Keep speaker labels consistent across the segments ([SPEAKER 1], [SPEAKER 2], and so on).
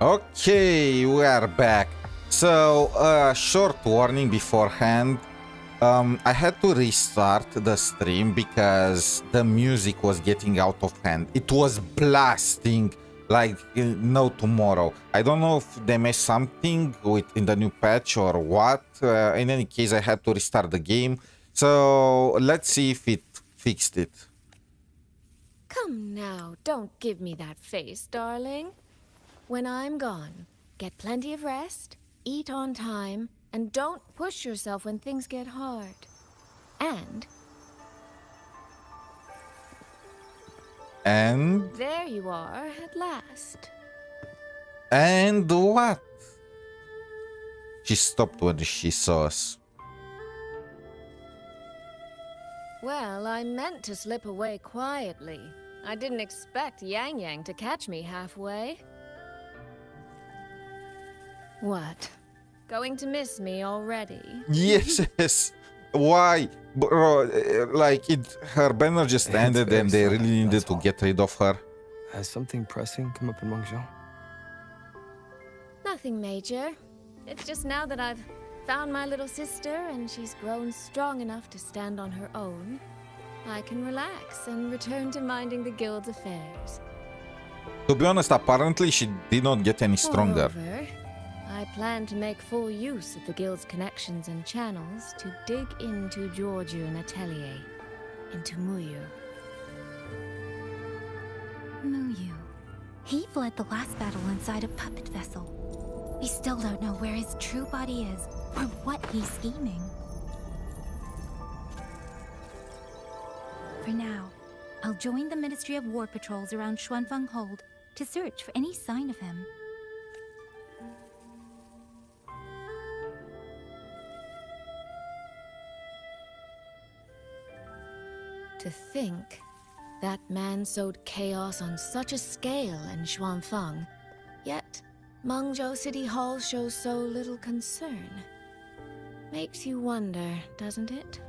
[SPEAKER 1] Okay, we are back. So, short warning beforehand. I had to restart the stream because the music was getting out of hand. It was blasting like no tomorrow. I don't know if they made something in the new patch or what. In any case, I had to restart the game. So, let's see if it fixed it.
[SPEAKER 2] Come now, don't give me that face, darling. When I'm gone, get plenty of rest, eat on time, and don't push yourself when things get hard. And there you are at last.
[SPEAKER 1] And what? She stopped when she saw us.
[SPEAKER 2] Well, I meant to slip away quietly. I didn't expect Yang Yang to catch me halfway. What? Going to miss me already?
[SPEAKER 1] Yes. Why? Bro, like her banner just ended and they really needed to get rid of her.
[SPEAKER 3] Has something pressing come up in Mengzhou?
[SPEAKER 2] Nothing major. It's just now that I've found my little sister and she's grown strong enough to stand on her own, I can relax and return to minding the guild's affairs.
[SPEAKER 1] To be honest, apparently she did not get any stronger.
[SPEAKER 2] Moreover, I plan to make full use of the guild's connections and channels to dig into Giorgio and Atelier, into Muyu.
[SPEAKER 4] Muyu. He fled the last battle inside a puppet vessel. We still don't know where his true body is, or what he's scheming. For now, I'll join the Ministry of War patrols around Xuanfeng Hold to search for any sign of him.
[SPEAKER 2] To think that man sowed chaos on such a scale in Xuanfeng, yet Mengzhou City Hall shows so little concern. Makes you wonder, doesn't it?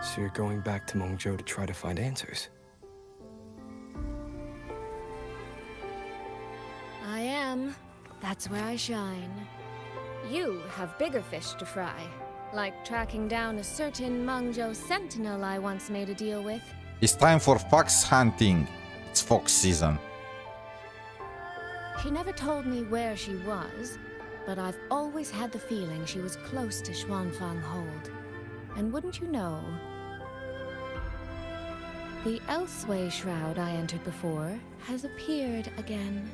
[SPEAKER 3] So you're going back to Mengzhou to try to find answers?
[SPEAKER 2] I am. That's where I shine. You have bigger fish to fry, like tracking down a certain Mengzhou sentinel I once made a deal with.
[SPEAKER 1] It's time for fox hunting. It's fox season.
[SPEAKER 2] She never told me where she was, but I've always had the feeling she was close to Xuanfeng Hold. And wouldn't you know, the 𝗖cie shroud I entered before has appeared again.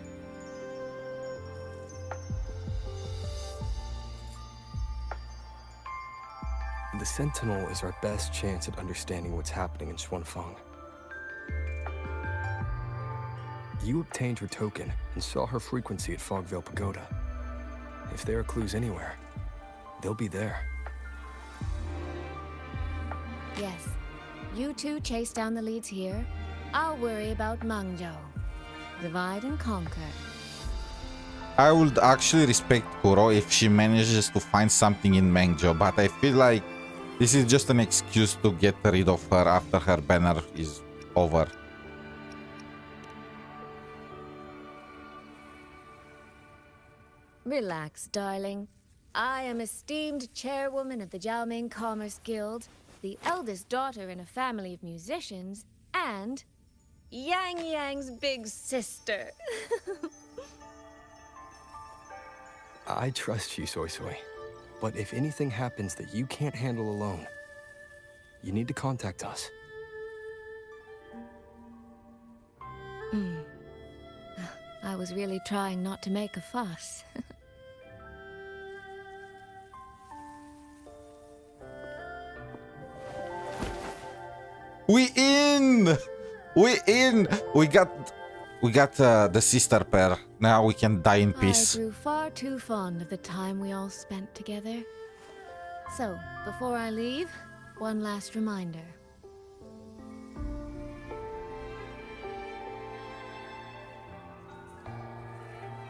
[SPEAKER 3] The Sentinel is our best chance at understanding what's happening in Xuanfeng. You obtained her token and saw her frequency at Fogvale Pagoda. If there are clues anywhere, they'll be there.
[SPEAKER 2] Yes. You two chase down the leads here. I'll worry about Mengzhou. Divide and conquer.
[SPEAKER 1] I would actually respect Kuro if she manages to find something in Mengzhou, but I feel like this is just an excuse to get rid of her after her banner is over.
[SPEAKER 2] Relax, darling. I am esteemed chairwoman of the Jiaoming Commerce Guild, the eldest daughter in a family of musicians, and Yang Yang's big sister.
[SPEAKER 3] I trust you, 𝗖cie𝗽𝗆𝗵𝗁. But if anything happens that you can't handle alone, you need to contact us.
[SPEAKER 2] I was really trying not to make a fuss.
[SPEAKER 1] We in! We in! We got the sister pair. Now we can die in peace.
[SPEAKER 2] I grew far too fond of the time we all spent together. So, before I leave, one last reminder.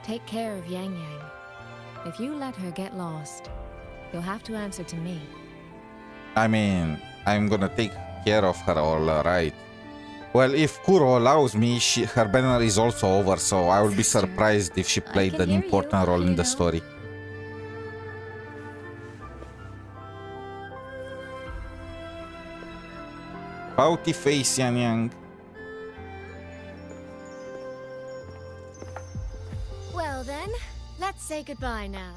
[SPEAKER 2] Take care of Yang Yang. If you let her get lost, you'll have to answer to me.
[SPEAKER 1] I mean, I'm gonna take care of her all right. Well, if Kuro allows me, her banner is also over, so I will be
[SPEAKER 2] Sister,
[SPEAKER 1] surprised if she played
[SPEAKER 2] can
[SPEAKER 1] an
[SPEAKER 2] hear
[SPEAKER 1] important
[SPEAKER 2] you,
[SPEAKER 1] role in
[SPEAKER 2] you
[SPEAKER 1] the
[SPEAKER 2] know.
[SPEAKER 1] story. 𝗶𝗴𝗵𝗵𝗁.
[SPEAKER 2] Well then, let's say goodbye now.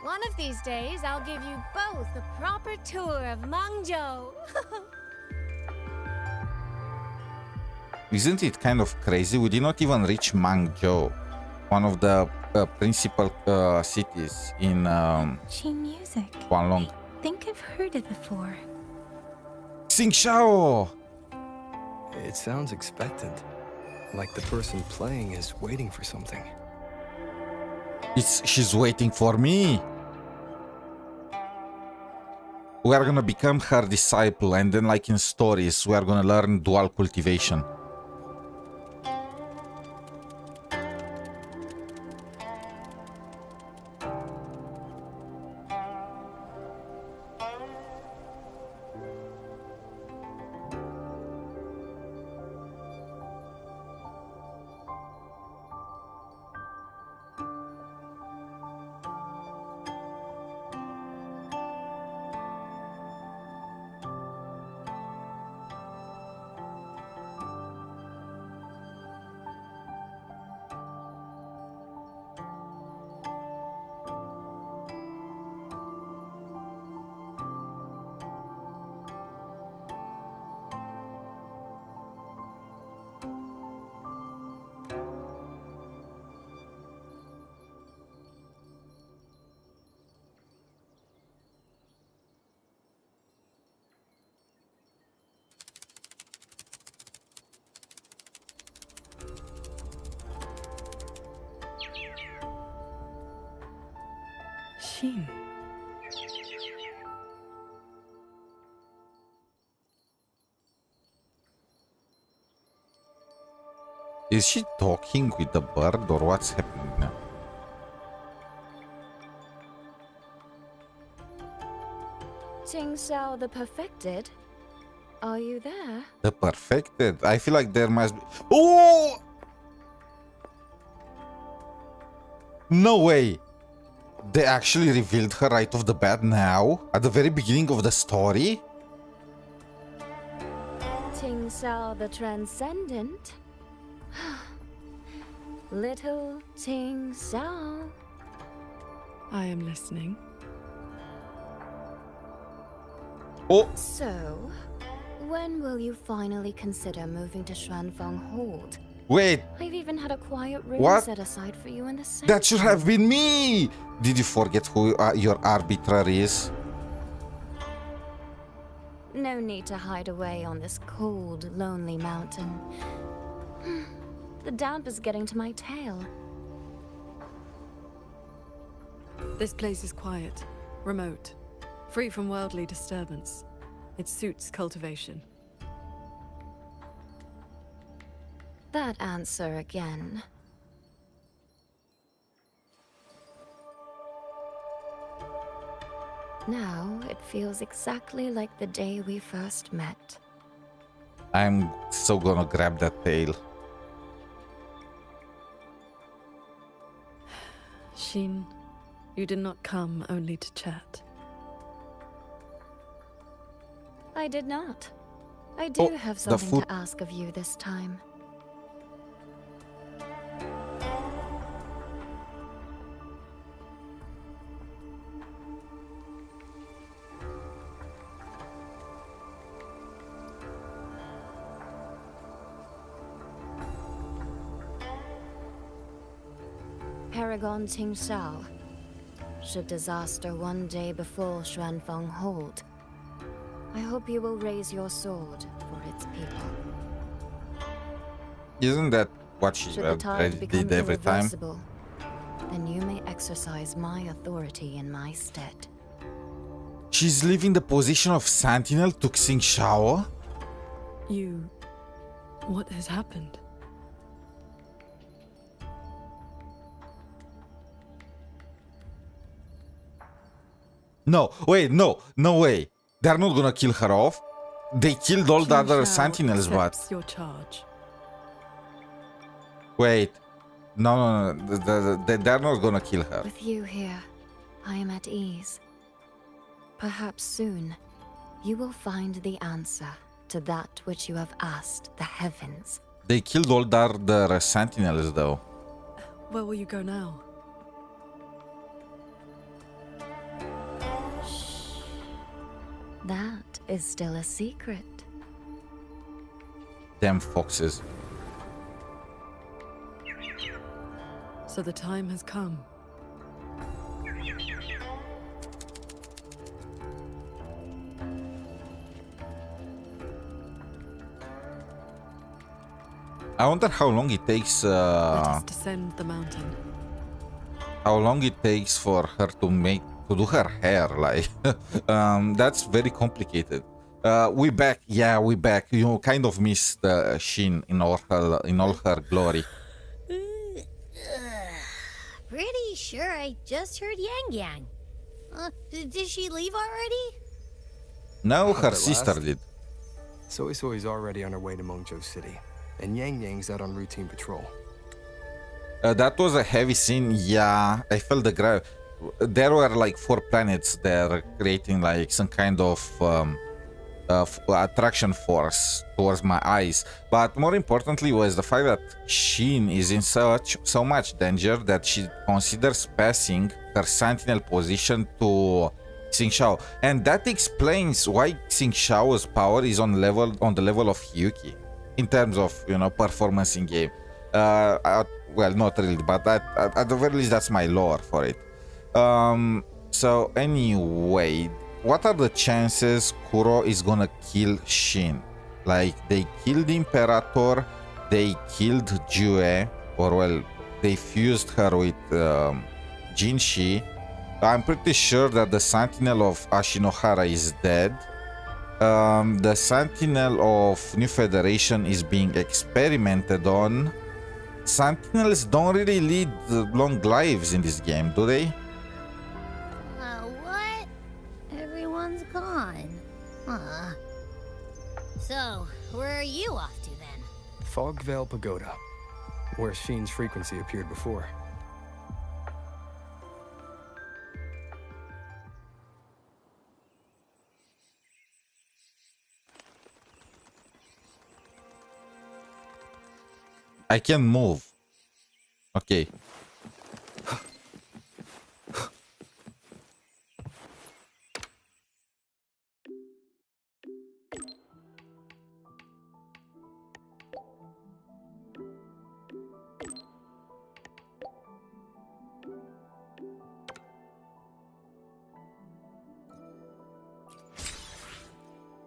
[SPEAKER 2] One of these days, I'll give you both a proper tour of Mengzhou.
[SPEAKER 1] Isn't it kind of crazy? We did not even reach Mengzhou, one of the principal cities in
[SPEAKER 4] Qing music.
[SPEAKER 1] Guanlong.
[SPEAKER 4] I think I've heard it before.
[SPEAKER 1] qingxiao!
[SPEAKER 3] It sounds expectant. Like the person playing is waiting for something.
[SPEAKER 1] She's waiting for me. We are gonna become her disciple, and then, like in stories, we are gonna learn dual cultivation.
[SPEAKER 5] Xin.
[SPEAKER 1] Is she talking with the bird, or what's happening now?
[SPEAKER 2] qingxiao the Perfected? Are you there?
[SPEAKER 1] The perfected? I feel like there must be... Oh! No way! They actually revealed her right off the bat now? At the very beginning of the story?
[SPEAKER 2] qingxiao the Transcendent? Little qingxiao.
[SPEAKER 5] I am listening.
[SPEAKER 1] Oh!
[SPEAKER 2] So, when will you finally consider moving to Xuanfeng Hold?
[SPEAKER 1] Wait!
[SPEAKER 2] I've even had a quiet room
[SPEAKER 1] What?
[SPEAKER 2] set aside for you in the sanctuary.
[SPEAKER 1] That should have been me! Did you forget who your arbiter is?
[SPEAKER 2] No need to hide away on this cold, lonely mountain. The damp is getting to my tail.
[SPEAKER 5] This place is quiet, remote, free from worldly disturbance. It suits cultivation.
[SPEAKER 2] That answer again. Now it feels exactly like the day we first met.
[SPEAKER 1] I'm so gonna grab that tail.
[SPEAKER 5] Xin, you did not come only to chat.
[SPEAKER 2] I did not. I do
[SPEAKER 1] Oh,
[SPEAKER 2] have
[SPEAKER 1] the
[SPEAKER 2] something
[SPEAKER 1] food.
[SPEAKER 2] to ask of you this time. Paragon qingxiao. Should disaster one day befall Xuanfeng Hold, I hope you will raise your sword for its people.
[SPEAKER 1] Isn't that what she
[SPEAKER 2] Should the tide become
[SPEAKER 1] did every time?
[SPEAKER 2] irreversible, then you may exercise my authority in my stead.
[SPEAKER 1] She's leaving the position of sentinel to qingxiao?
[SPEAKER 5] You... what has happened?
[SPEAKER 1] No, wait, no way. They're not gonna kill her off. They killed all the other
[SPEAKER 5] qingxiao
[SPEAKER 1] sentinels, but
[SPEAKER 5] accepts your charge.
[SPEAKER 1] wait. No. They're not gonna kill her.
[SPEAKER 4] With you here, I am at ease. Perhaps soon, you will find the answer to that which you have asked the heavens.
[SPEAKER 1] They killed all the other sentinels, though.
[SPEAKER 5] Where will you go now?
[SPEAKER 4] That is still a secret.
[SPEAKER 1] Damn foxes.
[SPEAKER 5] So the time has come.
[SPEAKER 1] I wonder how long it takes.
[SPEAKER 5] Let us descend the mountain.
[SPEAKER 1] How long it takes for her to do her hair? Like, that's very complicated. We back. Yeah, we back. You kind of missed Shin in all her glory.
[SPEAKER 6] Pretty sure I just heard Yang Yang. Did she leave already?
[SPEAKER 1] No, her
[SPEAKER 3] At
[SPEAKER 1] sister
[SPEAKER 3] last?
[SPEAKER 1] did.
[SPEAKER 3] 𝗖𝗍𝗍's already on her way to Mengzhou City, and Yang Yang's out on routine patrol.
[SPEAKER 1] That was a heavy scene. Yeah, I felt the grab. There were like 4 planets there creating like some kind of attraction force towards my eyes. But more importantly was the fact that Shin is in so much danger that she considers passing her sentinel position to qingxiao, and that explains why qingxiao's power is on the level of Yuki in terms of, you know, performance in game. Well, not really, but at the very least that's my lore for it. So anyway, what are the chances Kuro is gonna kill Shin? Like, they killed the Imperator, they killed Jue, or well, they fused her with Jinshi. I'm pretty sure that the Sentinel of Ashinohara is dead. The Sentinel of New Federation is being experimented on. Sentinels don't really lead long lives in this game, do they?
[SPEAKER 6] What? Everyone's gone. So, where are you off to then?
[SPEAKER 3] 𝗖𝗽𝗆𝗵𝗵𝗵𝗁, where Shin's frequency appeared before.
[SPEAKER 1] I can move. Okay.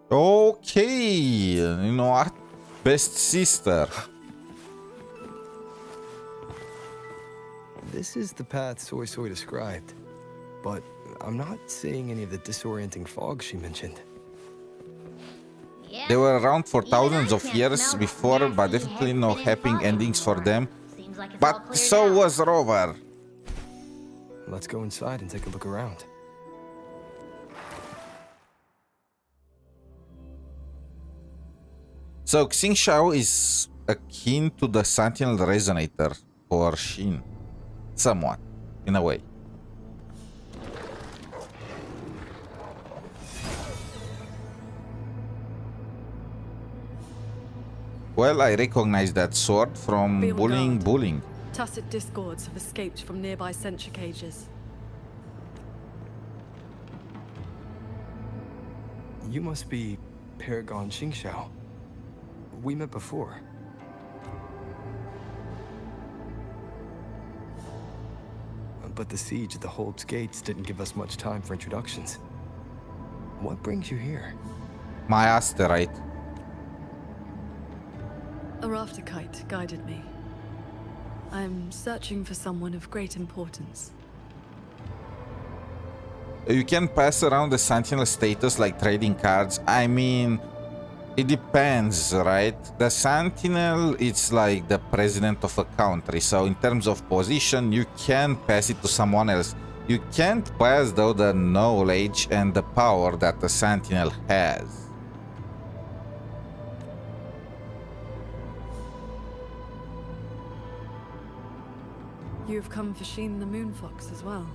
[SPEAKER 1] Okay, you know what? Best sister.
[SPEAKER 3] This is the path 𝗖𝗍𝗍 described, but I'm not seeing any of the disorienting fog she mentioned.
[SPEAKER 6] Yeah.
[SPEAKER 1] They were around for
[SPEAKER 6] Even
[SPEAKER 1] thousands
[SPEAKER 6] I
[SPEAKER 1] of
[SPEAKER 6] can't
[SPEAKER 1] years
[SPEAKER 6] smell that
[SPEAKER 1] before, but
[SPEAKER 6] nasty,
[SPEAKER 1] definitely no
[SPEAKER 6] heavy
[SPEAKER 1] happy
[SPEAKER 6] fog
[SPEAKER 1] endings for
[SPEAKER 6] anymore.
[SPEAKER 1] them.
[SPEAKER 6] Seems like it's all
[SPEAKER 1] But
[SPEAKER 6] cleared
[SPEAKER 1] so
[SPEAKER 6] out.
[SPEAKER 1] was Rover.
[SPEAKER 3] Let's go inside and take a look around.
[SPEAKER 1] So qingxiao is akin to the Sentinel Resonator for Shin. Somewhat, in a way. Well, I recognize that sword from
[SPEAKER 5] Be on
[SPEAKER 1] Bullying
[SPEAKER 5] guard.
[SPEAKER 1] Bullying.
[SPEAKER 5] Tacit discords have escaped from nearby sentry cages.
[SPEAKER 3] You must be Paragon qingxiao. We met before. But the siege at the Hold's gates didn't give us much time for introductions. What brings you here?
[SPEAKER 1] My asteroid.
[SPEAKER 5] A rafter kite guided me. I'm searching for someone of great importance.
[SPEAKER 1] You can pass around the Sentinel status like trading cards. I mean, it depends, right? The Sentinel, it's like the president of a country. So in terms of position, you can pass it to someone else. You can't pass, though, the knowledge and the power that the Sentinel has.
[SPEAKER 5] You've come for Sheen the Moon Fox as well.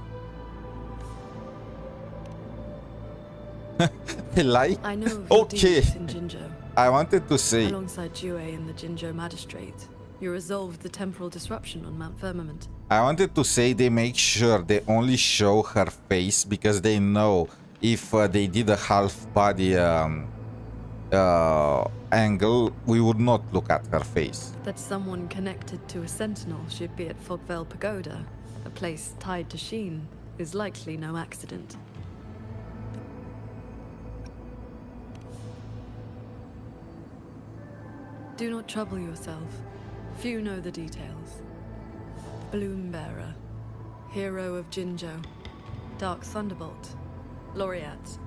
[SPEAKER 1] Like,
[SPEAKER 5] I know of your
[SPEAKER 1] okay.
[SPEAKER 5] deeds in Jingzhou.
[SPEAKER 1] I wanted to say,
[SPEAKER 5] Alongside Jiwei and the Jingzhou magistrate, you resolved the temporal disruption on Mount Firmament.
[SPEAKER 1] I wanted to say they make sure they only show her face because they know if they did a half body angle, we would not look at her face.
[SPEAKER 5] That someone connected to a sentinel should be at 𝗏𝗏𝗵𝗵 Pagoda, a place tied to Sheen, is likely no accident. Do not trouble yourself. Few know the details. Bloom Bearer, hero of Jingzhou, Dark Thunderbolt, Laureate,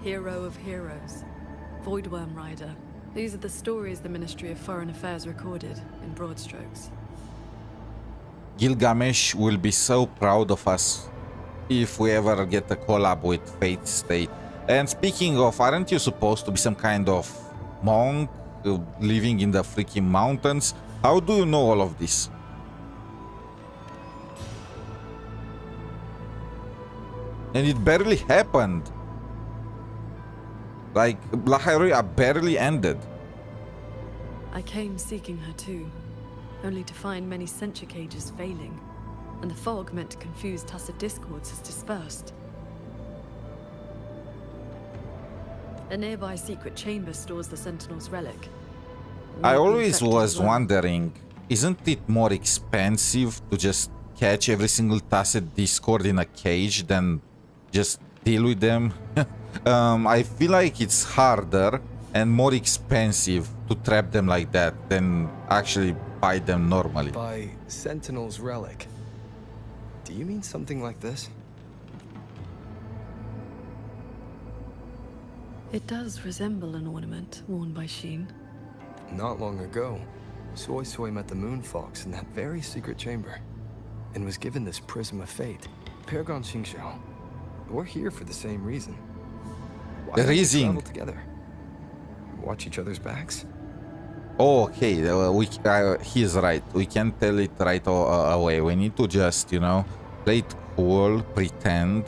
[SPEAKER 5] hero of heroes, Voidworm Rider. These are the stories the Ministry of Foreign Affairs recorded in broad strokes.
[SPEAKER 1] Gilgamesh will be so proud of us if we ever get a collab with Fate State. And speaking of, aren't you supposed to be some kind of monk living in the freaking mountains? How do you know all of this? And it barely happened. Like, Lahairua barely ended.
[SPEAKER 5] I came seeking her too, only to find many censure cages failing, and the fog meant to confuse tacit discords has dispersed. A nearby secret chamber stores the Sentinel's relic.
[SPEAKER 1] I always was wondering, isn't it more expensive to just catch every single tacit discord in a cage than just deal with them? I feel like it's harder and more expensive to trap them like that than actually buy them normally.
[SPEAKER 3] By Sentinel's relic, do you mean something like this?
[SPEAKER 5] It does resemble an ornament worn by Sheen.
[SPEAKER 3] Not long ago, 𝗖𝗍𝗍𝗵𝗵𝗵 met the Moon Fox in that very secret chamber, and was given this Prism of Fate, Paragon qingxiao. We're here for the same reason. Why don't we
[SPEAKER 1] Reason.
[SPEAKER 3] travel together? Watch each other's backs?
[SPEAKER 1] Oh, okay, he's right. We can't tell it right away. We need to just, you know, play it cool, pretend.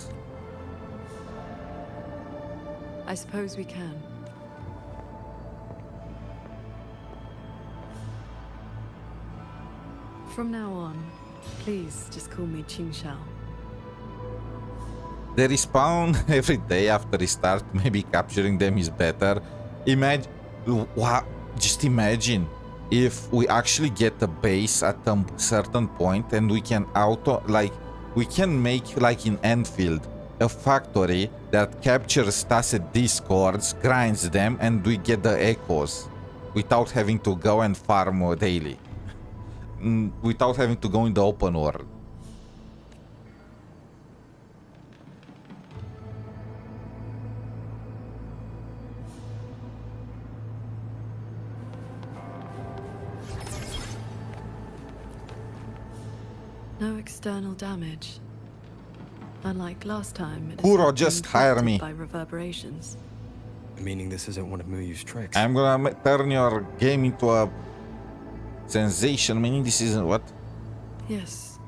[SPEAKER 5] I suppose we can. From now on, please just call me qingxiao.
[SPEAKER 1] They respawn every day after restart. Maybe capturing them is better. Just imagine if we actually get a base at a certain point and we can we can make, like in Enfield, a factory that captures tacit discords, grinds them, and we get the echoes without having to go and farm daily. Without having to go in the open world.
[SPEAKER 5] No external damage. Unlike last time, it is
[SPEAKER 1] Kuro,
[SPEAKER 5] not
[SPEAKER 1] just
[SPEAKER 5] being
[SPEAKER 1] hire
[SPEAKER 5] affected
[SPEAKER 1] me.
[SPEAKER 5] by reverberations.
[SPEAKER 3] Meaning this isn't one of Muyu's tricks.
[SPEAKER 1] I'm gonna turn your game into a sensation, meaning this isn't what?
[SPEAKER 5] Yes,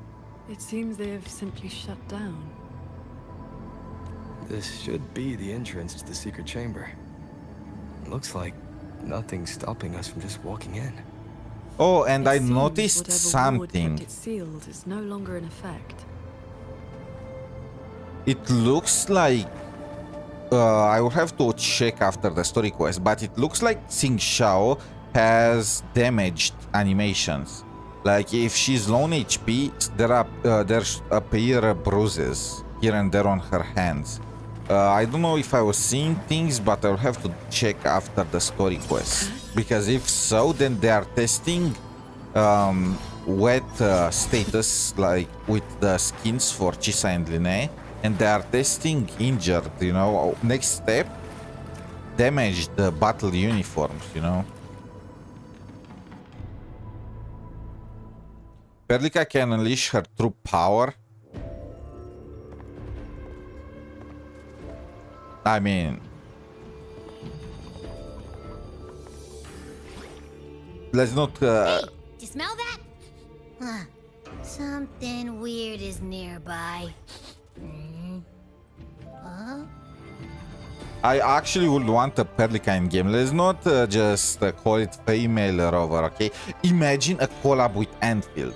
[SPEAKER 5] it seems they have simply shut down.
[SPEAKER 3] This should be the entrance to the secret chamber. Looks like nothing's stopping us from just walking in.
[SPEAKER 1] Oh, and
[SPEAKER 5] It
[SPEAKER 1] I
[SPEAKER 5] seems
[SPEAKER 1] noticed
[SPEAKER 5] whatever ward
[SPEAKER 1] something.
[SPEAKER 5] kept it sealed is no longer in effect.
[SPEAKER 1] It looks like I will have to check after the story quest, but it looks like qingxiao has damaged animations. Like if she's low HP, there appear bruises here and there on her hands. I don't know if I was seeing things, but I'll have to check after the story quest. Because if so, then they are testing wet status, like with the skins for 𝗖cie and lynae, and they are testing injured, you know. Next step, damage the battle uniforms, you know. Perlica can unleash her true power. I mean, let's not.
[SPEAKER 6] Hey, do you smell that? Something weird is nearby. Huh?
[SPEAKER 1] I actually would want a 𝗶𝗵𝗵𝗵 game. Let's not just call it female rover, okay? Imagine a collab with Enfield.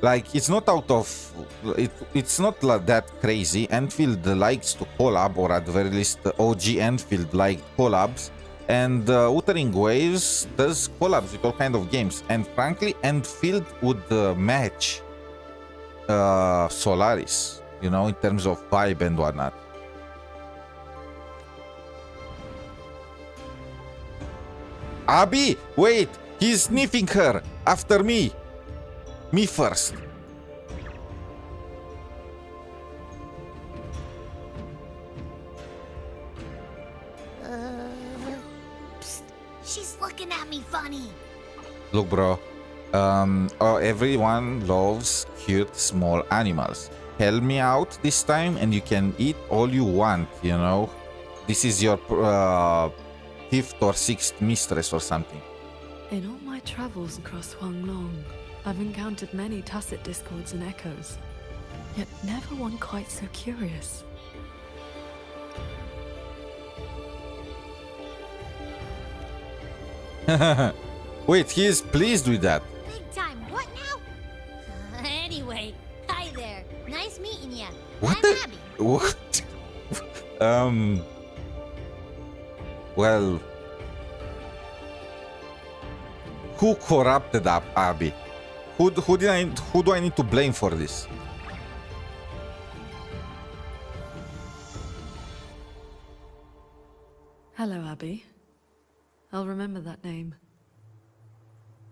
[SPEAKER 1] Like, it's not out of... It's not like that crazy. Enfield likes to collab, or at the very least, OG Enfield liked collabs. And Wuthering Waves does collabs with all kind of games. And frankly, Enfield would match Solaris, you know, in terms of vibe and whatnot. Abby, wait! He's sniffing her! After me! Me first!
[SPEAKER 6] Psst, she's looking at me funny.
[SPEAKER 1] Look, bro. Everyone loves cute small animals. Help me out this time and you can eat all you want, you know? This is your fifth or sixth mistress or something.
[SPEAKER 5] In all my travels across Huanglong, I've encountered many tacit discords and echoes, yet never one quite so curious.
[SPEAKER 1] Wait, he is pleased with that.
[SPEAKER 6] Big time. What now? Anyway, hi there. Nice meeting ya.
[SPEAKER 1] What
[SPEAKER 6] I'm
[SPEAKER 1] the?
[SPEAKER 6] Abby.
[SPEAKER 1] What? Well, who corrupted Abby? Who do I need to blame for this?
[SPEAKER 5] Hello, Abby. I'll remember that name.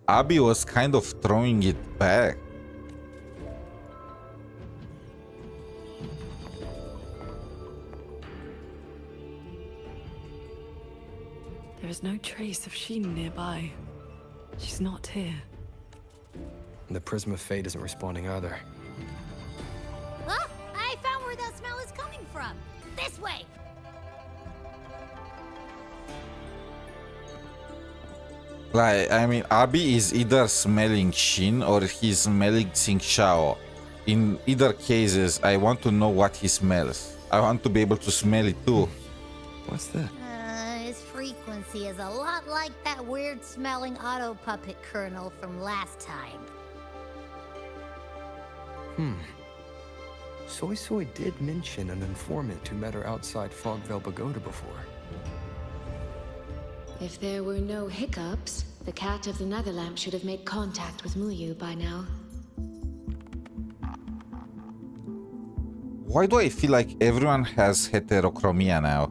[SPEAKER 1] Abby was kind of throwing it back.
[SPEAKER 5] There is no trace of Sheen nearby. She's not here.
[SPEAKER 3] The Prism of Fate isn't responding either.
[SPEAKER 6] Huh? I found where that smell is coming from. This way.
[SPEAKER 1] Like, I mean, Abby is either smelling Shin or he's smelling qingxiao. In either cases, I want to know what he smells. I want to be able to smell it too.
[SPEAKER 3] What's that?
[SPEAKER 6] His frequency is a lot like that weird-smelling auto puppet kernel from last time.
[SPEAKER 3] 𝗖ญ่did mention an informant who met her outside Fog 𝗶𝗶𝗵𝗵𝗁 before.
[SPEAKER 2] If there were no hiccups, the cat of the Netherlamp should have made contact with Muyu by now.
[SPEAKER 1] Why do I feel like everyone has heterochromia now?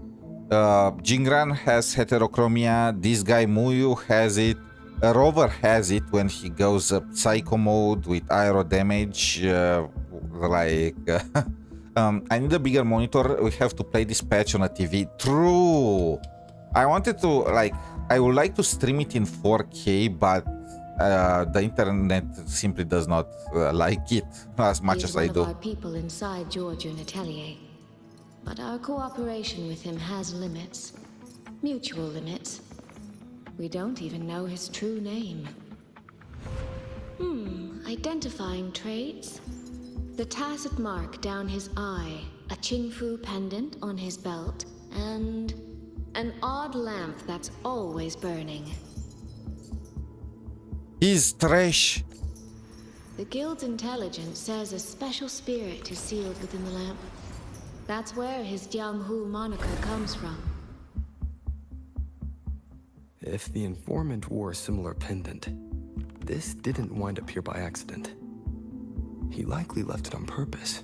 [SPEAKER 1] Jingran has heterochromia, this guy Muyu has it, Rover has it when he goes psycho mode with aero damage, I need a bigger monitor, we have to play this patch on a TV. True! I wanted to, I would like to stream it in 4K, but the internet simply does not like it as much as I do.
[SPEAKER 2] He's one of our people inside Georgian Atelier. But our cooperation with him has limits. Mutual limits. We don't even know his true name. Identifying traits. The tacit mark down his eye, a qingfu pendant on his belt, and an odd lamp that's always burning.
[SPEAKER 1] He's trash.
[SPEAKER 2] The Guild's intelligence says a special spirit is sealed within the lamp. That's where his Jianghu moniker comes from.
[SPEAKER 3] If the informant wore a similar pendant, this didn't wind up here by accident. He likely left it on purpose.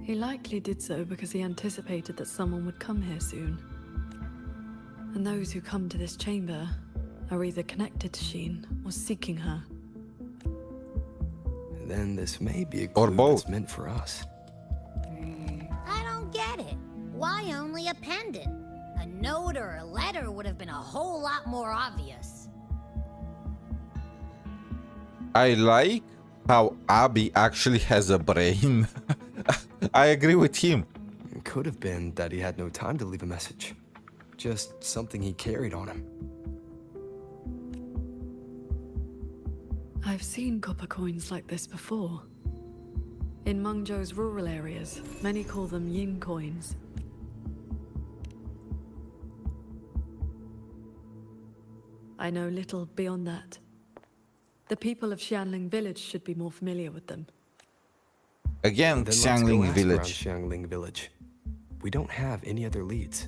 [SPEAKER 5] He likely did so because he anticipated that someone would come here soon. And those who come to this chamber are either connected to Sheen or seeking her.
[SPEAKER 3] Then this may be a
[SPEAKER 1] Or
[SPEAKER 3] clue
[SPEAKER 1] both.
[SPEAKER 3] that's meant for us.
[SPEAKER 6] I don't get it. Why only a pendant? A note or a letter would have been a whole lot more obvious.
[SPEAKER 1] I like how Abby actually has a brain. I agree with him.
[SPEAKER 3] It could have been that he had no time to leave a message. Just something he carried on him.
[SPEAKER 5] I've seen copper coins like this before. In Mengzhou's rural areas, many call them yin coins. I know little beyond that. The people of Xianling village should be more familiar with them.
[SPEAKER 1] Again,
[SPEAKER 3] Then let's go
[SPEAKER 1] Xiangling
[SPEAKER 3] ask
[SPEAKER 1] village.
[SPEAKER 3] around Xiangling village. We don't have any other leads.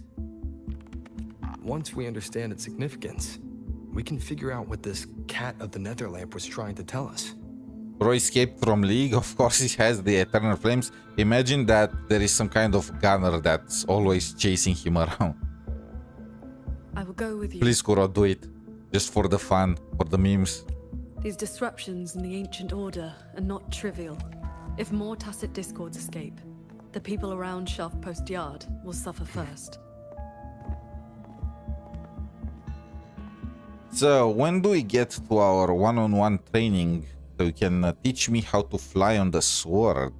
[SPEAKER 3] Once we understand its significance, we can figure out what this cat of the Netherlamp was trying to tell us.
[SPEAKER 1] Kuro escaped from League. Of course, he has the Eternal Flames. Imagine that there is some kind of gunner that's always chasing him around.
[SPEAKER 5] I will go with you.
[SPEAKER 1] Please, Kuro, do it. Just for the fun, for the memes.
[SPEAKER 5] These disruptions in the ancient order are not trivial. If more tacit discords escape, the people around Shelf Post Yard will suffer first.
[SPEAKER 1] So, when do we get to our one-on-one training so you can teach me how to fly on the sword?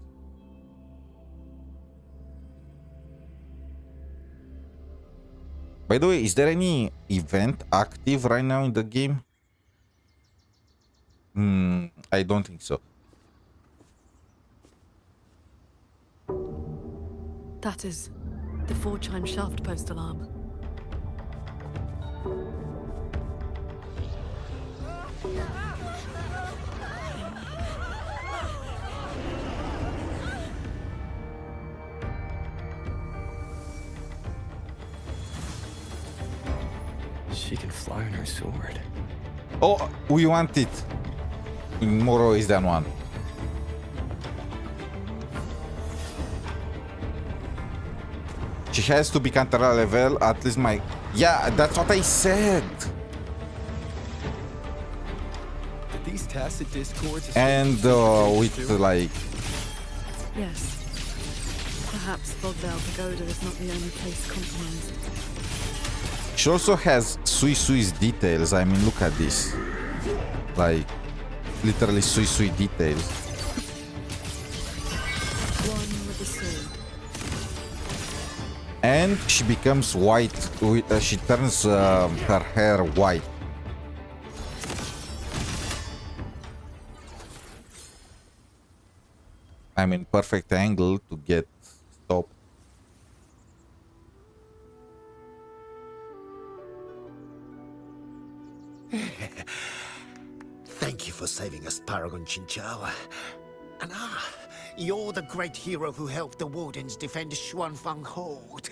[SPEAKER 1] By the way, is there any event active right now in the game? I don't think so.
[SPEAKER 5] That is the 4-chime shaft post alarm.
[SPEAKER 3] She can fly on her sword.
[SPEAKER 1] Oh, we want it in more ways than one. She has to be counter level, at least my... Yeah, that's what I said.
[SPEAKER 3] Did these tacit discords
[SPEAKER 1] And with like...
[SPEAKER 5] Yes. Perhaps Bogdale Pagoda is not the only place compromised.
[SPEAKER 1] She also has 𝗖cie𝗽𝗆𝗆's details. I mean, look at this. Like, literally 𝗖cie𝗽𝗆𝗆𝗆 details.
[SPEAKER 5] One with the sword.
[SPEAKER 1] And she becomes white. She turns her hair white. I'm in perfect angle to get stopped.
[SPEAKER 7] Thank you for saving us, Paragon qingxiao. And you're the great hero who helped the Wardens defend Xuanfang Hold.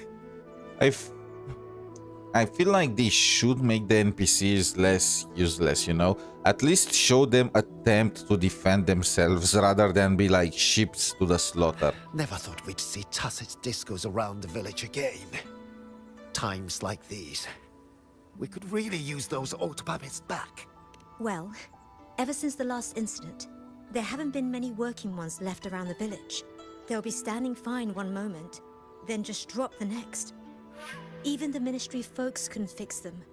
[SPEAKER 1] I feel like they should make the NPCs less useless, you know? At least show them attempt to defend themselves rather than be like sheep to the slaughter.
[SPEAKER 7] Never thought we'd see tacit discos around the village again. Times like these, we could really use those old puppets back.
[SPEAKER 8] Well, ever since the last incident, there haven't been many working ones left around the village. They'll be standing fine one moment, then just drop the next. Even the ministry folks couldn't fix them.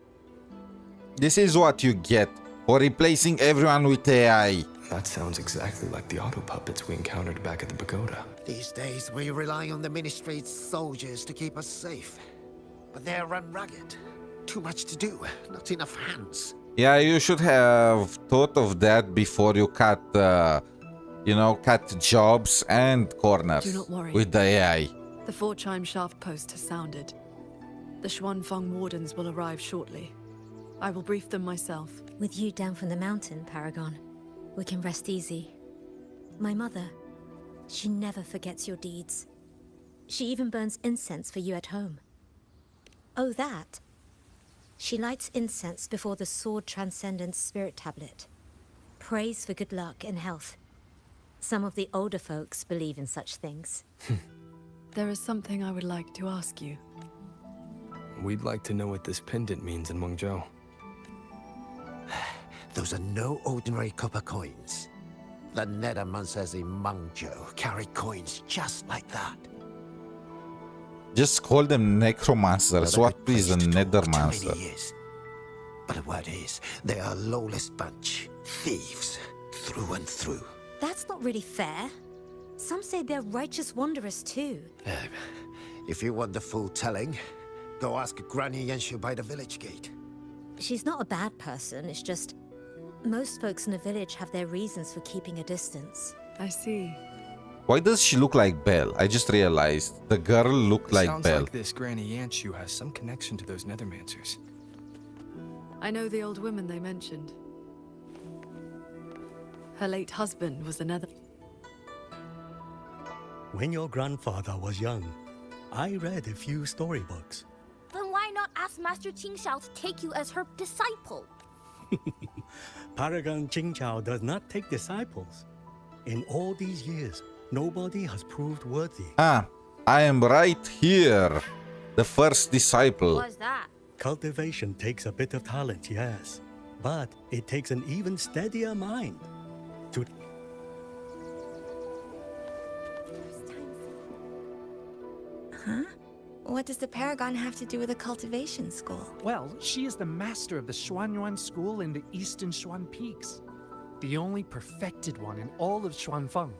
[SPEAKER 1] This is what you get for replacing everyone with AI.
[SPEAKER 3] That sounds exactly like the auto puppets we encountered back at the pagoda.
[SPEAKER 7] These days, we rely on the ministry's soldiers to keep us safe. But they're run ragged. Too much to do, not enough hands.
[SPEAKER 1] Yeah, you should have thought of that before you cut, cut jobs and corners
[SPEAKER 5] Do not worry.
[SPEAKER 1] with the AI.
[SPEAKER 5] The 4-chime shaft post has sounded. The Xuanfang Wardens will arrive shortly. I will brief them myself.
[SPEAKER 8] With you down from the mountain, Paragon, we can rest easy. My mother, she never forgets your deeds. She even burns incense for you at home. Oh, that? She lights incense before the Sword Transcendence Spirit Tablet. Prays for good luck and health. Some of the older folks believe in such things.
[SPEAKER 5] There is something I would like to ask you.
[SPEAKER 3] We'd like to know what this pendant means in Mengzhou.
[SPEAKER 7] Those are no ordinary copper coins. The Nethermancers in Mengzhou carry coins just like that.
[SPEAKER 1] Just call them necromancers. What is a nethermancer?
[SPEAKER 7] But the word is, they are a lawless bunch. Thieves, through and through.
[SPEAKER 8] That's not really fair. Some say they're righteous wanderers too.
[SPEAKER 7] If you want the full telling, go ask Granny Yenshu by the village gate.
[SPEAKER 8] She's not a bad person, it's just... Most folks in the village have their reasons for keeping a distance.
[SPEAKER 5] I see.
[SPEAKER 1] Why does she look like Belle? I just realized the girl looked like
[SPEAKER 3] Sounds
[SPEAKER 1] Belle.
[SPEAKER 3] like this Granny 𝗵𝗁 has some connection to those Nethermancers.
[SPEAKER 5] I know the old woman they mentioned. Her late husband was another.
[SPEAKER 9] When your grandfather was young, I read a few storybooks.
[SPEAKER 10] Then why not ask Master qingxiao to take you as her disciple?
[SPEAKER 9] Paragon qingxiao does not take disciples. In all these years, nobody has proved worthy.
[SPEAKER 1] Ah, I am right here. The first disciple.
[SPEAKER 10] What's that?
[SPEAKER 9] Cultivation takes a bit of talent, yes. But it takes an even steadier mind. To
[SPEAKER 11] What does the Paragon have to do with a cultivation school?
[SPEAKER 12] Well, she is the master of the Xuanyuan school in the eastern Xuan Peaks. The only perfected one in all of Xuanfeng.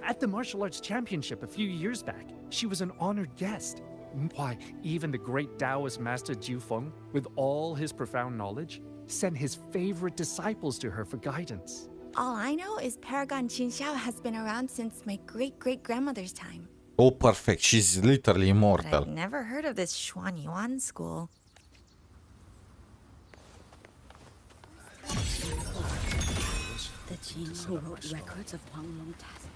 [SPEAKER 12] At the martial arts championship a few years back, she was an honored guest. Why, even the great Taoist master Jiu Feng, with all his profound knowledge, sent his favorite disciples to her for guidance.
[SPEAKER 11] All I know is Paragon qingxiao has been around since my great-great-grandmother's time.
[SPEAKER 1] Oh, perfect. She's literally
[SPEAKER 11] But
[SPEAKER 1] immortal.
[SPEAKER 11] I've never heard of this Xuanyuan school.
[SPEAKER 13] The Qing who wrote records of Huanglong Tacit.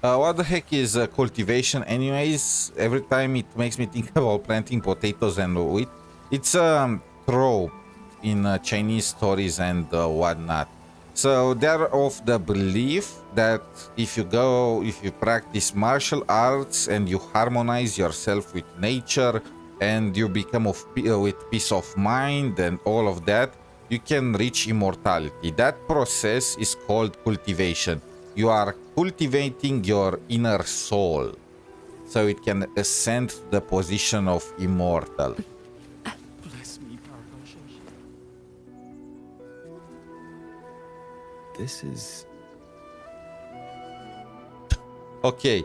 [SPEAKER 1] What the heck is cultivation anyways? Every time it makes me think about planting potatoes and wheat. It's a trope in Chinese stories and whatnot. So they're of the belief that if you practice martial arts and you harmonize yourself with nature and you become with peace of mind and all of that, you can reach immortality. That process is called cultivation. You are cultivating your inner soul so it can ascend to the position of immortal.
[SPEAKER 12] Bless me, Paragon qingxiao.
[SPEAKER 3] This is...
[SPEAKER 1] Okay,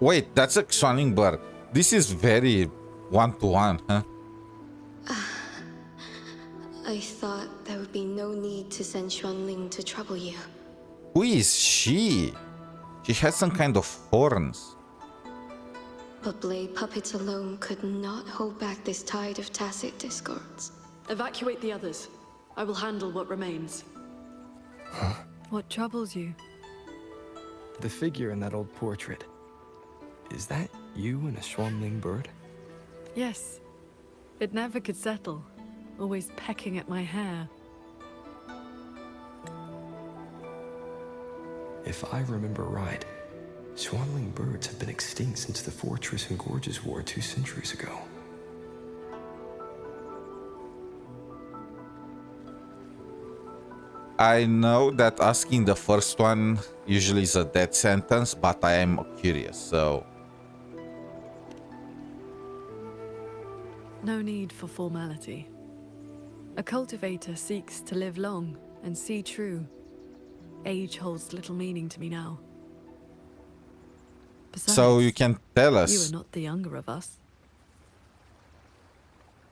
[SPEAKER 1] wait, that's a Xuanling bird. This is very one-to-one, huh?
[SPEAKER 14] I thought there would be no need to send Xuanling to trouble you.
[SPEAKER 1] Who is she? She has some kind of horns.
[SPEAKER 14] But blade puppets alone could not hold back this tide of tacit discords.
[SPEAKER 5] Evacuate the others. I will handle what remains.
[SPEAKER 3] Huh?
[SPEAKER 5] What troubles you?
[SPEAKER 3] The figure in that old portrait. Is that you and a Xuanling bird?
[SPEAKER 5] Yes. It never could settle. Always pecking at my hair.
[SPEAKER 3] If I remember right, Xuanling birds have been extinct since the Fortress and Gorges War 2 centuries ago.
[SPEAKER 1] I know that asking the first one usually is a death sentence, but I am curious, so...
[SPEAKER 5] No need for formality. A cultivator seeks to live long and see true. Age holds little meaning to me now. Besides,
[SPEAKER 1] so you can tell us.
[SPEAKER 5] You are not the younger of us.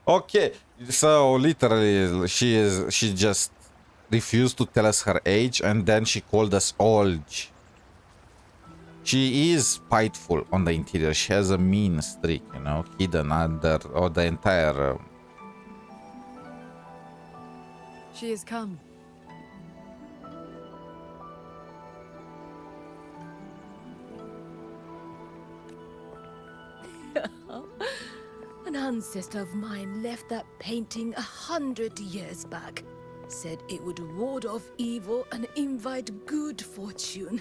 [SPEAKER 1] Okay, so literally she just refused to tell us her age and then she called us old. She is spiteful on the interior. She has a mean streak, you know, hidden under the entire...
[SPEAKER 5] She has come.
[SPEAKER 15] An ancestor of mine left that painting 100 years back. Said it would ward off evil and invite good fortune.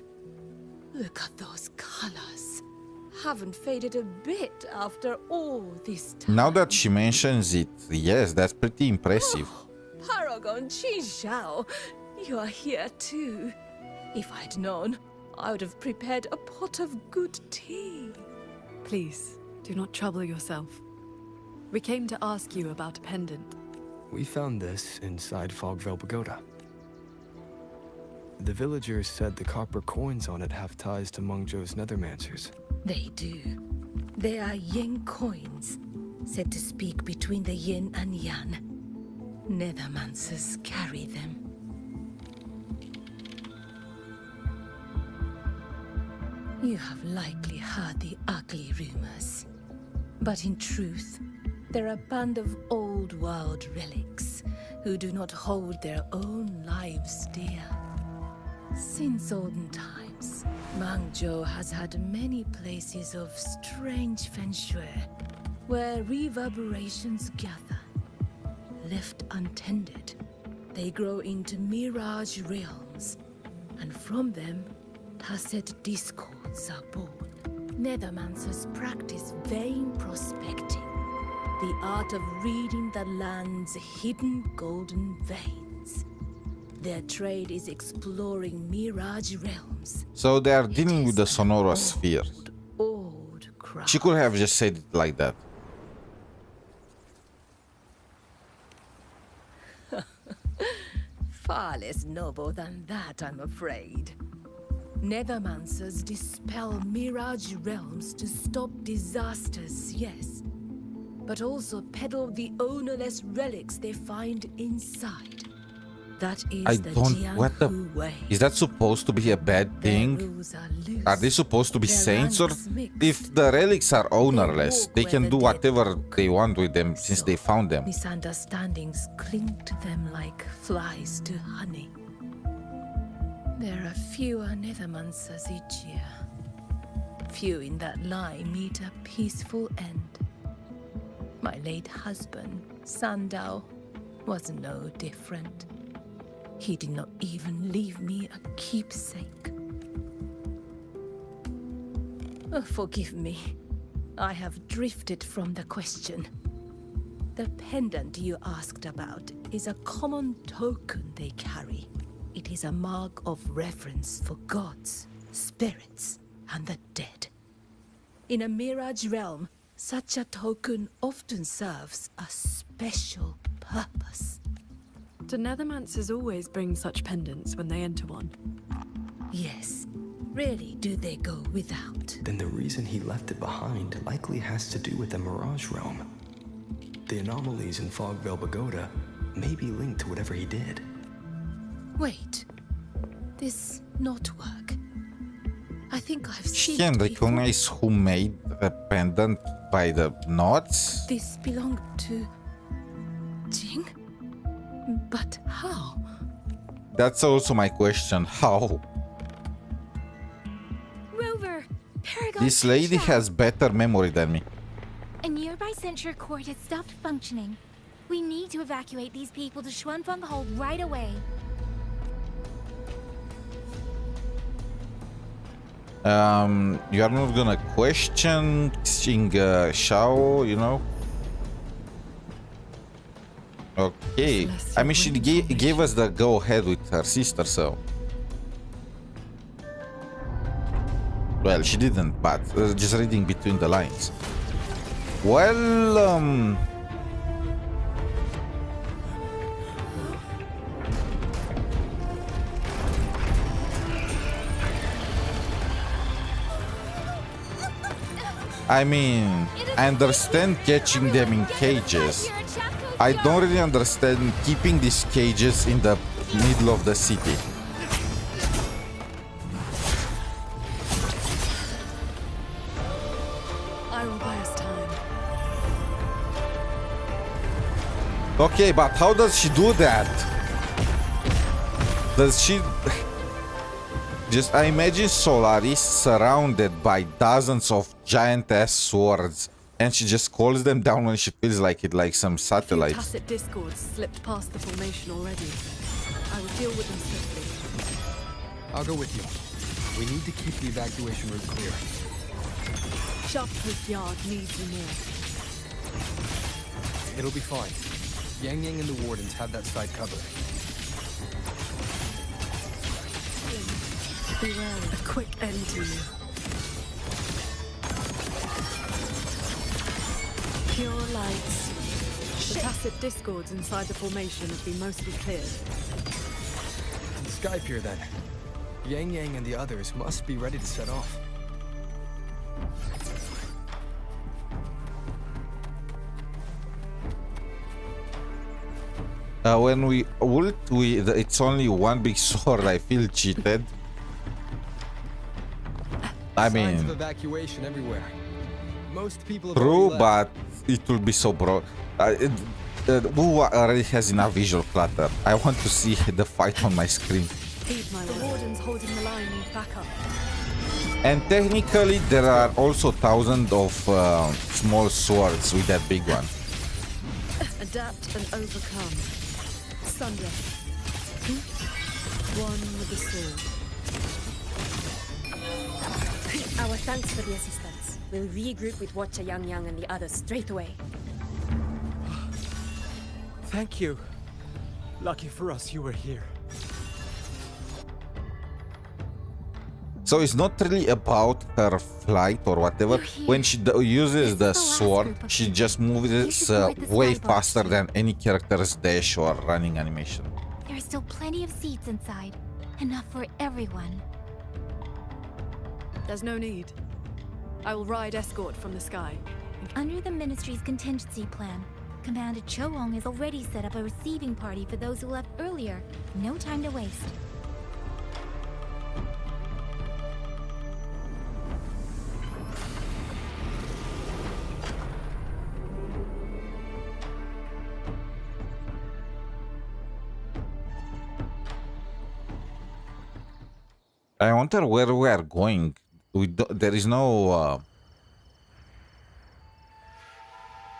[SPEAKER 15] Look at those colors. Haven't faded a bit after all this time.
[SPEAKER 1] Now that she mentions it, yes, that's pretty impressive.
[SPEAKER 15] Oh, Paragon qingxiao, you are here too. If I'd known, I would have prepared a pot of good tea.
[SPEAKER 5] Please, do not trouble yourself. We came to ask you about a pendant.
[SPEAKER 3] We found this inside 𝗵𝗶𝗵𝗵𝗵 Pagoda. The villagers said the copper coins on it have ties to Mengzhou's Nethermancers.
[SPEAKER 15] They do. They are yin coins, said to speak between the yin and yang. Nethermancers carry them. You have likely heard the ugly rumors. But in truth, they're a band of old world relics who do not hold their own lives dear. Since olden times, Mengzhou has had many places of strange feng shui, where reverberations gather. Left untended, they grow into mirage realms, and from them, tacit discords are born. Nethermancers practice vain prospecting, the art of reading the land's hidden golden veins. Their trade is exploring mirage realms.
[SPEAKER 1] So they are dealing with the Sonora sphere.
[SPEAKER 15] Old craft.
[SPEAKER 1] She could have just said it like that.
[SPEAKER 15] Far less noble than that, I'm afraid. Nethermancers dispel mirage realms to stop disasters, yes, but also peddle the ownerless relics they find inside. That is
[SPEAKER 1] What the?
[SPEAKER 15] way.
[SPEAKER 1] Is that supposed to be a bad thing? Are they supposed to be saints? Or if the relics are ownerless, they can do whatever they want with them since they found them.
[SPEAKER 15] Misunderstandings cling to them like flies to honey. There are fewer Nethermancers each year. Few in that line meet a peaceful end. My late husband, Sandao, was no different. He did not even leave me a keepsake. Oh, forgive me. I have drifted from the question. The pendant you asked about is a common token they carry. It is a mark of reverence for gods, spirits, and the dead. In a mirage realm, such a token often serves a special purpose.
[SPEAKER 5] Do Nethermancers always bring such pendants when they enter one?
[SPEAKER 15] Yes. Rarely do they go without.
[SPEAKER 3] Then the reason he left it behind likely has to do with the Mirage Realm. The anomalies in 𝗶𝗵𝗵𝗵𝗵 may be linked to whatever he did.
[SPEAKER 15] Wait. This not work. I think I've
[SPEAKER 1] She
[SPEAKER 15] seen
[SPEAKER 1] can
[SPEAKER 15] it
[SPEAKER 1] recognize who made the pendant by the knots.
[SPEAKER 15] This belonged to Jing? But how?
[SPEAKER 1] That's also my question. How?
[SPEAKER 10] Rover, Paragon
[SPEAKER 1] This lady
[SPEAKER 10] qingxiao.
[SPEAKER 1] has better memory than me.
[SPEAKER 10] A nearby censure court has stopped functioning. We need to evacuate these people to Xuanfeng Hold right away.
[SPEAKER 1] You are not gonna question qingxiao, you know? Okay. I mean, she gave us the go-ahead with her sister, so... Well, she didn't, but just reading between the lines. Well, I mean, I understand catching them in cages. I don't really understand keeping these cages in the middle of the city.
[SPEAKER 5] I will buy us time.
[SPEAKER 1] Okay, but how does she do that? Does she... Just, I imagine 𝗖𝗍𝗆 surrounded by dozens of giant-ass swords, and she just calls them down when she feels like it, like some satellites.
[SPEAKER 5] Tacit discords slipped past the formation already. I will deal with them swiftly.
[SPEAKER 3] I'll go with you. We need to keep the evacuation route clear.
[SPEAKER 5] Sharp Coast Yard needs you more.
[SPEAKER 3] It'll be fine. Yang Yang and the Wardens have that side covered.
[SPEAKER 5] Beware of a quick end to you. Pure lights. The tacit discords inside the formation have been mostly cleared.
[SPEAKER 3] Sky Pier then. Yang Yang and the others must be ready to set off.
[SPEAKER 1] When we ult, it's only one big sword. I feel cheated. I
[SPEAKER 3] Signs of
[SPEAKER 1] mean,
[SPEAKER 3] evacuation everywhere. Most people have
[SPEAKER 1] true,
[SPEAKER 3] already left.
[SPEAKER 1] but it will be so broad. Who already has enough visual clutter? I want to see the fight on my screen.
[SPEAKER 5] The warden's holding the line need backup.
[SPEAKER 1] And technically, there are also thousands of small swords with that big one.
[SPEAKER 5] Adapt and overcome. Sunder. One with the sword.
[SPEAKER 13] Our thanks for the assistance. We'll regroup with Watcher Yang Yang and the others straight away.
[SPEAKER 12] Thank you. Lucky for us, you were here.
[SPEAKER 1] So it's not really about her flight or whatever. When she uses the sword, she just moves way faster than any character's dash or running animation.
[SPEAKER 10] There are still plenty of seats inside. Enough for everyone.
[SPEAKER 5] There's no need. I will ride escort from the sky.
[SPEAKER 10] Under the Ministry's contingency plan, Commander Choong has already set up a receiving party for those who left earlier. No time to waste.
[SPEAKER 1] I wonder where we are going. There is no...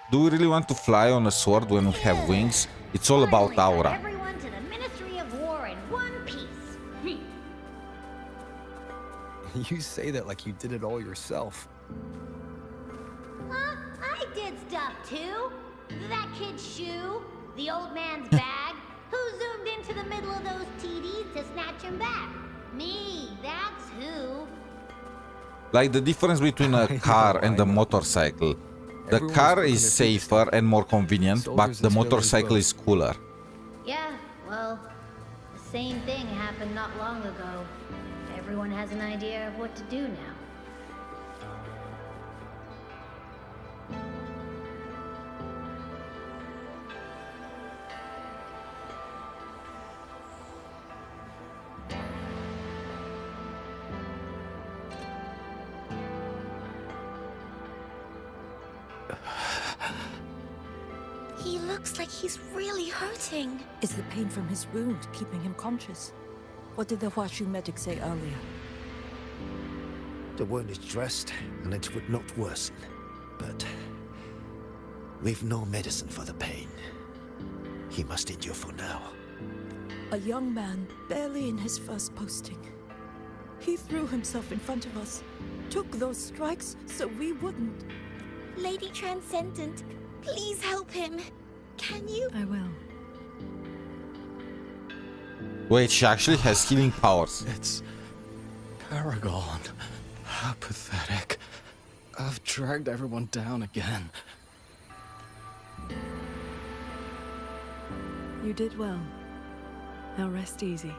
[SPEAKER 1] Do we really want to fly on a sword when we have wings? It's all about aura.
[SPEAKER 6] Everyone to the Ministry of War in one piece.
[SPEAKER 3] You say that like you did it all yourself.
[SPEAKER 6] I did stuff too. That kid's shoe, the old man's bag. Who zoomed into the middle of those TDs to snatch him back? Me, that's who.
[SPEAKER 1] Like the difference between a car and a motorcycle. The car is safer and more convenient, but the motorcycle is cooler.
[SPEAKER 6] Yeah, well, the same thing happened not long ago. Everyone has an idea of what to do now.
[SPEAKER 8] He looks like he's really hurting.
[SPEAKER 13] Is the pain from his wound keeping him conscious? What did the Huashu medic say earlier?
[SPEAKER 7] The wound is dressed, and it would not worsen. But we've no medicine for the pain. He must endure for now.
[SPEAKER 13] A young man, barely in his first posting. He threw himself in front of us, took those strikes so we wouldn't.
[SPEAKER 8] Lady Transcendent, please help him. Can you?
[SPEAKER 5] I will.
[SPEAKER 1] Wait, she actually has healing powers.
[SPEAKER 3] It's Paragon. How pathetic. I've dragged everyone down again.
[SPEAKER 5] You did well. Now rest easy.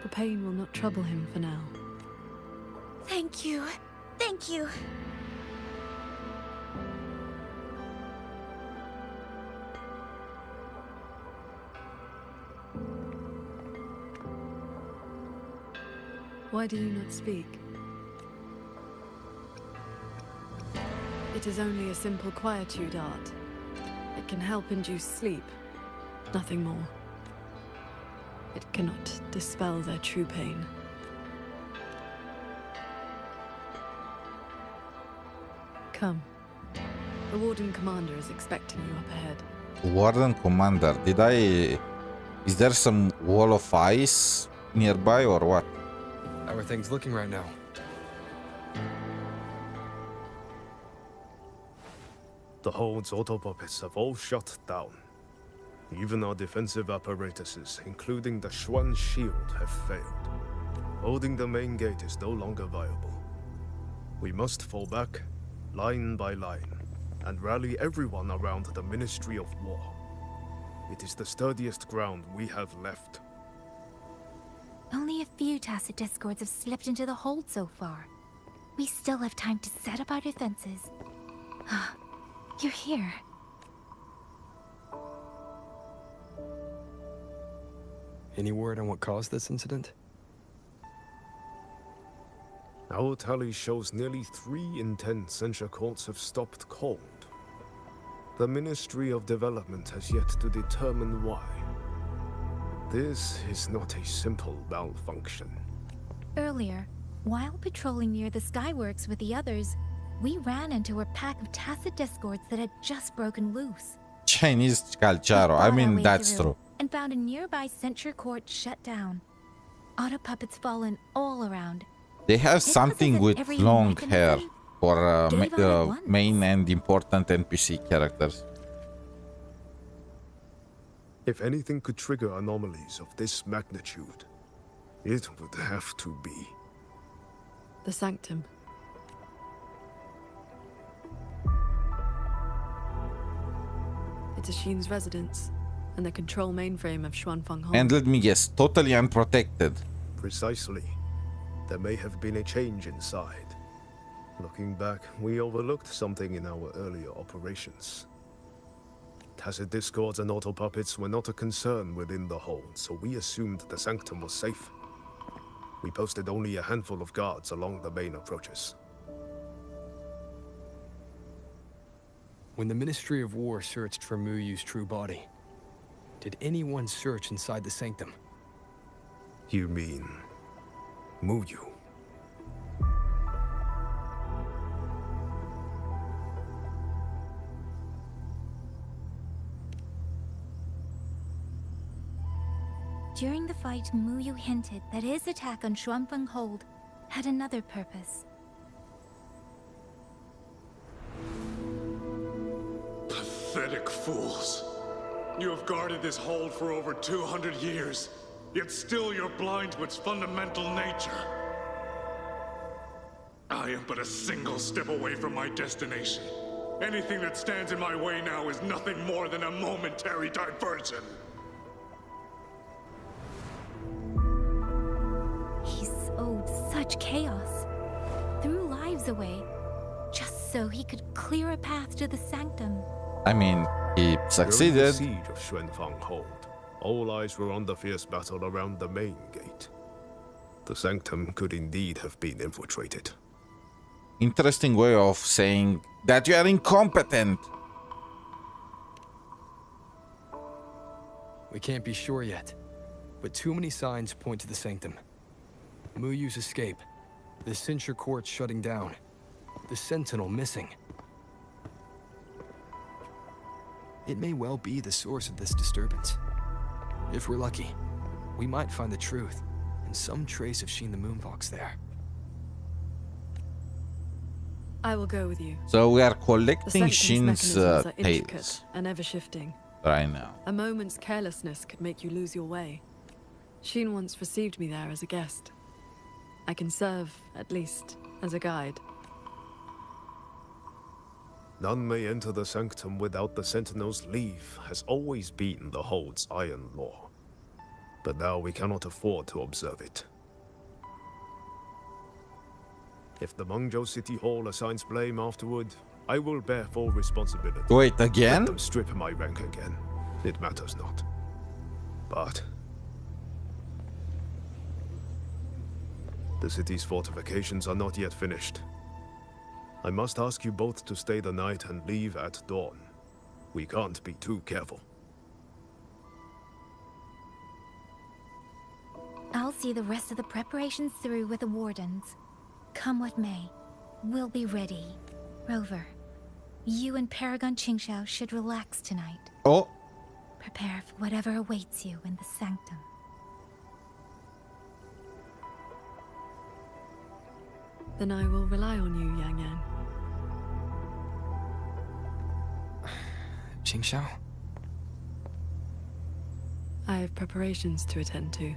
[SPEAKER 5] The pain will not trouble him for now.
[SPEAKER 8] Thank you. Thank you.
[SPEAKER 5] Why do you not speak? It is only a simple quietude art. It can help induce sleep, nothing more. It cannot dispel their true pain. Come. The Warden Commander is expecting you up ahead.
[SPEAKER 1] Warden Commander, did I... Is there some wall of ice nearby or what?
[SPEAKER 3] How are things looking right now?
[SPEAKER 16] The Hold's auto-puppets have all shut down. Even our defensive apparatuses, including the Xuan shield, have failed. Holding the main gate is no longer viable. We must fall back, line by line, and rally everyone around the Ministry of War. It is the sturdiest ground we have left.
[SPEAKER 10] Only a few tacit discords have slipped into the hold so far. We still have time to set up our defenses. You're here.
[SPEAKER 3] Any word on what caused this incident?
[SPEAKER 16] Our tally shows nearly 3 in 10 censure courts have stopped cold. The Ministry of Development has yet to determine why. This is not a simple malfunction.
[SPEAKER 10] Earlier, while patrolling near the Skyworks with the others, we ran into a pack of tacit discords that had just broken loose.
[SPEAKER 1] Chinese culture. I mean, that's true.
[SPEAKER 10] And found a nearby censure court shut down. Auto puppets fallen all around.
[SPEAKER 1] They have something with long hair for main and important NPC characters.
[SPEAKER 16] If anything could trigger anomalies of this magnitude, it would have to be
[SPEAKER 5] The Sanctum. It's Ashin's residence, and the control mainframe of Xuanfeng Hall.
[SPEAKER 1] And let me guess, totally unprotected.
[SPEAKER 16] Precisely. There may have been a change inside. Looking back, we overlooked something in our earlier operations. Tacit discords and auto puppets were not a concern within the hold, so we assumed the sanctum was safe. We posted only a handful of guards along the main approaches.
[SPEAKER 3] When the Ministry of War searched for Muyu's true body, did anyone search inside the sanctum?
[SPEAKER 16] You mean Muyu?
[SPEAKER 10] During the fight, Muyu hinted that his attack on Xuanfeng Hold had another purpose.
[SPEAKER 17] Pathetic fools. You have guarded this hold for over 200 years, yet still you're blind to its fundamental nature. I am but a single step away from my destination. Anything that stands in my way now is nothing more than a momentary diversion.
[SPEAKER 10] He sowed such chaos, threw lives away, just so he could clear a path to the sanctum.
[SPEAKER 1] I mean, he succeeded.
[SPEAKER 16] During the siege of Xuanfeng Hold, all eyes were on the fierce battle around the main gate. The sanctum could indeed have been infiltrated.
[SPEAKER 1] Interesting way of saying that you are incompetent.
[SPEAKER 3] We can't be sure yet, but too many signs point to the sanctum. Muyu's escape, the censure court shutting down, the sentinel missing. It may well be the source of this disturbance. If we're lucky, we might find the truth and some trace of Sheen the Moonfox there.
[SPEAKER 5] I will go with you.
[SPEAKER 1] So we are
[SPEAKER 5] The
[SPEAKER 1] collecting
[SPEAKER 5] sanctum's
[SPEAKER 1] Shin's
[SPEAKER 5] mechanisms are
[SPEAKER 1] tales
[SPEAKER 5] intricate and ever-shifting.
[SPEAKER 1] right now.
[SPEAKER 5] A moment's carelessness could make you lose your way. Sheen once received me there as a guest. I can serve, at least, as a guide.
[SPEAKER 16] None may enter the sanctum without the Sentinel's leave has always been the Hold's iron law. But now we cannot afford to observe it. If the Mengzhou City Hall assigns blame afterward, I will bear full responsibility.
[SPEAKER 1] Wait, again?
[SPEAKER 16] Let them strip my rank again. It matters not. But the city's fortifications are not yet finished. I must ask you both to stay the night and leave at dawn. We can't be too careful.
[SPEAKER 10] I'll see the rest of the preparations through with the wardens. Come what may, we'll be ready. Rover, you and Paragon Qingxiao should relax tonight.
[SPEAKER 1] Oh.
[SPEAKER 10] Prepare for whatever awaits you in the sanctum.
[SPEAKER 5] Then I will rely on you, Yang Yang.
[SPEAKER 3] Qingxiao?
[SPEAKER 5] I have preparations to attend to.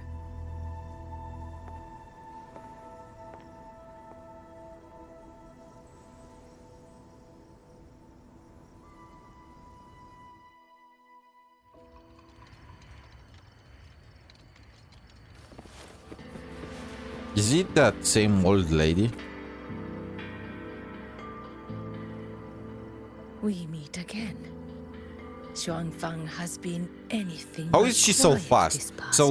[SPEAKER 1] Is it that same old lady?
[SPEAKER 15] We meet again. Xuanfang has been anything.
[SPEAKER 1] How
[SPEAKER 15] but
[SPEAKER 1] is she so
[SPEAKER 15] quiet
[SPEAKER 1] fast?
[SPEAKER 15] this past
[SPEAKER 1] So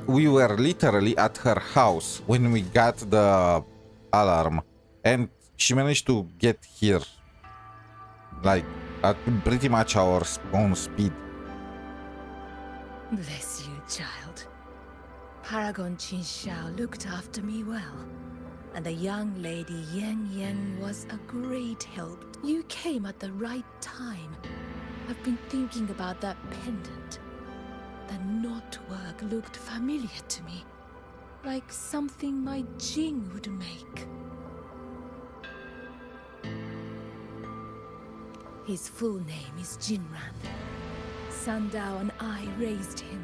[SPEAKER 1] we were literally at her house when we got the alarm, and she managed to get here like at pretty much our own speed.
[SPEAKER 15] Bless you, child. Paragon Qingxiao looked after me well, and the young lady Yang was a great help. You came at the right time. I've been thinking about that pendant. The knotwork looked familiar to me, like something my Jing would make. His full name is Jinran. Sandao and I raised him.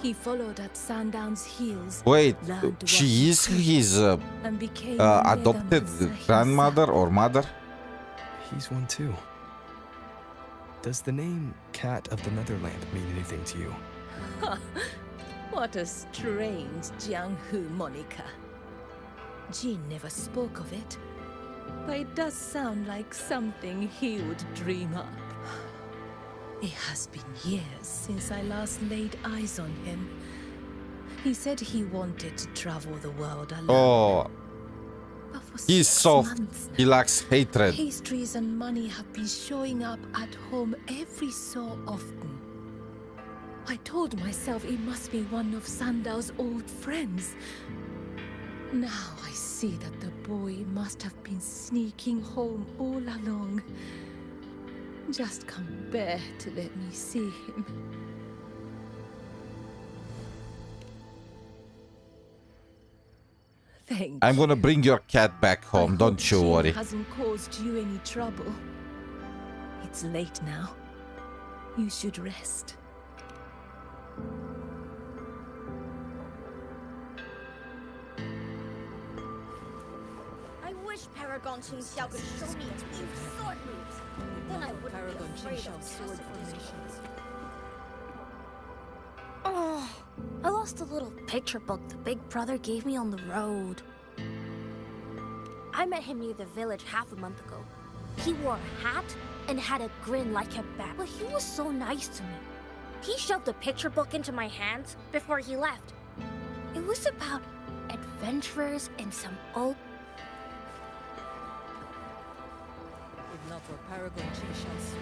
[SPEAKER 15] He followed at Sandown's heels.
[SPEAKER 1] Wait,
[SPEAKER 15] learned what
[SPEAKER 1] she
[SPEAKER 15] he
[SPEAKER 1] is
[SPEAKER 15] could,
[SPEAKER 1] his
[SPEAKER 15] and became
[SPEAKER 1] adopted grandmother or mother?
[SPEAKER 3] He's one too. Does the name Cat of the Netherland mean anything to you?
[SPEAKER 15] What a strange Jianghu moniker. Jin never spoke of it, but it does sound like something he would dream up. It has been years since I last laid eyes on him. He said he wanted to travel the world alone.
[SPEAKER 1] Oh,
[SPEAKER 15] But for
[SPEAKER 1] he's
[SPEAKER 15] 6
[SPEAKER 1] soft.
[SPEAKER 15] months
[SPEAKER 1] He lacks hatred.
[SPEAKER 15] pastries and money have been showing up at home every so often. I told myself it must be one of Sandao's old friends. Now I see that the boy must have been sneaking home all along. Just can't bear to let me see him. Thank
[SPEAKER 1] I'm gonna bring your cat back home, don't you
[SPEAKER 15] Jin
[SPEAKER 1] worry.
[SPEAKER 15] hasn't caused you any trouble. It's late now. You should rest.
[SPEAKER 8] I wish Paragon Qingxiao could show me its new sword moves. Then I wouldn't
[SPEAKER 5] Paragon
[SPEAKER 8] be afraid
[SPEAKER 5] Qingxiao
[SPEAKER 8] of
[SPEAKER 5] sword formations.
[SPEAKER 10] Oh, I lost a little picture book the big brother gave me on the road. I met him near the village half a month ago. He wore a hat and had a grin like a bat, but he was so nice to me. He shoved the picture book into my hands before he left. It was about adventurers and some old...
[SPEAKER 5] If not for Paragon Qingxiao's sweet.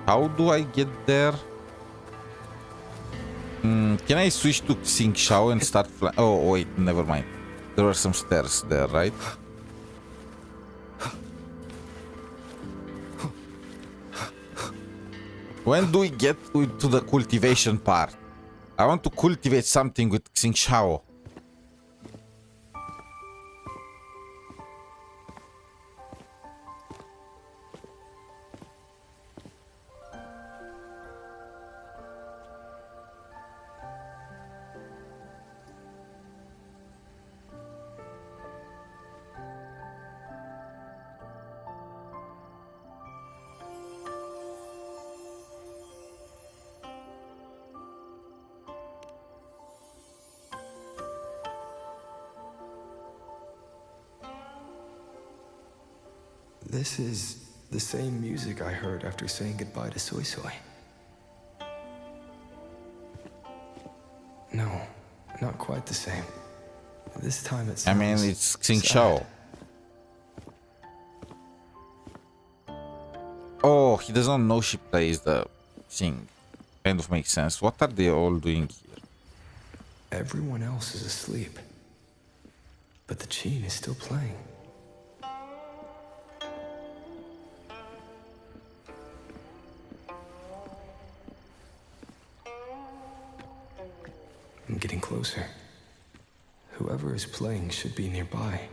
[SPEAKER 1] How do I get there? Can I switch to qingxiao and start flying? Oh, wait, never mind. There are some stairs there, right? When do we get to the cultivation part? I want to cultivate something with qingxiao.
[SPEAKER 3] This is the same music I heard after saying goodbye to 𝗖cie𝗽𝗆𝗵𝗁. No, not quite the same. This time it sounds
[SPEAKER 1] I mean, it's qingxiao. Oh, he doesn't know she plays the thing. Kind of makes sense. What are they all doing here?
[SPEAKER 3] Everyone else is asleep, but the Qin is still playing. I'm getting closer. Whoever is playing should be nearby.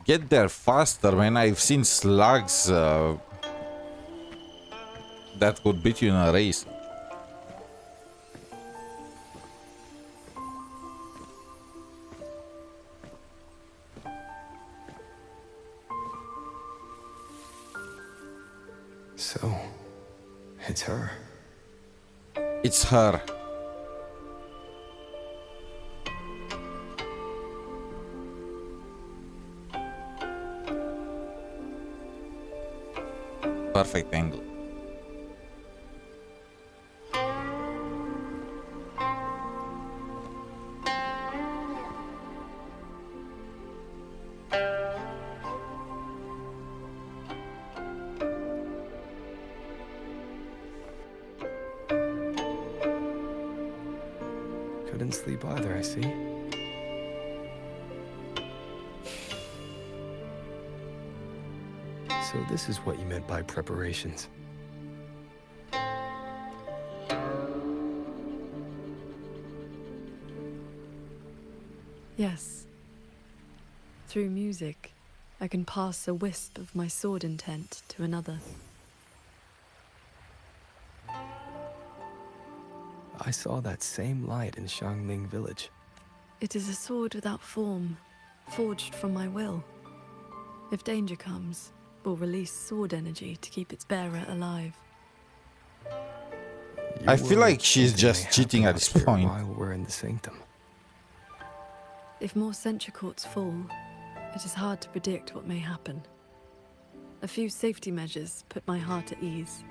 [SPEAKER 1] Get there faster, man. I've seen slugs that could beat you in a race.
[SPEAKER 3] So, it's her.
[SPEAKER 1] It's her. Perfect angle.
[SPEAKER 3] Couldn't sleep either, I see. So this is what you meant by preparations.
[SPEAKER 5] Yes. Through music, I can pass a wisp of my sword intent to another.
[SPEAKER 3] I saw that same light in Xiangling village.
[SPEAKER 5] It is a sword without form, forged from my will. If danger comes, we'll release sword energy to keep its bearer alive.
[SPEAKER 1] I feel like she's just cheating at this point.
[SPEAKER 3] While we're in the sanctum.
[SPEAKER 5] If more sentry courts fall, it is hard to predict what may happen. A few safety measures put my heart at ease.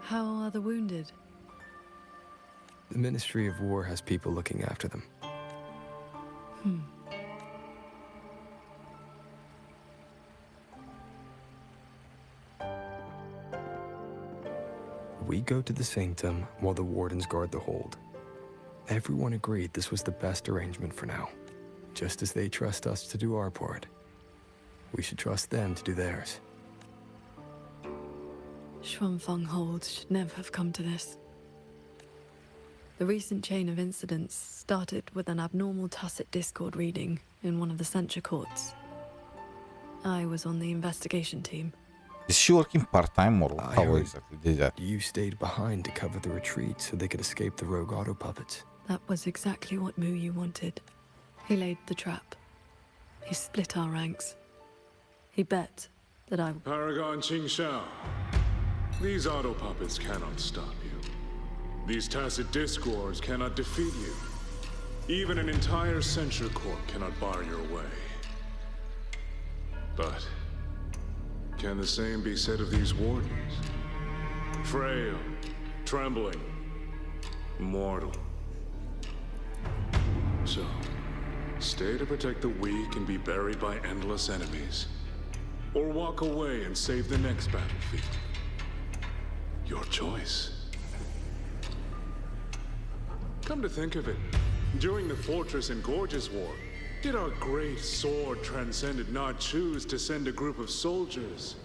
[SPEAKER 5] How are the wounded?
[SPEAKER 3] The Ministry of War has people looking after them. We go to the sanctum while the wardens guard the hold. Everyone agreed this was the best arrangement for now. Just as they trust us to do our part, we should trust them to do theirs.
[SPEAKER 5] Xuanfeng Hold should never have come to this. The recent chain of incidents started with an abnormal tacit discord reading in one of the censure courts. I was on the investigation team.
[SPEAKER 1] Is she working part-time or how exactly did that?
[SPEAKER 3] You stayed behind to cover the retreat so they could escape the rogue auto puppets.
[SPEAKER 5] That was exactly what Muyu wanted. He laid the trap. He split our ranks. He bet that I...
[SPEAKER 17] Paragon qingxiao. These auto puppets cannot stop you. These tacit discords cannot defeat you. Even an entire censure court cannot bar your way. But can the same be said of these wardens? Frail, trembling, mortal. So, stay to protect the weak and be buried by endless enemies. Or walk away and save the next battlefield. Your choice. Come to think of it, during the Fortress and Gorges War, did our great sword transcendent not choose to send a group of soldiers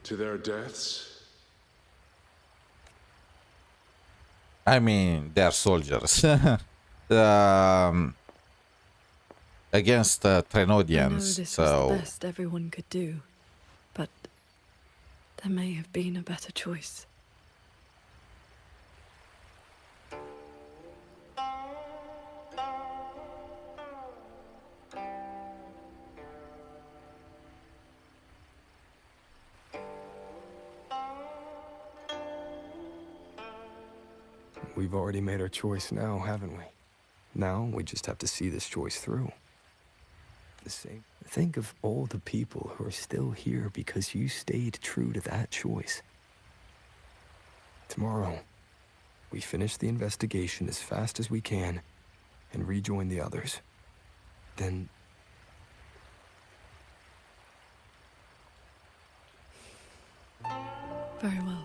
[SPEAKER 17] to their deaths?
[SPEAKER 1] I mean, they're soldiers. Against Trenodians,
[SPEAKER 5] this
[SPEAKER 1] so...
[SPEAKER 5] was the best everyone could do, but there may have been a better choice.
[SPEAKER 3] We've already made our choice now, haven't we? Now we just have to see this choice through. The same. Think of all the people who are still here because you stayed true to that choice. Tomorrow, we finish the investigation as fast as we can and rejoin the others. Then...
[SPEAKER 5] Very well.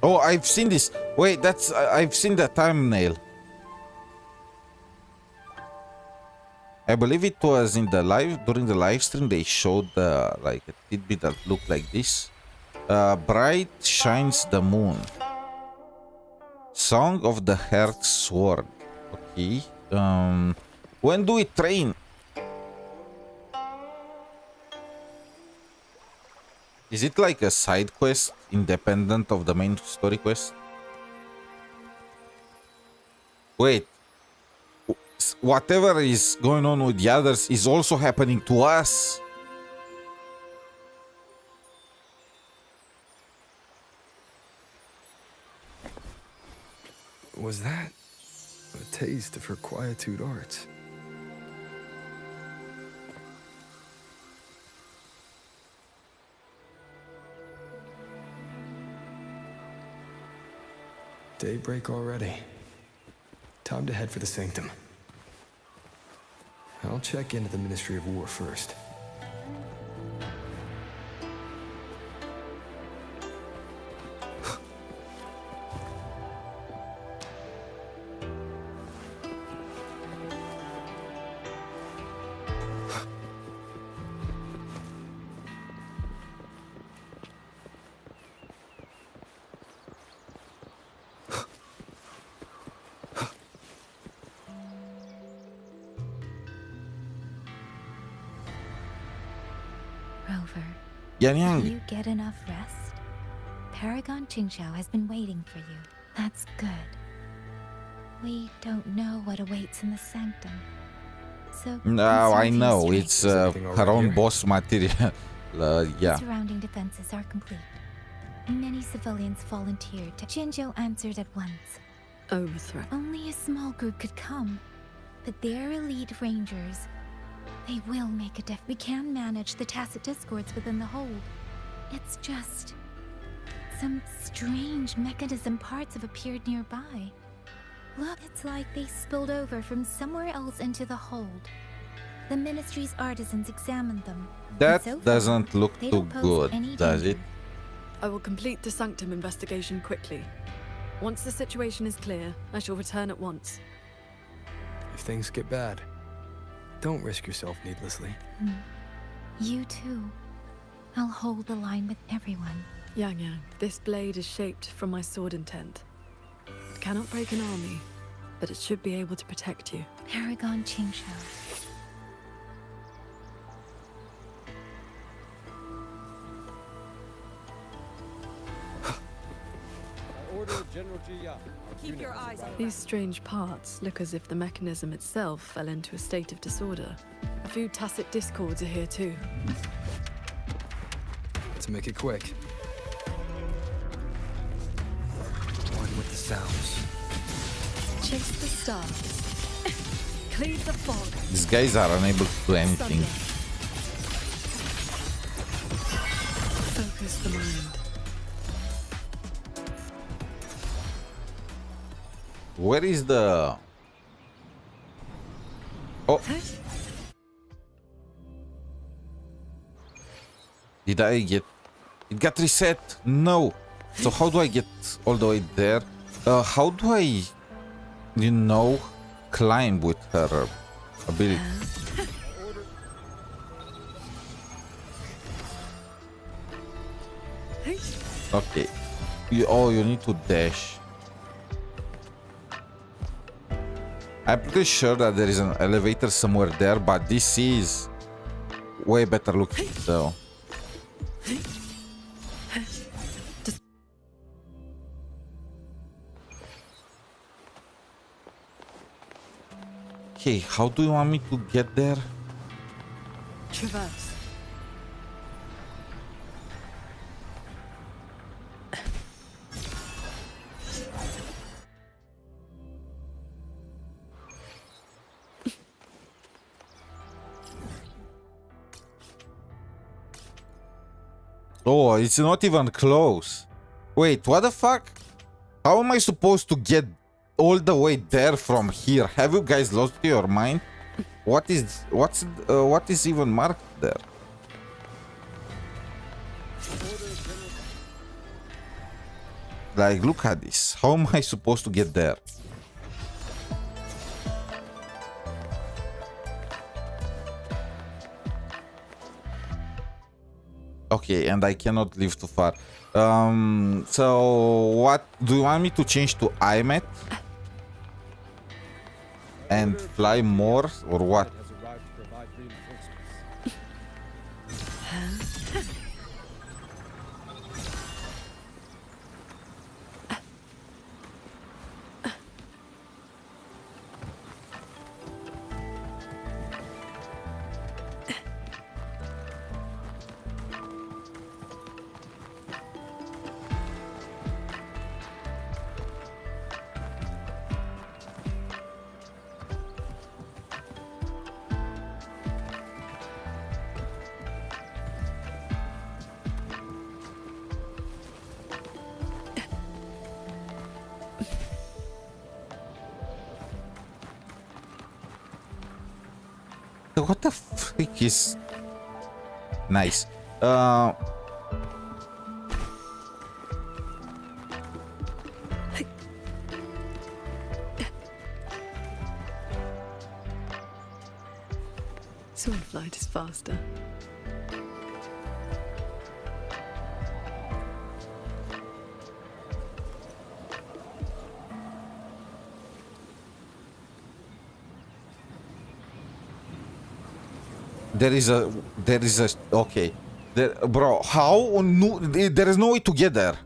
[SPEAKER 1] Oh, I've seen this. Wait, that's... I've seen the thumbnail. I believe it was in the during the live stream they showed like a tidbit that looked like this. Bright shines the moon. Song of the Hearth Sword. Okay. When do we train? Is it like a side quest independent of the main story quest? Wait. Whatever is going on with the others is also happening to us.
[SPEAKER 3] Was that a taste of her quietude arts? Daybreak already. Time to head for the Sanctum. I'll check into the Ministry of War first.
[SPEAKER 8] Rover,
[SPEAKER 1] Yan Yang.
[SPEAKER 8] did you get enough rest? Paragon qingxiao has been waiting for you. That's good. We don't know what awaits in the Sanctum. So
[SPEAKER 1] No, I
[SPEAKER 8] conserve your
[SPEAKER 1] know.
[SPEAKER 8] strength.
[SPEAKER 1] It's her own boss material. Yeah.
[SPEAKER 8] Surrounding defenses are complete. Many civilians volunteered. Jinzhou answered at once.
[SPEAKER 5] Overthrow.
[SPEAKER 8] Only a small group could come, but they're elite rangers. They will make a We can manage the tacit discords within the hold. It's just some strange mechanism parts have appeared nearby. Look, it's like they spilled over from somewhere else into the hold. The Ministry's artisans examined them.
[SPEAKER 1] That
[SPEAKER 8] and so
[SPEAKER 1] doesn't
[SPEAKER 8] far,
[SPEAKER 1] look
[SPEAKER 8] they
[SPEAKER 1] too
[SPEAKER 8] don't pose
[SPEAKER 1] good,
[SPEAKER 8] any
[SPEAKER 1] does
[SPEAKER 8] danger.
[SPEAKER 1] it?
[SPEAKER 5] I will complete the Sanctum investigation quickly. Once the situation is clear, I shall return at once.
[SPEAKER 3] If things get bad, don't risk yourself needlessly.
[SPEAKER 8] You too. I'll hold the line with everyone.
[SPEAKER 5] Yang Yang, this blade is shaped from my sword intent. It cannot break an army, but it should be able to protect you.
[SPEAKER 8] Paragon qingxiao.
[SPEAKER 5] Keep your eyes open. These strange parts look as if the mechanism itself fell into a state of disorder. A few tacit discords are here too.
[SPEAKER 3] Let's make it quick. One with the sounds.
[SPEAKER 5] Chase the stars. Cleave the fog.
[SPEAKER 1] These guys are unable to do anything.
[SPEAKER 5] Focus the mind.
[SPEAKER 1] Where is the... Oh. Did I get... It got reset. No. So how do I get all the way there? How do I, you know, climb with her ability? Okay. You need to dash. I'm pretty sure that there is an elevator somewhere there, but this is way better looking, so. Okay, how do you want me to get there?
[SPEAKER 5] Traverse.
[SPEAKER 1] Oh, it's not even close. Wait, what the fuck? How am I supposed to get all the way there from here? Have you guys lost your mind? What is even marked there? Like, look at this. How am I supposed to get there? Okay, and I cannot live too far. So what do you want me to change to 𝗖cie𝗽𝗆𝗵𝘁 and fly more, or what? What the freak is... Nice.
[SPEAKER 5] Sword flight is faster.
[SPEAKER 1] There is a okay. Bro, how? No, there is no way to get there.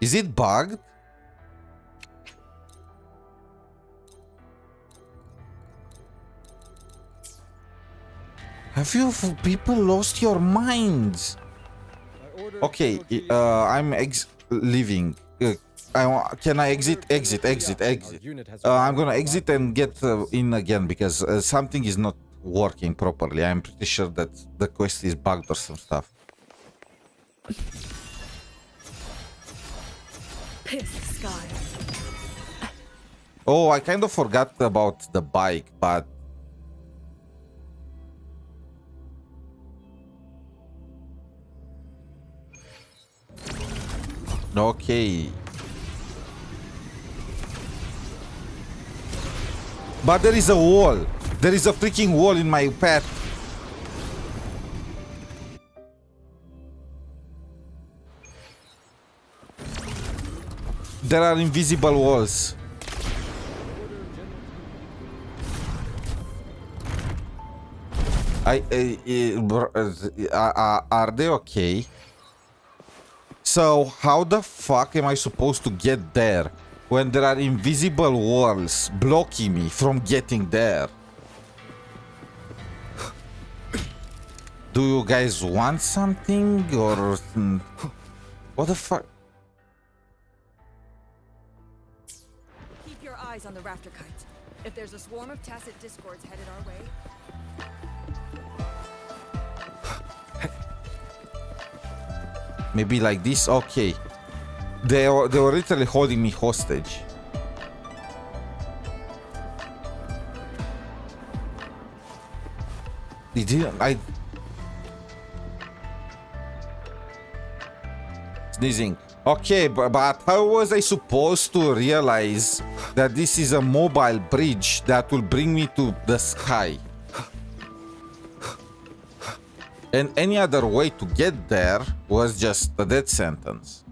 [SPEAKER 1] Is it bugged? Have you people lost your minds? Okay, I'm leaving. Can I exit? Exit. I'm gonna exit and get in again because something is not working properly. I'm pretty sure that the quest is bugged or some stuff.
[SPEAKER 5] Pierce the sky.
[SPEAKER 1] Oh, I kind of forgot about the bike, but... Okay. But there is a wall. There is a freaking wall in my path. There are invisible walls. Are they okay? So how the fuck am I supposed to get there when there are invisible walls blocking me from getting there? Do you guys want something or what the fuck?
[SPEAKER 18] Keep your eyes on the rafter kites. If there's a swarm of tacit discords headed our way.
[SPEAKER 1] Maybe like this? Okay. They were literally holding me hostage. They didn't... Sneezing. Okay, but how was I supposed to realize that this is a mobile bridge that will bring me to the sky? And any other way to get there was just a death sentence.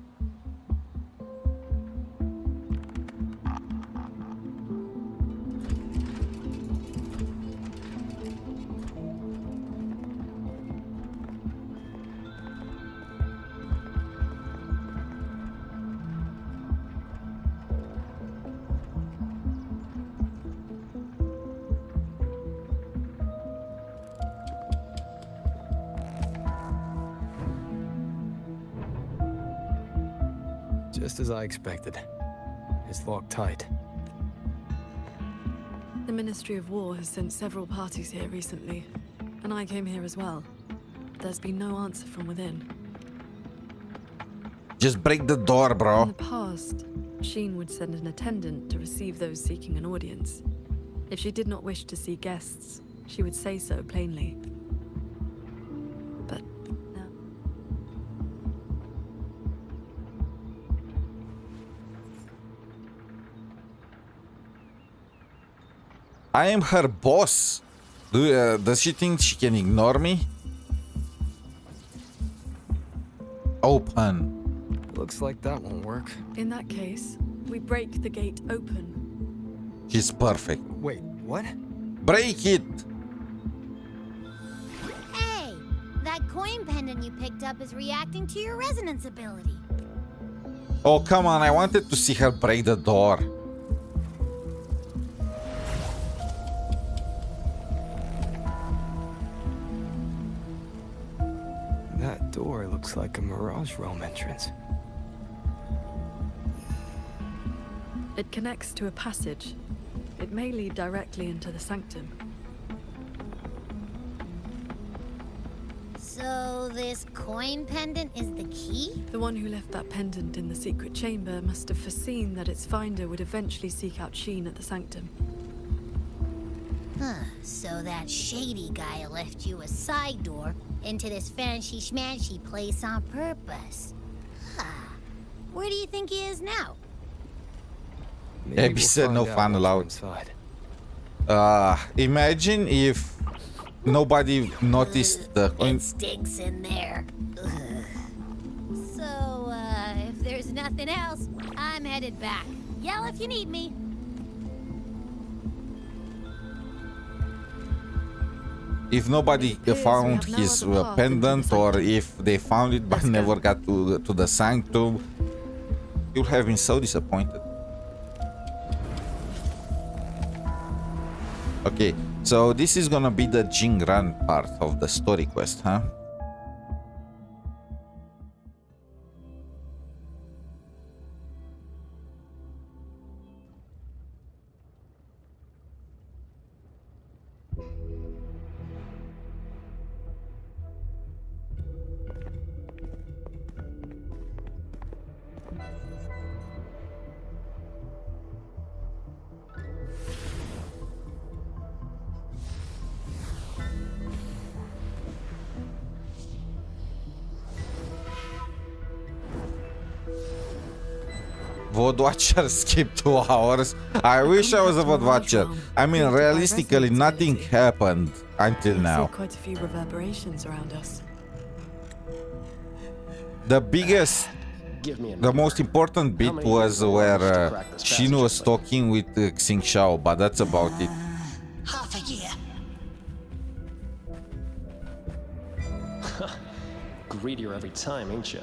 [SPEAKER 3] Just as I expected. It's locked tight.
[SPEAKER 5] The Ministry of War has sent several parties here recently, and I came here as well. There's been no answer from within.
[SPEAKER 1] Just break the door, bro.
[SPEAKER 5] In the past, Sheen would send an attendant to receive those seeking an audience. If she did not wish to see guests, she would say so plainly. But no.
[SPEAKER 1] I am her boss. Does she think she can ignore me? Open.
[SPEAKER 3] Looks like that won't work.
[SPEAKER 5] In that case, we break the gate open.
[SPEAKER 1] She's perfect.
[SPEAKER 3] Wait, what?
[SPEAKER 1] Break it!
[SPEAKER 6] Hey, that coin pendant you picked up is reacting to your resonance ability.
[SPEAKER 1] Oh, come on, I wanted to see her break the door.
[SPEAKER 3] That door looks like a Mirage Realm entrance.
[SPEAKER 5] It connects to a passage. It may lead directly into the sanctum.
[SPEAKER 6] So this coin pendant is the key?
[SPEAKER 5] The one who left that pendant in the secret chamber must have foreseen that its finder would eventually seek out Sheen at the sanctum.
[SPEAKER 6] Huh, so that shady guy left you a side door into this fancy schmancy place on purpose. Huh. Where do you think he is now?
[SPEAKER 1] Abby said no fun allowed. Imagine if nobody noticed the coin.
[SPEAKER 6] It stinks in there. Ugh. So, if there's nothing else, I'm headed back. Yell if you need me.
[SPEAKER 1] If nobody found his pendant, or if they found it but never got to the sanctum, you'll have been so disappointed. Okay, so this is gonna be the Jingran part of the story quest, huh? Void Watcher skipped 2 hours. I wish I was a Void Watcher. I mean, realistically, nothing happened until now.
[SPEAKER 5] I see quite a few reverberations around us.
[SPEAKER 1] The biggest, the most important bit was where Sheen was talking with qingxiao, but that's about it.
[SPEAKER 19] Half a year.
[SPEAKER 20] Greedier every time, ain't ya?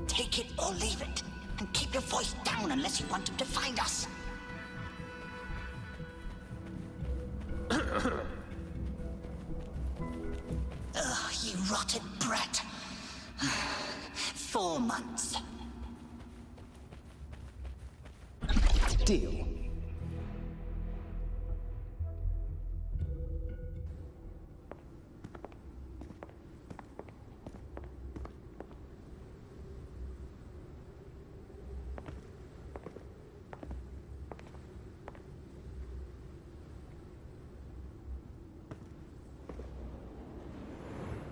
[SPEAKER 19] Take it or leave it, and keep your voice down unless you want him to find us. Ugh, you rotted brat. 4 months.
[SPEAKER 20] Deal.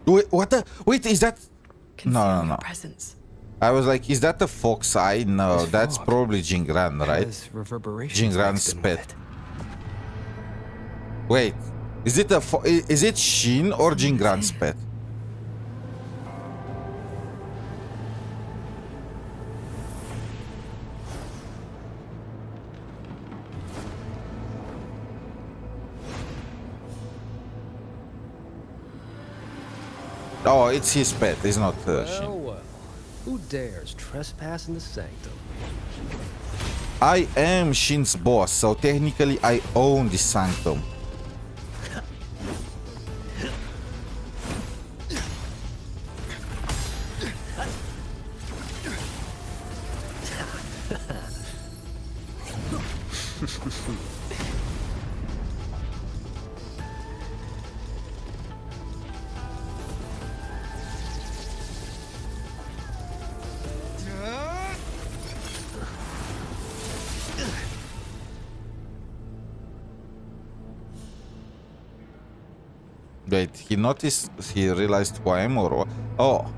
[SPEAKER 1] Wait, what the? Wait, is that? No.
[SPEAKER 5] Presence.
[SPEAKER 1] I was like, is that the fox eye? No, that's probably Jingran, right? Jingran's pet. Wait, is it is it Sheen or Jingran's pet? Oh, it's his pet. It's not Sheen.
[SPEAKER 20] Well, who dares trespass in the sanctum?
[SPEAKER 1] I am Sheen's boss, so technically I own the sanctum. Wait, he noticed, he realized who I am, or what? Oh.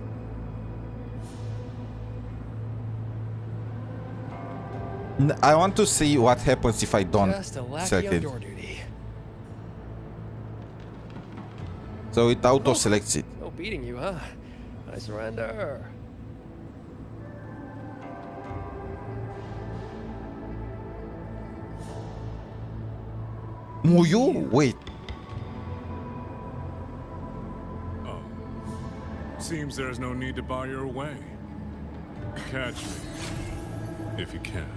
[SPEAKER 1] I want to see what happens if I don't select it. So it auto-selects it.
[SPEAKER 20] No beating you, huh? I surrender.
[SPEAKER 1] Muyu? Wait.
[SPEAKER 17] Seems there's no need to bar your way. Catch me, if you can.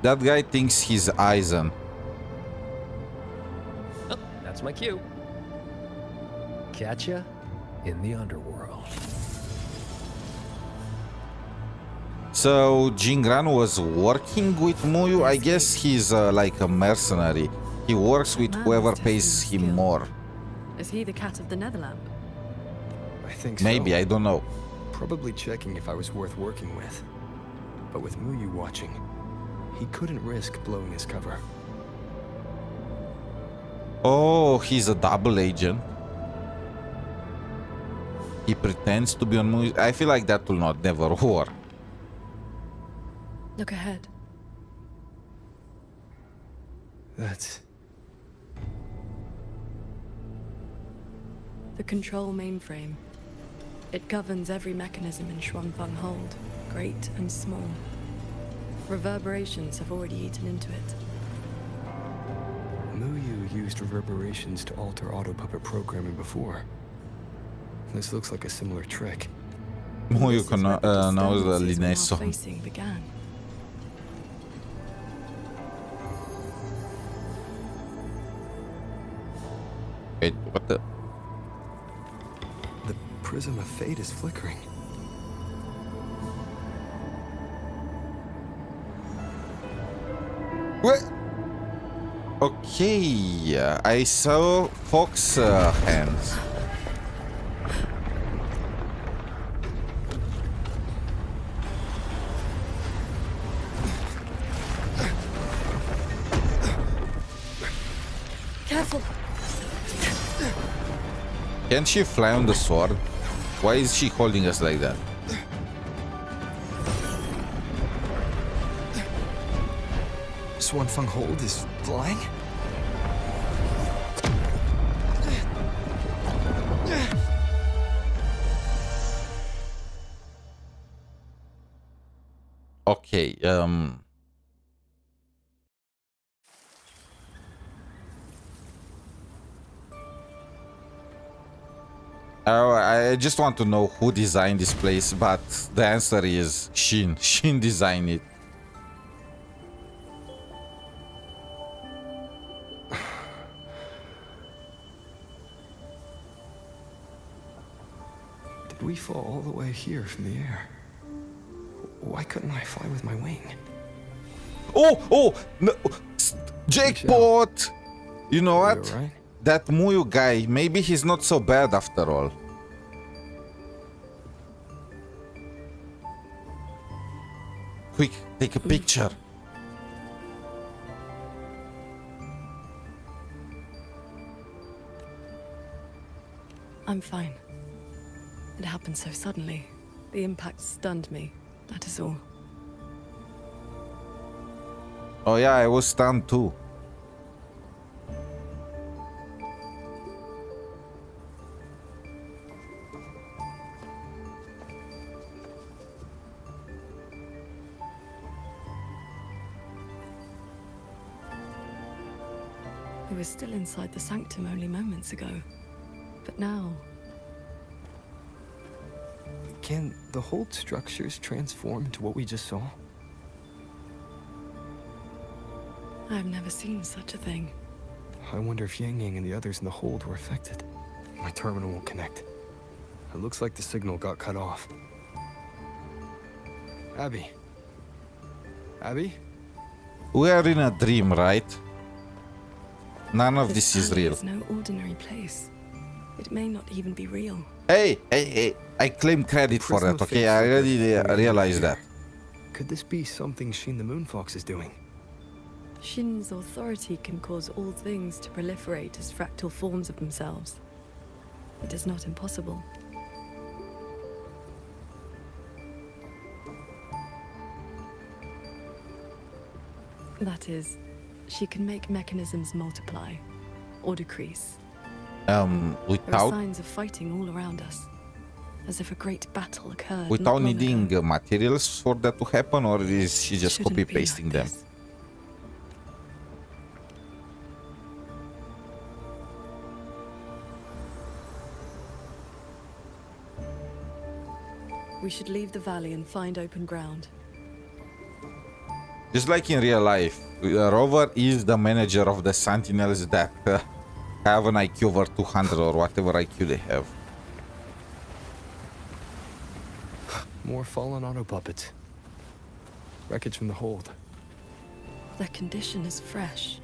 [SPEAKER 1] That guy thinks he's Aizen.
[SPEAKER 20] Oh, that's my cue. Catch ya in the underworld.
[SPEAKER 1] So Jingran was working with Muyu. I guess he's like a mercenary. He works with whoever pays him more.
[SPEAKER 5] Is he the cat of the Netherlamp?
[SPEAKER 3] I think so.
[SPEAKER 1] Maybe, I don't know.
[SPEAKER 3] Probably checking if I was worth working with. But with Muyu watching, he couldn't risk blowing his cover.
[SPEAKER 1] Oh, he's a double agent. He pretends to be on Muyu. I feel like that will not never work.
[SPEAKER 5] Look ahead.
[SPEAKER 3] That's...
[SPEAKER 5] the control mainframe. It governs every mechanism in Xuanfeng Hold, great and small. Reverberations have already eaten into it.
[SPEAKER 3] Muyu used reverberations to alter auto-puppet programming before. This looks like a similar trick.
[SPEAKER 1] Muyu knows the lynae song.
[SPEAKER 5] Facing began.
[SPEAKER 1] Wait, what the?
[SPEAKER 3] The prism of fate is flickering.
[SPEAKER 1] What? Okay, I saw fox hands.
[SPEAKER 5] Careful.
[SPEAKER 1] Can she fly on the sword? Why is she holding us like that?
[SPEAKER 3] Xuanfeng Hold is flying?
[SPEAKER 1] Okay, I just want to know who designed this place, but the answer is Shin. Shin designed it.
[SPEAKER 3] Did we fall all the way here from the air? Why couldn't I fly with my wing?
[SPEAKER 1] Oh, no, jackpot! You know what?
[SPEAKER 3] Right?
[SPEAKER 1] That Muyu guy, maybe he's not so bad after all. Quick, take a picture.
[SPEAKER 5] I'm fine. It happened so suddenly. The impact stunned me, that is all.
[SPEAKER 1] Oh yeah, I was stunned too.
[SPEAKER 5] We were still inside the sanctum only moments ago. But now...
[SPEAKER 3] Can the Hold structures transform into what we just saw?
[SPEAKER 5] I've never seen such a thing.
[SPEAKER 3] I wonder if Yang Yang and the others in the Hold were affected. My terminal won't connect. It looks like the signal got cut off. Abby? Abby?
[SPEAKER 1] We are in a dream, right? None of this is real.
[SPEAKER 5] It's no ordinary place. It may not even be real.
[SPEAKER 1] Hey! I claim credit for that, okay? I already realized that.
[SPEAKER 3] Could this be something Shin the Moonfox is doing?
[SPEAKER 5] Shin's authority can cause all things to proliferate as fractal forms of themselves. It is not impossible. That is, she can make mechanisms multiply or decrease. There are signs of fighting all around us, as if a great battle occurred.
[SPEAKER 1] Without needing materials for that to happen, or is she just copy-pasting them?
[SPEAKER 5] We should leave the valley and find open ground.
[SPEAKER 1] Just like in real life, Rover is the manager of the Sentinels that have an IQ over 200 or whatever IQ they have.
[SPEAKER 3] More fallen auto puppets. Wreckage from the Hold.
[SPEAKER 5] Their condition is fresh.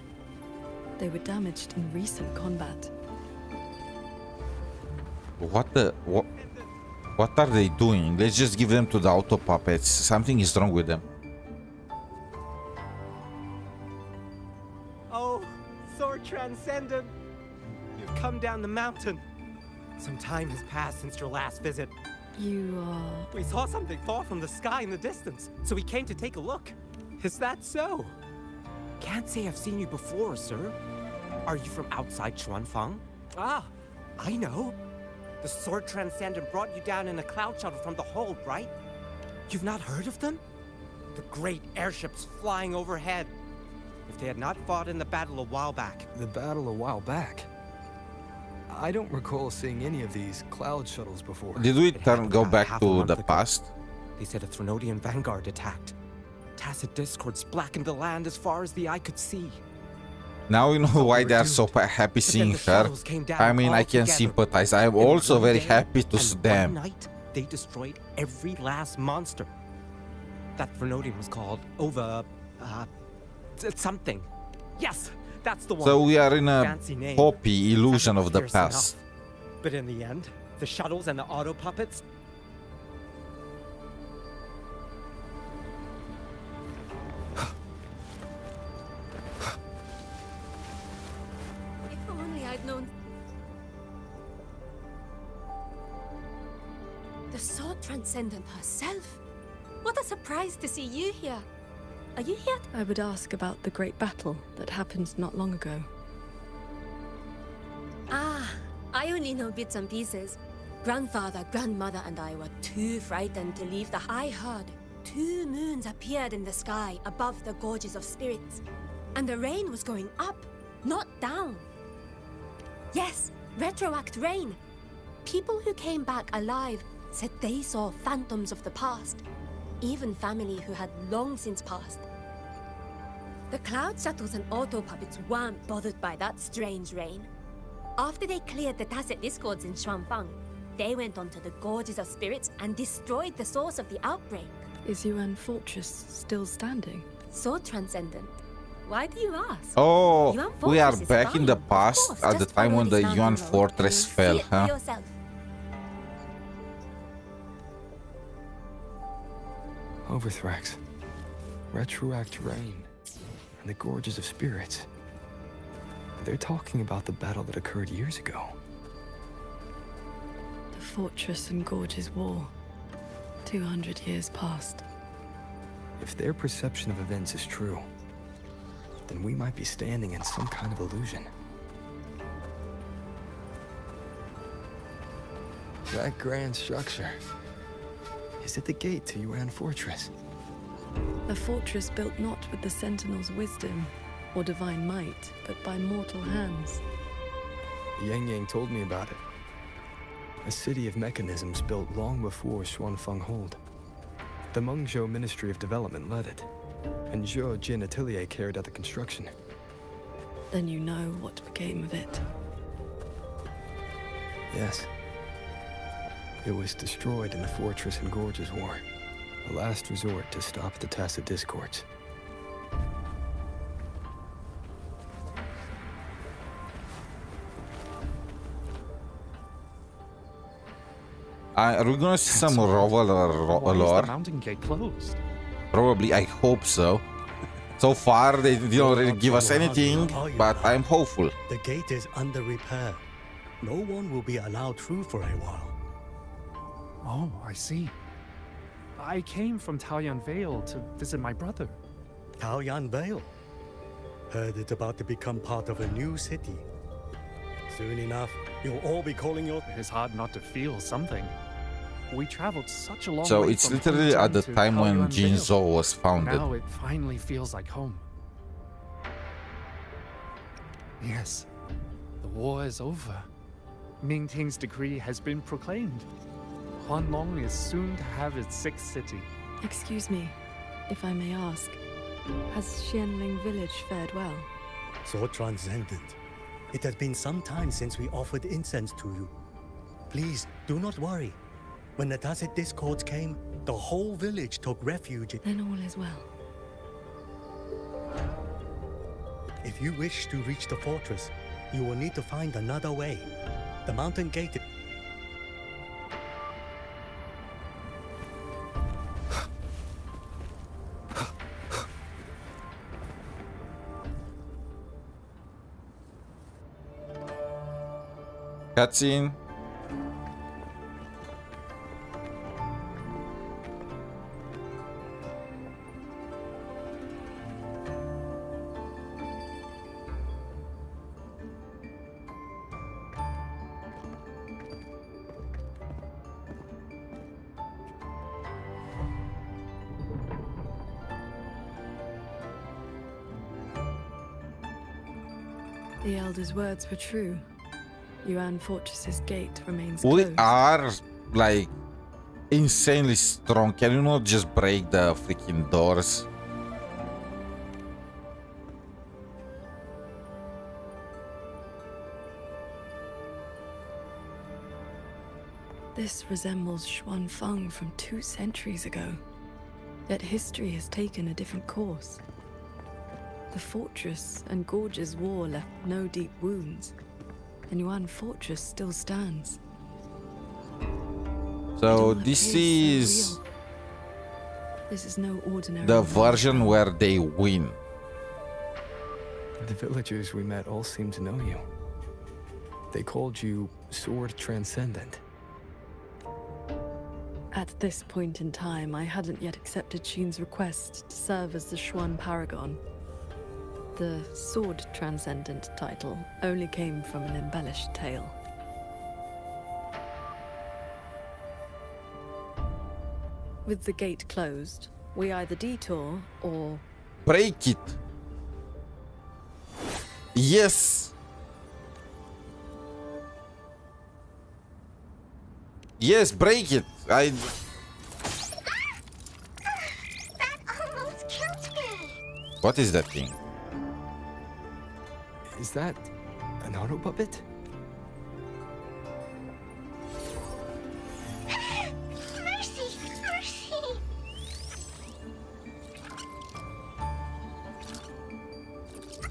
[SPEAKER 5] They were damaged in recent combat.
[SPEAKER 1] What are they doing? Let's just give them to the auto puppets. Something is wrong with them.
[SPEAKER 21] Oh, Sword Transcendent! You've come down the mountain. Some time has passed since your last visit.
[SPEAKER 5] You are...
[SPEAKER 21] We saw something fall from the sky in the distance, so we came to take a look. Is that so? Can't say I've seen you before, sir. Are you from outside Xuanfang? Ah, I know. The Sword Transcendent brought you down in a cloud shuttle from the hold, right? You've not heard of them? The great airships flying overhead. If they had not fought in the battle a while back.
[SPEAKER 3] The battle a while back? I don't recall seeing any of these cloud shuttles before.
[SPEAKER 1] Did we go back to the past?
[SPEAKER 21] They said a Threnodian vanguard attacked. Tacit discords blackened the land as far as the eye could see.
[SPEAKER 1] Now you know why they are so happy seeing her. I mean, I can sympathize. I am also very happy to see them.
[SPEAKER 21] One night, they destroyed every last monster. That Threnodian was called something. Yes, that's the one.
[SPEAKER 1] So we are in a
[SPEAKER 21] Fancy name.
[SPEAKER 1] poppy illusion of the
[SPEAKER 21] Fierce
[SPEAKER 1] past.
[SPEAKER 21] enough. But in the end, the shuttles and the auto puppets.
[SPEAKER 15] If only I'd known. The Sword Transcendent herself. What a surprise to see you here. Are you here?
[SPEAKER 5] I would ask about the great battle that happened not long ago.
[SPEAKER 15] Ah, I only know bits and pieces. Grandfather, grandmother, and I were too frightened to leave the... I heard 2 moons appeared in the sky above the gorges of spirits. And the rain was going up, not down. Yes, retroact rain. People who came back alive said they saw phantoms of the past. Even family who had long since passed. The cloud shuttles and auto puppets weren't bothered by that strange rain. After they cleared the tacit discords in Xuanfang, they went onto the gorges of spirits and destroyed the source of the outbreak.
[SPEAKER 5] Is Yuan Fortress still standing?
[SPEAKER 15] Sword Transcendent. Why do you ask?
[SPEAKER 1] Oh,
[SPEAKER 15] Yuan
[SPEAKER 1] we are
[SPEAKER 15] Fortress is
[SPEAKER 1] back in the
[SPEAKER 15] fine. Of
[SPEAKER 1] past
[SPEAKER 15] course,
[SPEAKER 1] at the
[SPEAKER 15] just
[SPEAKER 1] time
[SPEAKER 15] follow
[SPEAKER 1] when the
[SPEAKER 15] this mountain
[SPEAKER 1] Yuan
[SPEAKER 15] road
[SPEAKER 1] Fortress
[SPEAKER 15] and
[SPEAKER 1] fell,
[SPEAKER 15] see it for
[SPEAKER 1] huh?
[SPEAKER 15] yourself.
[SPEAKER 3] Overthrax. Retroact rain. And the gorges of spirits. They're talking about the battle that occurred years ago.
[SPEAKER 5] The Fortress and Gorges War. 200 years past.
[SPEAKER 3] If their perception of events is true, then we might be standing in some kind of illusion. That grand structure. Is it the gate to Yuan Fortress?
[SPEAKER 5] A fortress built not with the Sentinel's wisdom or divine might, but by mortal hands.
[SPEAKER 3] Yang Yang told me about it. A city of mechanisms built long before Xuanfang Hold. The Mengzhou Ministry of Development led it, and Zhou Jin Atelier carried out the construction.
[SPEAKER 5] Then you know what became of it.
[SPEAKER 3] Yes. It was destroyed in the Fortress and Gorges War. A last resort to stop the tacit discords.
[SPEAKER 1] Are we gonna see some Roval or
[SPEAKER 12] Why is
[SPEAKER 1] lore?
[SPEAKER 12] the mountain gate closed?
[SPEAKER 1] Probably, I hope so. So far, they didn't really give us anything, but I'm hopeful.
[SPEAKER 9] The gate is under repair. No one will be allowed through for a while.
[SPEAKER 12] Oh, I see. I came from Taoyuan Vale to visit my brother.
[SPEAKER 9] Taoyuan Vale. Heard it's about to become part of a new city. Soon enough, you'll all be calling your...
[SPEAKER 12] It's hard not to feel something. We traveled such a long
[SPEAKER 1] So
[SPEAKER 12] way
[SPEAKER 1] it's
[SPEAKER 12] from
[SPEAKER 1] literally
[SPEAKER 12] Mengzhou
[SPEAKER 1] at the
[SPEAKER 12] to
[SPEAKER 1] time when
[SPEAKER 12] Taoyuan Vale.
[SPEAKER 1] Mengzhou was founded.
[SPEAKER 12] Now it finally feels like home. Yes, the war is over. Ming Ting's decree has been proclaimed. Huanlong is soon to have its 6th city.
[SPEAKER 5] Excuse me, if I may ask, has Xianling village fared well?
[SPEAKER 9] So transcendent. It has been some time since we offered incense to you. Please, do not worry. When the tacit discords came, the whole village took refuge.
[SPEAKER 5] Then all is well.
[SPEAKER 9] If you wish to reach the fortress, you will need to find another way. The mountain gate...
[SPEAKER 1] Cutscene.
[SPEAKER 5] The Elder's words were true. Yuan Fortress's gate remains
[SPEAKER 1] We
[SPEAKER 5] closed.
[SPEAKER 1] are like insanely strong. Can you not just break the freaking doors?
[SPEAKER 5] This resembles Xuanfeng from 2 centuries ago. Yet history has taken a different course. The fortress and Gorge's war left no deep wounds, and Yuan Fortress still stands.
[SPEAKER 1] So this is
[SPEAKER 5] This is no ordinary
[SPEAKER 1] the
[SPEAKER 5] war.
[SPEAKER 1] version where they win.
[SPEAKER 3] The villagers we met all seem to know you. They called you Sword Transcendent.
[SPEAKER 5] At this point in time, I hadn't yet accepted Qin's request to serve as the Xuan Paragon. The Sword Transcendent title only came from an embellished tale. With the gate closed, we either detour or...
[SPEAKER 1] Break it. Yes. Yes, break it.
[SPEAKER 6] That almost killed me.
[SPEAKER 1] What is that thing?
[SPEAKER 3] Is that an auto puppet?
[SPEAKER 6] Mercy! Mercy!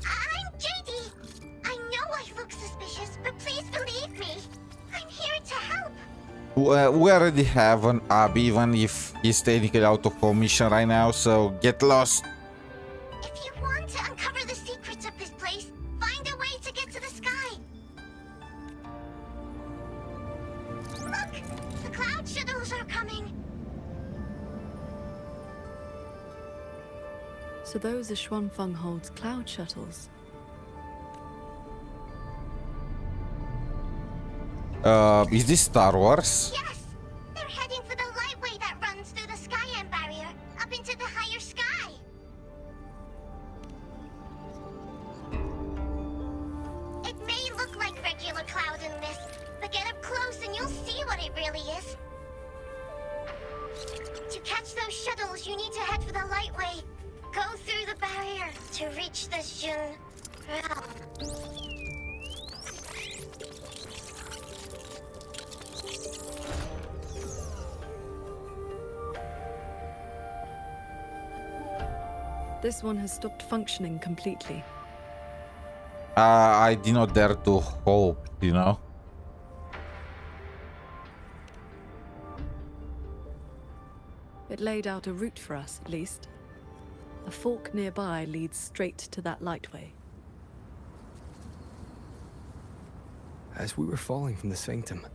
[SPEAKER 6] I'm JD. I know I look suspicious, but please believe me. I'm here to help.
[SPEAKER 1] We already have an Abby, even if he's technically out of commission right now, so get lost.
[SPEAKER 6] If you want to uncover the secrets of this place, find a way to get to the sky. Look! The cloud shuttles are coming.
[SPEAKER 5] So those are Xuanfeng holds cloud shuttles.
[SPEAKER 1] Is this Star Wars?
[SPEAKER 6] Yes! They're heading for the lightway that runs through the Skyend barrier, up into the higher sky. It may look like regular cloud and mist, but get up close and you'll see what it really is. To catch those shuttles, you need to head for the lightway. Go through the barrier to reach the Jun realm.
[SPEAKER 5] This one has stopped functioning completely.
[SPEAKER 1] I did not dare to hope, you know?
[SPEAKER 5] It laid out a route for us, at least. A fork nearby leads straight to that lightway.
[SPEAKER 3] As we were falling from the sanctum,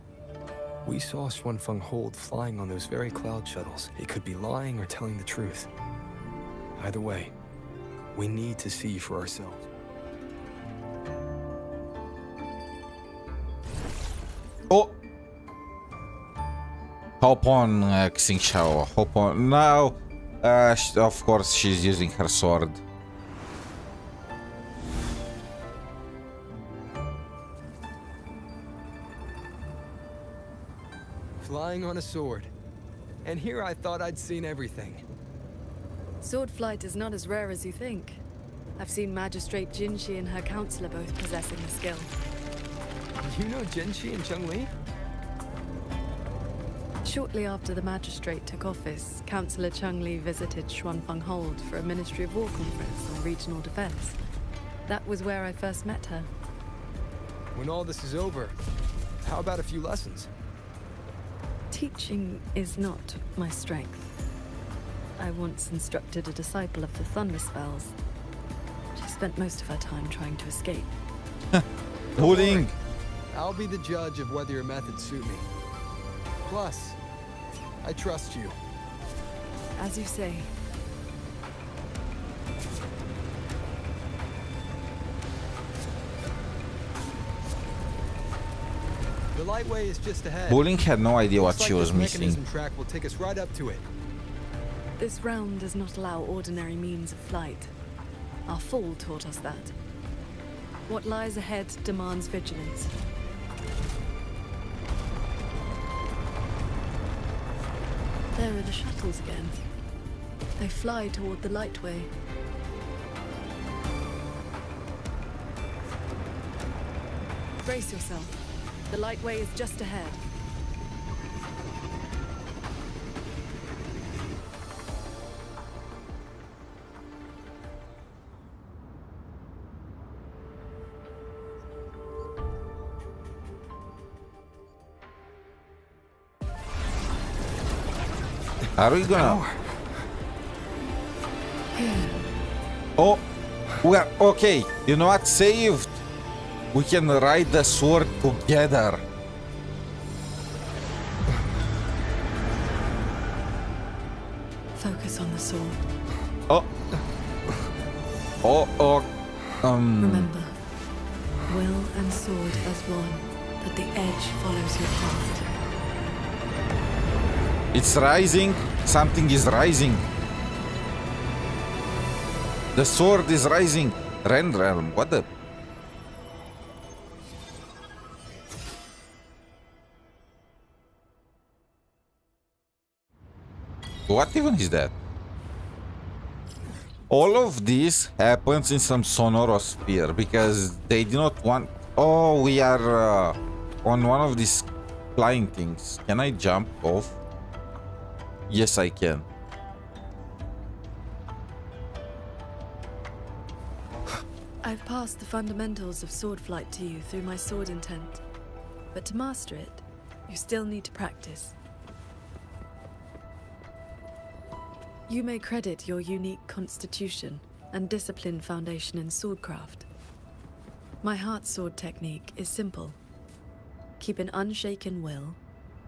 [SPEAKER 3] we saw Xuanfeng Hold flying on those very cloud shuttles. It could be lying or telling the truth. Either way, we need to see for ourselves.
[SPEAKER 1] Oh! Hop on, qingxiao. Hop on. Now, of course, she's using her sword.
[SPEAKER 3] Flying on a sword. And here I thought I'd seen everything.
[SPEAKER 5] Sword flight is not as rare as you think. I've seen Magistrate Jinxi and her counselor both possessing the skill.
[SPEAKER 3] You know Jinxi and Chengli?
[SPEAKER 5] Shortly after the magistrate took office, Councillor Chengli visited Xuanfeng Hold for a Ministry of War conference on regional defense. That was where I first met her.
[SPEAKER 3] When all this is over, how about a few lessons?
[SPEAKER 5] Teaching is not my strength. I once instructed a disciple of the Thunder Spells. She spent most of her time trying to escape.
[SPEAKER 1] Bullying.
[SPEAKER 3] I'll be the judge of whether your methods suit me. Plus, I trust you.
[SPEAKER 5] As you say.
[SPEAKER 3] The lightway is just ahead.
[SPEAKER 1] Bullying had no idea what she was
[SPEAKER 3] this
[SPEAKER 1] missing.
[SPEAKER 3] mechanism track will take us right up to it.
[SPEAKER 5] This realm does not allow ordinary means of flight. Our fall taught us that. What lies ahead demands vigilance. There are the shuttles again. They fly toward the lightway. Brace yourself. The lightway is just ahead.
[SPEAKER 1] Are we gonna? Oh, we are okay. You know what? Saved. We can ride the sword together.
[SPEAKER 5] Focus on the sword.
[SPEAKER 1] Oh. Oh.
[SPEAKER 5] Remember, will and sword as one, but the edge follows your path.
[SPEAKER 1] It's rising. Something is rising. The sword is rising. Realm. What the? What even is that? All of this happens in some sonorosphere because they do not want... Oh, we are on one of these flying things. Can I jump off? Yes, I can.
[SPEAKER 5] I've passed the fundamentals of sword flight to you through my sword intent. But to master it, you still need to practice. You may credit your unique constitution and disciplined foundation in swordcraft. My heart sword technique is simple. Keep an unshaken will,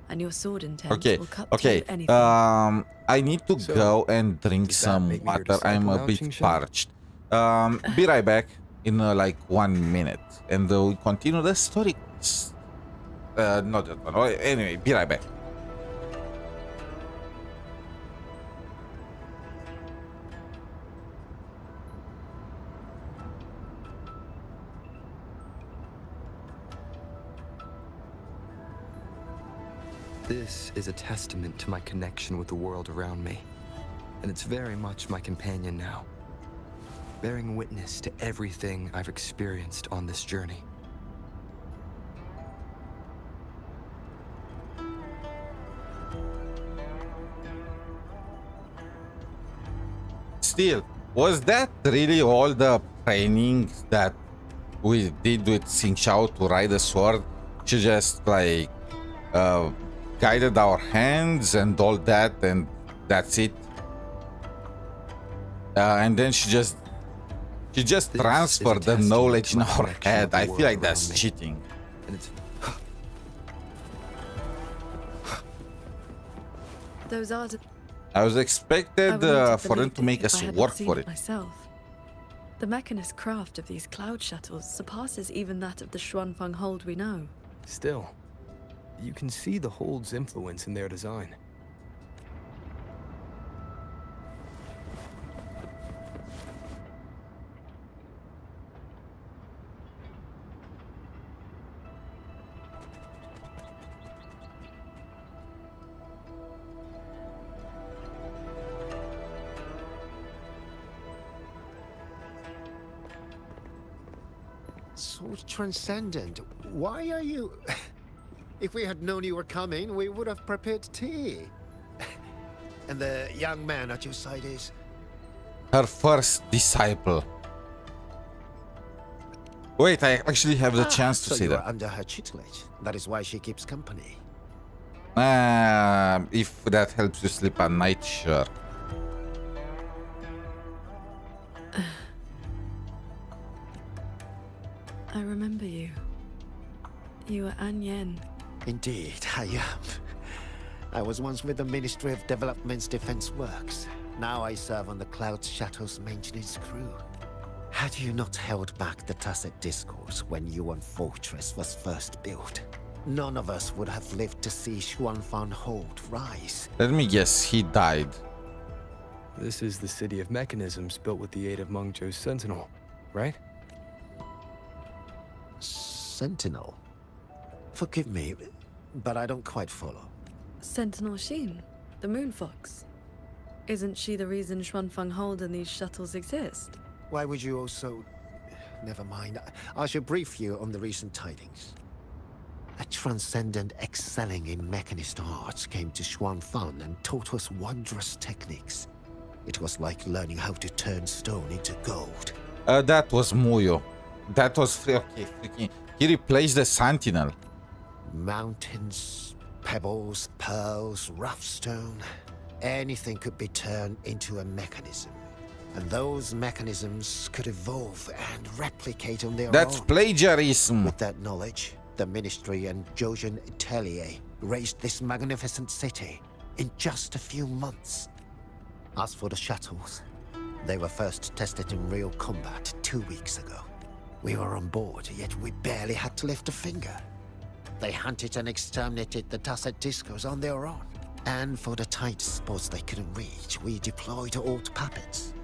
[SPEAKER 5] and your sword intent will cut through anything.
[SPEAKER 1] I need to go and drink some water. I'm a bit parched. Be right back in like 1 minute, and we continue the story. Not that one. Anyway, be right back.
[SPEAKER 3] This is a testament to my connection with the world around me, and it's very much my companion now, bearing witness to everything I've experienced on this journey.
[SPEAKER 1] Still, was that really all the training that we did with qingxiao to ride the sword? She just like guided our hands and all that, and that's it. And then she just transferred the knowledge in our head. I feel like that's cheating.
[SPEAKER 5] Those are
[SPEAKER 1] I was expected for them to make us work for it.
[SPEAKER 5] Myself. The mechanist craft of these cloud shuttles surpasses even that of the Xuanfeng hold we know.
[SPEAKER 3] Still, you can see the hold's influence in their design.
[SPEAKER 7] So transcendent. Why are you... If we had known you were coming, we would have prepared tea. And the young man at your side is...
[SPEAKER 1] Her first disciple. Wait, I actually have the chance to
[SPEAKER 7] so
[SPEAKER 1] see
[SPEAKER 7] you
[SPEAKER 1] that.
[SPEAKER 7] are under her tutelage. That is why she keeps company.
[SPEAKER 1] If that helps you sleep at night, sure.
[SPEAKER 5] I remember you. You were An Yen.
[SPEAKER 7] Indeed, I am. I was once with the Ministry of Development's Defense Works. Now I serve on the Cloud Chateau's maintenance crew. Had you not held back the Tacit Discourse when Yuan Fortress was first built, none of us would have lived to see Xuanfang Hold rise.
[SPEAKER 1] Let me guess, he died.
[SPEAKER 3] This is the city of mechanisms built with the aid of Mengzhou's Sentinel, right?
[SPEAKER 7] Sentinel? Forgive me, but I don't quite follow.
[SPEAKER 5] Sentinel Xin, the moon fox. Isn't she the reason Xuanfang Hold and these shuttles exist?
[SPEAKER 7] Why would you also... Never mind. I should brief you on the recent tidings. A transcendent excelling in mechanist arts came to Xuanfang and taught us wondrous techniques. It was like learning how to turn stone into gold.
[SPEAKER 1] That was Muyo. That was freaking... He replaced the Sentinel.
[SPEAKER 7] Mountains, pebbles, pearls, rough stone. Anything could be turned into a mechanism. And those mechanisms could evolve and replicate on their own.
[SPEAKER 1] That's plagiarism.
[SPEAKER 7] With that knowledge, the Ministry and Zhoujin Atelier raised this magnificent city in just a few months. As for the shuttles, they were first tested in real combat 2 weeks ago. We were on board, yet we barely had to lift a finger. They hunted and exterminated the Tacit Discos on their own. And for the tight spots they couldn't reach, we deployed old puppets.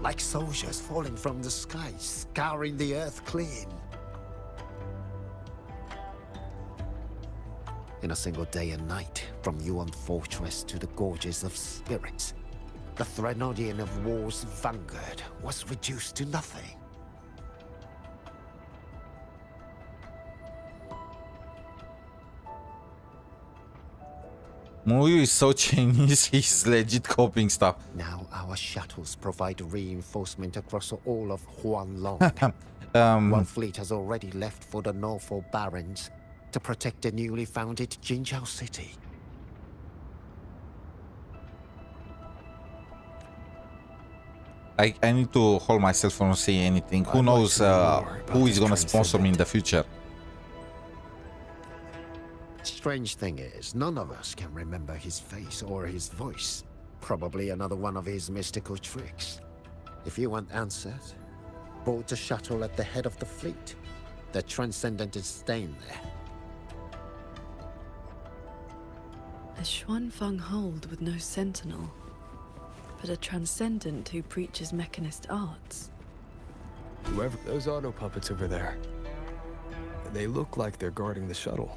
[SPEAKER 7] Like soldiers falling from the sky, scouring the earth clean. In a single day and night, from Yuan Fortress to the Gorges of Spirits, the Threnodian of War's vanguard was reduced to nothing.
[SPEAKER 1] Muyo is so Chinese, he's legit copying stuff.
[SPEAKER 7] Now our shuttles provide reinforcement across all of Huanglong. One fleet has already left for the Norfolk Barrens to protect the newly founded Qingxiao city.
[SPEAKER 1] I need to hold myself from saying anything. Who knows who is gonna sponsor me in the future?
[SPEAKER 7] Strange thing is, none of us can remember his face or his voice. Probably another one of his mystical tricks. If you want answers, board a shuttle at the head of the fleet. The Transcendent is staying there.
[SPEAKER 5] A Xuanfang Hold with no sentinel, but a Transcendent who preaches mechanist arts.
[SPEAKER 3] Whoever those auto puppets over there, they look like they're guarding the shuttle.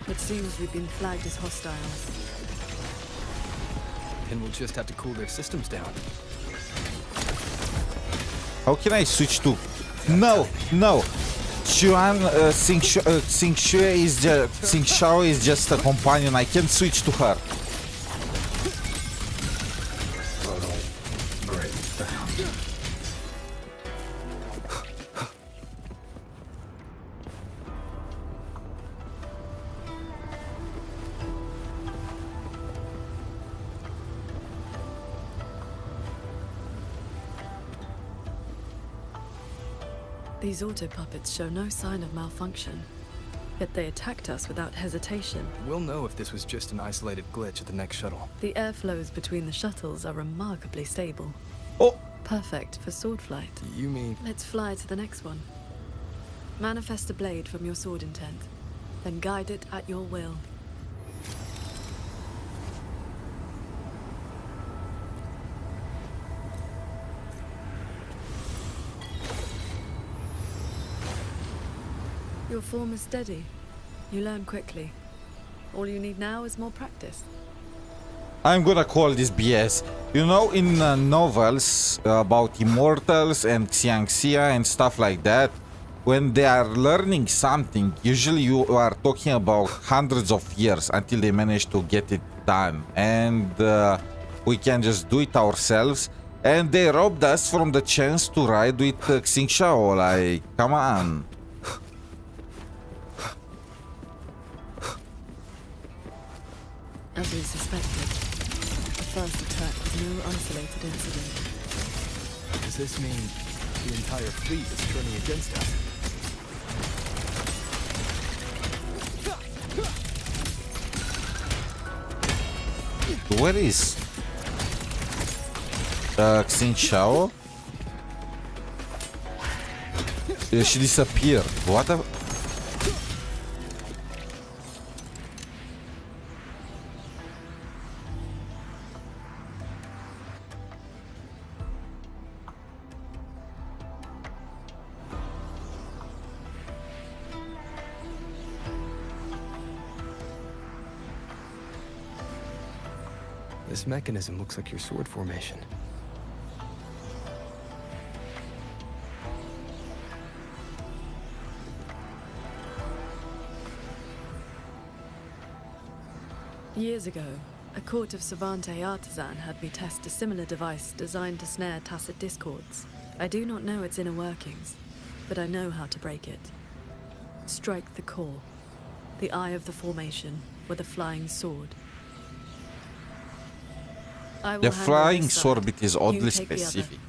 [SPEAKER 5] It seems we've been flagged as hostiles.
[SPEAKER 3] And we'll just have to cool their systems down.
[SPEAKER 1] How can I switch to? No, no. 𝗖cie𝗽𝗆𝗆 is just a companion. I can't switch to her.
[SPEAKER 5] These auto-puppets show no sign of malfunction, yet they attacked us without hesitation.
[SPEAKER 3] We'll know if this was just an isolated glitch at the next shuttle.
[SPEAKER 5] The airflows between the shuttles are remarkably stable.
[SPEAKER 1] Oh!
[SPEAKER 5] Perfect for sword flight.
[SPEAKER 3] You mean...
[SPEAKER 5] Let's fly to the next one. Manifest a blade from your sword intent, then guide it at your will. Your form is steady. You learn quickly. All you need now is more practice.
[SPEAKER 1] I'm gonna call this BS. You know, in novels about immortals and qiangxiao and stuff like that, when they are learning something, usually you are talking about hundreds of years until they manage to get it done. And we can just do it ourselves. And they robbed us from the chance to ride with qingxiao. Like, come on.
[SPEAKER 5] As we suspected, the first attack was no isolated incident.
[SPEAKER 3] Does this mean the entire fleet is turning against us?
[SPEAKER 1] Where is qingxiao? She disappeared. What the?
[SPEAKER 3] This mechanism looks like your sword formation.
[SPEAKER 5] Years ago, a court of 𝗖cie artisan had me test a similar device designed to snare tacit discords. I do not know its inner workings, but I know how to break it. Strike the core, the eye of the formation, with a flying sword.
[SPEAKER 1] The flying sword bit is oddly specific.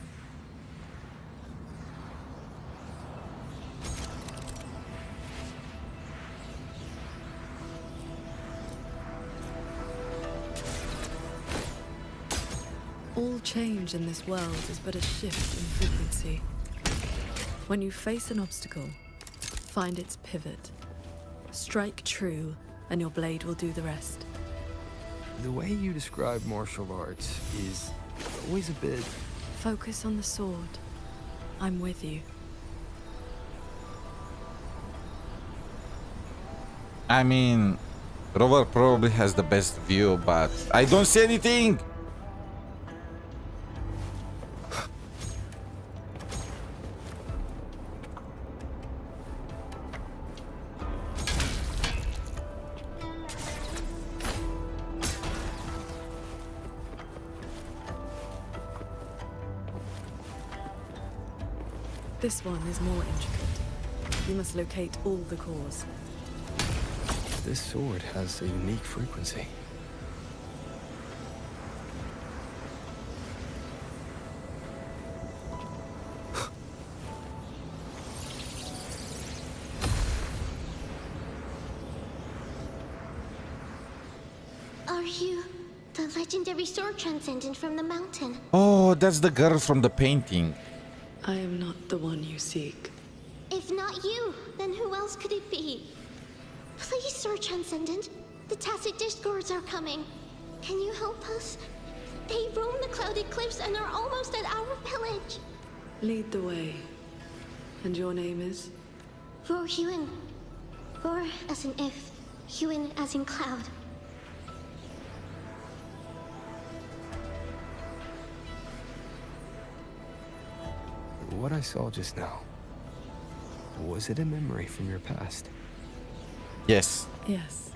[SPEAKER 5] All change in this world is but a shift in frequency. When you face an obstacle, find its pivot. Strike true, and your blade will do the rest.
[SPEAKER 3] The way you describe martial arts is always a bit...
[SPEAKER 5] Focus on the sword. I'm with you.
[SPEAKER 1] I mean, Rover probably has the best view, but I don't see anything!
[SPEAKER 5] This one is more intricate. You must locate all the cores.
[SPEAKER 3] This sword has a unique frequency.
[SPEAKER 6] Are you the legendary sword transcendent from the mountain?
[SPEAKER 1] Oh, that's the girl from the painting.
[SPEAKER 5] I am not the one you seek.
[SPEAKER 6] If not you, then who else could it be? Please, Sword Transcendent. The tacit discords are coming. Can you help us? They roam the clouded cliffs and are almost at our village.
[SPEAKER 5] Lead the way. And your name is?
[SPEAKER 6] Ro-Huin. Ro as in if, Huin as in cloud.
[SPEAKER 3] What I saw just now, was it a memory from your past?
[SPEAKER 1] Yes.
[SPEAKER 5] Yes.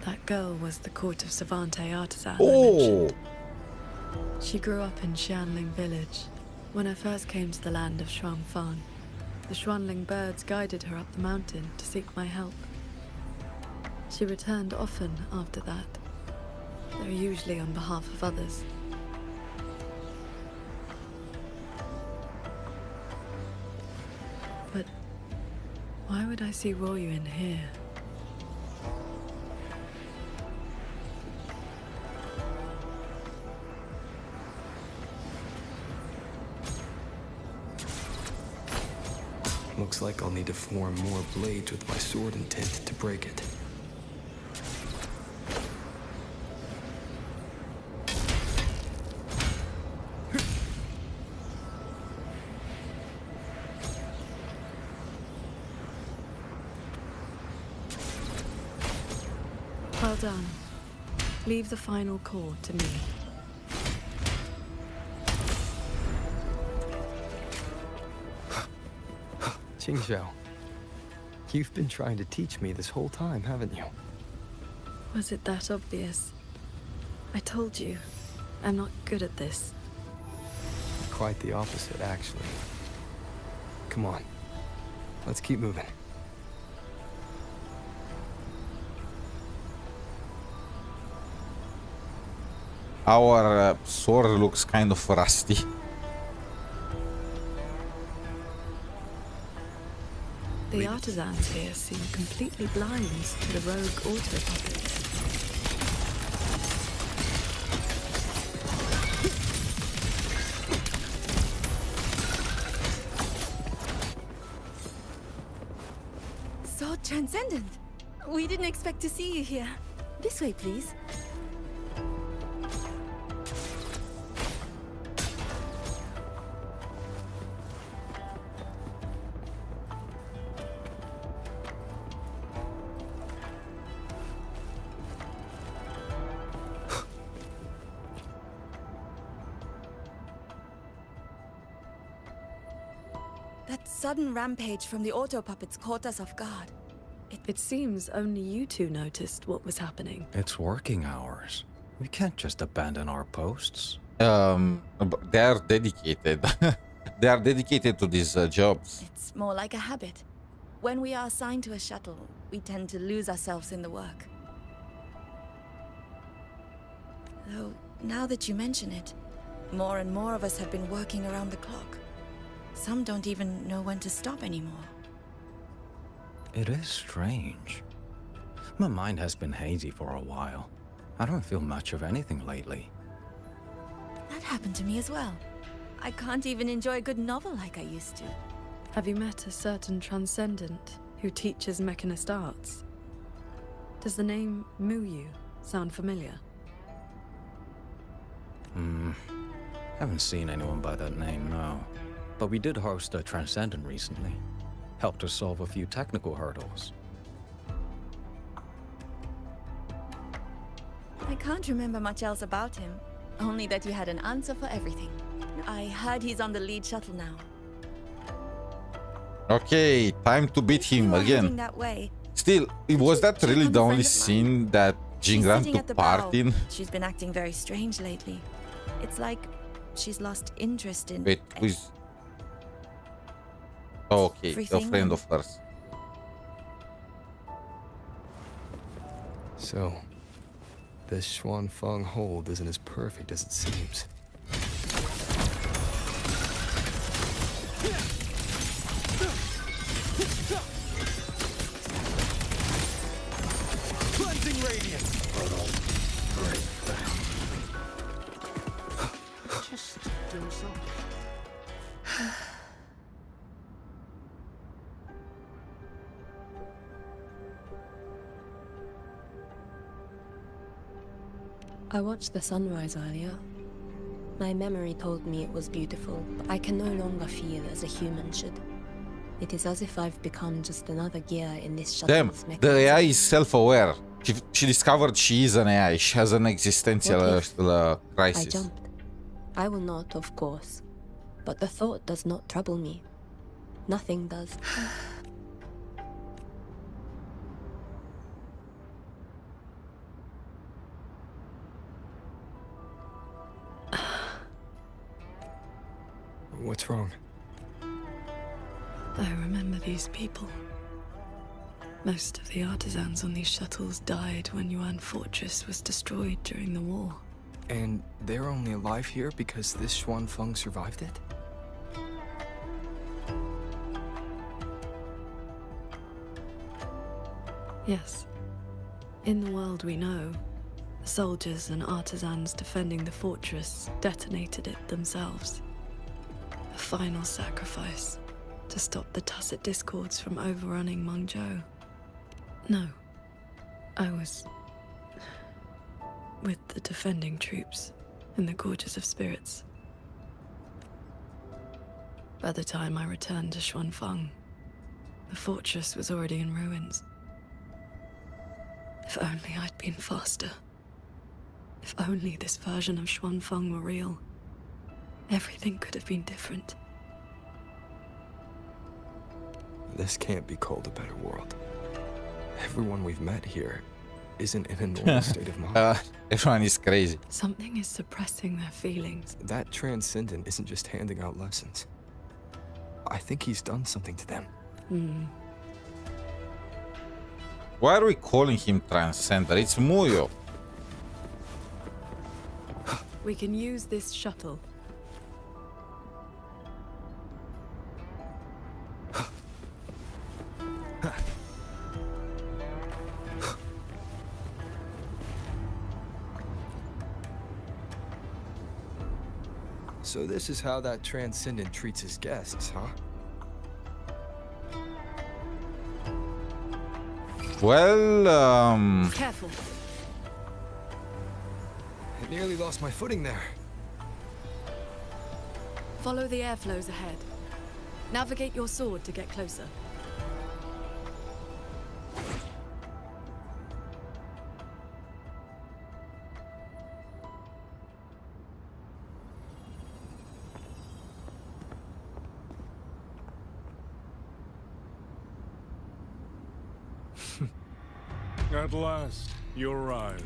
[SPEAKER 5] That girl was the court of 𝗖cie artisan.
[SPEAKER 1] Oh!
[SPEAKER 5] She grew up in Xianling village. When I first came to the land of Shuangfang, the Xuanling birds guided her up the mountain to seek my help. She returned often after that, though usually on behalf of others. But why would I see Ro-Yuin here?
[SPEAKER 3] Looks like I'll need to form more blades with my sword intent to break it.
[SPEAKER 5] Well done. Leave the final core to me.
[SPEAKER 3] Qingxiao, you've been trying to teach me this whole time, haven't you?
[SPEAKER 5] Was it that obvious? I told you, I'm not good at this.
[SPEAKER 3] quite the opposite, actually. Come on. Let's keep moving.
[SPEAKER 1] Our sword looks kind of rusty.
[SPEAKER 5] The artisans here seem completely blind to the rogue auto puppets.
[SPEAKER 11] So transcendent. We didn't expect to see you here. This way, please. That sudden rampage from the auto puppets caught us off guard.
[SPEAKER 5] It seems only you two noticed what was happening.
[SPEAKER 4] It's working hours. We can't just abandon our posts.
[SPEAKER 1] They are dedicated. They are dedicated to these jobs.
[SPEAKER 11] It's more like a habit. When we are assigned to a shuttle, we tend to lose ourselves in the work. Though, now that you mention it, more and more of us have been working around the clock. Some don't even know when to stop anymore.
[SPEAKER 4] It is strange. My mind has been hazy for a while. I don't feel much of anything lately.
[SPEAKER 11] That happened to me as well. I can't even enjoy a good novel like I used to.
[SPEAKER 5] Have you met a certain transcendent who teaches mechanist arts? Does the name Mengzhou sound familiar?
[SPEAKER 4] Haven't seen anyone by that name, no. But we did host a transcendent recently. Helped us solve a few technical hurdles.
[SPEAKER 11] I can't remember much else about him. Only that he had an answer for everything. I heard he's on the lead shuttle now.
[SPEAKER 1] Okay, time to beat him again.
[SPEAKER 11] That way.
[SPEAKER 1] Still, was that really the only scene that Jingran took part in?
[SPEAKER 11] She's been acting very strange lately. It's like she's lost interest in...
[SPEAKER 1] Wait, who's... Oh, okay,
[SPEAKER 11] everything.
[SPEAKER 1] a friend of hers.
[SPEAKER 3] So, this Xuanfeng hold isn't as perfect as it seems.
[SPEAKER 22] Cleansing radiance.
[SPEAKER 16] Just do something.
[SPEAKER 23] I watched the sunrise earlier. My memory told me it was beautiful, but I can no longer feel as a human should. It is as if I've become just another gear in this shuttle's
[SPEAKER 1] Damn, the AI is self-aware. She discovered she is an AI. She has an existential crisis.
[SPEAKER 23] I jumped. I will not, of course. But the thought does not trouble me. Nothing does.
[SPEAKER 3] What's wrong?
[SPEAKER 5] I remember these people. Most of the artisans on these shuttles died when Yuan Fortress was destroyed during the war.
[SPEAKER 3] And they're only alive here because this Xuanfeng survived it?
[SPEAKER 5] Yes. In the world we know, the soldiers and artisans defending the fortress detonated it themselves. A final sacrifice to stop the tacit discords from overrunning Mengzhou. No, I was with the defending troops in the Gorges of Spirits. By the time I returned to Xuanfeng, the fortress was already in ruins. If only I'd been faster. If only this version of Xuanfeng were real. Everything could have been different.
[SPEAKER 3] This can't be called a better world. Everyone we've met here, isn't in a normal state of mind.
[SPEAKER 1] Everyone is crazy.
[SPEAKER 5] Something is suppressing their feelings.
[SPEAKER 3] That transcendent isn't just handing out lessons. I think he's done something to them.
[SPEAKER 1] Why are we calling him Transcender? It's Muyo.
[SPEAKER 5] We can use this shuttle.
[SPEAKER 3] So this is how that transcendent treats his guests, huh?
[SPEAKER 1] Well,
[SPEAKER 5] Careful.
[SPEAKER 3] I nearly lost my footing there.
[SPEAKER 5] Follow the airflows ahead. Navigate your sword to get closer.
[SPEAKER 17] At last, you arrive.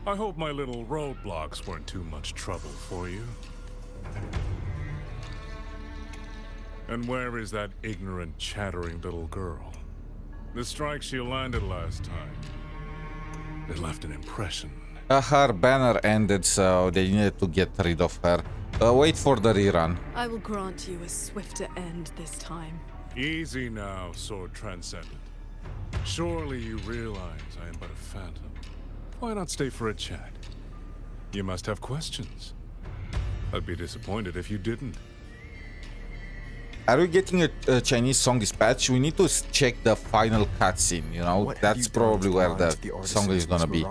[SPEAKER 17] I hope my little roadblocks weren't too much trouble for you. And where is that ignorant, chattering little girl? The strike she landed last time. It left an impression.
[SPEAKER 1] her banner ended, so they needed to get rid of her. Wait for the rerun.
[SPEAKER 5] I will grant you a swifter end this time.
[SPEAKER 17] Easy now, Sword Transcendent. Surely you realize I am but a phantom. Why not stay for a chat? You must have questions. I'd be disappointed if you didn't.
[SPEAKER 1] Are we getting a Chinese song dispatch? We need to check the final cutscene, you know? That's probably where the song is gonna be.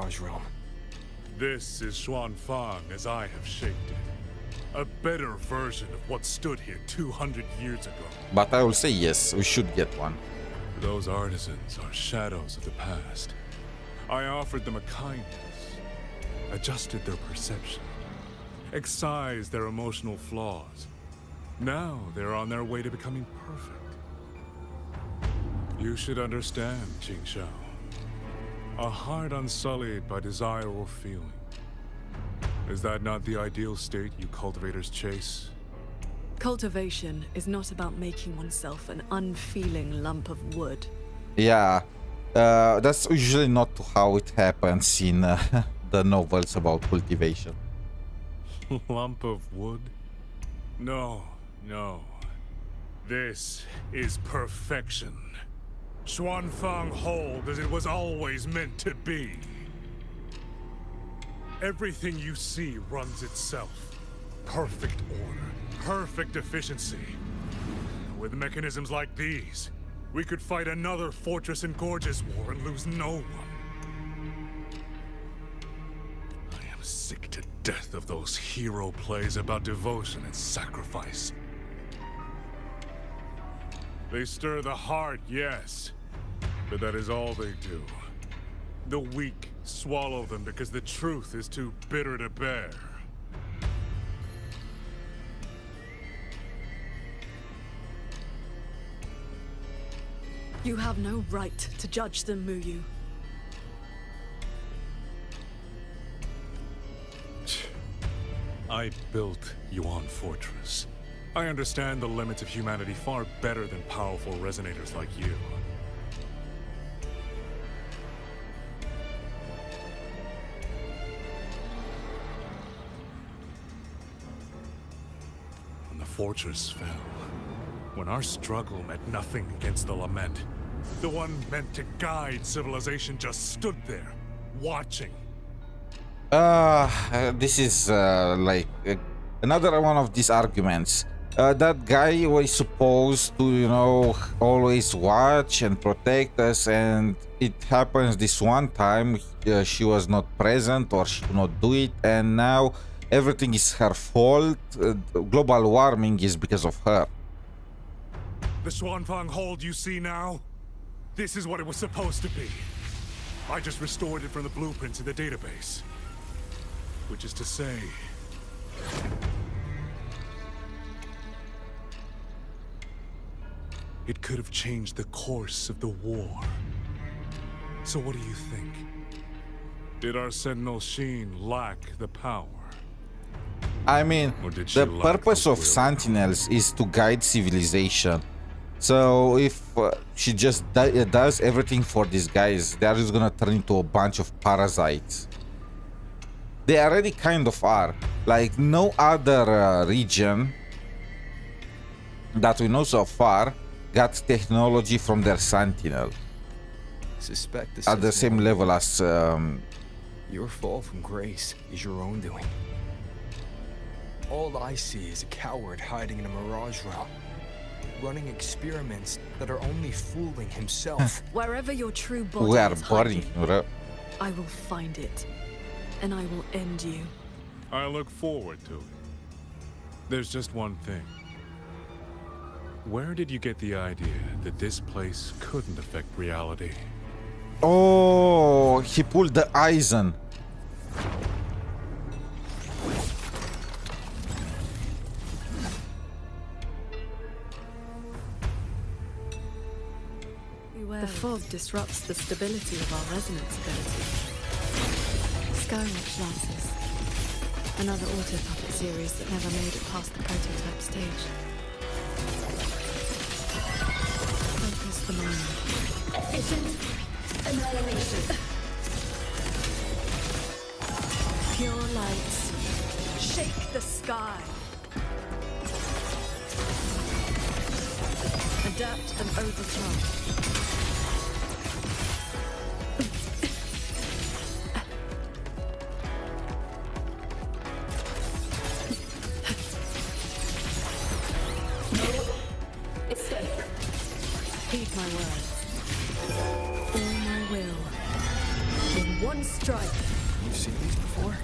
[SPEAKER 17] This is Xuanfang as I have shaped it. A better version of what stood here 200 years ago.
[SPEAKER 1] But I will say yes, we should get one.
[SPEAKER 17] Those artisans are shadows of the past. I offered them a kindness, adjusted their perception, excised their emotional flaws. Now they're on their way to becoming perfect. You should understand, qingxiao. A heart unsullied by desire or feeling. Is that not the ideal state you cultivators chase?
[SPEAKER 5] Cultivation is not about making oneself an unfeeling lump of wood.
[SPEAKER 1] Yeah, that's usually not how it happens in the novels about cultivation.
[SPEAKER 17] Lump of wood? No, no. This is perfection. Xuanfang hold as it was always meant to be. Everything you see runs itself. Perfect order, perfect efficiency. With mechanisms like these, we could fight another Fortress and Gorges war and lose no one. I am sick to death of those hero plays about devotion and sacrifice. They stir the heart, yes, but that is all they do. The weak swallow them because the truth is too bitter to bear.
[SPEAKER 5] You have no right to judge them, Muyu.
[SPEAKER 17] I built Yuan Fortress. I understand the limits of humanity far better than powerful resonators like you. When the fortress fell, when our struggle meant nothing against the lament, the one meant to guide civilization just stood there, watching.
[SPEAKER 1] This is like another one of these arguments. That guy was supposed to, you know, always watch and protect us, and it happens this one time she was not present or she could not do it, and now everything is her fault. Global warming is because of her.
[SPEAKER 17] The Xuanfang hold you see now? This is what it was supposed to be. I just restored it from the blueprints in the database. Which is to say... it could have changed the course of the war. So what do you think? Did our Sentinel Sheen lack the power?
[SPEAKER 1] I mean,
[SPEAKER 17] Or did she
[SPEAKER 1] the
[SPEAKER 17] lack
[SPEAKER 1] purpose
[SPEAKER 17] the
[SPEAKER 1] of
[SPEAKER 17] will?
[SPEAKER 1] Sentinels is to guide civilization. So if she just does everything for these guys, they're just gonna turn into a bunch of parasites. They already kind of are. Like, no other region that we know so far got technology from their Sentinel
[SPEAKER 3] Suspect
[SPEAKER 1] at the same level as
[SPEAKER 3] your fall from grace is your own doing. All I see is a coward hiding in a mirage realm, running experiments that are only fooling himself.
[SPEAKER 5] Wherever your true body
[SPEAKER 1] we are
[SPEAKER 5] is
[SPEAKER 1] boring.
[SPEAKER 5] hiding, I will find it, and I will end you.
[SPEAKER 17] I look forward to it. There's just one thing. Where did you get the idea that this place couldn't affect reality?
[SPEAKER 1] Oh, he pulled the Eisen.
[SPEAKER 5] The fog disrupts the stability of our resonance ability. Skywatch Lances. Another auto puppet series that never made it past the prototype stage. Focus the mind.
[SPEAKER 13] Efficient annihilation.
[SPEAKER 5] Pure lights. Shake the sky. Adapt and overcharge. Heed my words. All my will. In one strike.
[SPEAKER 3] You've seen these before?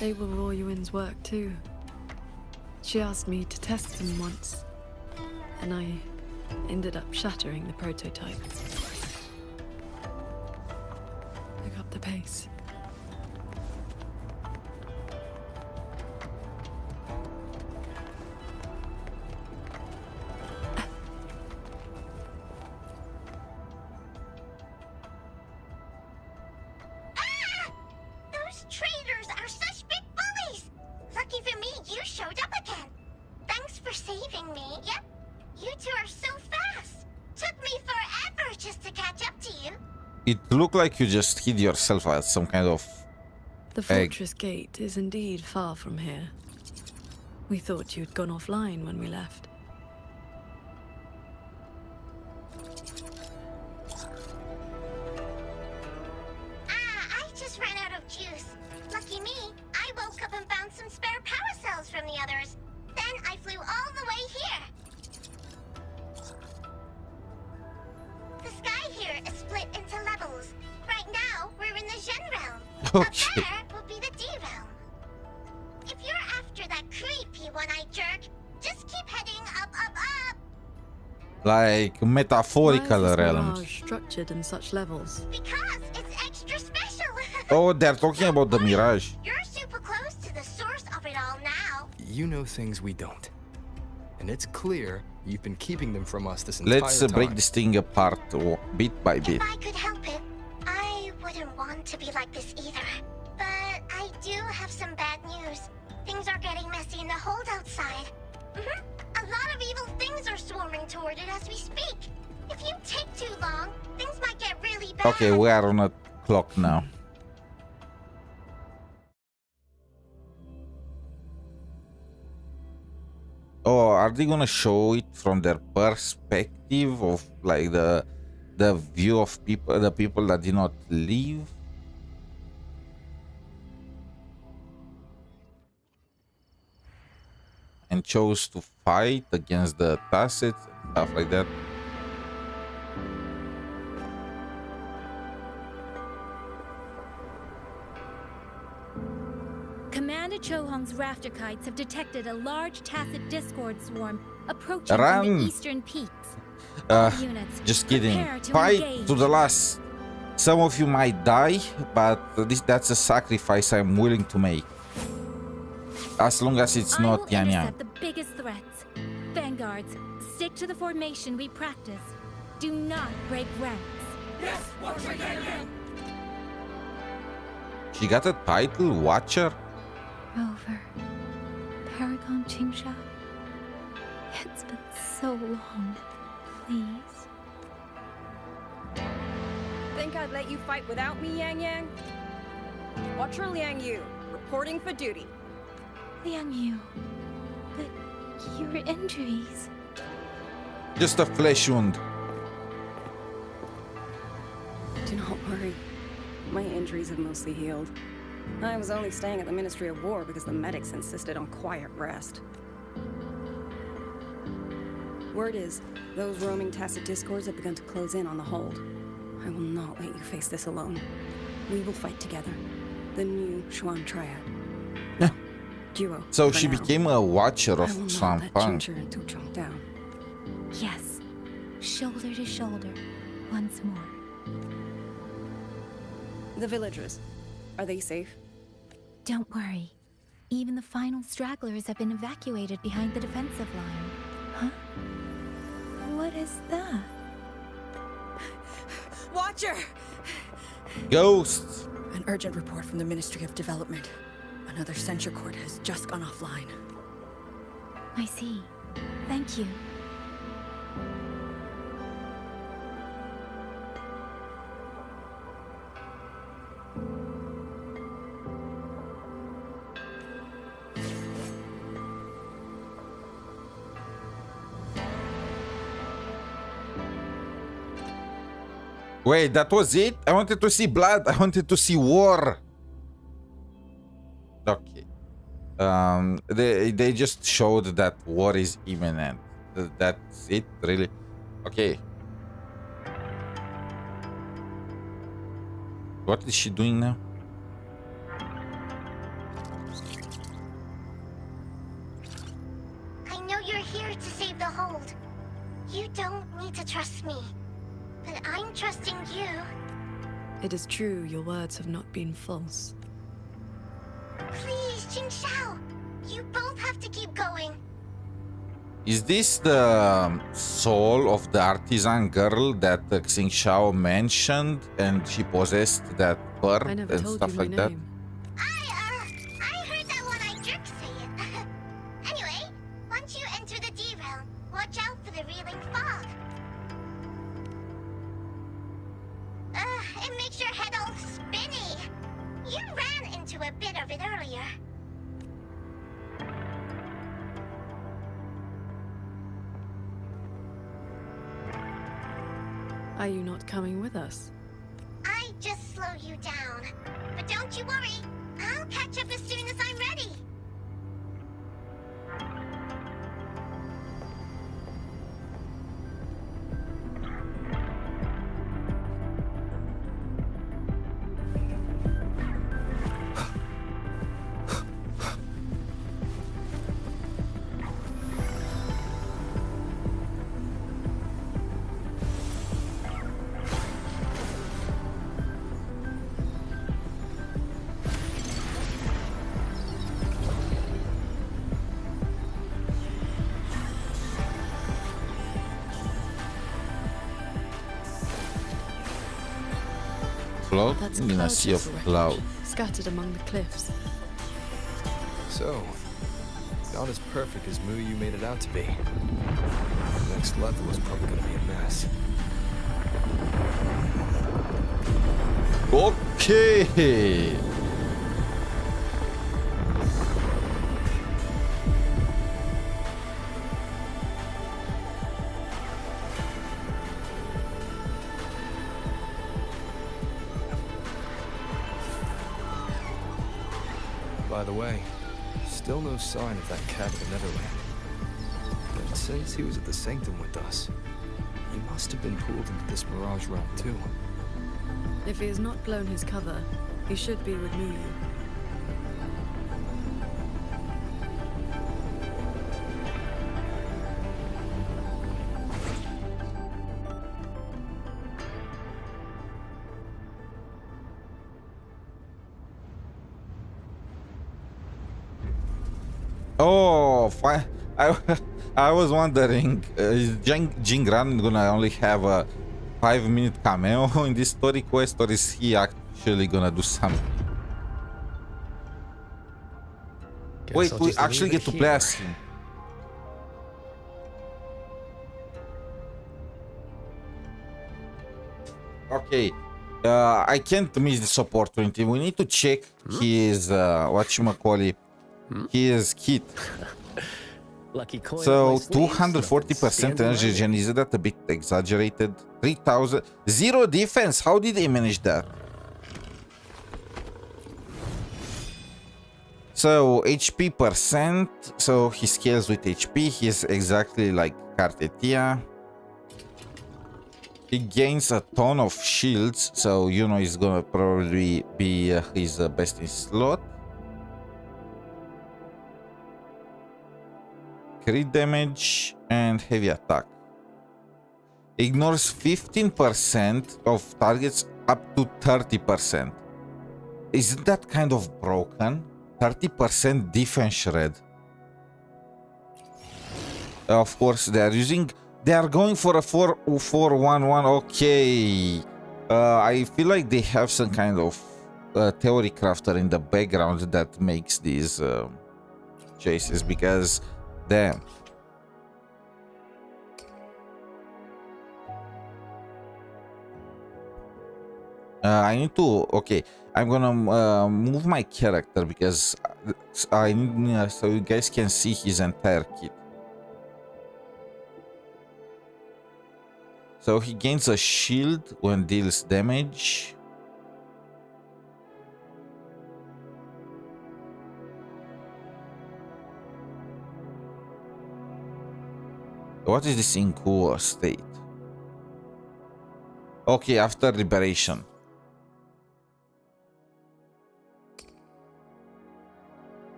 [SPEAKER 5] They were Royuin's work too. She asked me to test them once, and I ended up shattering the prototype. Pick up the pace.
[SPEAKER 6] Those traitors are such big bullies! Lucky for me, you showed up again. Thanks for saving me. Yep, you two are so fast. Took me forever just to catch up to you.
[SPEAKER 1] It looked like you just hid yourself at some kind of
[SPEAKER 5] The fortress gate is indeed far from here. We thought you'd gone offline when we left.
[SPEAKER 6] I just ran out of juice. Lucky me, I woke up and found some spare power cells from the others. Then I flew all the way here. The sky here is split into levels. Right now, we're in the Zhen realm. Up there will be the D realm. If you're after that creepy one-eyed jerk, just keep heading up, up, up.
[SPEAKER 1] like metaphorical
[SPEAKER 5] Why is this
[SPEAKER 1] realms.
[SPEAKER 5] mirage structured in such levels?
[SPEAKER 6] Because it's extra special.
[SPEAKER 1] Oh, they're talking about the Mirage.
[SPEAKER 6] You're super close to the source of it all now.
[SPEAKER 3] You know things we don't. And it's clear you've been keeping them from us this entire
[SPEAKER 1] Let's
[SPEAKER 3] time.
[SPEAKER 1] break this thing apart bit by bit.
[SPEAKER 6] If I could help it, I wouldn't want to be like this either. But I do have some bad news. Things are getting messy in the holdout side. A lot of evil things are swarming toward it as we speak. If you take too long, things might get really bad.
[SPEAKER 1] Okay, we are on a clock now. Oh, are they gonna show it from their perspective of like the view of people, the people that did not leave? And chose to fight against the Tacit, stuff like that.
[SPEAKER 2] Commander Chohong's rafter kites have detected a large Tacit Discord swarm approaching
[SPEAKER 1] Run.
[SPEAKER 2] from the eastern peaks. All units,
[SPEAKER 1] Just kidding.
[SPEAKER 2] prepare to
[SPEAKER 1] Fight
[SPEAKER 2] engage.
[SPEAKER 1] to the last. Some of you might die, but that's a sacrifice I'm willing to make. As long as it's not Yan Yang.
[SPEAKER 2] Intercept the biggest threats. Vanguards, stick to the formation we practice. Do not break ranks.
[SPEAKER 14] Yes, Watcher Yan Yan!
[SPEAKER 1] She got a title, Watcher?
[SPEAKER 2] Rover. Paragon qingxiao. It's been so long. Please.
[SPEAKER 18] Think I'd let you fight without me, Yang Yang? Watcher Liang Yu, reporting for duty.
[SPEAKER 2] Liang Yu. But your injuries.
[SPEAKER 1] Just a flesh wound.
[SPEAKER 18] Do not worry. My injuries have mostly healed. I was only staying at the Ministry of War because the medics insisted on quiet rest. Word is, those roaming tacit discords have begun to close in on the hold. I will not let you face this alone. We will fight together. The new Xuan Triad.
[SPEAKER 1] Yeah.
[SPEAKER 18] Duo.
[SPEAKER 1] So she became a watcher of
[SPEAKER 18] I will not
[SPEAKER 1] Xuan
[SPEAKER 18] let
[SPEAKER 1] Fang.
[SPEAKER 18] Qingxi and Tuchong down.
[SPEAKER 2] Yes. Shoulder to shoulder. Once more.
[SPEAKER 18] The villagers. Are they safe?
[SPEAKER 2] Don't worry. Even the final stragglers have been evacuated behind the defensive line. Huh? What is that?
[SPEAKER 18] Watcher!
[SPEAKER 1] Ghosts!
[SPEAKER 18] An urgent report from the Ministry of Development. Another censure court has just gone offline.
[SPEAKER 2] I see. Thank you.
[SPEAKER 1] Wait, that was it? I wanted to see blood. I wanted to see war. Okay. They just showed that war is imminent. That's it, really? Okay. What is she doing now?
[SPEAKER 6] I know you're here to save the hold. You don't need to trust me. But I'm trusting you.
[SPEAKER 5] It is true your words have not been false.
[SPEAKER 6] Please, qingxiao. You both have to keep going.
[SPEAKER 1] Is this the soul of the artisan girl that qingxiao mentioned and she possessed that bird
[SPEAKER 5] I never
[SPEAKER 1] and
[SPEAKER 5] told
[SPEAKER 1] stuff
[SPEAKER 5] you my
[SPEAKER 1] like that?
[SPEAKER 5] name.
[SPEAKER 6] I heard that one-eyed jerk say it. Anyway, once you enter the D-realm, watch out for the reeling fog. It makes your head all spinny. You ran into a bit of it earlier.
[SPEAKER 5] Are you not coming with us?
[SPEAKER 6] I just slow you down. But don't you worry. I'll catch up as soon as I'm ready.
[SPEAKER 5] That's
[SPEAKER 1] Floating in a sea of
[SPEAKER 5] cloud
[SPEAKER 1] cloud.
[SPEAKER 5] scattered among the cliffs.
[SPEAKER 3] So, not as perfect as Mu made it out to be. The next level is probably gonna be a mess.
[SPEAKER 1] Okay.
[SPEAKER 3] By the way, still no sign of that cat of the Netherland. But since he was at the Sanctum with us, he must have been pulled into this Mirage realm too.
[SPEAKER 5] If he has not blown his cover, he should be with Muyu.
[SPEAKER 1] Oh, fine. I was wondering, is Jingran gonna only have a 5-minute cameo in this story quest, or is he actually gonna do something? Wait,
[SPEAKER 20] I'll
[SPEAKER 1] we
[SPEAKER 20] just
[SPEAKER 1] actually
[SPEAKER 20] leave
[SPEAKER 1] get
[SPEAKER 20] it
[SPEAKER 1] to play
[SPEAKER 20] here.
[SPEAKER 1] as him. Okay. I can't miss this opportunity. We need to check his whatchamacallit, his kit.
[SPEAKER 20] Lucky coin
[SPEAKER 1] So
[SPEAKER 20] up my sleeves, nothing
[SPEAKER 1] 240%
[SPEAKER 20] stands
[SPEAKER 1] energy
[SPEAKER 20] in my
[SPEAKER 1] gen, is that a bit exaggerated? 3000, zero defense. How did they manage that? So HP percent. So he scales with HP. He's exactly like Kartetia. He gains a ton of shields, so you know he's gonna probably be his best in slot. Crit damage and heavy attack. Ignores 15% of targets up to 30%. Isn't that kind of broken? 30% defense shred. Of course, they are going for a 4-4-1-1. Okay. I feel like they have some kind of theory crafter in the background that makes these choices, because damn. I need to, okay, I'm gonna move my character because I need, so you guys can see his entire kit. So he gains a shield when deals damage. What is this in Kuro state? Okay, after liberation.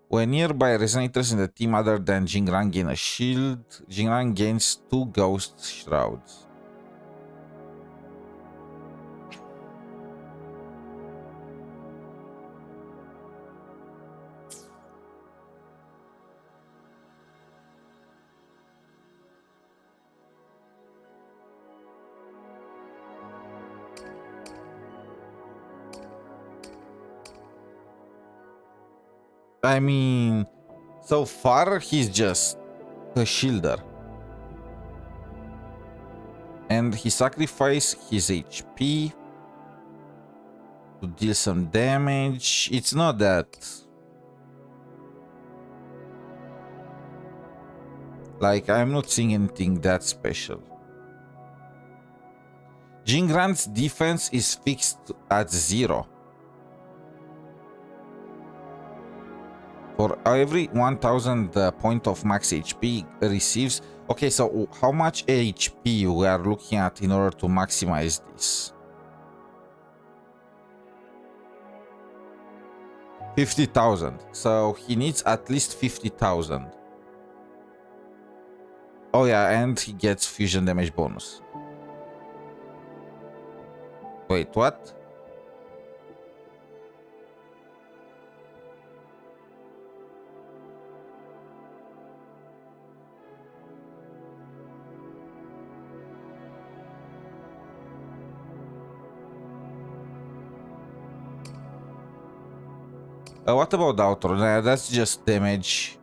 [SPEAKER 1] When nearby resonators in the team other than Jingran gain a shield, Jingran gains 2 ghost shrouds. I mean, so far he's just a shielder. And he sacrificed his HP to deal some damage. It's not that... like, I'm not seeing anything that special. Jingran's defense is fixed at 0. For every 1000 point of max HP receives... Okay, so how much HP we are looking at in order to maximize this? 50,000. So he needs at least 50,000. Oh yeah, and he gets fusion damage bonus. Wait, what? What about the outro? Nah, that's just damage.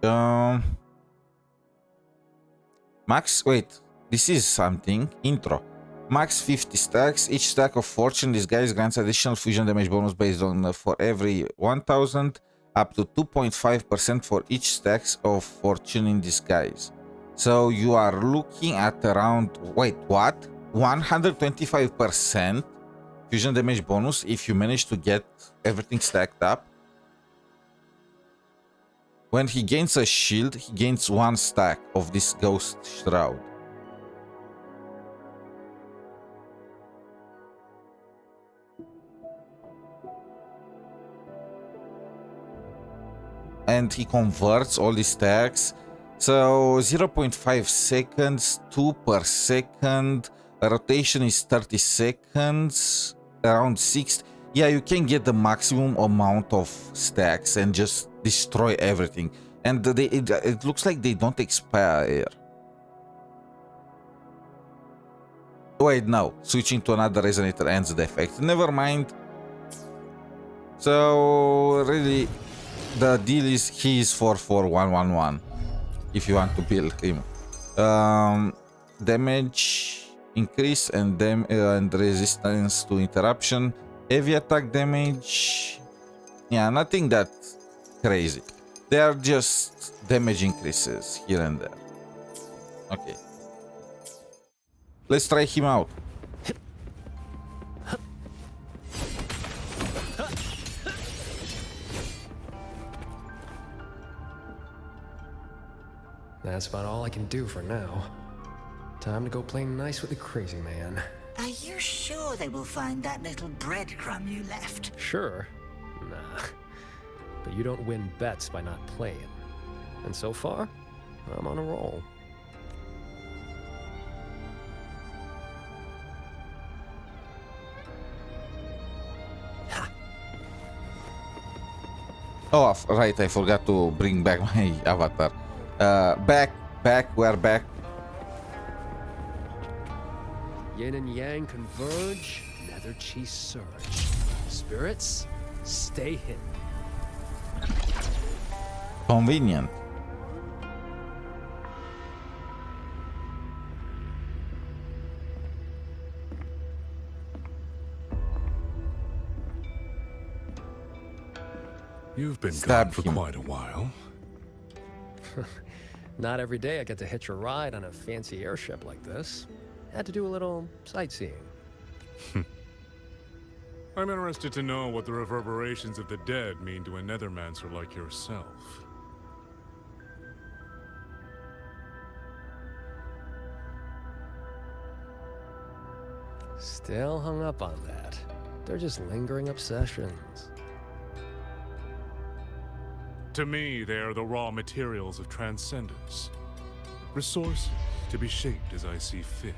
[SPEAKER 1] Max, wait, this is something. Intro. Max 50 stacks. Each stack of fortune disguise grants additional fusion damage bonus based on for every 1000, up to 2.5% for each stacks of fortune in disguise. So you are looking at around, wait, what? 125% fusion damage bonus if you manage to get everything stacked up. When he gains a shield, he gains 1 stack of this ghost shroud. And he converts all these stacks. So 0.5 seconds, 2 per second. A rotation is 30 seconds, around 6. Yeah, you can get the maximum amount of stacks and just destroy everything. And it looks like they don't expire. Wait, no. Switching to another resonator ends the effect. Never mind. So So really, the deal is he is 44111. If you want to build him, damage increase and resistance to interruption, heavy attack damage. Yeah, nothing that crazy. They are just damage increases here and there. Okay, let's try him out.
[SPEAKER 10] That's about all I can do for now. Time to go play nice with the crazy man.
[SPEAKER 19] Are you sure they will find that little breadcrumb you left?
[SPEAKER 10] Sure. Nah. But you don't win bets by not playing. And so far, I'm on a roll.
[SPEAKER 1] Oh, right, I forgot to bring back my avatar. We're back.
[SPEAKER 10] Yin and yang converge, nether chi surge. Spirits, stay hidden.
[SPEAKER 1] Convenient.
[SPEAKER 17] You've been gone for quite a while.
[SPEAKER 10] Not every day I get to hitch a ride on a fancy airship like this. Had to do a little sightseeing.
[SPEAKER 17] I'm interested to know what the reverberations of the dead mean to a nethermancer like yourself.
[SPEAKER 10] Still hung up on that. They're just lingering obsessions.
[SPEAKER 17] To me, they are the raw materials of transcendence. Resources to be shaped as I see fit.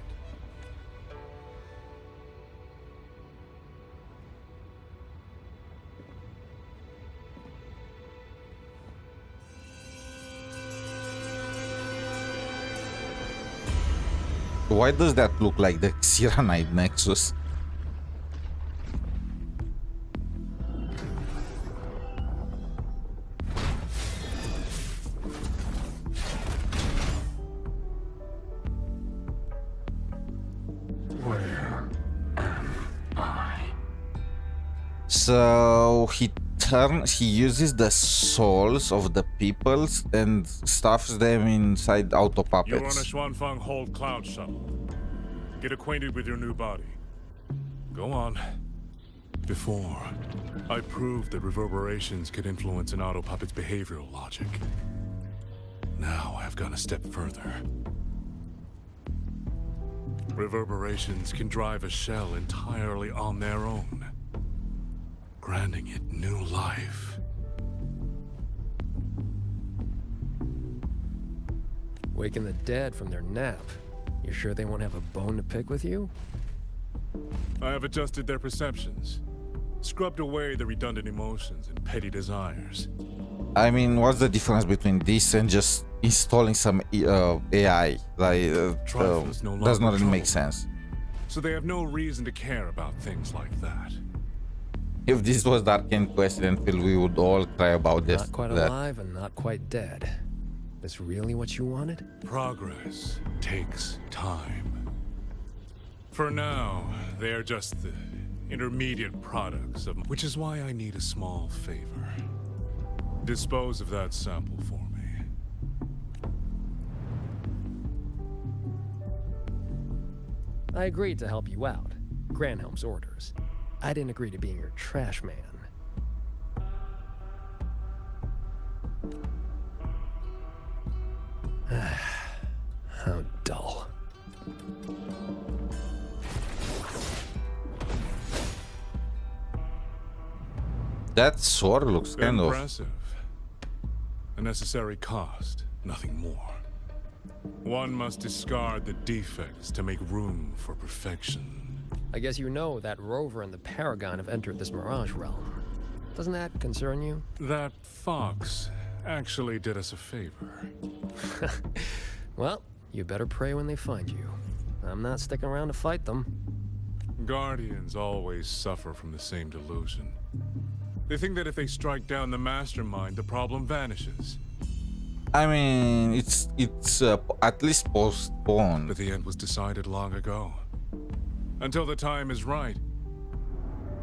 [SPEAKER 1] Why does that look like the 𝗖cie𝗽𝗆𝗵𝗁 Nexus? So he uses the souls of the peoples and stuffs them inside auto
[SPEAKER 17] You're on a
[SPEAKER 1] puppets.
[SPEAKER 17] Xuanfeng Hold Cloud shuttle. Get acquainted with your new body. Go on. Before, I proved that reverberations could influence an auto puppet's behavioral logic. Now I've gone a step further. Reverberations can drive a shell entirely on their own, granting it new life.
[SPEAKER 10] Waking the dead from their nap. You sure they won't have a bone to pick with you?
[SPEAKER 17] I have adjusted their perceptions, scrubbed away the redundant emotions and petty desires.
[SPEAKER 1] I mean, what's the difference between this and just installing some AI? Like,
[SPEAKER 17] Trifles no
[SPEAKER 1] does not
[SPEAKER 17] longer
[SPEAKER 1] really make
[SPEAKER 17] trouble.
[SPEAKER 1] sense.
[SPEAKER 17] So they have no reason to care about things like that.
[SPEAKER 1] If this was the Arcane Quest and Phil, we would all cry about this.
[SPEAKER 10] Not quite alive and not quite dead. This really what you wanted?
[SPEAKER 17] Progress takes time. For now, they are just the intermediate products of, which is why I need a small favor. Dispose of that sample for me.
[SPEAKER 10] I agreed to help you out. Granhelm's orders. I didn't agree to being your trash man. How dull.
[SPEAKER 1] That sword looks kind of...
[SPEAKER 17] Impressive. A necessary cost, nothing more. One must discard the defects to make room for perfection.
[SPEAKER 10] I guess you know that Rover and the Paragon have entered this Mirage realm. Doesn't that concern you?
[SPEAKER 17] That fox actually did us a favor.
[SPEAKER 10] Well, you better pray when they find you. I'm not sticking around to fight them.
[SPEAKER 17] Guardians always suffer from the same delusion. They think that if they strike down the mastermind, the problem vanishes.
[SPEAKER 1] I mean, it's at least postponed.
[SPEAKER 17] But the end was decided long ago. Until the time is right,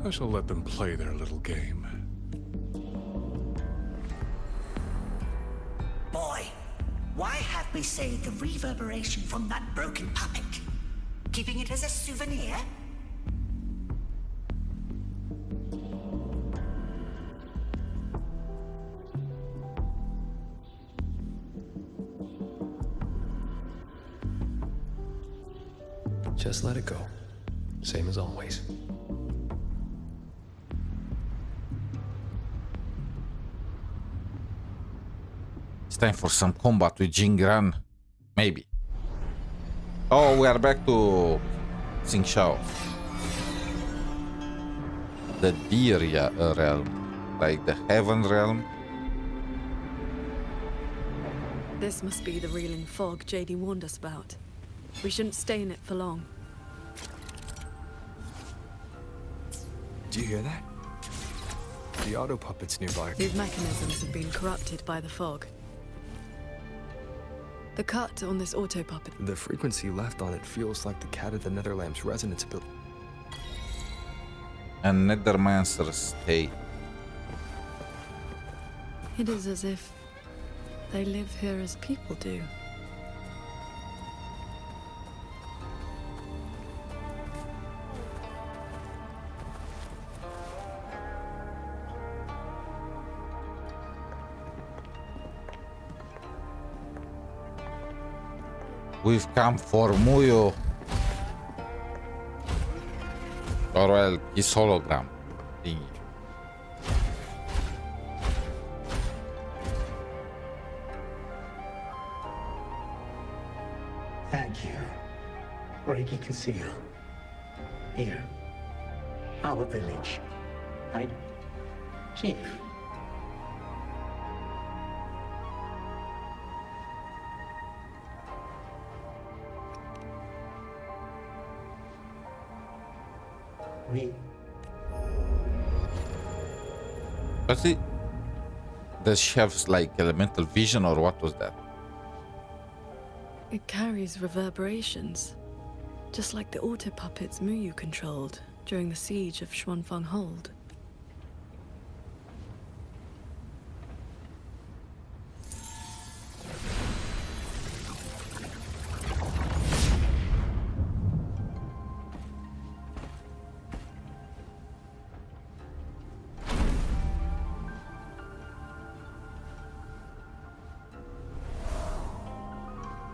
[SPEAKER 17] I shall let them play their little game.
[SPEAKER 19] Boy, why have we saved the reverberation from that broken puppet? Keeping it as a souvenir?
[SPEAKER 10] Just let it go. Same as always.
[SPEAKER 1] It's time for some combat with Jingran. Maybe. Oh, we are back to qingxiao. The denia realm. Like the heaven realm.
[SPEAKER 5] This must be the reeling fog JD warned us about. We shouldn't stay in it for long.
[SPEAKER 3] Do you hear that? The auto puppets nearby.
[SPEAKER 5] These mechanisms have been corrupted by the fog. The cut on this auto puppet.
[SPEAKER 3] The frequency left on it feels like the cat of the Netherlands resonance ability.
[SPEAKER 1] And Nethermancer state.
[SPEAKER 5] It is as if they live here as people do.
[SPEAKER 1] We've come for Muyo. Or well, his hologram thingy.
[SPEAKER 9] Thank you. Reiki can see you. Here. Our village. Right? Chief.
[SPEAKER 1] But see, does she have like elemental vision or what was that?
[SPEAKER 5] It carries reverberations, just like the auto puppets Muyu controlled during the siege of Xuanfeng Hold.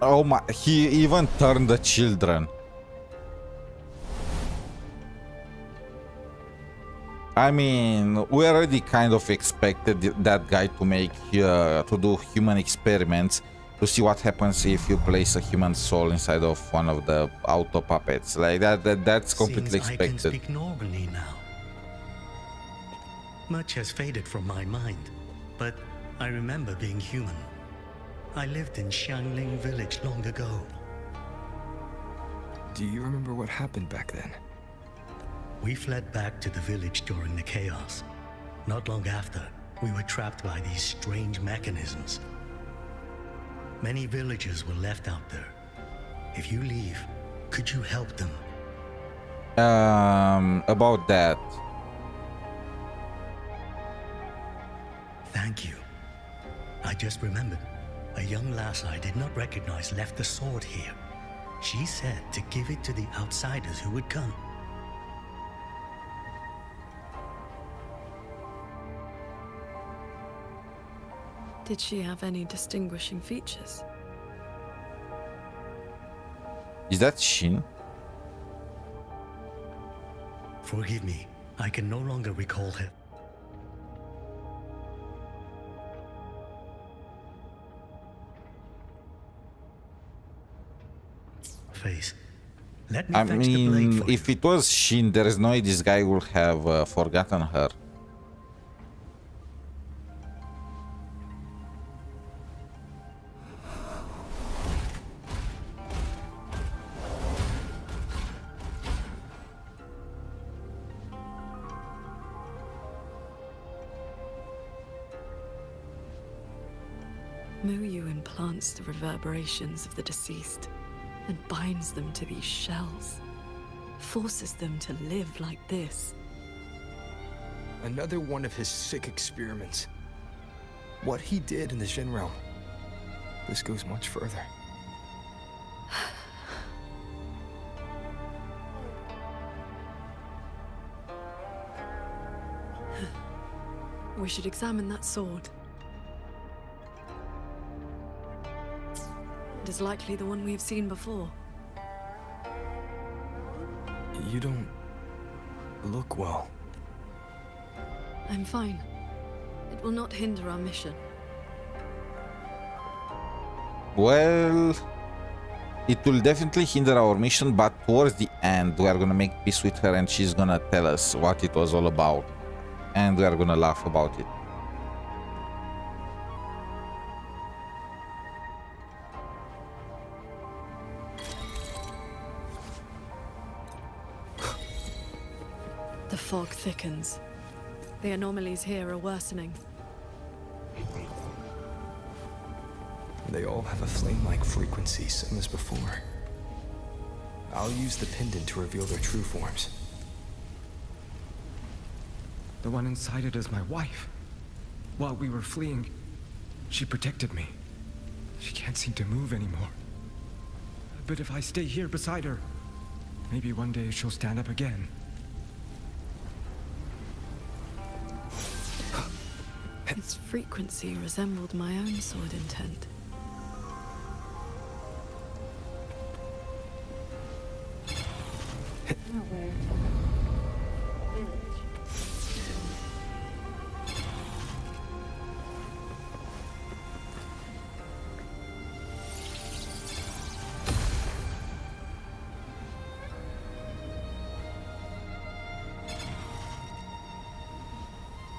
[SPEAKER 1] Oh my, he even turned the children. I mean, we already kind of expected that guy to make, to do human experiments to see what happens if you place a human soul inside of one of the auto puppets. Like that's completely expected.
[SPEAKER 9] I can speak normally now. Much has faded from my mind, but I remember being human. I lived in Xiangling village long ago.
[SPEAKER 3] Do you remember what happened back then?
[SPEAKER 9] We fled back to the village during the chaos. Not long after, we were trapped by these strange mechanisms. Many villagers were left out there. If you leave, could you help them?
[SPEAKER 1] About that.
[SPEAKER 9] Thank you. I just remembered. A young lass I did not recognize left the sword here. She said to give it to the outsiders who would come.
[SPEAKER 5] Did she have any distinguishing features?
[SPEAKER 1] Is that Shin?
[SPEAKER 9] Forgive me, I can no longer recall her. Face. Let me
[SPEAKER 1] I
[SPEAKER 9] fetch the blade
[SPEAKER 1] mean,
[SPEAKER 9] for
[SPEAKER 1] if it was Shin, there is no way this guy would have forgotten her.
[SPEAKER 5] Mengzhou implants the reverberations of the deceased and binds them to these shells. Forces them to live like this.
[SPEAKER 3] Another one of his sick experiments. What he did in the Jin realm. This goes much further.
[SPEAKER 5] We should examine that sword. It is likely the one we've seen before.
[SPEAKER 3] You don't look well.
[SPEAKER 5] I'm fine. It will not hinder our mission.
[SPEAKER 1] Well, it will definitely hinder our mission, but towards the end we are gonna make peace with her and she's gonna tell us what it was all about. And we are gonna laugh about it.
[SPEAKER 5] The fog thickens. The anomalies here are worsening.
[SPEAKER 3] They all have a flame-like frequency, same as before. I'll use the pendant to reveal their true forms.
[SPEAKER 8] The one inside it is my wife. While we were fleeing, she protected me. She can't seem to move anymore. But if I stay here beside her, maybe one day she'll stand up again.
[SPEAKER 5] Its frequency resembled my own sword intent.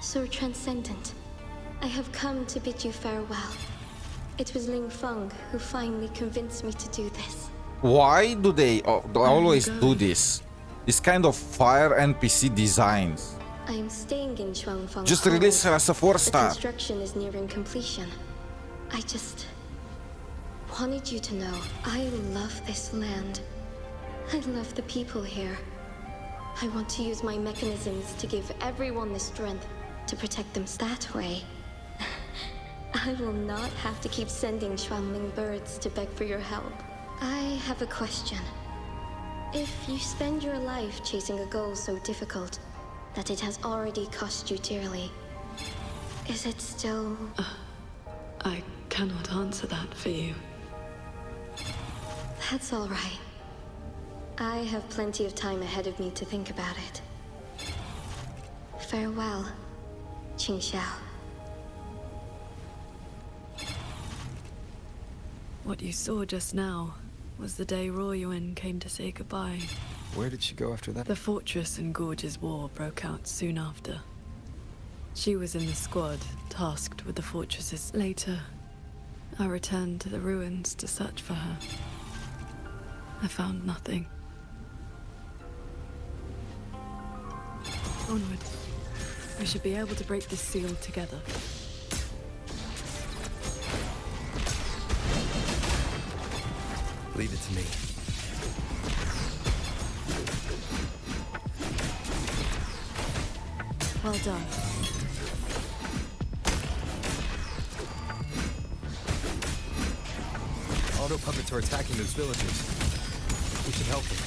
[SPEAKER 14] Sir Transcendent, I have come to bid you farewell. It was Ling Feng who finally convinced me to do this.
[SPEAKER 1] Why do they always do this? This kind of fire NPC designs.
[SPEAKER 14] I am staying in Shuangfeng.
[SPEAKER 1] Just release her as a 4-star.
[SPEAKER 14] The construction is nearing completion. I just wanted you to know I love this land. I love the people here. I want to use my mechanisms to give everyone the strength to protect them that way. I will not have to keep sending Xuanming birds to beg for your help. I have a question. If you spend your life chasing a goal so difficult that it has already cost you dearly, is it still...
[SPEAKER 5] I cannot answer that for you.
[SPEAKER 14] That's all right. I have plenty of time ahead of me to think about it. Farewell, qingxiao.
[SPEAKER 5] What you saw just now was the day Ruoyuan came to say goodbye.
[SPEAKER 3] Where did she go after that?
[SPEAKER 5] The fortress and gorges war broke out soon after. She was in the squad tasked with the fortresses. Later, I returned to the ruins to search for her. I found nothing. Onward. We should be able to break this seal together.
[SPEAKER 3] Leave it to me.
[SPEAKER 5] Well done.
[SPEAKER 3] Auto puppets are attacking those villagers. We should help them.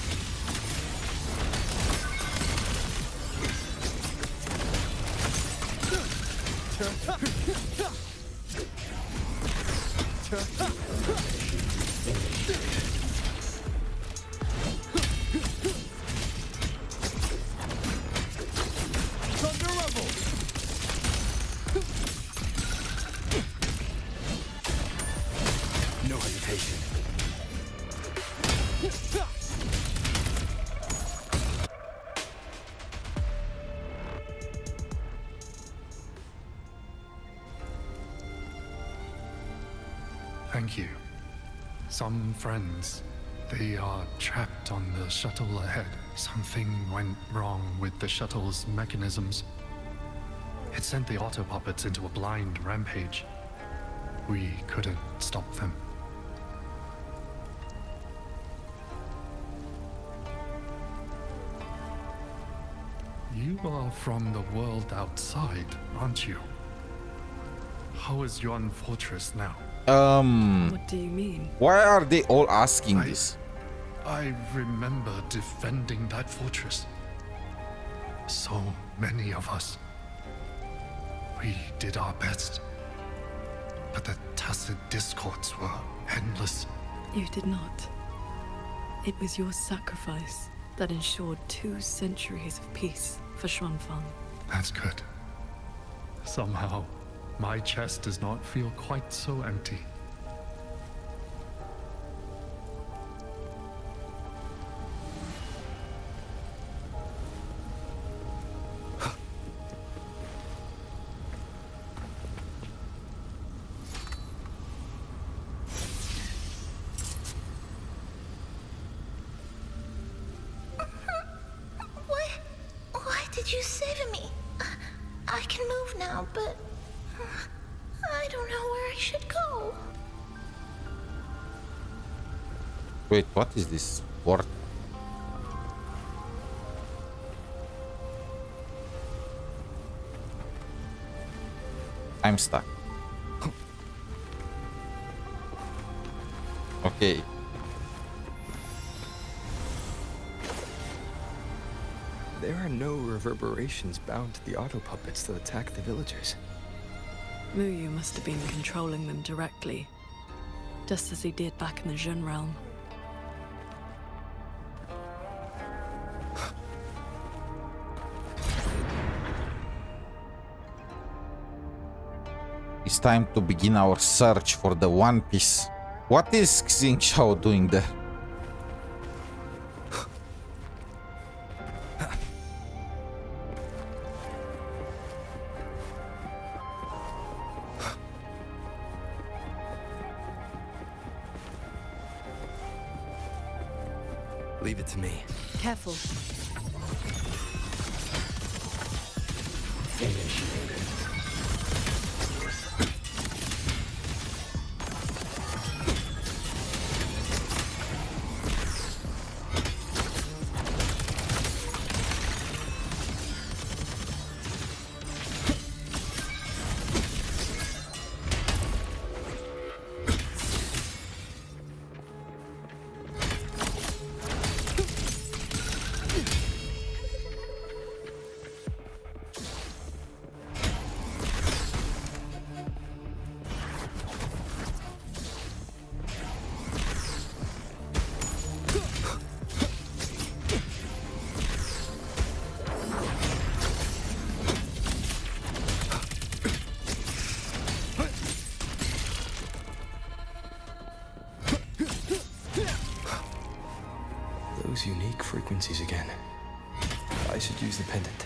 [SPEAKER 3] No hesitation.
[SPEAKER 12] Thank you. Some friends, they are trapped on the shuttle ahead. Something went wrong with the shuttle's mechanisms. It sent the auto puppets into a blind rampage. We couldn't stop them. You are from the world outside, aren't you? How is Yuan Fortress now?
[SPEAKER 5] What do you mean?
[SPEAKER 1] Why are they all asking this?
[SPEAKER 12] I remember defending that fortress. So many of us. We did our best. But the tacit discords were endless.
[SPEAKER 5] You did not. It was your sacrifice that ensured 2 centuries of peace for Xuanfang.
[SPEAKER 12] That's good. Somehow, my chest does not feel quite so empty.
[SPEAKER 6] Why did you save me? I can move now, but I don't know where I should go.
[SPEAKER 1] Wait, what is this word? I'm stuck. Okay.
[SPEAKER 3] There are no reverberations bound to the auto puppets that attack the villagers.
[SPEAKER 5] Muyu must have been controlling them directly, just as he did back in the Jun realm.
[SPEAKER 1] It's time to begin our search for the One Piece. What is qingxiao doing there?
[SPEAKER 3] Leave it to me.
[SPEAKER 5] Careful.
[SPEAKER 3] Those unique frequencies again. I should use the pendant.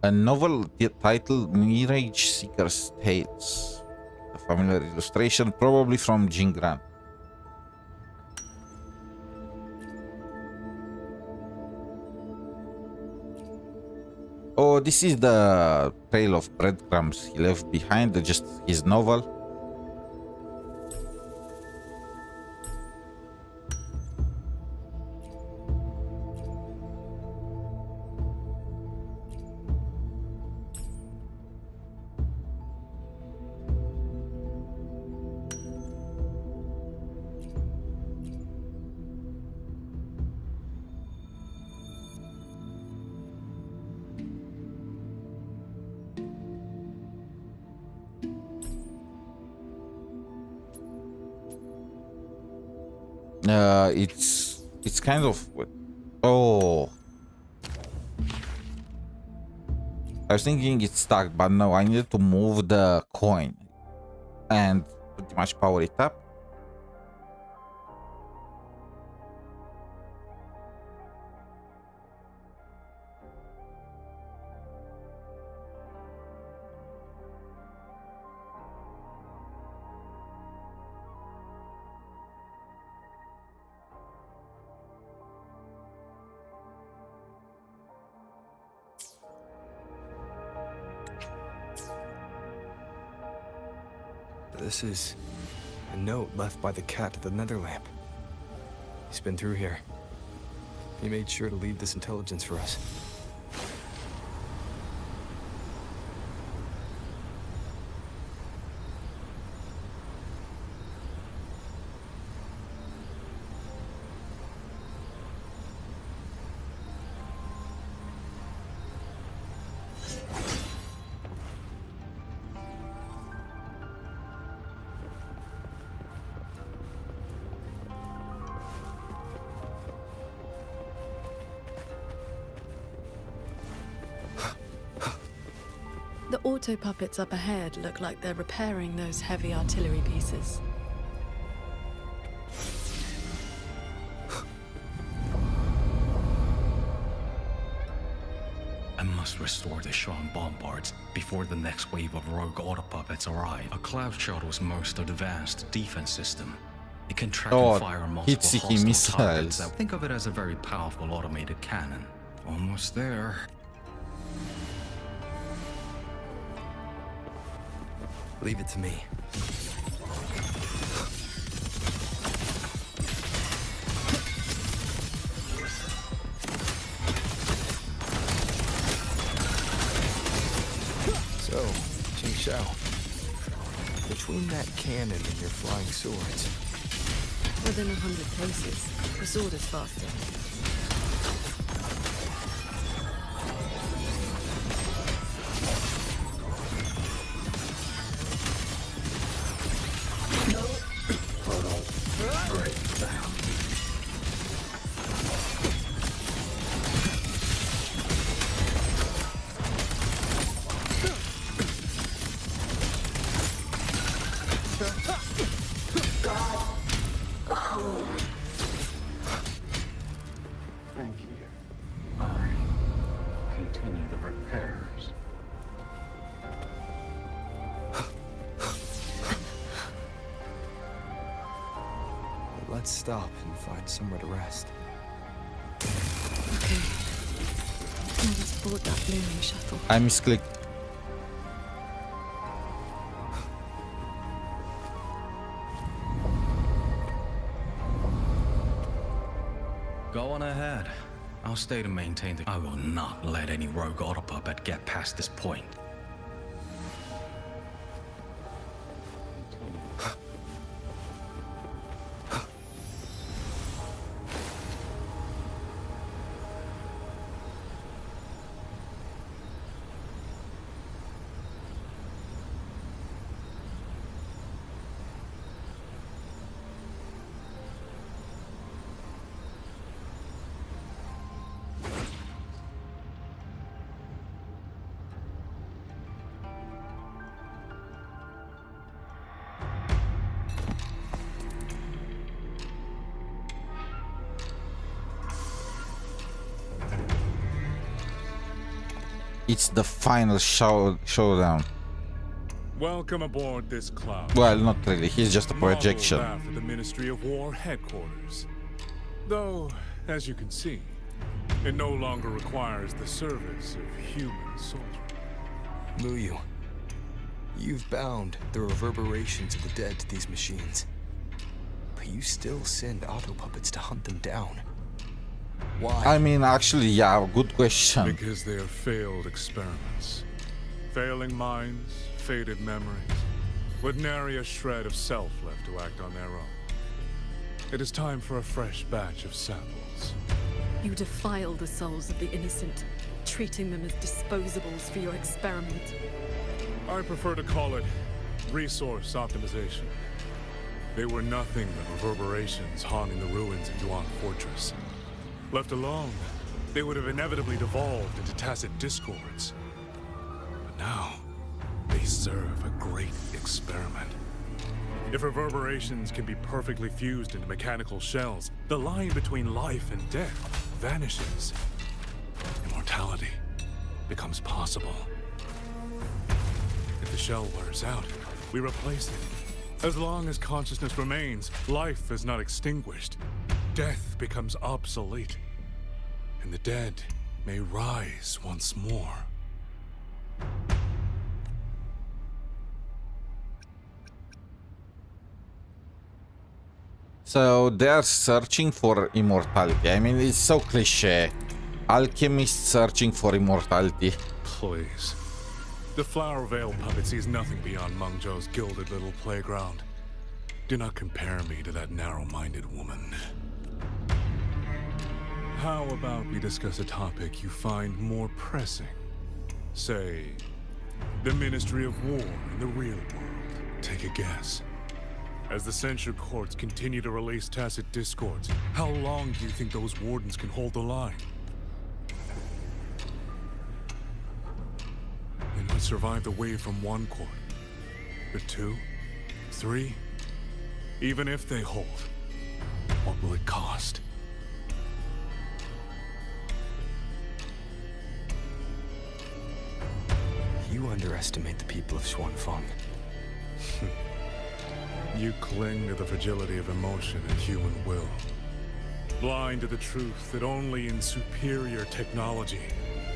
[SPEAKER 1] A novel titled Mirage Seeker's Tales. A familiar illustration, probably from Jingran. Oh, this is the trail of breadcrumbs he left behind, just his novel. It's kind of, oh, I was thinking it's stuck, but no, I needed to move the coin and pretty much power it up.
[SPEAKER 3] This is a note left by the cat at the Netherlamp. He's been through here. He made sure to leave this intelligence for us.
[SPEAKER 5] The auto puppets up ahead look like they're repairing those heavy artillery pieces.
[SPEAKER 15] I must restore the Shan bombards before the next wave of rogue auto puppets arrive. A cloud shuttle's most advanced defense system. It can track and fire multiple hostile targets. Think of it as a very powerful automated cannon. Almost there.
[SPEAKER 3] Leave it to me. So, qingxiao. Between that cannon and your flying swords.
[SPEAKER 5] Within 100 paces, the sword is faster.
[SPEAKER 3] Let's stop and find somewhere to rest.
[SPEAKER 5] Okay. Now let's board that lynae shuttle.
[SPEAKER 1] I misclicked.
[SPEAKER 15] Go on ahead. I'll stay to maintain the... I will not let any rogue auto puppet get past this point.
[SPEAKER 1] It's the final showdown.
[SPEAKER 17] Welcome aboard this cloud.
[SPEAKER 1] Well, not really. He's just a projection.
[SPEAKER 17] Modeled after the Ministry of War headquarters. Though, as you can see, it no longer requires the service of human soldiers.
[SPEAKER 3] Muyu, you've bound the reverberations of the dead to these machines. But you still send auto puppets to hunt them down. Why?
[SPEAKER 1] I mean, actually, yeah, good question.
[SPEAKER 17] Because they are failed experiments. Failing minds, faded memories, with nary a shred of self left to act on their own. It is time for a fresh batch of samples.
[SPEAKER 5] You defile the souls of the innocent, treating them as disposables for your experiment.
[SPEAKER 17] I prefer to call it resource optimization. They were nothing but reverberations haunting the ruins of Yuan Fortress. Left alone, they would have inevitably devolved into tacit discords. But now, they serve a great experiment. If reverberations can be perfectly fused into mechanical shells, the line between life and death vanishes. Immortality becomes possible. If the shell wears out, we replace it. As long as consciousness remains, life is not extinguished. Death becomes obsolete, and the dead may rise once more.
[SPEAKER 1] So they are searching for immortality. I mean, it's so cliche. Alchemists searching for immortality.
[SPEAKER 17] Please. The Flower Veil puppet sees nothing beyond Mengzhou's gilded little playground. Do not compare me to that narrow-minded woman. How about we discuss a topic you find more pressing? Say, the Ministry of War in the real world. Take a guess. As the censure courts continue to release tacit discords, how long do you think those wardens can hold the line? They might survive the wave from one court, but 2, 3, even if they hold, what will it cost?
[SPEAKER 3] You underestimate the people of Xuanfeng.
[SPEAKER 17] You cling to the fragility of emotion and human will. Blind to the truth that only in superior technology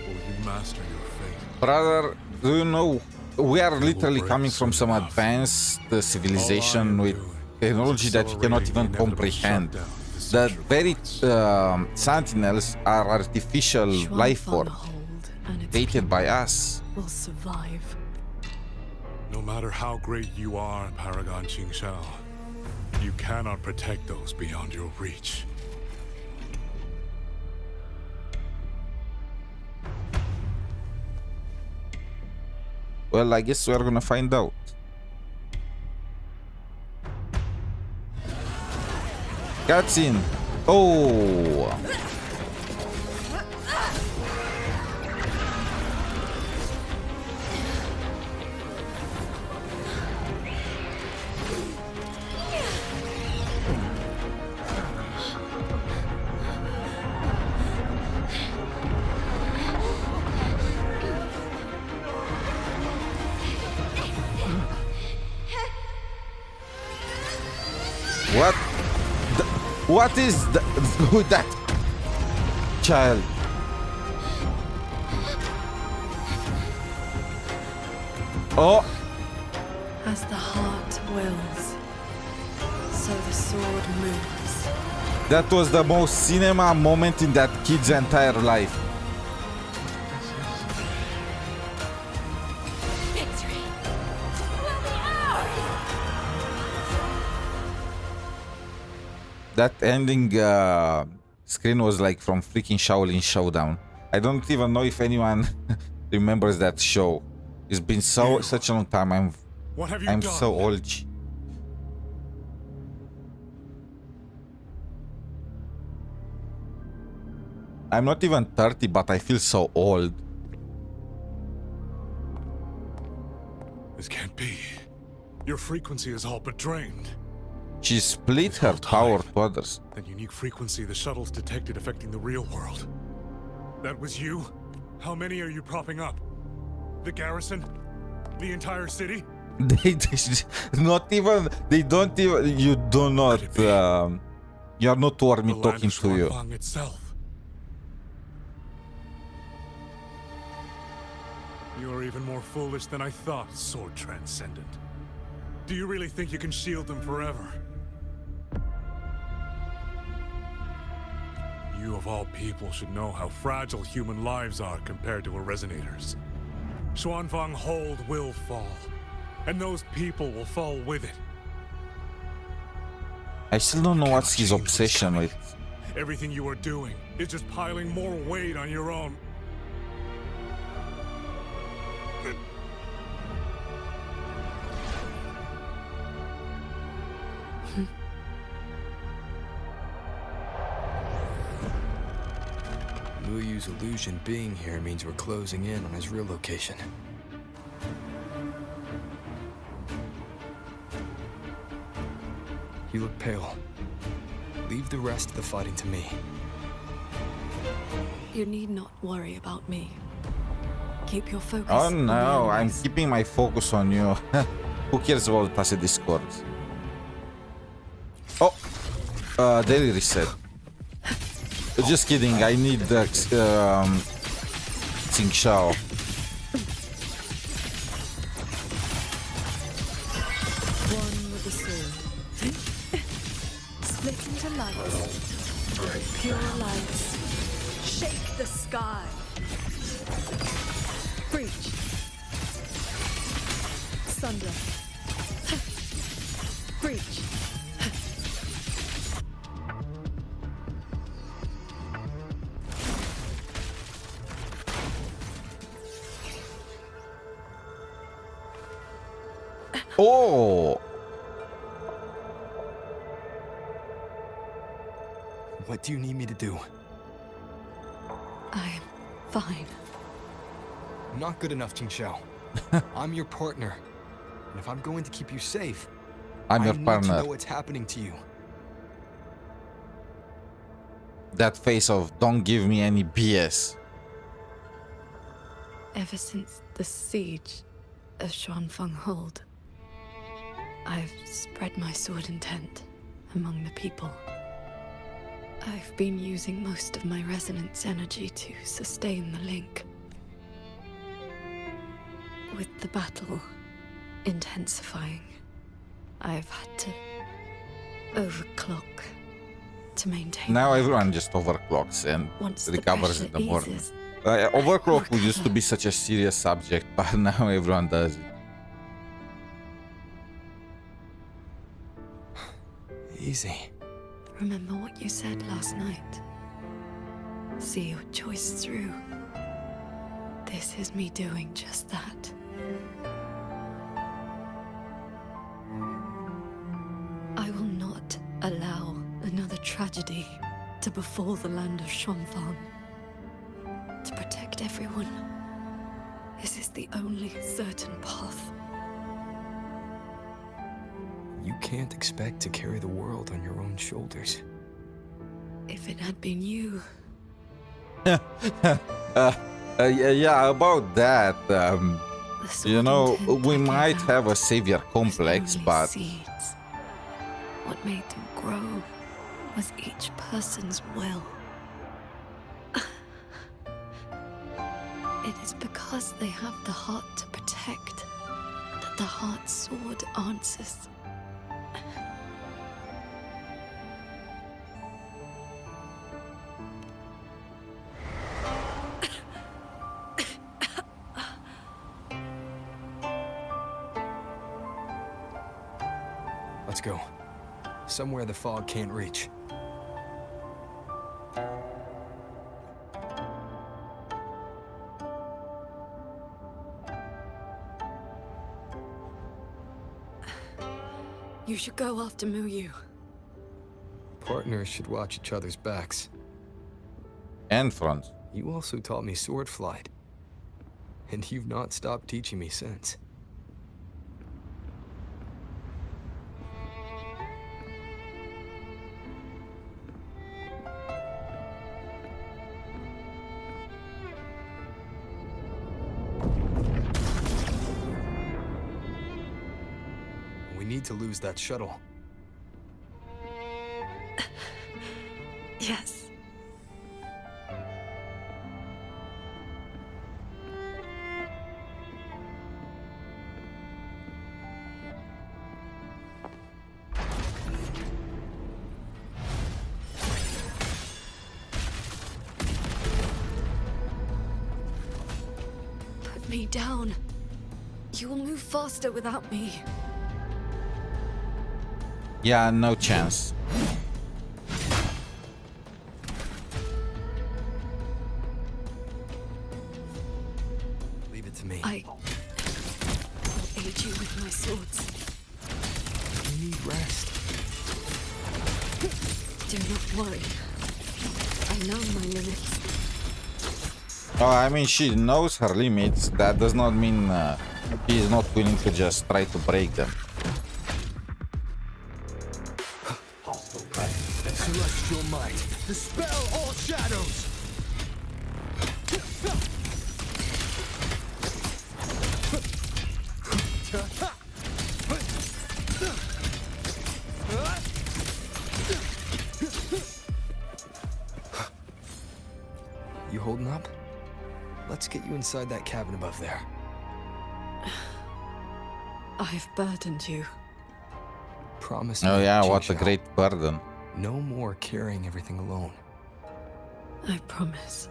[SPEAKER 17] will you master your fate.
[SPEAKER 1] Brother, do you know, we are literally coming from some advanced civilization with technology that we cannot even comprehend. The very sentinels are artificial life forms created by us.
[SPEAKER 5] Will survive.
[SPEAKER 17] No matter how great you are, Paragon Qingxiao, you cannot protect those beyond your reach.
[SPEAKER 1] Well, I guess we're gonna find out. Cutscene. Oh. What? What is who that child? Oh!
[SPEAKER 5] As the heart wills, so the sword moves.
[SPEAKER 1] That was the most cinema moment in that kid's entire life. That ending screen was like from freaking Shaolin Showdown. I don't even know if anyone remembers that show. It's been such a long time. I'm so old. I'm not even 30, but I feel so old.
[SPEAKER 17] This can't be. Your frequency is all but drained.
[SPEAKER 1] She split her power to others.
[SPEAKER 17] That unique frequency the shuttles detected affecting the real world. That was you? How many are you propping up? The garrison? The entire city?
[SPEAKER 1] They not even. They don't even. You do not. You are not worth me talking to you.
[SPEAKER 17] Itself. You are even more foolish than I thought, Sword Transcendent. Do you really think you can shield them forever? You of all people should know how fragile human lives are compared to a resonator's. Xuanfeng Hold will fall, and those people will fall with it.
[SPEAKER 1] I still don't know what's his obsession with.
[SPEAKER 17] Everything you are doing is just piling more weight on your own.
[SPEAKER 3] Muyu's illusion being here means we're closing in on his real location. You look pale. Leave the rest of the fighting to me.
[SPEAKER 5] You need not worry about me. Keep your focus.
[SPEAKER 1] Oh no, I'm keeping my focus on you. Who cares about tacit discords? Oh, daily reset. Just kidding, I need the qingxiao.
[SPEAKER 13] One with the sword. Split
[SPEAKER 5] Pure lights. Shake the sky. Breach. Sunder. Breach.
[SPEAKER 1] Oh!
[SPEAKER 3] What do you need me to do?
[SPEAKER 5] I am fine.
[SPEAKER 3] Not good enough, Qingxiao. I'm your partner. And if I'm going to keep you safe,
[SPEAKER 1] I'm your
[SPEAKER 3] I need
[SPEAKER 1] partner.
[SPEAKER 3] to know what's happening to you.
[SPEAKER 1] That face of don't give me any BS.
[SPEAKER 5] Ever since the siege of Xuanfeng Hold, I've spread my sword intent among the people. I've been using most of my resonance energy to sustain the link. With the battle intensifying, I've had to overclock to maintain.
[SPEAKER 1] Now everyone just overclocks and
[SPEAKER 5] Once the
[SPEAKER 1] recovers in
[SPEAKER 5] pressure
[SPEAKER 1] the morning.
[SPEAKER 5] eases,
[SPEAKER 1] Overclock used to be such a serious subject, but now everyone does it.
[SPEAKER 3] Easy.
[SPEAKER 5] Remember what you said last night. See your choice through. This is me doing just that. I will not allow another tragedy to befall the land of Xuanfang. To protect everyone, this is the only certain path.
[SPEAKER 3] You can't expect to carry the world on your own shoulders.
[SPEAKER 5] If it had been you...
[SPEAKER 1] Yeah, about that, you know, we might have a savior complex, but...
[SPEAKER 5] Seeds. What made them grow was each person's will. It is because they have the heart to protect that the heart sword answers.
[SPEAKER 3] Let's go. Somewhere the fog can't reach.
[SPEAKER 5] You should go after Muyu.
[SPEAKER 3] Partners should watch each other's backs.
[SPEAKER 1] And fronts.
[SPEAKER 3] You also taught me sword flight. And you've not stopped teaching me since. We need to lose that shuttle.
[SPEAKER 5] Yes. Put me down. You will move faster without me.
[SPEAKER 1] Yeah, no chance.
[SPEAKER 3] Leave it to me.
[SPEAKER 5] I will aid you with my swords.
[SPEAKER 3] You need rest.
[SPEAKER 5] Do not worry. I know my limits.
[SPEAKER 1] Oh, I mean, she knows her limits. That does not mean she is not willing to just try to break them.
[SPEAKER 3] Celestial might, dispel all shadows! You holding up? Let's get you inside that cabin above there.
[SPEAKER 5] I've burdened you.
[SPEAKER 3] Promise
[SPEAKER 1] Oh
[SPEAKER 3] me,
[SPEAKER 1] yeah, what a
[SPEAKER 3] Qingxiao.
[SPEAKER 1] great burden.
[SPEAKER 3] No more carrying everything alone.
[SPEAKER 5] I promise.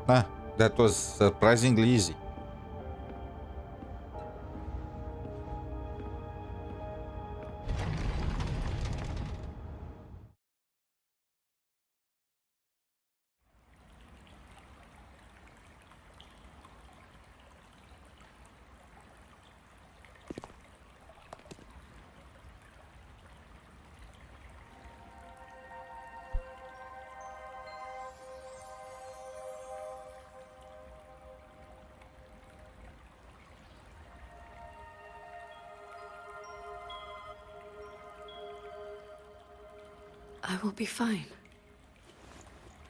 [SPEAKER 1] Ah, that was surprisingly easy.
[SPEAKER 5] I will be fine.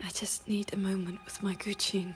[SPEAKER 5] I just need a moment with my Guqin.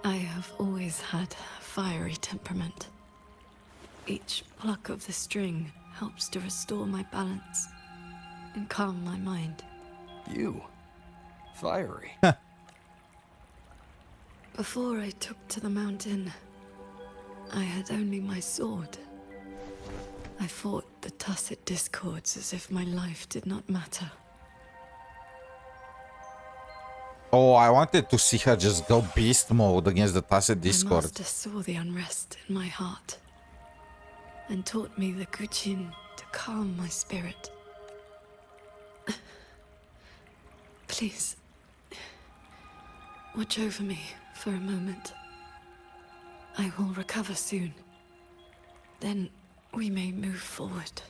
[SPEAKER 5] I have always had a fiery temperament. Each pluck of the string helps to restore my balance and calm my mind.
[SPEAKER 3] You? Fiery?
[SPEAKER 5] Before I took to the mountain, I had only my sword. I fought the tacit discords as if my life did not matter.
[SPEAKER 1] Oh, I wanted to see her just go beast mode against the tacit discord.
[SPEAKER 5] My master saw the unrest in my heart and taught me the Guqin to calm my spirit. Please, watch over me for a moment. I will recover soon. Then we may move forward.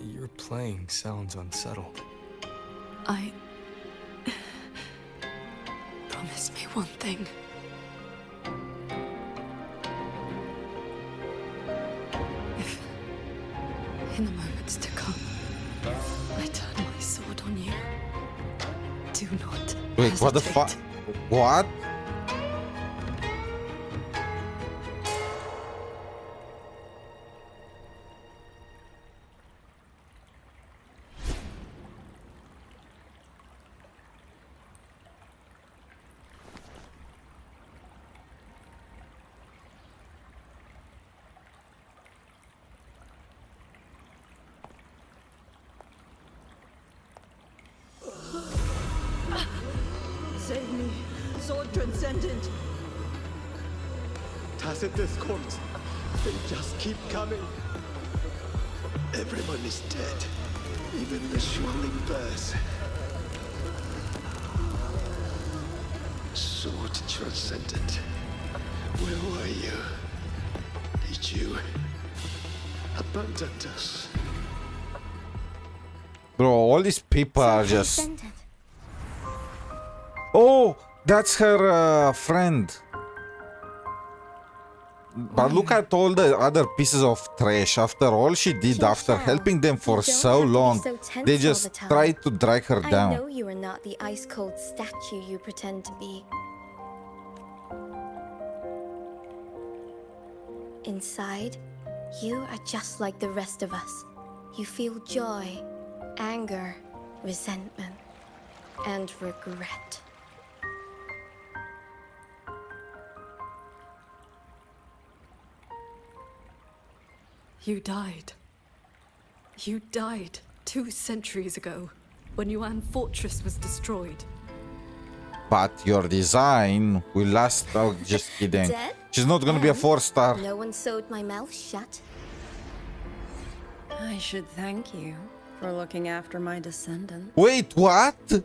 [SPEAKER 3] Your playing sounds unsettled.
[SPEAKER 5] Promise me one thing. If, in the moments to come, I turn my sword on you, do not
[SPEAKER 1] Wait, what the fuck? What?
[SPEAKER 13] Save me, sword transcendent.
[SPEAKER 7] Tacit discords. They just keep coming. Everyone is dead. Even the swirling bears. Sword transcendent. Where were you? Did you abandon us?
[SPEAKER 1] Bro, all these people are just... Oh, that's her friend. But look at all the other pieces of trash. After all she did, after helping them for so long, they just tried to drag her down.
[SPEAKER 14] I know you are not the ice-cold statue you pretend to be. Inside, you are just like the rest of us. You feel joy, anger, resentment, and regret.
[SPEAKER 5] You died. You died 2 centuries ago, when Yuan Fortress was destroyed.
[SPEAKER 1] But your design will last... Oh, just kidding.
[SPEAKER 14] Dead?
[SPEAKER 1] She's not gonna be a 4-star.
[SPEAKER 14] No one sewed my mouth shut.
[SPEAKER 18] I should thank you for looking after my descendants.
[SPEAKER 1] Wait, what?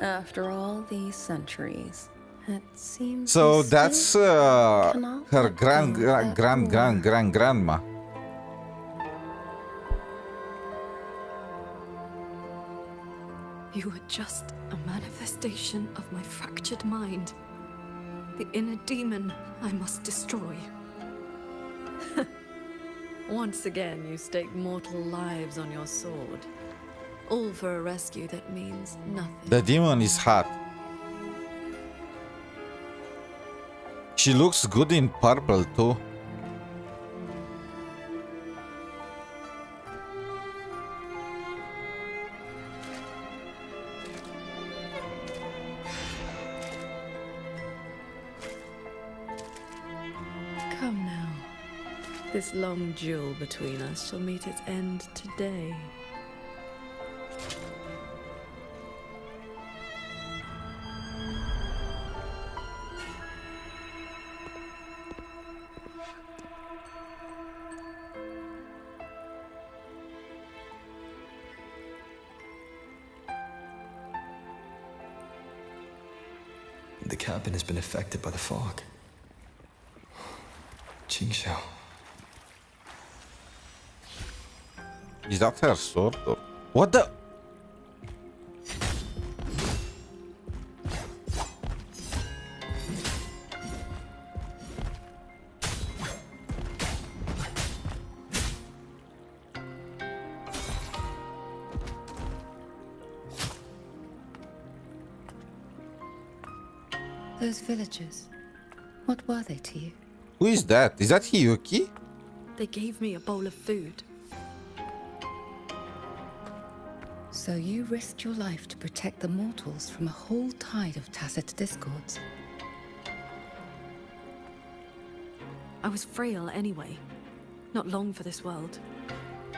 [SPEAKER 18] After all these centuries,
[SPEAKER 23] It seems
[SPEAKER 1] So
[SPEAKER 23] you
[SPEAKER 1] that's
[SPEAKER 23] still cannot
[SPEAKER 1] her
[SPEAKER 23] let go of that
[SPEAKER 1] grandma.
[SPEAKER 5] You were just a manifestation of my fractured mind. The inner demon I must destroy. Once again, you stake mortal lives on your sword. All for a rescue that means nothing.
[SPEAKER 1] The demon is hot. She looks good in purple too.
[SPEAKER 5] Come now. This long duel between us shall meet its end today.
[SPEAKER 3] The cabin has been affected by the fog. Qingxiao.
[SPEAKER 1] Is that her sword? Or... What the?
[SPEAKER 4] Those villagers, what were they to you?
[SPEAKER 1] Who is that? Is that 𝗖cie?
[SPEAKER 5] They gave me a bowl of food.
[SPEAKER 4] So you risked your life to protect the mortals from a whole tide of tacit discords.
[SPEAKER 5] I was frail anyway. Not long for this world.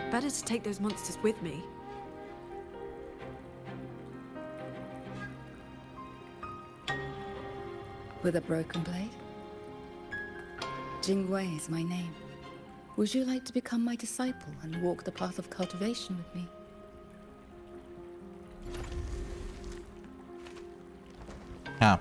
[SPEAKER 5] Better to take those monsters with me.
[SPEAKER 4] With a broken blade? 𝗖cie𝗽𝗆𝗵𝗵 is my name. Would you like to become my disciple and walk the path of cultivation with me?
[SPEAKER 1] Yeah.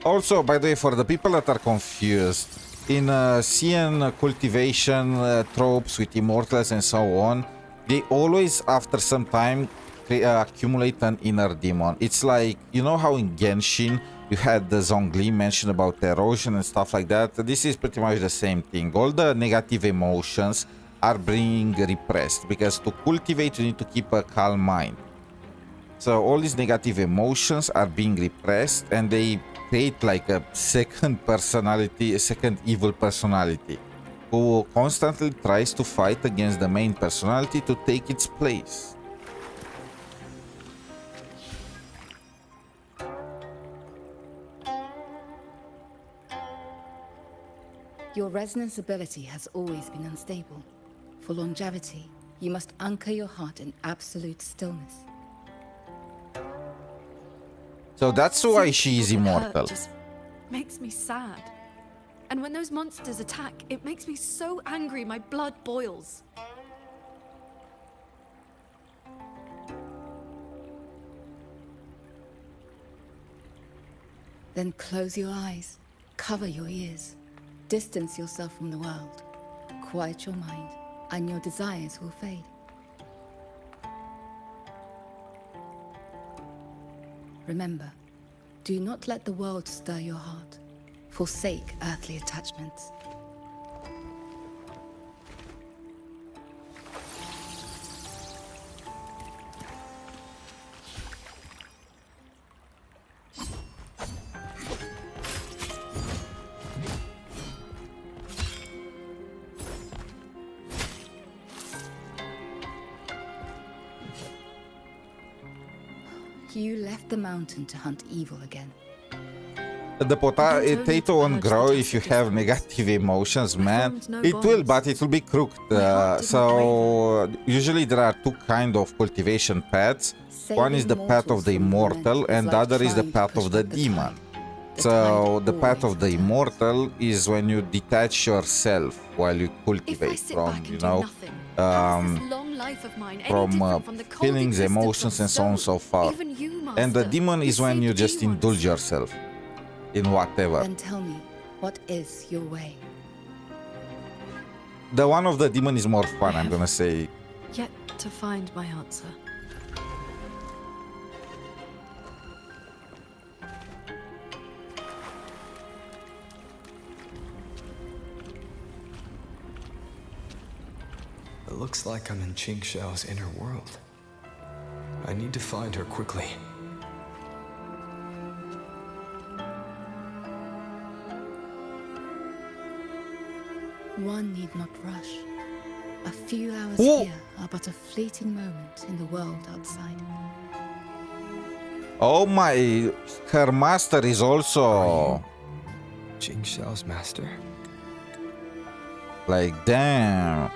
[SPEAKER 1] Also, by the way, for the people that are confused, in Xian cultivation tropes with immortals and so on, they always, after some time, accumulate an inner demon. It's like, you know how in Genshin you had the Zhongli mention about erosion and stuff like that? This is pretty much the same thing. All the negative emotions are being repressed, because to cultivate you need to keep a calm mind. So all these negative emotions are being repressed, and they create like a second personality, a second evil personality, who constantly tries to fight against the main personality to take its place.
[SPEAKER 4] Your resonance ability has always been unstable. For longevity, you must anchor your heart in absolute stillness.
[SPEAKER 1] So that's why she is immortal.
[SPEAKER 5] Just makes me sad. And when those monsters attack, it makes me so angry my blood boils.
[SPEAKER 4] Then close your eyes, cover your ears, distance yourself from the world, quiet your mind, and your desires will fade. Remember, do not let the world stir your heart. Forsake earthly attachments. You left the mountain to hunt evil again.
[SPEAKER 1] The potato won't grow if you have negative emotions, man. It will, but it will be crooked. So usually there are two kinds of cultivation paths. One is the path of the immortal, and the other is the path of the demon. So the path of the immortal is when you detach yourself while you cultivate from, you know, from feelings, emotions, and so on and so forth. And the demon is when you just indulge yourself. in whatever.
[SPEAKER 4] Then tell me, what is your way?
[SPEAKER 1] The one of the demon is more fun, I'm gonna say.
[SPEAKER 5] Yet to find my answer.
[SPEAKER 3] It looks like I'm in Qingxiao's inner world. I need to find her quickly.
[SPEAKER 4] One need not rush. A few hours here are but a fleeting moment in the world outside.
[SPEAKER 1] Oh my, her master is also
[SPEAKER 3] Qingxiao's master?
[SPEAKER 1] Like, damn.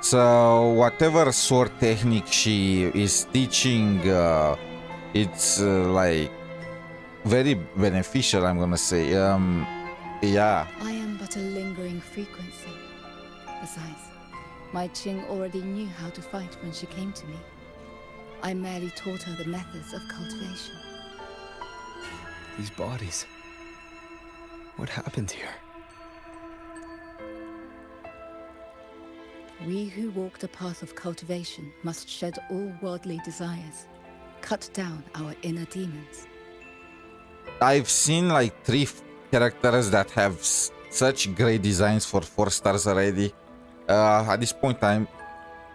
[SPEAKER 1] So whatever sword technique she is teaching, it's like very beneficial, I'm gonna say. Yeah.
[SPEAKER 4] I am but a lingering frequency. Besides, my Qing already knew how to fight when she came to me. I merely taught her the methods of cultivation.
[SPEAKER 3] These bodies. What happened here?
[SPEAKER 4] We who walk the path of cultivation must shed all worldly desires, cut down our inner demons.
[SPEAKER 1] I've seen like 3 characters that have such great designs for 4 stars already. At this point, I'm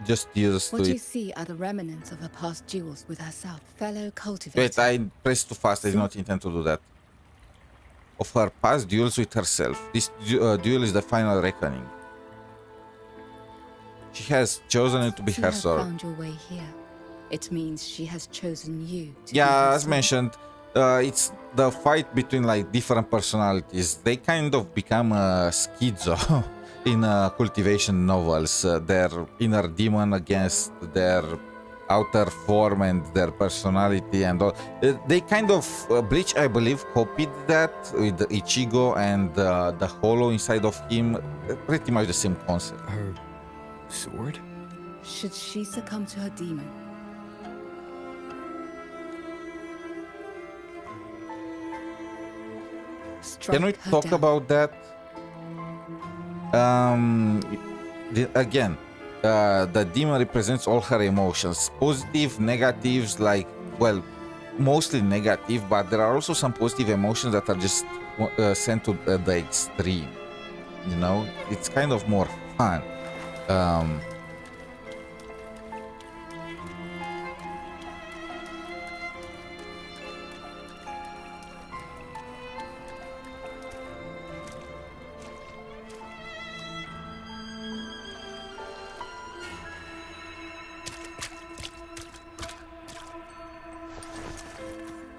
[SPEAKER 1] just used
[SPEAKER 4] What
[SPEAKER 1] to
[SPEAKER 4] you
[SPEAKER 1] it.
[SPEAKER 4] see are the remnants of her past duels with herself, fellow cultivators.
[SPEAKER 1] Wait, I pressed too fast. I did not intend to do that. Of her past duels with herself. This duel is the final reckoning. She has chosen it to be
[SPEAKER 4] She
[SPEAKER 1] her
[SPEAKER 4] has
[SPEAKER 1] sword.
[SPEAKER 4] found your way here. It means she has chosen you to be
[SPEAKER 1] Yeah,
[SPEAKER 4] her
[SPEAKER 1] as
[SPEAKER 4] sword.
[SPEAKER 1] mentioned, it's the fight between like different personalities. They kind of become a schizo in cultivation novels. Their inner demon against their outer form and their personality and all. They kind of Bleach, I believe, copied that with the Ichigo and the hollow inside of him. Pretty much the same concept.
[SPEAKER 3] Her sword?
[SPEAKER 4] Should she succumb to her demon,
[SPEAKER 1] Can we
[SPEAKER 4] her
[SPEAKER 1] talk
[SPEAKER 4] down.
[SPEAKER 1] about that? Again, the demon represents all her emotions, positive, negatives, like, well, mostly negative, but there are also some positive emotions that are just sent to the extreme. You know, it's kind of more fun.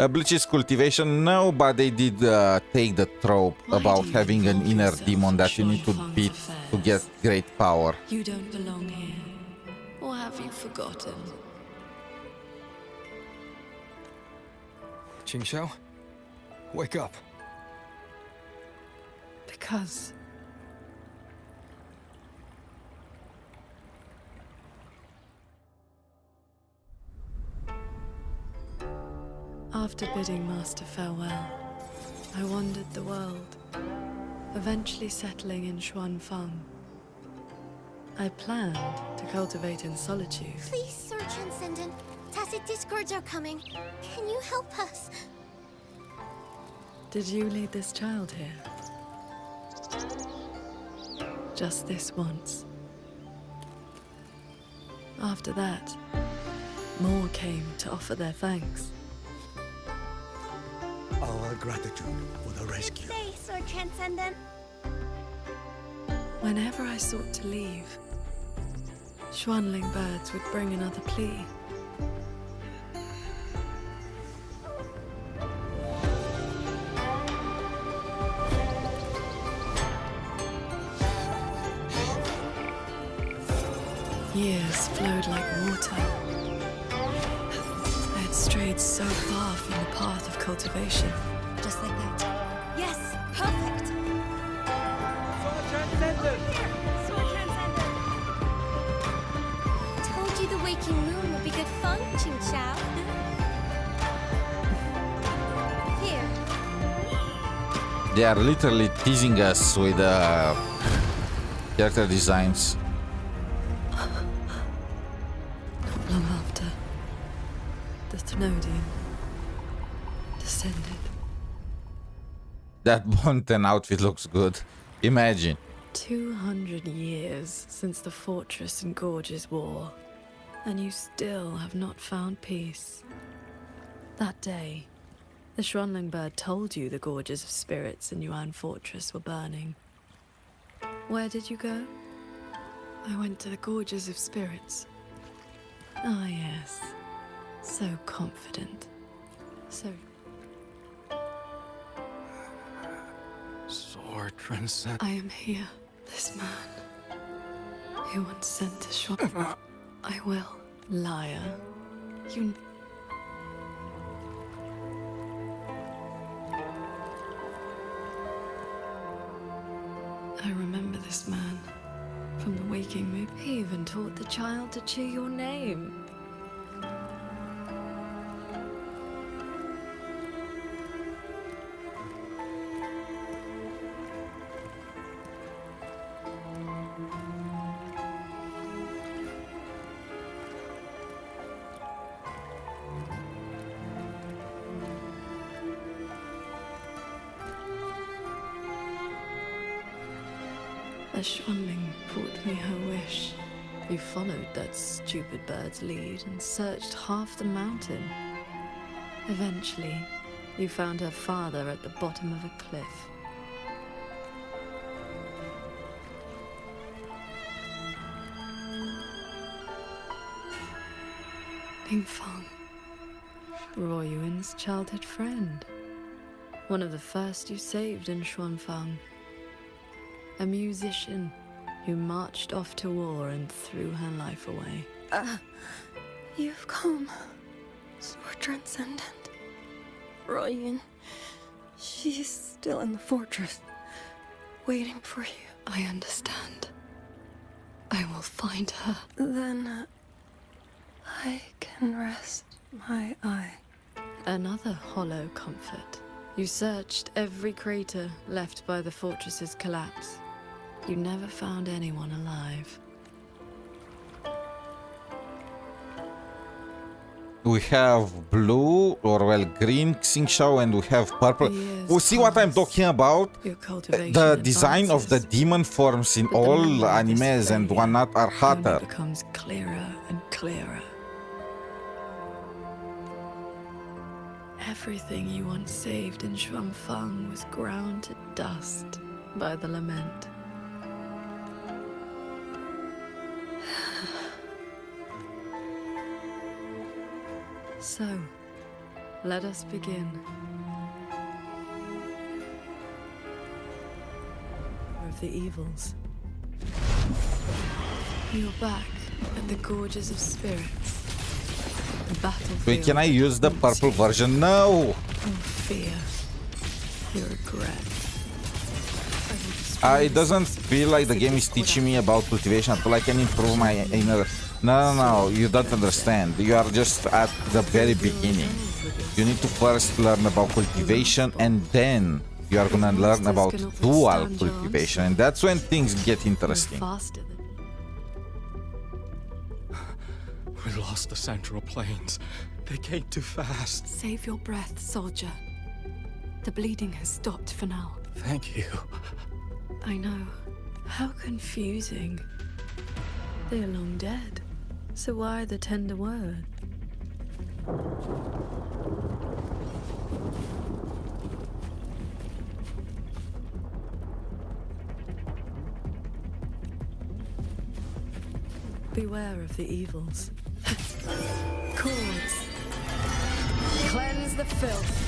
[SPEAKER 1] Bleach's cultivation, no, but they did take the trope about having an inner demon that you need to beat to get great power.
[SPEAKER 5] You don't belong here. Or have you forgotten?
[SPEAKER 3] Qingxiao? Wake up.
[SPEAKER 5] Because after bidding Master farewell, I wandered the world, eventually settling in Xuanfeng. I planned to cultivate in solitude.
[SPEAKER 6] Please, Sir Transcendent. Tacit discords are coming. Can you help us?
[SPEAKER 5] Did you lead this child here? Just this once. After that, more came to offer their thanks.
[SPEAKER 9] Our gratitude for the rescue.
[SPEAKER 6] Stay, Sir Transcendent.
[SPEAKER 5] Whenever I sought to leave, Xuanling birds would bring another plea. Years flowed like water. I had strayed so far from the path of cultivation.
[SPEAKER 4] Just like that.
[SPEAKER 6] Yes, perfect.
[SPEAKER 12] Sword Transcendent!
[SPEAKER 6] Sword Transcendent. Told you the waking moon would be good fun, qingxiao. Here.
[SPEAKER 1] They are literally teasing us with character designs.
[SPEAKER 5] Long after, the Thenodian descended.
[SPEAKER 1] That mountain outfit looks good. Imagine.
[SPEAKER 5] 200 years since the Fortress and Gorges War, and you still have not found peace. That day, the 𝗖ญ่𝗿𝗵𝗵 told you the Gorges of Spirits in Yuan Fortress were burning. Where did you go? I went to the Gorges of Spirits. Ah, yes. So confident. So...
[SPEAKER 15] Sword transcend.
[SPEAKER 5] I am here. This man. He once sent to 𝗖ญ่. I will. Liar. You... I remember this man from the waking mood. He even taught the child to cheer your name. The 𝗖mě brought me her wish. You followed that stupid bird's lead and searched half the mountain. Eventually, you found her father at the bottom of a cliff. Ningfang, Ruoyuan's childhood friend. One of the first you saved in 𝗖anfang. A musician who marched off to war and threw her life away.
[SPEAKER 13] You've come, Sword Transcendent. Ruoyuan, she's still in the fortress, waiting for you.
[SPEAKER 5] I understand. I will find her.
[SPEAKER 13] Then I can rest my eye.
[SPEAKER 5] Another hollow comfort. You searched every crater left by the fortress's collapse. You never found anyone alive.
[SPEAKER 1] We have blue, or well, green qingxiao, and we have purple. You see what I'm talking about? The design of the demon forms in all animes and whatnot are hotter.
[SPEAKER 5] It becomes clearer and clearer. Everything you once saved in 𝗖anfang was ground to dust by the lament. So, let us begin. Of the evils. You're back at the Gorges of Spirits. The battlefield.
[SPEAKER 1] Wait, can I use the purple version? No!
[SPEAKER 5] Your fear. Your regret.
[SPEAKER 1] It doesn't feel like the game is teaching me about cultivation until I can improve my inner... No, you don't understand. You are just at the very beginning. You need to first learn about cultivation and then you are gonna learn about dual cultivation, and that's when things get interesting.
[SPEAKER 15] We lost the Central Plains. They came too fast.
[SPEAKER 5] Save your breath, soldier. The bleeding has stopped for now.
[SPEAKER 15] Thank you.
[SPEAKER 5] I know. How confusing. They're long dead. So why the tender word? Beware of the evils. Cords. Cleanse the filth.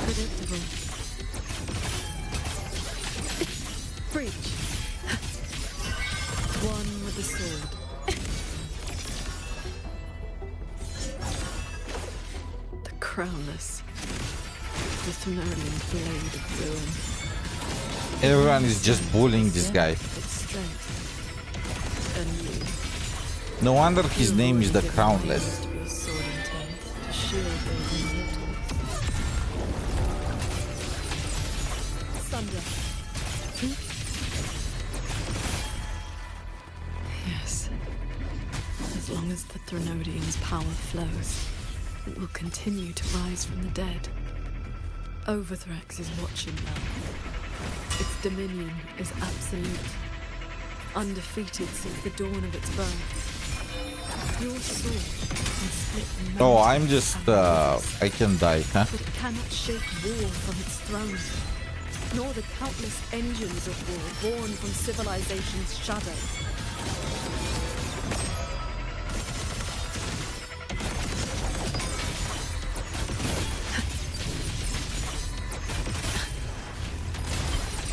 [SPEAKER 5] Predictable. Breach. One with the sword. The crownless. The Thenodian blade of ruin.
[SPEAKER 1] Everyone is just bullying this guy. No wonder his name is the Crownless.
[SPEAKER 5] shield building portals. Thunder. Yes. As long as the Threnodian's power flows, it will continue to rise from the dead. Overthrex is watching now. Its dominion is absolute, undefeated since the dawn of its birth. Your sword can split mountains.
[SPEAKER 1] Oh, I'm just, I can die, huh?
[SPEAKER 5] But it cannot shake war from its throne, nor the countless engines of war born from civilization's shadow.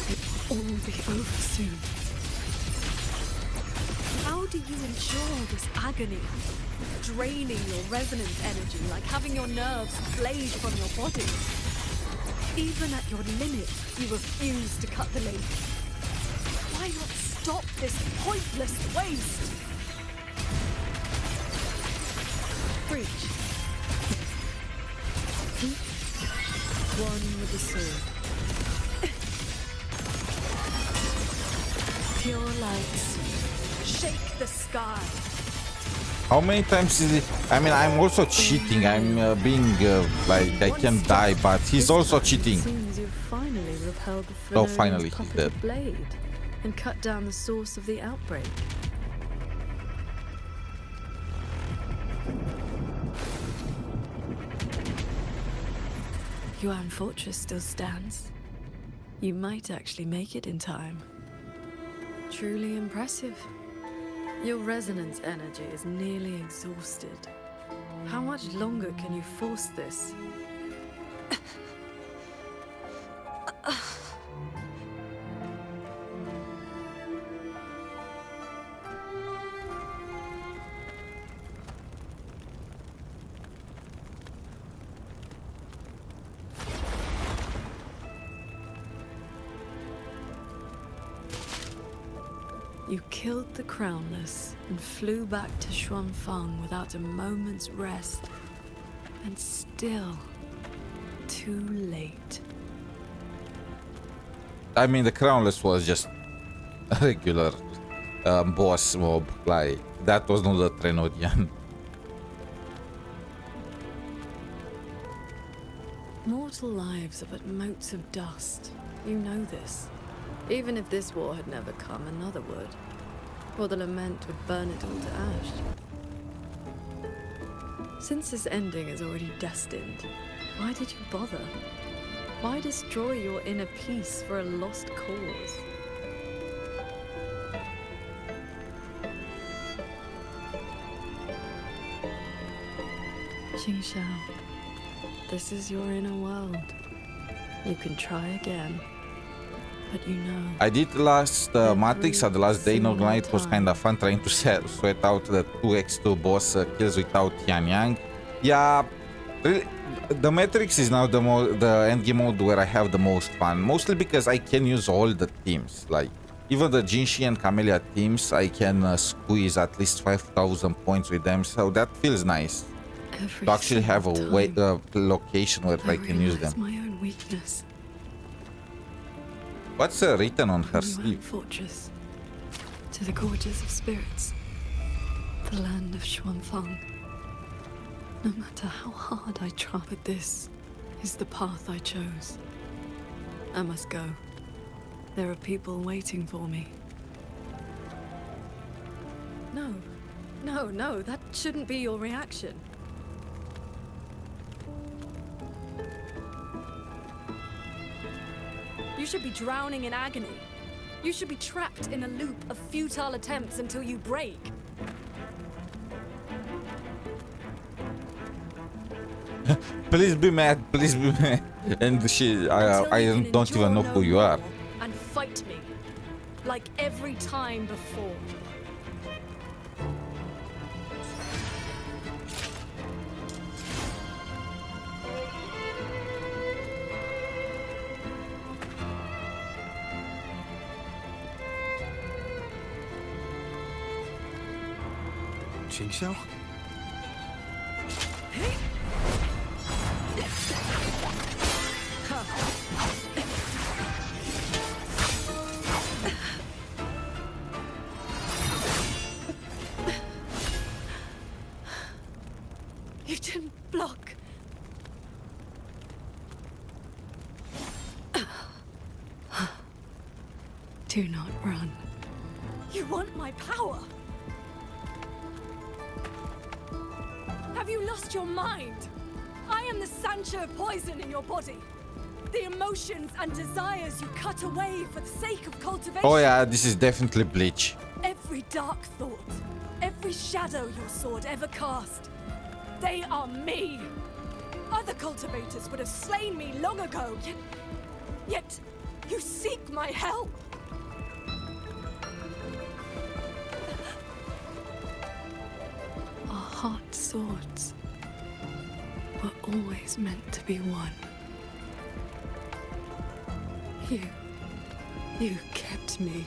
[SPEAKER 5] It will all be over soon. How do you endure this agony? Draining your resonance energy like having your nerves flayed from your body. Even at your limit, you refuse to cut the link. Why not stop this pointless waste? Preach. One with the sword. Pure lights. Shake the sky.
[SPEAKER 1] How many times is it? I mean, I'm also cheating. I'm being like I can die, but he's also cheating.
[SPEAKER 5] Seems you've finally repelled the
[SPEAKER 1] Oh, finally he's
[SPEAKER 5] puppet
[SPEAKER 1] dead.
[SPEAKER 5] blade and cut down the source of the outbreak. Yuan Fortress still stands. You might actually make it in time. Truly impressive. Your resonance energy is nearly exhausted. How much longer can you force this? You killed the Crownless and flew back to Xuanfang without a moment's rest. And still, too late.
[SPEAKER 1] I mean, the Crownless was just a regular boss mob. Like, that was not the Threnodian.
[SPEAKER 5] Mortal lives are but motes of dust. You know this. Even if this war had never come, another would. Or the lament would burn it all to ash. Since this ending is already destined, why did you bother? Why destroy your inner peace for a lost cause? Qingxiao, this is your inner world. You can try again. But you know,
[SPEAKER 1] I did last Matrix at the last day. Not gonna lie, it was kind of fun trying to sweat out the 2x2 boss kills without Yan Yang. Yeah, really, the Matrix is now the end game mode where I have the most fun. Mostly because I can use all the teams. Like even the Jinshi and Camellia teams, I can squeeze at least 5,000 points with them. So that feels nice to actually have a location where I can use them.
[SPEAKER 5] my own weakness.
[SPEAKER 1] What's written on her
[SPEAKER 5] From Yuan
[SPEAKER 1] sleeve?
[SPEAKER 5] Fortress to the gorges of spirits, the land of Xuanfang. No matter how hard I try, but this is the path I chose. I must go. There are people waiting for me. No, that shouldn't be your reaction. You should be drowning in agony. You should be trapped in a loop of futile attempts until you break.
[SPEAKER 1] Please be mad, please be mad. And I don't even know who you are.
[SPEAKER 5] And fight me, like every time before.
[SPEAKER 3] qingxiao?
[SPEAKER 5] Do not run.
[SPEAKER 13] You want my power? Have you lost your mind? I am the Sancho poison in your body. The emotions and desires you cut away for the sake of cultivation.
[SPEAKER 1] Oh yeah, this is definitely Bleach.
[SPEAKER 13] Every dark thought, every shadow your sword ever cast, they are me. Other cultivators would have slain me long ago, yet you seek my help.
[SPEAKER 5] Our heart swords were always meant to be one. You kept me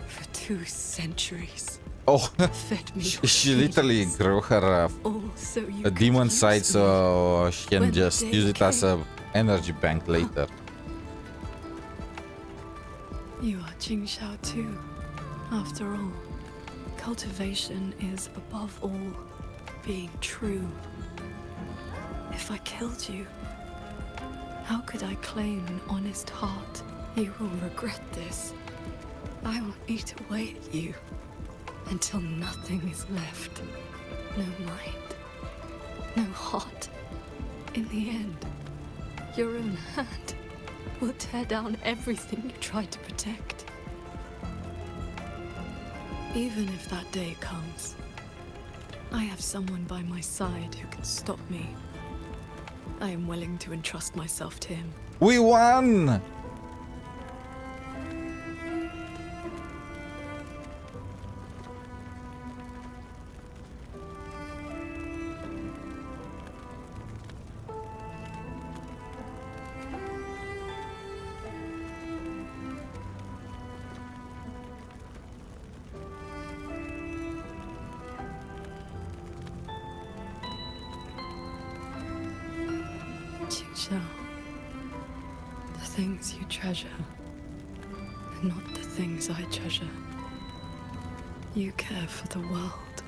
[SPEAKER 5] for 2 centuries.
[SPEAKER 1] Oh,
[SPEAKER 5] Fed me
[SPEAKER 1] she literally grew her
[SPEAKER 5] so you
[SPEAKER 1] a demon
[SPEAKER 5] could
[SPEAKER 1] side
[SPEAKER 5] use
[SPEAKER 1] so she can
[SPEAKER 5] when the
[SPEAKER 1] just
[SPEAKER 5] day
[SPEAKER 1] use it as
[SPEAKER 5] came.
[SPEAKER 1] a energy bank later.
[SPEAKER 5] You are qingxiao too. After all, cultivation is above all being true. If I killed you, how could I claim an honest heart? You will regret this. I will eat away at you until nothing is left. No mind, no heart. In the end, your own hand will tear down everything you tried to protect. Even if that day comes, I have someone by my side who can stop me. I am willing to entrust myself to him.
[SPEAKER 1] We won!
[SPEAKER 5] qingxiao, the things you treasure are not the things I treasure. You care for the world,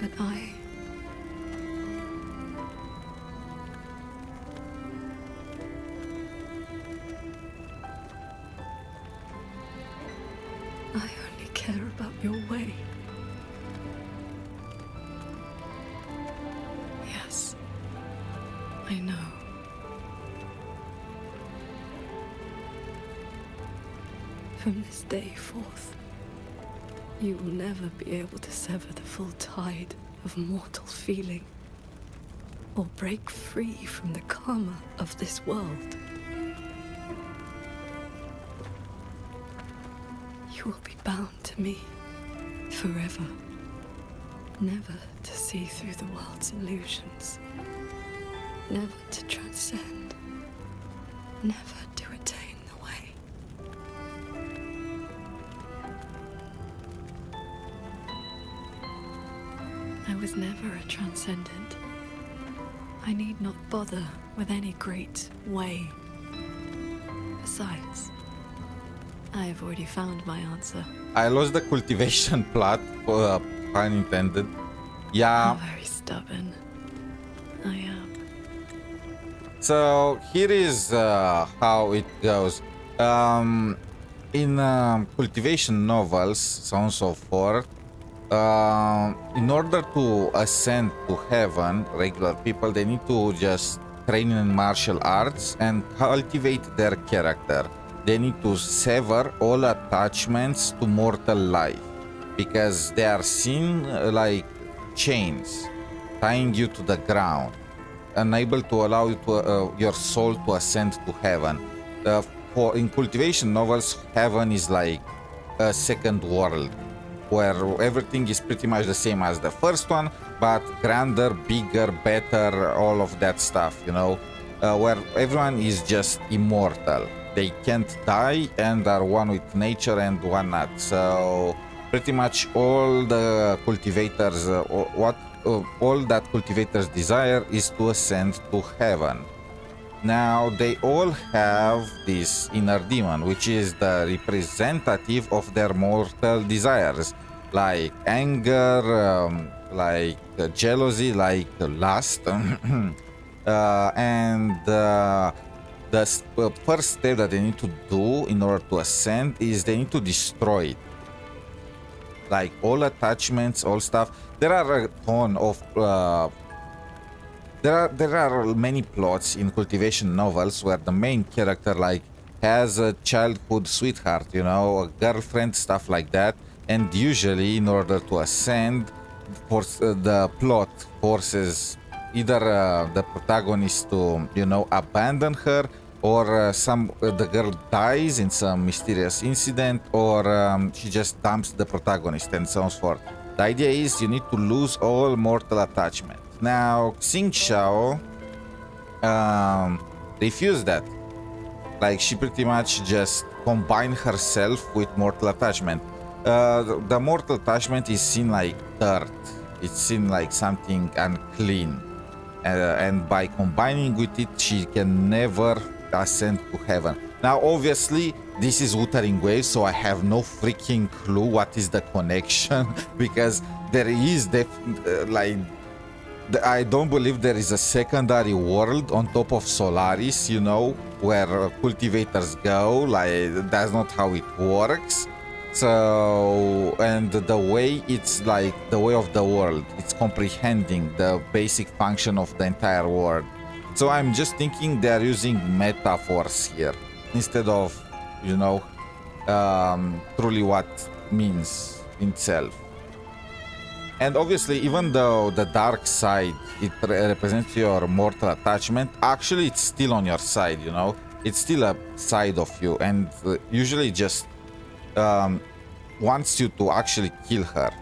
[SPEAKER 5] but I only care about your way. Yes, I know. From this day forth, you will never be able to sever the full tide of mortal feeling, or break free from the karma of this world. You will be bound to me forever, never to see through the world's illusions, never to transcend, never to attain the way. I was never a transcendent. I need not bother with any great way. Besides, I have already found my answer.
[SPEAKER 1] I lost the cultivation plot, pun intended. Yeah.
[SPEAKER 5] How very stubborn I am.
[SPEAKER 1] So here is how it goes. In cultivation novels, so on and so forth, in order to ascend to heaven, regular people, they need to just train in martial arts and cultivate their character. They need to sever all attachments to mortal life, because they are seen like chains tying you to the ground, unable to allow you to, your soul to ascend to heaven. In cultivation novels, heaven is like a second world, where everything is pretty much the same as the first one, but grander, bigger, better, all of that stuff, you know, where everyone is just immortal. They can't die and are one with nature and one not. So pretty much all the cultivators, all that cultivators desire is to ascend to heaven. Now they all have this inner demon, which is the representative of their mortal desires, like anger, like jealousy, like lust, and the first step that they need to do in order to ascend is they need to destroy it. Like all attachments, all stuff. There are a ton of there are many plots in cultivation novels where the main character like has a childhood sweetheart, you know, a girlfriend, stuff like that. And usually, in order to ascend, the plot forces either the protagonist to, you know, abandon her, or the girl dies in some mysterious incident, or she just dumps the protagonist, and so on and so forth. The idea is you need to lose all mortal attachment. Now, qingxiao refused that. Like, she pretty much just combined herself with mortal attachment. The mortal attachment is seen like dirt. It's seen like something unclean. And by combining with it, she can never ascend to heaven. Now, obviously, this is Wuthering Waves, so I have no freaking clue what is the connection, because there is I don't believe there is a secondary world on top of Solaris, you know, where cultivators go. Like, that's not how it works. So, and the way it's like the way of the world, it's comprehending the basic function of the entire world. So I'm just thinking they're using metaphors here instead of, you know, truly what means itself. And obviously, even though the dark side, it represents your mortal attachment, actually it's still on your side, you know? It's still a side of you, and usually just wants you to actually kill her,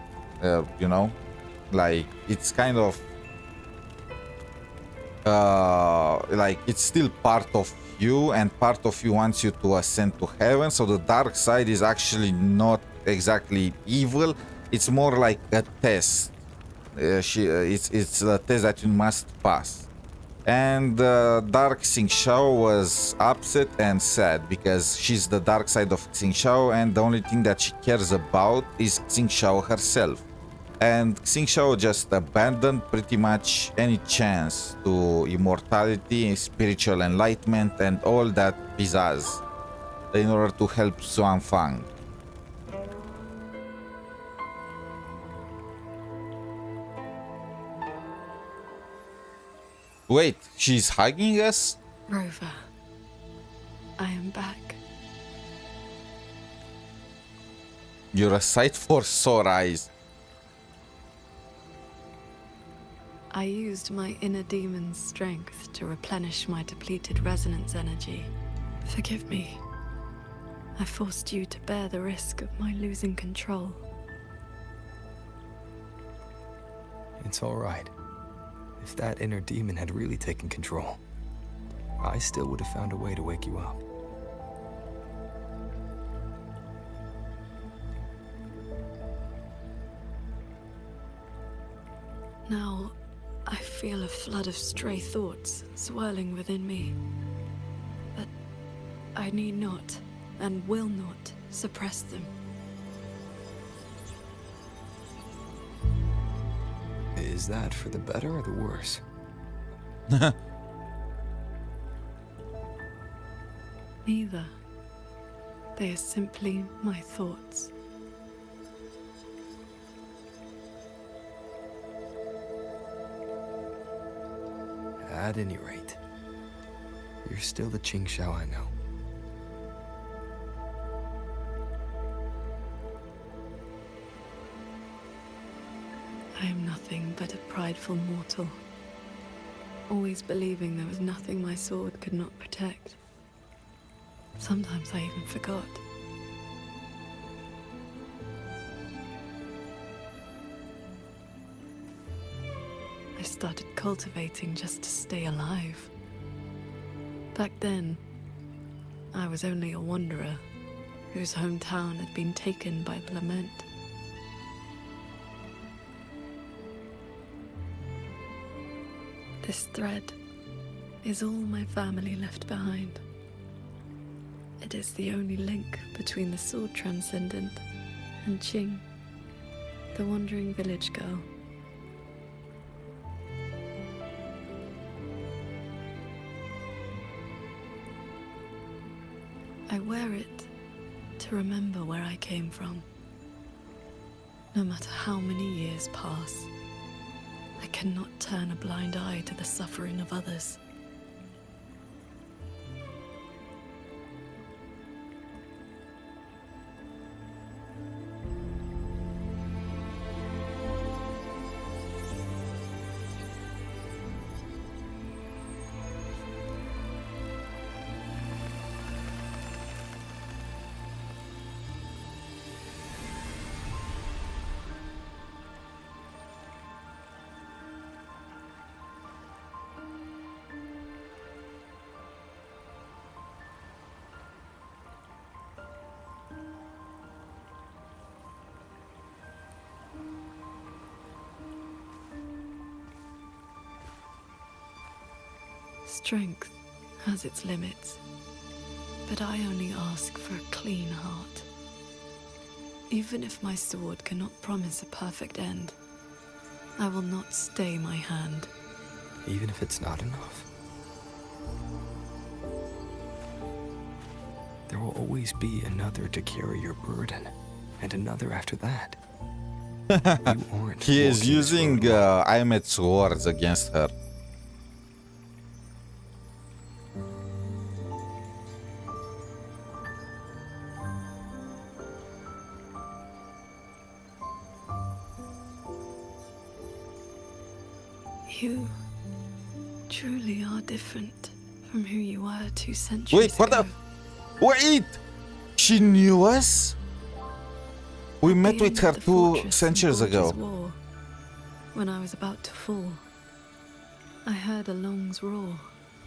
[SPEAKER 1] you know? Like, it's kind of like it's still part of you, and part of you wants you to ascend to heaven. So the dark side is actually not exactly evil. It's more like a test. It's a test that you must pass. And Dark qingxiao was upset and sad because she's the dark side of qingxiao, and the only thing that she cares about is qingxiao herself. And qingxiao just abandoned pretty much any chance to immortality, spiritual enlightenment, and all that pizzazz in order to help Xuanfang. Wait, she's hugging us?
[SPEAKER 5] Rover, I am back.
[SPEAKER 1] You're a sight for sore eyes.
[SPEAKER 5] I used my inner demon's strength to replenish my depleted resonance energy. Forgive me. I forced you to bear the risk of my losing control.
[SPEAKER 3] It's all right. If that inner demon had really taken control, I still would have found a way to wake you up.
[SPEAKER 5] Now, I feel a flood of stray thoughts swirling within me. But I need not, and will not, suppress them.
[SPEAKER 3] Is that for the better or the worse?
[SPEAKER 5] Neither. They are simply my thoughts.
[SPEAKER 3] At any rate, you're still the qingxiao I know.
[SPEAKER 5] I am nothing but a prideful mortal, always believing there was nothing my sword could not protect. Sometimes I even forgot. I started cultivating just to stay alive. Back then, I was only a wanderer whose hometown had been taken by the lament. This thread is all my family left behind. It is the only link between the sword transcendent and Qing, the wandering village girl. I wear it to remember where I came from. No matter how many years pass, I cannot turn a blind eye to the suffering of others. Strength has its limits, but I only ask for a clean heart. Even if my sword cannot promise a perfect end, I will not stay my hand.
[SPEAKER 3] Even if it's not enough? There will always be another to carry your burden, and another after that. You aren't
[SPEAKER 1] He is using 𝗖់𝗿𝗵𝗵 swords against her.
[SPEAKER 5] You truly are different from who you were 2 centuries
[SPEAKER 1] Wait, what
[SPEAKER 5] ago.
[SPEAKER 1] the? Wait! She knew us? We met with her 2 centuries ago.
[SPEAKER 5] War, when I was about to fall, I heard a long's roar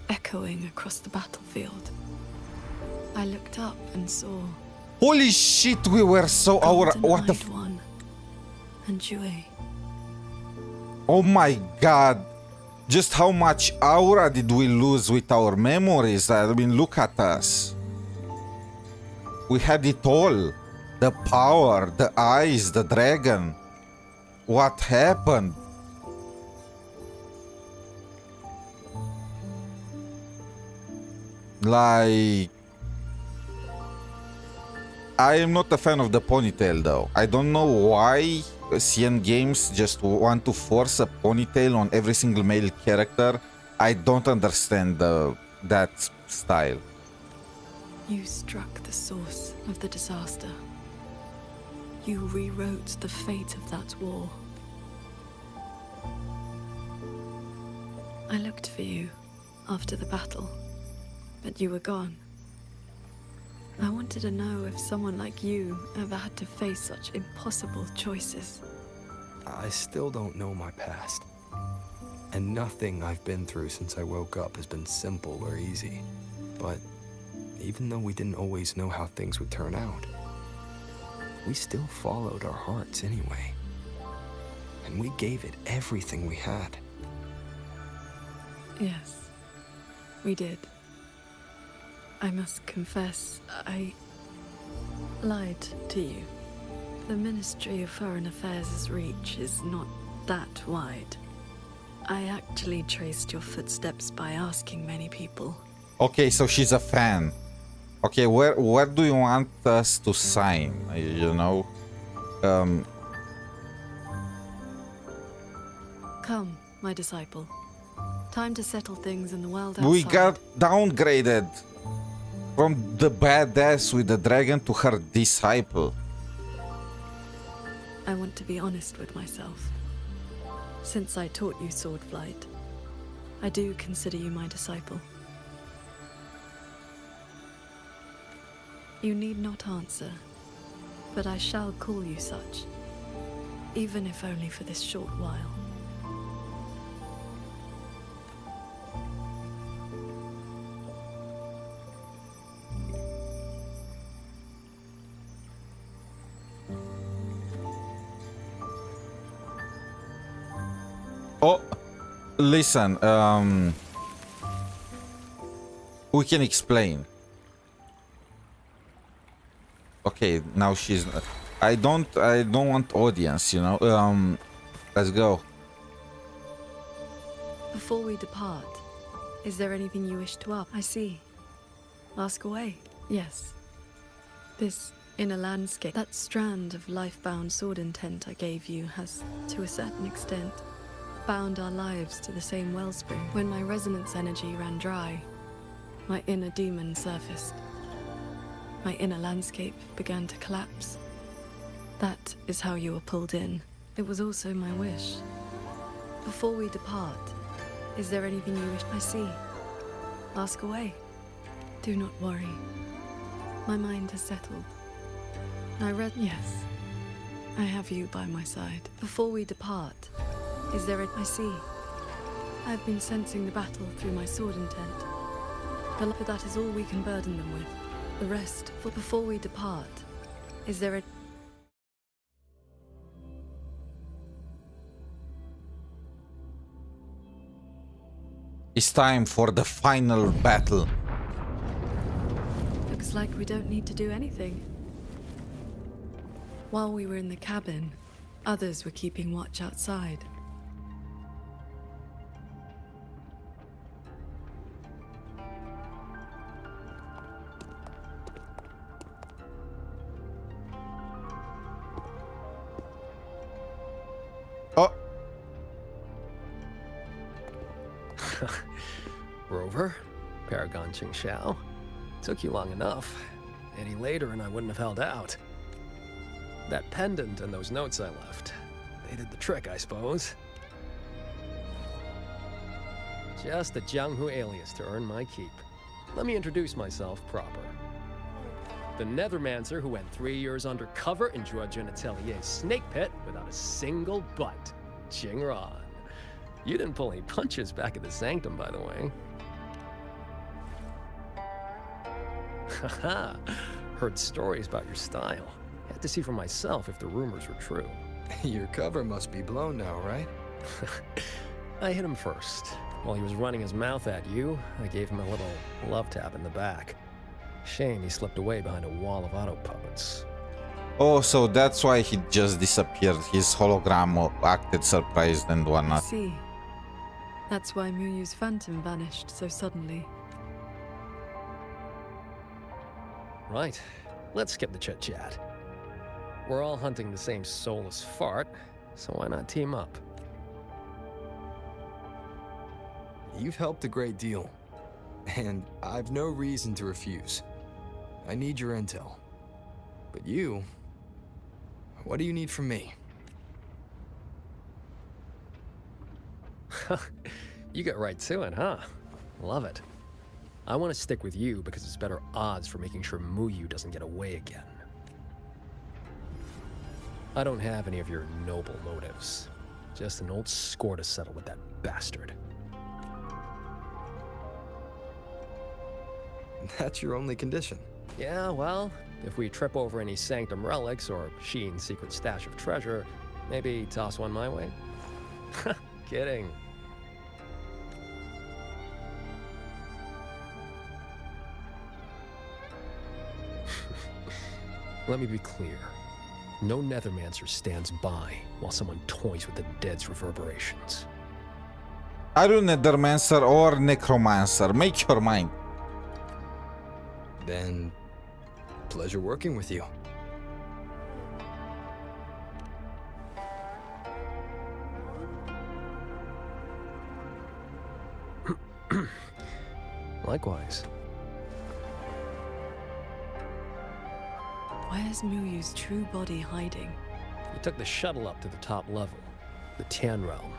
[SPEAKER 5] echoing across the battlefield. I looked up and saw.
[SPEAKER 1] Holy shit! We were so our what the?
[SPEAKER 5] One and 𝗖់.
[SPEAKER 1] Oh my god! Just how much aura did we lose with our memories? I mean, look at us. We had it all. The power, the eyes, the dragon. What happened? Like... I am not a fan of the ponytail though. I don't know why CN Games just want to force a ponytail on every single male character. I don't understand that style.
[SPEAKER 5] You struck the source of the disaster. You rewrote the fate of that war. I looked for you after the battle, but you were gone. I wanted to know if someone like you ever had to face such impossible choices.
[SPEAKER 3] I still don't know my past. And nothing I've been through since I woke up has been simple or easy. But even though we didn't always know how things would turn out, we still followed our hearts anyway. And we gave it everything we had.
[SPEAKER 5] Yes, we did. I must confess, I lied to you. The Ministry of Foreign Affairs' reach is not that wide. I actually traced your footsteps by asking many people.
[SPEAKER 1] Okay, so she's a fan. Okay, where do you want us to sign? You know?
[SPEAKER 5] Come, my disciple. Time to settle things in the world outside.
[SPEAKER 1] We got downgraded from the badass with the dragon to her disciple.
[SPEAKER 5] I want to be honest with myself. Since I taught you sword flight, I do consider you my disciple. You need not answer, but I shall call you such, even if only for this short while.
[SPEAKER 1] Oh, listen, we can explain. Okay, now she's... I don't want audience, you know. Let's go.
[SPEAKER 5] Before we depart, is there anything you wish to ask? I see. Ask away. Yes. This inner landscape, that strand of life-bound sword intent I gave you has, to a certain extent, bound our lives to the same wellspring. When my resonance energy ran dry, my inner demon surfaced. My inner landscape began to collapse. That is how you were pulled in. It was also my wish. Before we depart, is there anything you wish I see? Ask away. Do not worry. My mind has settled. Yes. I have you by my side. Before we depart, is there I see. I've been sensing the battle through my sword intent. But that is all we can burden them with. The rest, for before we depart, is there
[SPEAKER 1] It's time for the final battle.
[SPEAKER 5] Looks like we don't need to do anything. While we were in the cabin, others were keeping watch outside.
[SPEAKER 1] Oh.
[SPEAKER 10] Rover, Paragon qingxiao. Took you long enough. Any later and I wouldn't have held out. That pendant and those notes I left, they did the trick, I suppose. Just a Jianghu alias to earn my keep. Let me introduce myself proper. The Nethermancer who went 3 years undercover in Zhuojun Atelier's snake pit without a single bite. Qingran. You didn't pull any punches back at the Sanctum, by the way. Haha. Heard stories about your style. Had to see for myself if the rumors were true.
[SPEAKER 3] Your cover must be blown now, right?
[SPEAKER 10] I hit him first. While he was running his mouth at you, I gave him a little love tap in the back. Shame he slipped away behind a wall of auto puppets.
[SPEAKER 1] Oh, so that's why he just disappeared. His hologram acted surprised and whatnot.
[SPEAKER 5] See. That's why Muyu's phantom vanished so suddenly.
[SPEAKER 10] Right. Let's skip the chit-chat. We're all hunting the same soulless fart, so why not team up?
[SPEAKER 3] You've helped a great deal, and I've no reason to refuse. I need your intel. But you... what do you need from me?
[SPEAKER 10] You get right to it, huh? Love it. I want to stick with you because it's better odds for making sure Muyu doesn't get away again. I don't have any of your noble motives. Just an old score to settle with that bastard.
[SPEAKER 3] That's your only condition?
[SPEAKER 10] Yeah, well, if we trip over any Sanctum relics or Sheen's secret stash of treasure, maybe toss one my way? Kidding. Let me be clear. No Nethermancer stands by while someone toys with the dead's reverberations.
[SPEAKER 1] Are you Nethermancer or Necromancer? Make your mind.
[SPEAKER 3] Then, pleasure working with you.
[SPEAKER 10] Likewise.
[SPEAKER 5] Where's Muyu's true body hiding?
[SPEAKER 10] He took the shuttle up to the top level. The Tian Realm.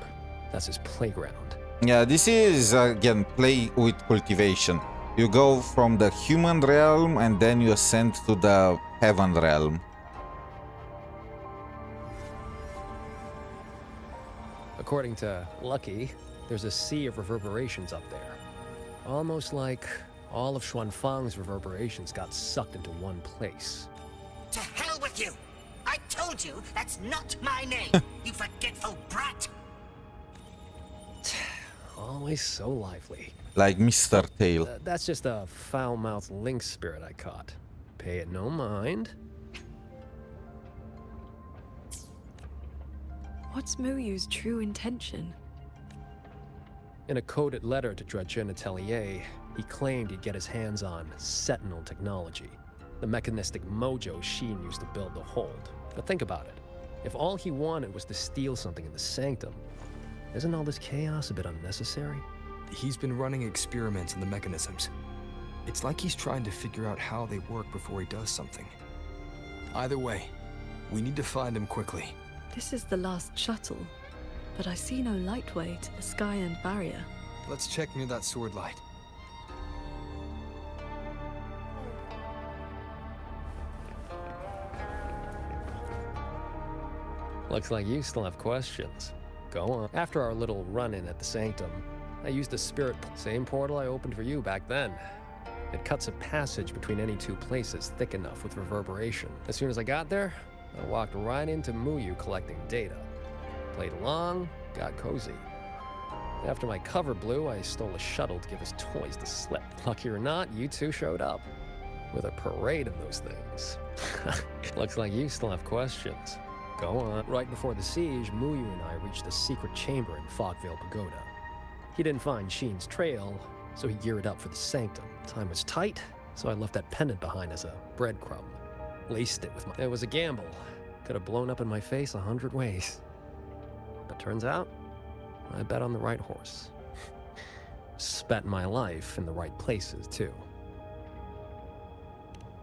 [SPEAKER 10] That's his playground.
[SPEAKER 1] Yeah, this is, again, play with cultivation. You go from the human realm and then you ascend to the heaven realm.
[SPEAKER 10] According to Lucky, there's a sea of reverberations up there. Almost like all of Xuanfang's reverberations got sucked into one place.
[SPEAKER 19] To hell with you! I told you that's not my name, you forgetful brat!
[SPEAKER 10] Always so lively.
[SPEAKER 1] Like Mr. Tail.
[SPEAKER 10] That's just a foul-mouthed lynx spirit I caught. Pay it no mind.
[SPEAKER 5] What's Muyu's true intention?
[SPEAKER 10] In a coded letter to Zhuojun Atelier, He claimed he'd get his hands on Sentinel technology, the mechanistic mojo Sheen used to build the hold. But think about it. If all he wanted was to steal something in the Sanctum, isn't all this chaos a bit unnecessary?
[SPEAKER 3] He's been running experiments on the mechanisms. It's like he's trying to figure out how they work before he does something. Either way, we need to find him quickly.
[SPEAKER 5] This is the last shuttle, but I see no lightway to the sky and barrier.
[SPEAKER 3] Let's check near that sword light.
[SPEAKER 10] Looks like you still have questions. Go on. After our little run-in at the Sanctum, I used the spirit, same portal I opened for you back then. It cuts a passage between any two places thick enough with reverberation. As soon as I got there, I walked right into Muyu collecting data. Played along, got cozy. After my cover blew, I stole a shuttle to give his toys the slip. Lucky or not, you two showed up. With a parade of those things. Looks like you still have questions. Go on. Right before the siege, Muyu and I reached the secret chamber in Fogvale Pagoda. He didn't find Sheen's trail, so he geared up for the Sanctum. Time was tight, so I left that pendant behind as a breadcrumb. Laced it with my... It was a gamble. Could have blown up in my face 100 ways. But turns out, I bet on the right horse. Spent my life in the right places, too.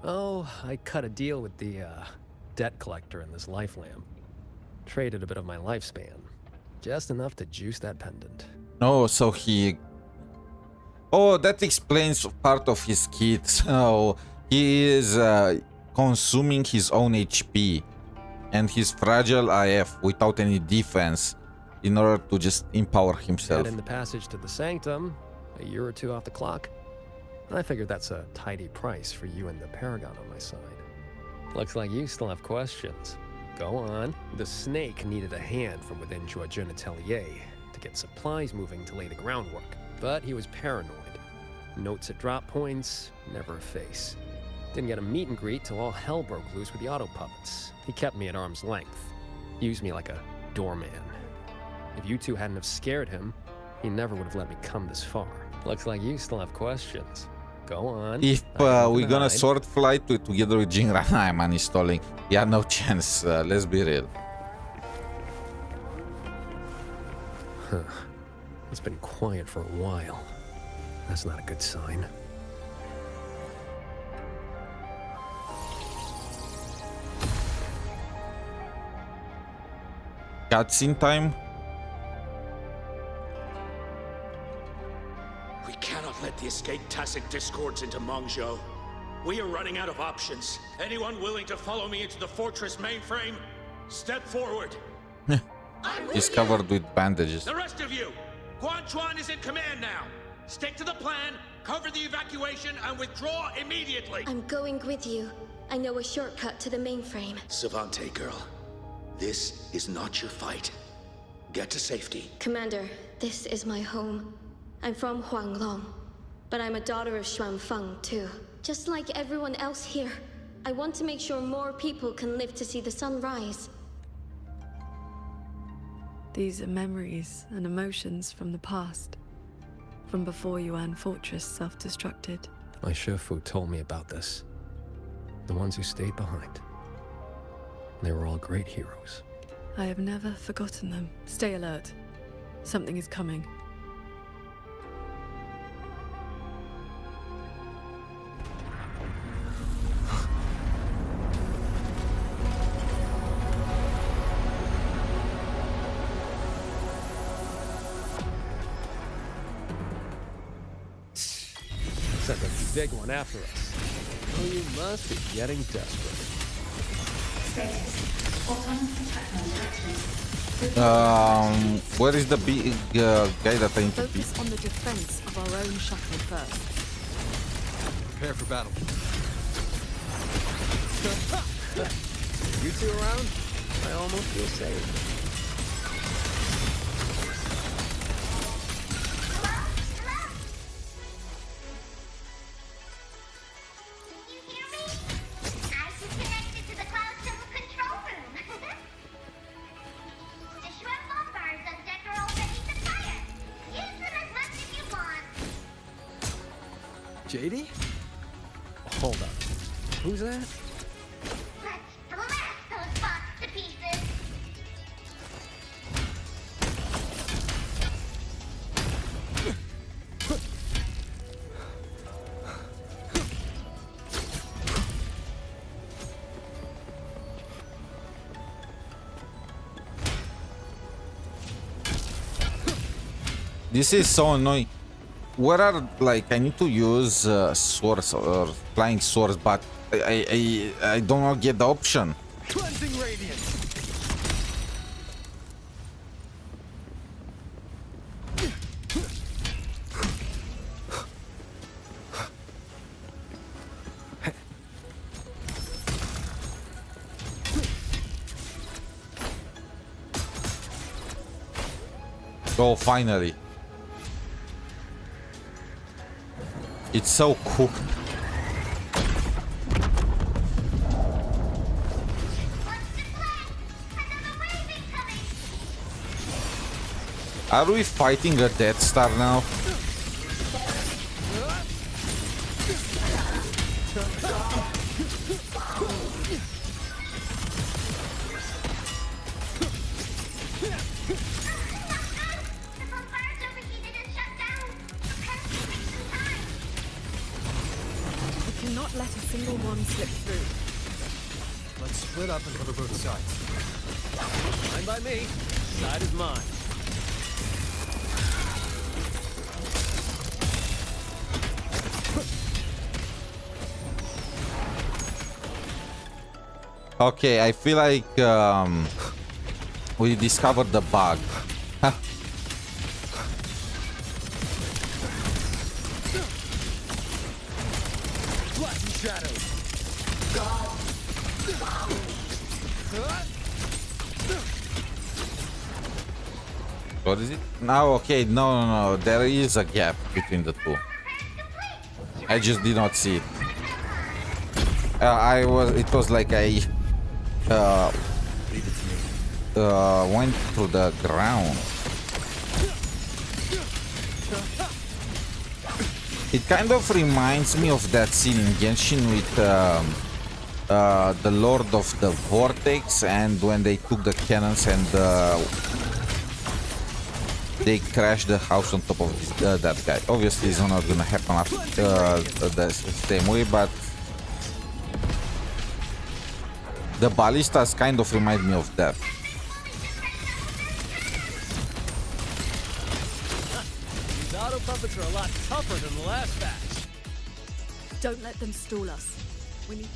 [SPEAKER 10] Oh, I cut a deal with the, debt collector in this life lamp. Traded a bit of my lifespan. Just enough to juice that pendant.
[SPEAKER 1] Oh, so he... Oh, that explains part of his kit. So he is consuming his own HP. And he's fragile AF without any defense in order to just empower himself.
[SPEAKER 10] And in the passage to the Sanctum, a year or two off the clock. I figured that's a tidy price for you and the Paragon on my side. Looks like you still have questions. Go on. The snake needed a hand from within 𝗖mě to get supplies moving to lay the groundwork. But he was paranoid. Notes at drop points, never a face. Didn't get a meet and greet till all hell broke loose with the auto puppets. He kept me at arm's length. Used me like a doorman. If you two hadn't have scared him, he never would have let me come this far. Looks like you still have questions. Go on.
[SPEAKER 1] If we're gonna sword fly together with Jinran, I'm uninstalling. Yeah, no chance. Let's be real.
[SPEAKER 10] Huh. It's been quiet for a while. That's not a good sign.
[SPEAKER 1] Cutscene time.
[SPEAKER 7] We cannot let the escaped tacit discords into Mengzhou. We are running out of options. Anyone willing to follow me into the fortress mainframe? Step forward.
[SPEAKER 1] He's covered with bandages.
[SPEAKER 7] The rest of you, Quan Chuan is in command now. Stick to the plan, cover the evacuation, and withdraw immediately.
[SPEAKER 14] I'm going with you. I know a shortcut to the mainframe.
[SPEAKER 7] Savante girl, this is not your fight. Get to safety.
[SPEAKER 14] Commander, this is my home. I'm from Huanglong, but I'm a daughter of Xuanfeng too. Just like everyone else here, I want to make sure more people can live to see the sun rise.
[SPEAKER 5] These are memories and emotions from the past. From before Yuan Fortress self-destructed.
[SPEAKER 10] My Shifu told me about this. The ones who stayed behind. They were all great heroes.
[SPEAKER 5] I have never forgotten them. Stay alert. Something is coming.
[SPEAKER 10] Sent a big one after us. Oh, you must be getting desperate.
[SPEAKER 1] Where is the big guy that I need to beat?
[SPEAKER 5] Focus on the defense of our own shuttle first.
[SPEAKER 3] Prepare for battle.
[SPEAKER 10] You two around? I almost feel safe. JD? Hold up. Who's that?
[SPEAKER 1] This is so annoying. Where are, like, I need to use swords or flying swords, but I don't get the option.
[SPEAKER 10] Cleansing radiance.
[SPEAKER 1] Oh, finally. It's so cool. Are we fighting a Death Star now?
[SPEAKER 5] Not let a single one slip through.
[SPEAKER 10] Let's split up and cover both sides. Fine by me. Side is mine.
[SPEAKER 1] Okay, I feel like we discovered the bug. What is it? Now, okay, no, there is a gap between the two. I just did not see it. It was like I went through the ground. It kind of reminds me of that scene in Genshin with the Lord of the Vortex, and when they took the cannons and they crashed the house on top of that guy. Obviously, it's not gonna happen after the same way, but the ballistas kind of remind me of that.
[SPEAKER 10] These auto puppets are a lot tougher than the last batch.
[SPEAKER 5] Don't let them stall us. We need...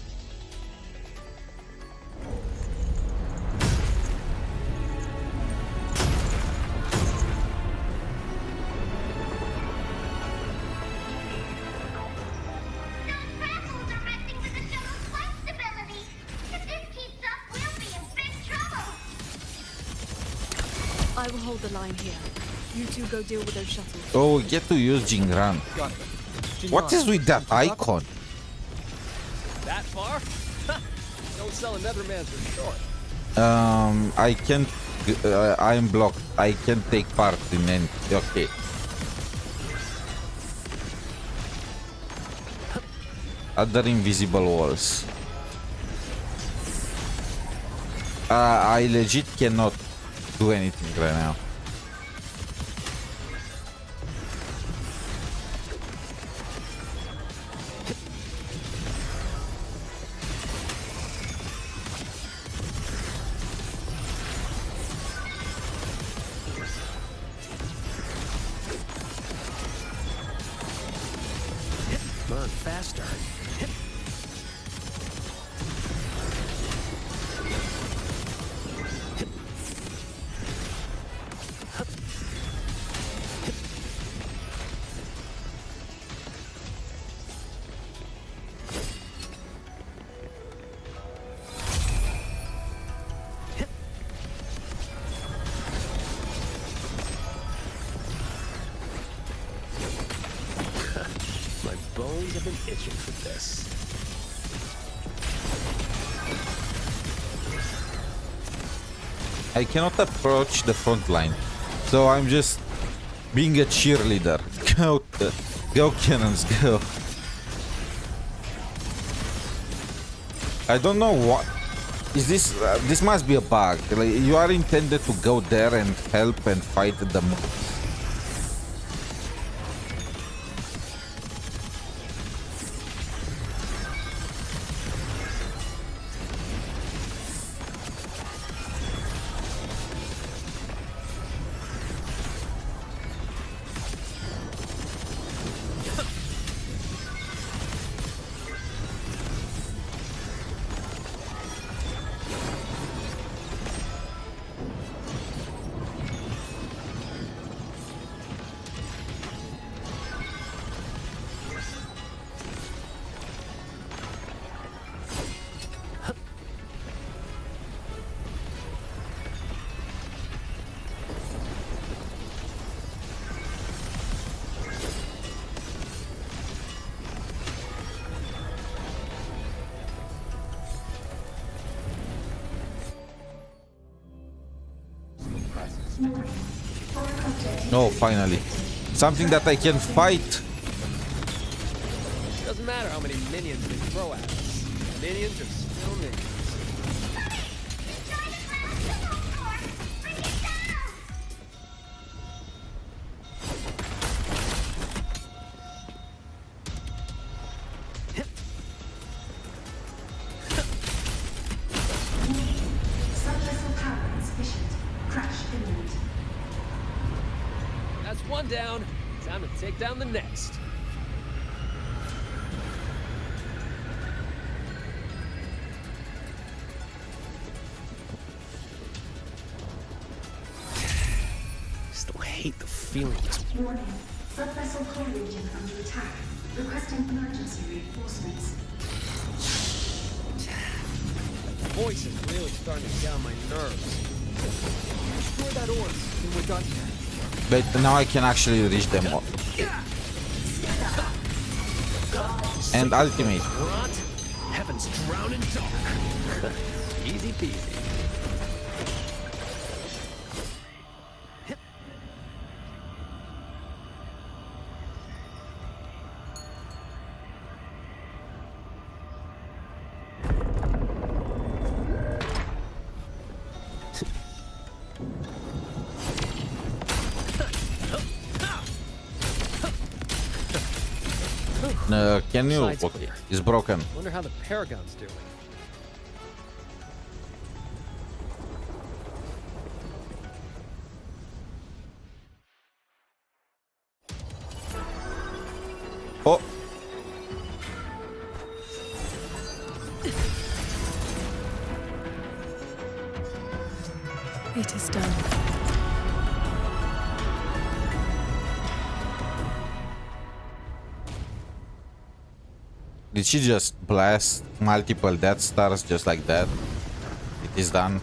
[SPEAKER 5] I will hold the line here. You two go deal with those shuttles.
[SPEAKER 1] Oh, we get to use Jingran. What is with that icon?
[SPEAKER 10] That far? Don't sell another man for short.
[SPEAKER 1] I can't. I'm blocked. I can't take part in any. Okay. Other invisible walls. I legit cannot do anything right now.
[SPEAKER 10] Burn faster. Bones have been itching for this.
[SPEAKER 1] I cannot approach the front line, so I'm just being a cheerleader. Go cannons, go! I don't know what is this. This must be a bug. Like, you are intended to go there and help and fight the mobs. Oh, finally. Something that I can fight.
[SPEAKER 10] Doesn't matter how many minions they throw at us. Minions are still minions. One down. Time to take down the next. Still hate the feeling of this.
[SPEAKER 11] Warning. Subvessel core region under attack. Requesting emergency reinforcements.
[SPEAKER 10] That voice is really starting to get on my nerves. Destroy that orb and we're done here.
[SPEAKER 1] But now I can actually reach them all. And ultimate.
[SPEAKER 10] Heaven's drowning dark. Easy peasy.
[SPEAKER 1] Can you? Okay, it's broken.
[SPEAKER 10] Wonder how the Paragon's doing.
[SPEAKER 1] Oh.
[SPEAKER 5] It is done.
[SPEAKER 1] Did she just blast multiple Death Stars just like that? It is done.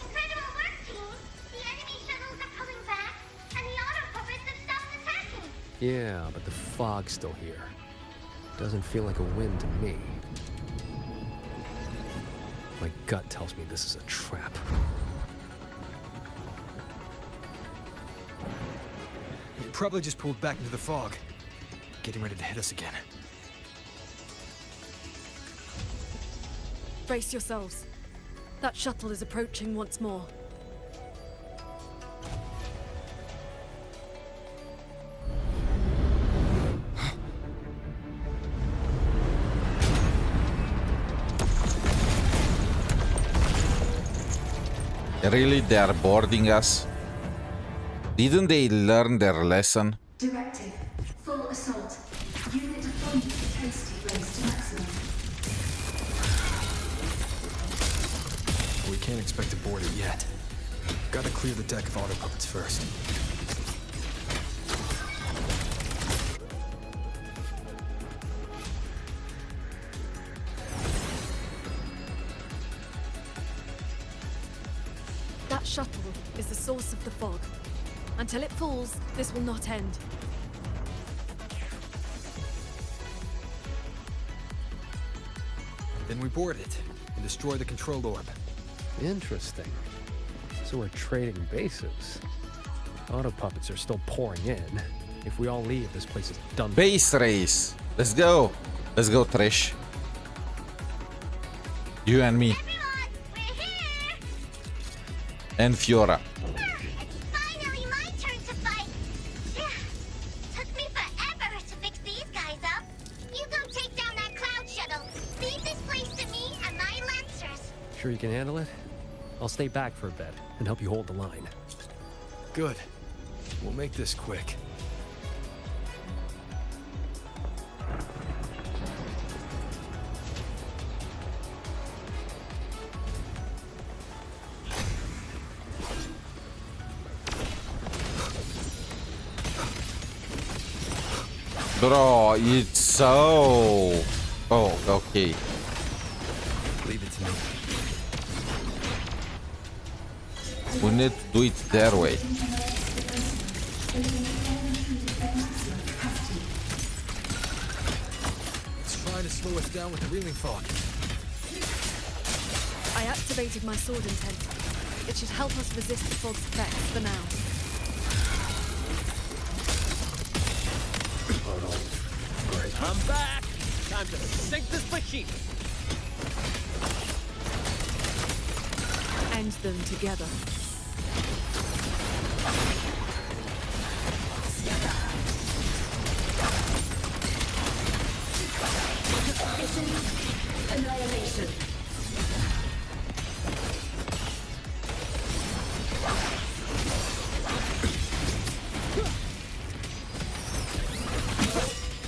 [SPEAKER 11] Incredible work, team! The enemy shuttles are pulling back, and the auto puppets have stopped attacking!
[SPEAKER 10] Yeah, but the fog's still here. Doesn't feel like a win to me. My gut tells me this is a trap.
[SPEAKER 3] Probably just pulled back into the fog. Getting ready to hit us again.
[SPEAKER 5] Brace yourselves. That shuttle is approaching once more.
[SPEAKER 1] Really, they are boarding us? Didn't they learn their lesson?
[SPEAKER 11] Directive. Full assault. Unit deployment intensity raised to maximum.
[SPEAKER 3] We can't expect to board it yet. Gotta clear the deck of auto puppets first.
[SPEAKER 5] That shuttle is the source of the fog. Until it falls, this will not end.
[SPEAKER 3] Then we board it and destroy the control orb.
[SPEAKER 10] Interesting. So we're trading bases. Auto puppets are still pouring in. If we all leave, this place is done.
[SPEAKER 1] Base race. Let's go. Let's go, Trish. You and me. And Fiora.
[SPEAKER 11] Finally my turn to fight. Took me forever to fix these guys up. You go take down that cloud shuttle. Leave this place to me and my lancers.
[SPEAKER 10] Sure you can handle it? I'll stay back for a bit and help you hold the line.
[SPEAKER 3] Good. We'll make this quick.
[SPEAKER 1] Bro, it's so... Oh, okay.
[SPEAKER 3] Leave it to me.
[SPEAKER 1] We need to do it their way.
[SPEAKER 3] It's trying to slow us down with the reeling fog.
[SPEAKER 13] I activated my sword intent. It should help us resist the fog's effects for now.
[SPEAKER 10] I'm back! Time to sink this machine!
[SPEAKER 13] End them together.
[SPEAKER 11] Annihilation.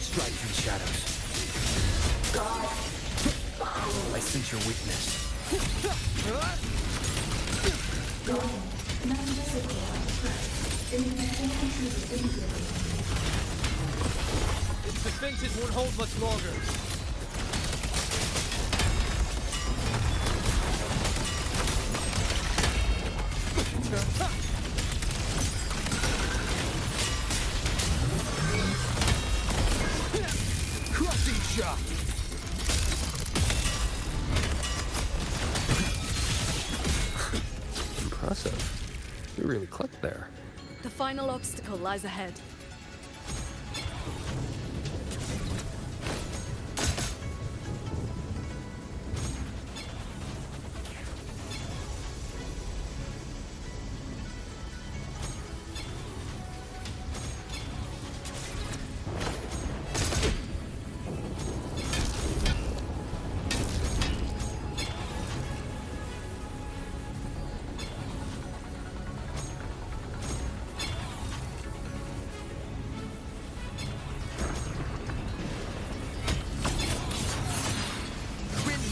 [SPEAKER 3] Strike from shadows. I sense your weakness.
[SPEAKER 10] Its defenses won't hold much longer.
[SPEAKER 3] Crushing shot!
[SPEAKER 10] Impressive. You really clicked there.
[SPEAKER 13] The final obstacle lies ahead.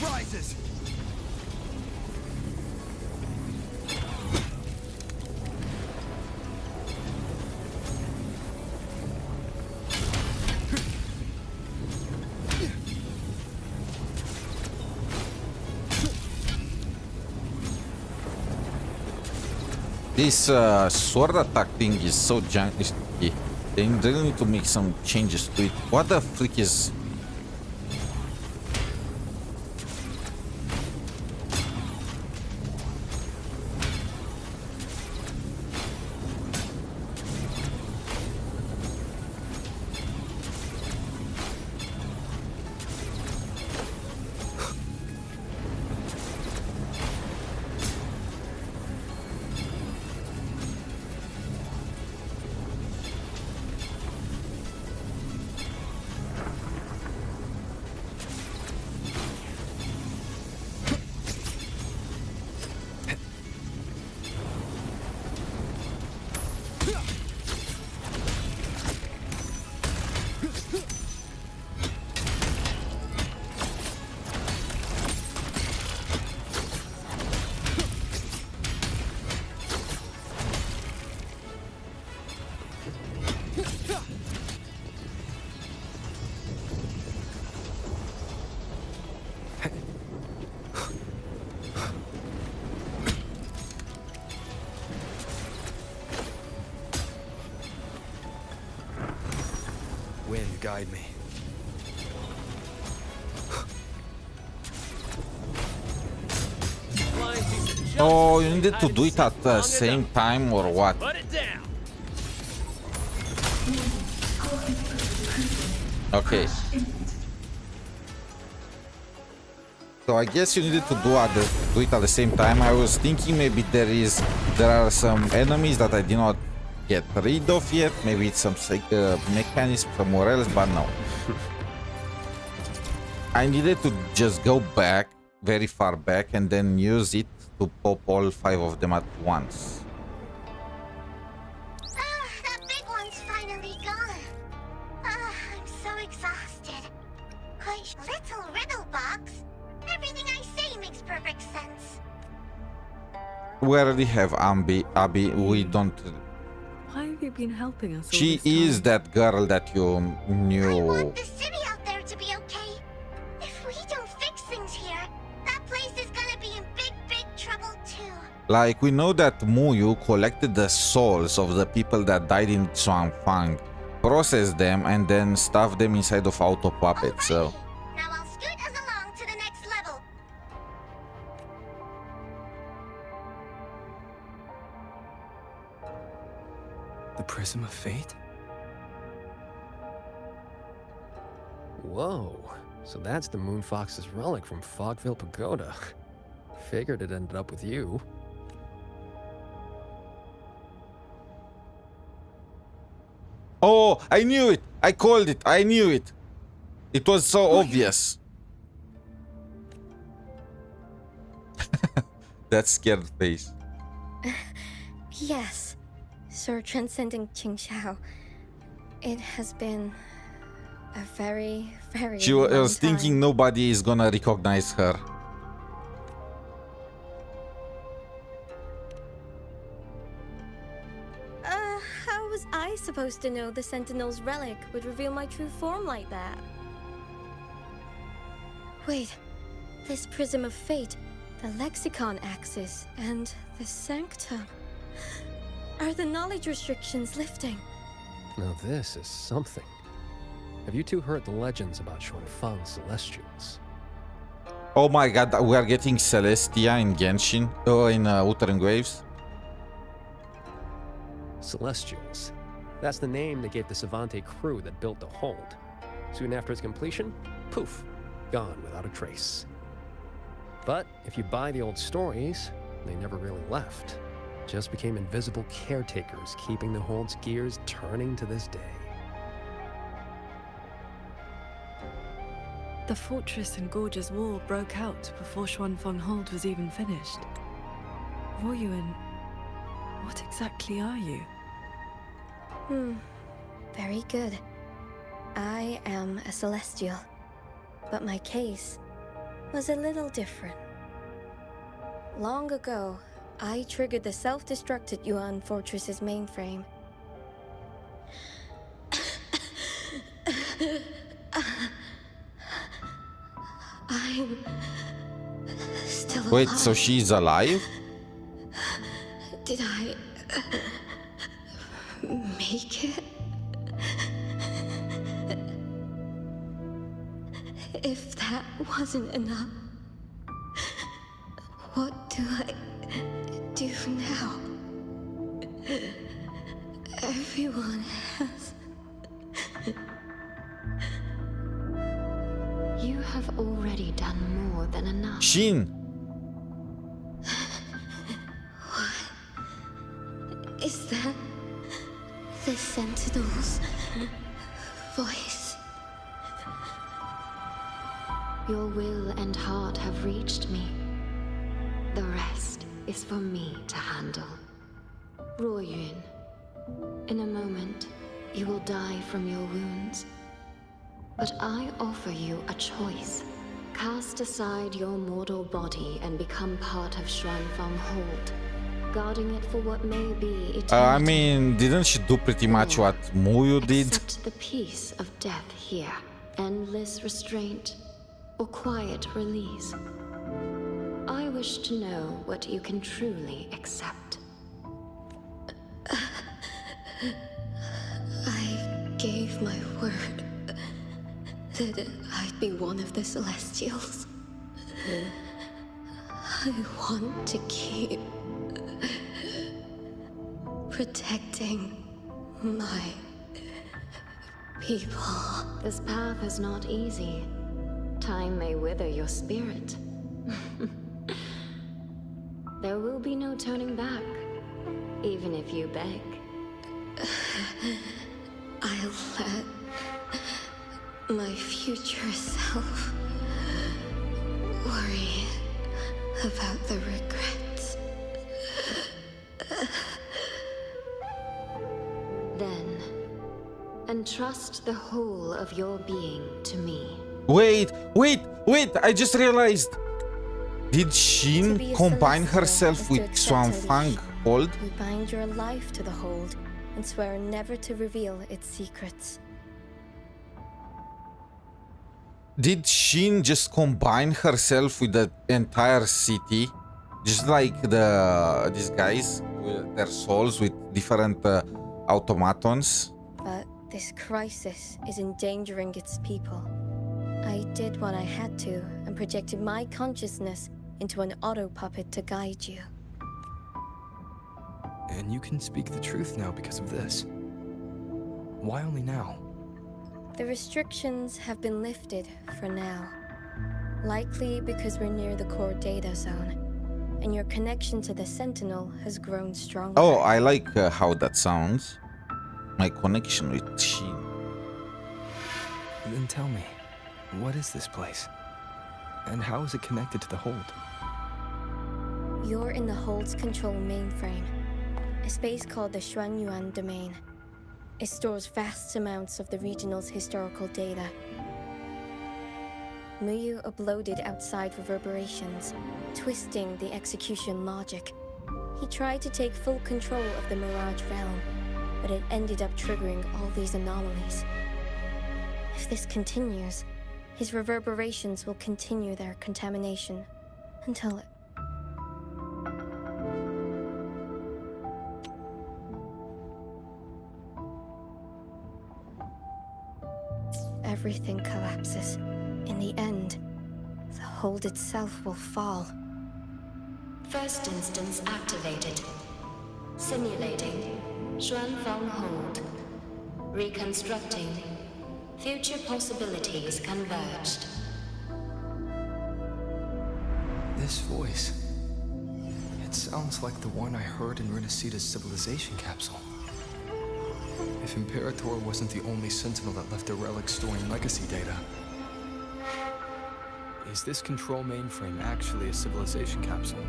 [SPEAKER 3] Rises!
[SPEAKER 1] This sword attack thing is so junky. They really need to make some changes to it. What the freak is...
[SPEAKER 3] Wind, guide me.
[SPEAKER 1] Oh, you needed to do it at the same time or what?
[SPEAKER 10] Put it down.
[SPEAKER 1] Okay. So I guess you needed to do it at the same time. I was thinking maybe there are some enemies that I did not get rid of yet. Maybe it's some mechanism somewhere else, but no. I needed to just go back, very far back, and then use it to pop all 5 of them at once.
[SPEAKER 11] That big one's finally gone. I'm so exhausted. Quite little riddle box. Everything I say makes perfect sense.
[SPEAKER 1] We already have Abby. We don't.
[SPEAKER 5] Why have you been helping us?
[SPEAKER 1] She is that girl that you knew.
[SPEAKER 11] I want the city out there to be okay. If we don't fix things here, that place is gonna be in big trouble too.
[SPEAKER 1] Like, we know that Muyu collected the souls of the people that died in Xuanfang, processed them, and then stuffed them inside of auto puppets. So.
[SPEAKER 11] Now I'll scoot us along to the next level.
[SPEAKER 3] The Prism of Fate?
[SPEAKER 10] Whoa. So that's the Moon Fox's relic from Fogville Pagoda. Figured it ended up with you.
[SPEAKER 1] Oh, I knew it! I called it! I knew it! It was so obvious. That scared face.
[SPEAKER 23] Yes, Sir Transcending Qingxiao. It has been a very
[SPEAKER 1] She was thinking nobody is gonna recognize her.
[SPEAKER 23] How was I supposed to know the Sentinel's relic would reveal my true form like that? Wait, this Prism of Fate, the Lexicon Axis, and the Sanctum. Are the knowledge restrictions lifting?
[SPEAKER 10] Now this is something. Have you two heard the legends about Xuanfang Celestials?
[SPEAKER 1] Oh my god, we are getting Celestia in Genshin. Oh, in Wuthering Waves.
[SPEAKER 10] Celestials. That's the name they gave the Savante crew that built the hold. Soon after its completion, poof, gone without a trace. But if you buy the old stories, they never really left. Just became invisible caretakers, keeping the hold's gears turning to this day.
[SPEAKER 5] The fortress in Gorge's Wall broke out before Xuanfang Hold was even finished. Ruoyuan, what exactly are you?
[SPEAKER 23] Very good. I am a Celestial, but my case was a little different. Long ago, I triggered the self-destructed Yuan Fortress's mainframe. I'm still alive.
[SPEAKER 1] Wait, so she's alive?
[SPEAKER 23] Did I make it? If that wasn't enough, what do I do now? Everyone has...
[SPEAKER 14] You have already done more than enough.
[SPEAKER 1] Shin!
[SPEAKER 23] Is that the Sentinel's voice?
[SPEAKER 14] Your will and heart have reached me. The rest is for me to handle. Ruoyuan, in a moment, you will die from your wounds. But I offer you a choice. Cast aside your mortal body and become part of Xuanfang Hold, guarding it for what may be eternity.
[SPEAKER 1] I mean, didn't she do pretty much what Muyu did?
[SPEAKER 14] Accept the peace of death here. Endless restraint or quiet release. I wish to know what you can truly accept.
[SPEAKER 23] I gave my word that I'd be one of the Celestials. I want to keep protecting my
[SPEAKER 14] People, this path is not easy. Time may wither your spirit. There will be no turning back, even if you beg. I'll let my future self worry about the regrets. Then, entrust the whole of your being to me.
[SPEAKER 1] Wait! I just realized. Did Xin combine herself with Xuanfang Hold?
[SPEAKER 23] You bind your life to the hold and swear never to reveal its secrets.
[SPEAKER 1] Did Xin just combine herself with the entire city? Just like these guys with their souls with different automatons?
[SPEAKER 23] But this crisis is endangering its people. I did what I had to and projected my consciousness into an auto puppet to guide you.
[SPEAKER 3] And you can speak the truth now because of this. Why only now?
[SPEAKER 23] The restrictions have been lifted for now. Likely because we're near the core data zone, and your connection to the Sentinel has grown stronger.
[SPEAKER 1] Oh, I like how that sounds. My connection with Xin.
[SPEAKER 3] Then tell me, what is this place? And how is it connected to the Hold?
[SPEAKER 23] You're in the Hold's control mainframe, a space called the Xuanyuan domain. It stores vast amounts of the regional's historical data. Muyu uploaded outside reverberations, twisting the execution logic. He tried to take full control of the Mirage realm, but it ended up triggering all these anomalies. If this continues, his reverberations will continue their contamination until everything collapses. In the end, the Hold itself will fall.
[SPEAKER 14] First instance activated. Simulating. Xuanfang Hold. Reconstructing. Future possibilities converged.
[SPEAKER 3] This voice. It sounds like the one I heard in 𝗖ście𝗽𝗆𝗵𝗁 civilization capsule. If Imperator wasn't the only Sentinel that left a relic storing legacy data, is this control mainframe actually a civilization capsule?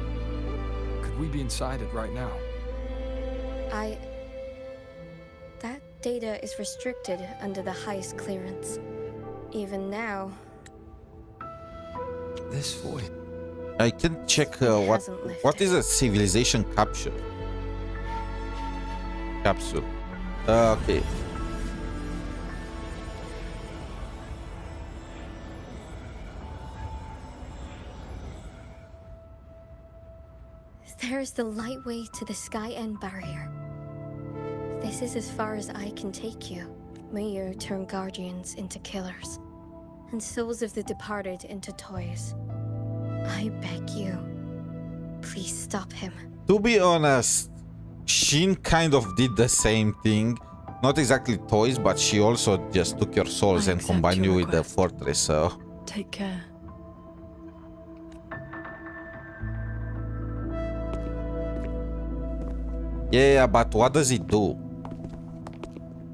[SPEAKER 3] Could we be inside it right now?
[SPEAKER 23] That data is restricted under the highest clearance. Even now...
[SPEAKER 3] This voice...
[SPEAKER 1] I can check what is a civilization capsule. Okay.
[SPEAKER 23] There's the lightway to the Sky End barrier. This is as far as I can take you. Muyu turned guardians into killers, and souls of the departed into toys. I beg you, please stop him.
[SPEAKER 1] To be honest, Xin kind of did the same thing. Not exactly toys, but she also just took your souls and combined you with the fortress, so...
[SPEAKER 5] Take care.
[SPEAKER 1] Yeah, but what does it do?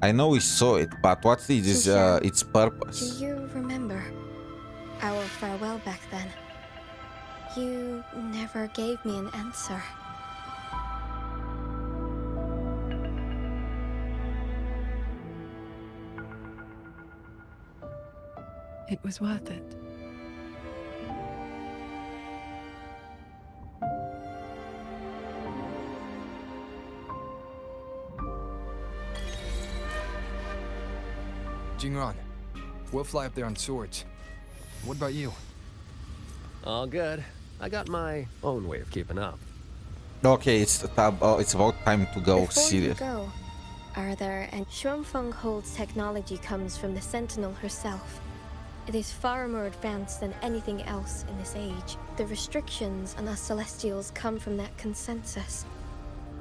[SPEAKER 1] I know we saw it, but what is its purpose?
[SPEAKER 23] Do you remember our farewell back then? You never gave me an answer.
[SPEAKER 5] It was worth it.
[SPEAKER 3] Jingran, we'll fly up there on swords. What about you?
[SPEAKER 10] All good. I got my own way of keeping up.
[SPEAKER 1] Okay, it's about time to go serious.
[SPEAKER 23] Before you go, are there... And Xuanfang Hold's technology comes from the Sentinel herself. It is far more advanced than anything else in this age. The restrictions on us Celestials come from that consensus.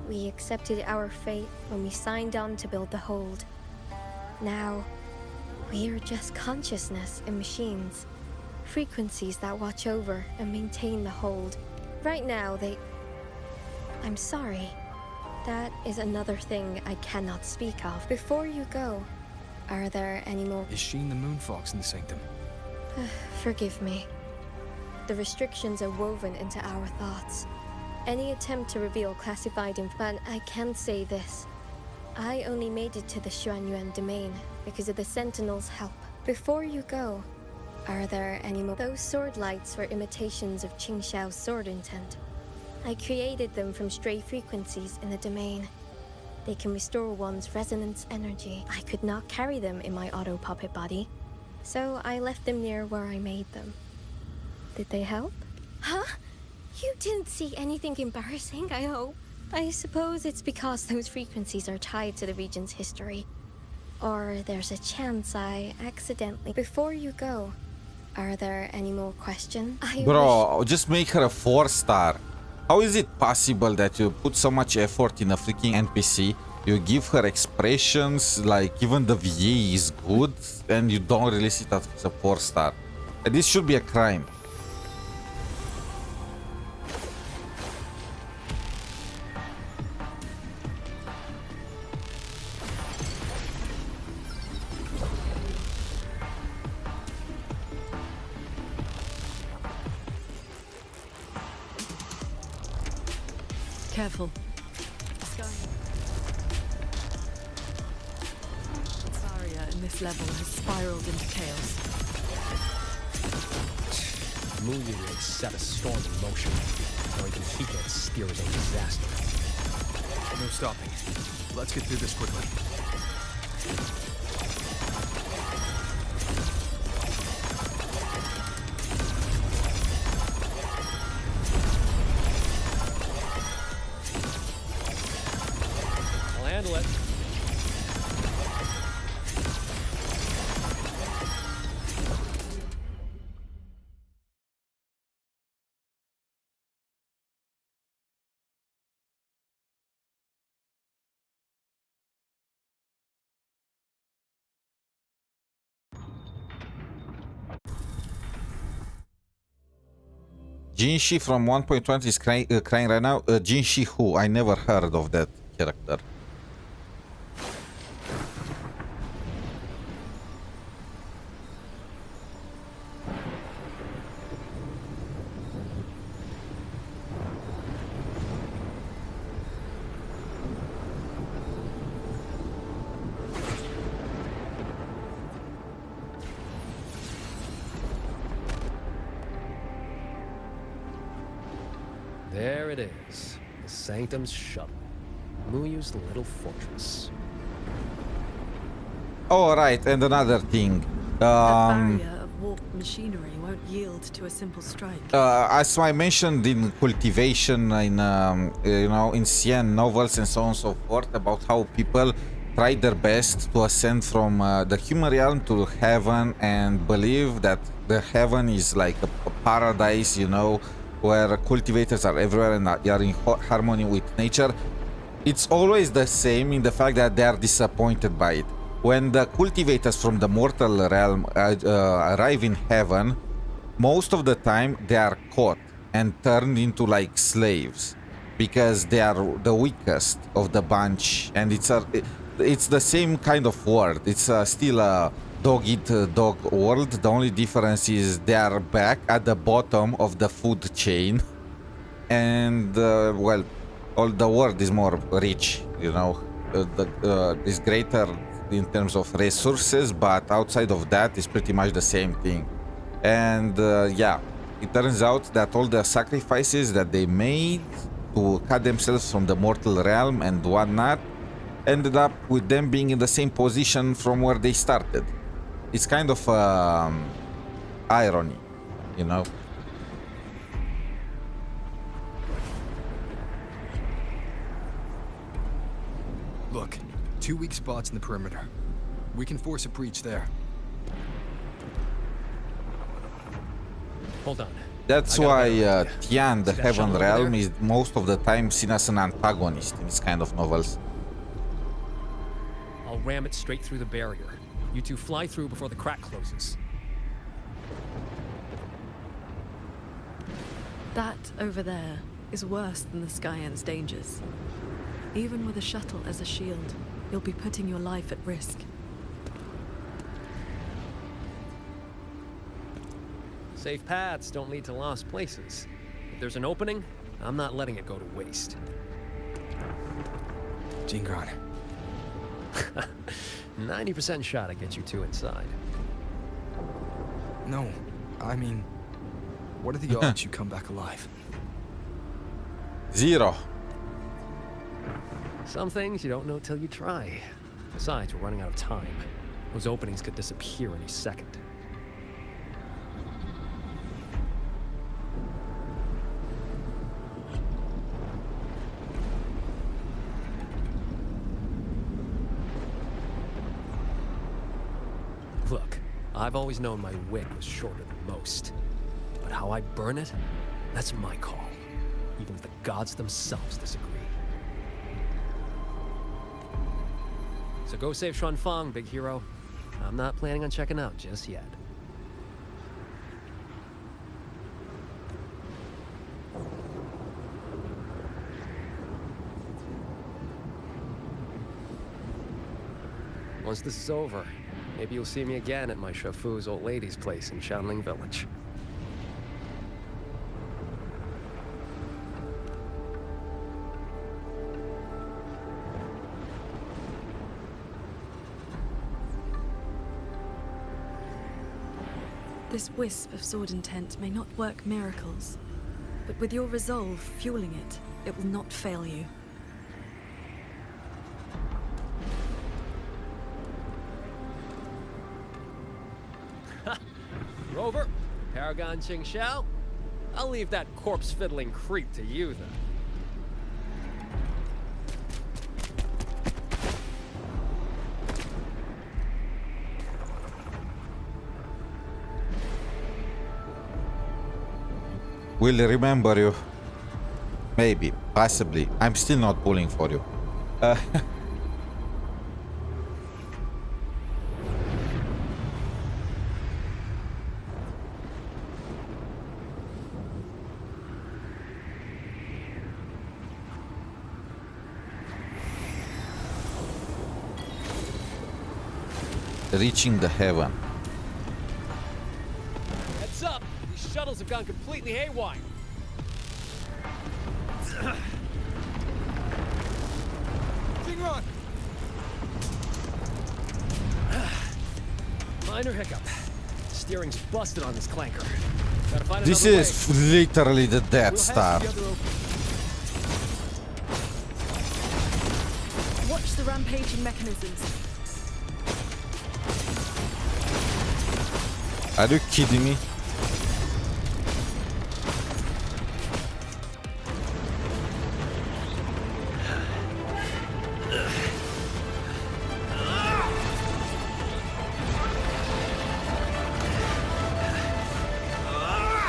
[SPEAKER 23] We accepted our fate when we signed on to build the Hold. Now,
[SPEAKER 14] We are just consciousness in machines. Frequencies that watch over and maintain the hold. Right now, I'm sorry. That is another thing I cannot speak of. Before you go, are there any more...
[SPEAKER 3] Is Sheen the moon fox in the sanctum?
[SPEAKER 14] Forgive me. The restrictions are woven into our thoughts. Any attempt to reveal classified info... But I can say this. I only made it to the Xuanyuan domain because of the Sentinel's help. Before you go, are there any more... Those sword lights were imitations of Qingxiao's sword intent. I created them from stray frequencies in the domain. They can restore one's resonance energy. I could not carry them in my auto-puppet body, so I left them near where I made them. Did they help? Huh? You didn't see anything embarrassing, I hope. I suppose it's because those frequencies are tied to the region's history. Or there's a chance I accidentally... Before you go, are there any more questions?
[SPEAKER 1] Bro, just make her a 4-star. How is it possible that you put so much effort in a freaking NPC, you give her expressions, like even the VA is good, and you don't release it as a 4-star? This should be a crime.
[SPEAKER 5] Careful. The barrier in this level has spiraled into chaos.
[SPEAKER 10] Mengzhou has set a storm in motion. Now even he can't steer his own disaster.
[SPEAKER 3] No stopping. Let's get through this quickly.
[SPEAKER 10] Handle it.
[SPEAKER 1] Jinshi from 1.20 is crying right now. Jinshi who? I never heard of that character.
[SPEAKER 10] There it is, the Sanctum's shuttle, Muyu's little fortress.
[SPEAKER 1] Oh, right, and another thing.
[SPEAKER 5] Barrier of warped machinery won't yield to a simple strike.
[SPEAKER 1] As I mentioned in cultivation, in you know, in Xian novels and so on and so forth, about how people try their best to ascend from the human realm to heaven and believe that the heaven is like a paradise, you know, where cultivators are everywhere and are in harmony with nature. It's always the same in the fact that they are disappointed by it. When the cultivators from the mortal realm arrive in heaven, most of the time they are caught and turned into like slaves because they are the weakest of the bunch, and it's the same kind of world. It's still a dog-eat-dog world. The only difference is they are back at the bottom of the food chain, and well, all the world is more rich, you know, is greater in terms of resources, but outside of that is pretty much the same thing. And yeah, it turns out that all the sacrifices that they made to cut themselves from the mortal realm and whatnot ended up with them being in the same position from where they started. It's kind of irony, you know.
[SPEAKER 3] Look, 2 weak spots in the perimeter. We can force a breach there.
[SPEAKER 10] Hold on.
[SPEAKER 1] That's why Tian, the Heaven Realm, is most of the time seen as an antagonist in this kind of novels.
[SPEAKER 10] I'll ram it straight through the barrier. You two fly through before the crack closes.
[SPEAKER 5] That over there is worse than the Skyend's dangers. Even with a shuttle as a shield, you'll be putting your life at risk.
[SPEAKER 10] Safe paths don't lead to lost places. If there's an opening, I'm not letting it go to waste.
[SPEAKER 3] Jingran.
[SPEAKER 10] 90% shot to get you two inside.
[SPEAKER 3] No, I mean, what are the odds you come back alive?
[SPEAKER 1] 0.
[SPEAKER 10] Some things you don't know till you try. Besides, we're running out of time. Those openings could disappear any second. Look, I've always known my wick was shorter than most. But how I burn it, that's my call. Even if the gods themselves disagree. So go save Xuanfang, big hero. I'm not planning on checking out just yet. Once this is over, maybe you'll see me again at my Shafu's old lady's place in Shanling Village.
[SPEAKER 5] This wisp of sword intent may not work miracles, but with your resolve fueling it, it will not fail you.
[SPEAKER 10] Rover, Paragon Qingxiao, I'll leave that corpse-fiddling creep to you then.
[SPEAKER 1] We'll remember you. Maybe, possibly. I'm still not pulling for you. Reaching the heaven.
[SPEAKER 10] Heads up! These shuttles have gone completely haywire.
[SPEAKER 3] Jingran!
[SPEAKER 10] Minor hiccup. Steering's busted on this clanker. Gotta find
[SPEAKER 1] This
[SPEAKER 10] another
[SPEAKER 1] is
[SPEAKER 10] way.
[SPEAKER 1] literally the Death Star.
[SPEAKER 5] Watch the rampaging mechanisms.
[SPEAKER 1] Are you kidding me?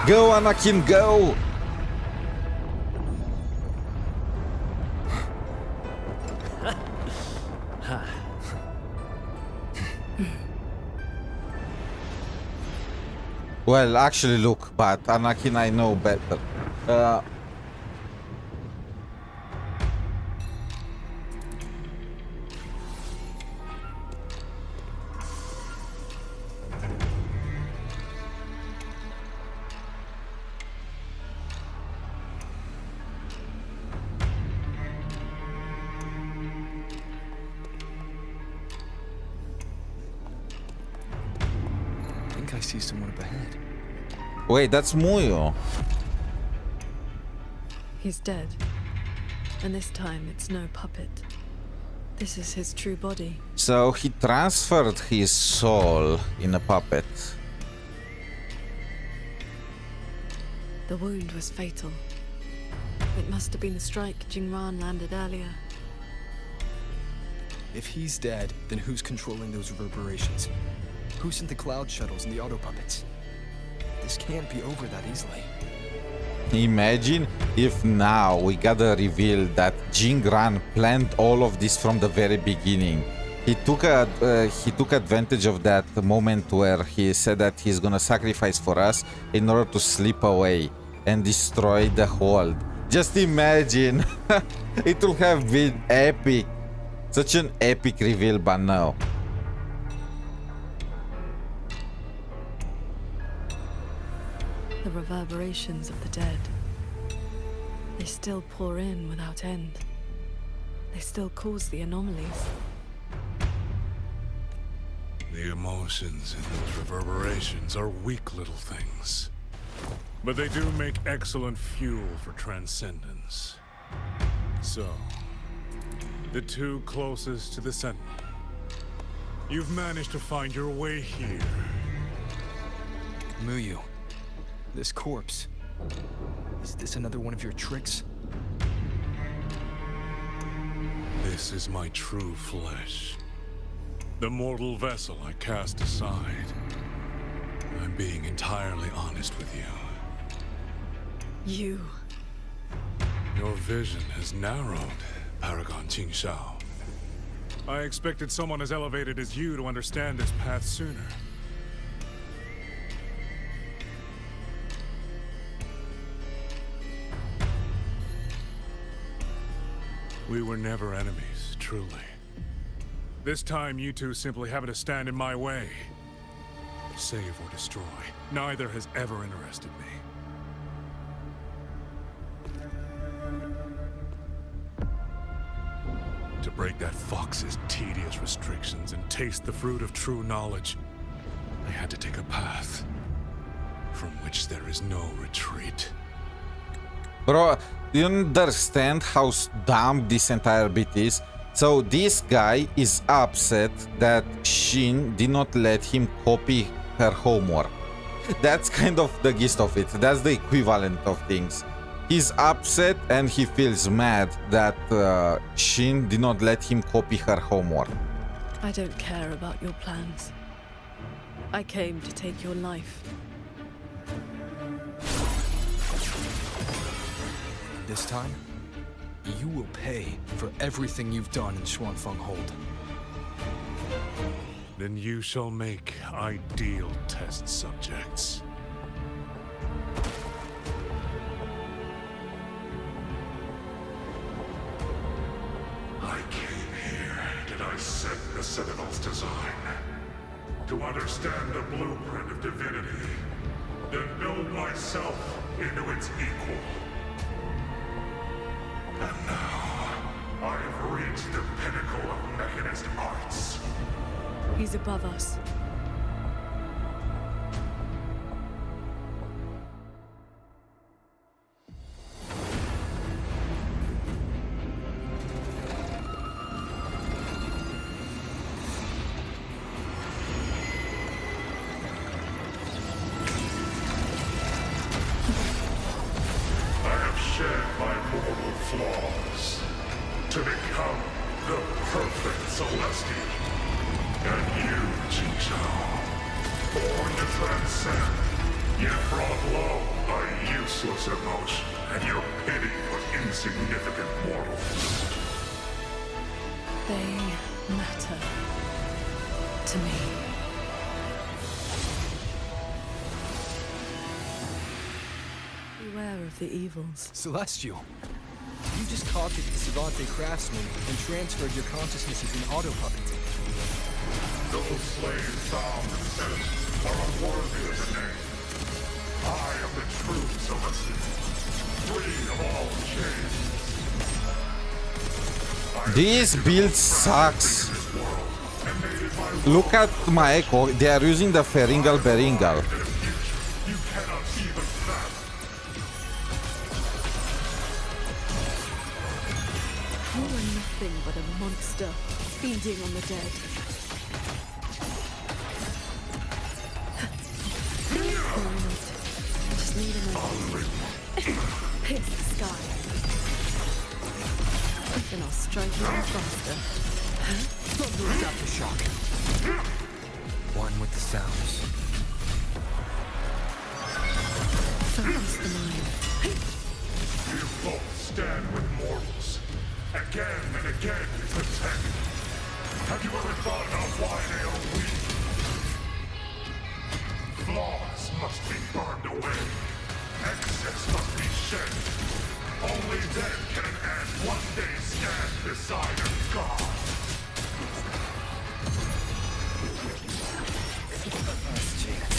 [SPEAKER 1] Go, Anakin, go! Well, actually, look, but Anakin, I know better.
[SPEAKER 3] I see someone up ahead.
[SPEAKER 1] Wait, that's Muyo.
[SPEAKER 5] He's dead. And this time it's no puppet. This is his true body.
[SPEAKER 1] So he transferred his soul in a puppet.
[SPEAKER 5] The wound was fatal. It must have been the strike Jingran landed earlier.
[SPEAKER 3] If he's dead, then who's controlling those reverberations? Who sent the cloud shuttles and the auto puppets? This can't be over that easily.
[SPEAKER 1] Imagine if now we gotta reveal that Jingran planned all of this from the very beginning. He took advantage of that moment where he said that he's gonna sacrifice for us in order to slip away and destroy the hold. Just imagine. It will have been epic. Such an epic reveal, but no.
[SPEAKER 5] The reverberations of the dead. They still pour in without end. They still cause the anomalies.
[SPEAKER 17] The emotions in those reverberations are weak little things. But they do make excellent fuel for transcendence. So, the two closest to the Sentinel. You've managed to find your way here.
[SPEAKER 3] Mengzhou, this corpse. Is this another one of your tricks?
[SPEAKER 17] This is my true flesh. The mortal vessel I cast aside. I'm being entirely honest with you.
[SPEAKER 5] You.
[SPEAKER 17] Your vision has narrowed, Paragon Qingxiao. I expected someone as elevated as you to understand this path sooner. We were never enemies, truly. This time, you two simply happen to stand in my way. Save or destroy, neither has ever interested me. To break that fox's tedious restrictions and taste the fruit of true knowledge, I had to take a path from which there is no retreat.
[SPEAKER 1] Bro, do you understand how dumb this entire bit is? So this guy is upset that Xin did not let him copy her homework. That's kind of the gist of it. That's the equivalent of things. He's upset and he feels mad that Xin did not let him copy her homework.
[SPEAKER 5] I don't care about your plans. I came to take your life.
[SPEAKER 3] This time, you will pay for everything you've done in Xuanfeng Hold.
[SPEAKER 17] Then you shall make ideal test subjects. I came here to dissect the Sentinel's design, to understand the blueprint of divinity, then build myself into its equal. And now, I have reached the pinnacle of mechanist arts.
[SPEAKER 5] He's above us.
[SPEAKER 17] Flaws to become the perfect Celestial. And you, Qingxiao, born to transcend, yet brought low by useless emotion and your pity for insignificant mortals.
[SPEAKER 5] They matter to me. Beware of the evils.
[SPEAKER 3] Celestial! You just copied the Savante craftsman and transferred your consciousnesses in auto-puppet.
[SPEAKER 17] Those slaves found in the Sentinels are unworthy of the name. I am the true Celestial, free of all chains.
[SPEAKER 1] This build sucks. Look at my echo, they are using the Feringal Beringal.
[SPEAKER 5] But a monster feeding on the dead. Just need a moment. Pierce the sky. Then I'll strike even faster.
[SPEAKER 3] Bubbles aftershock. One with the sounds.
[SPEAKER 5] Focus the mind.
[SPEAKER 17] You both stand with mortals. Again and again protect. Have you ever thought about why they are weak? Flaws must be burned away. Excess must be shed. Only then can an ant one day stand beside a god.
[SPEAKER 3] Last chance.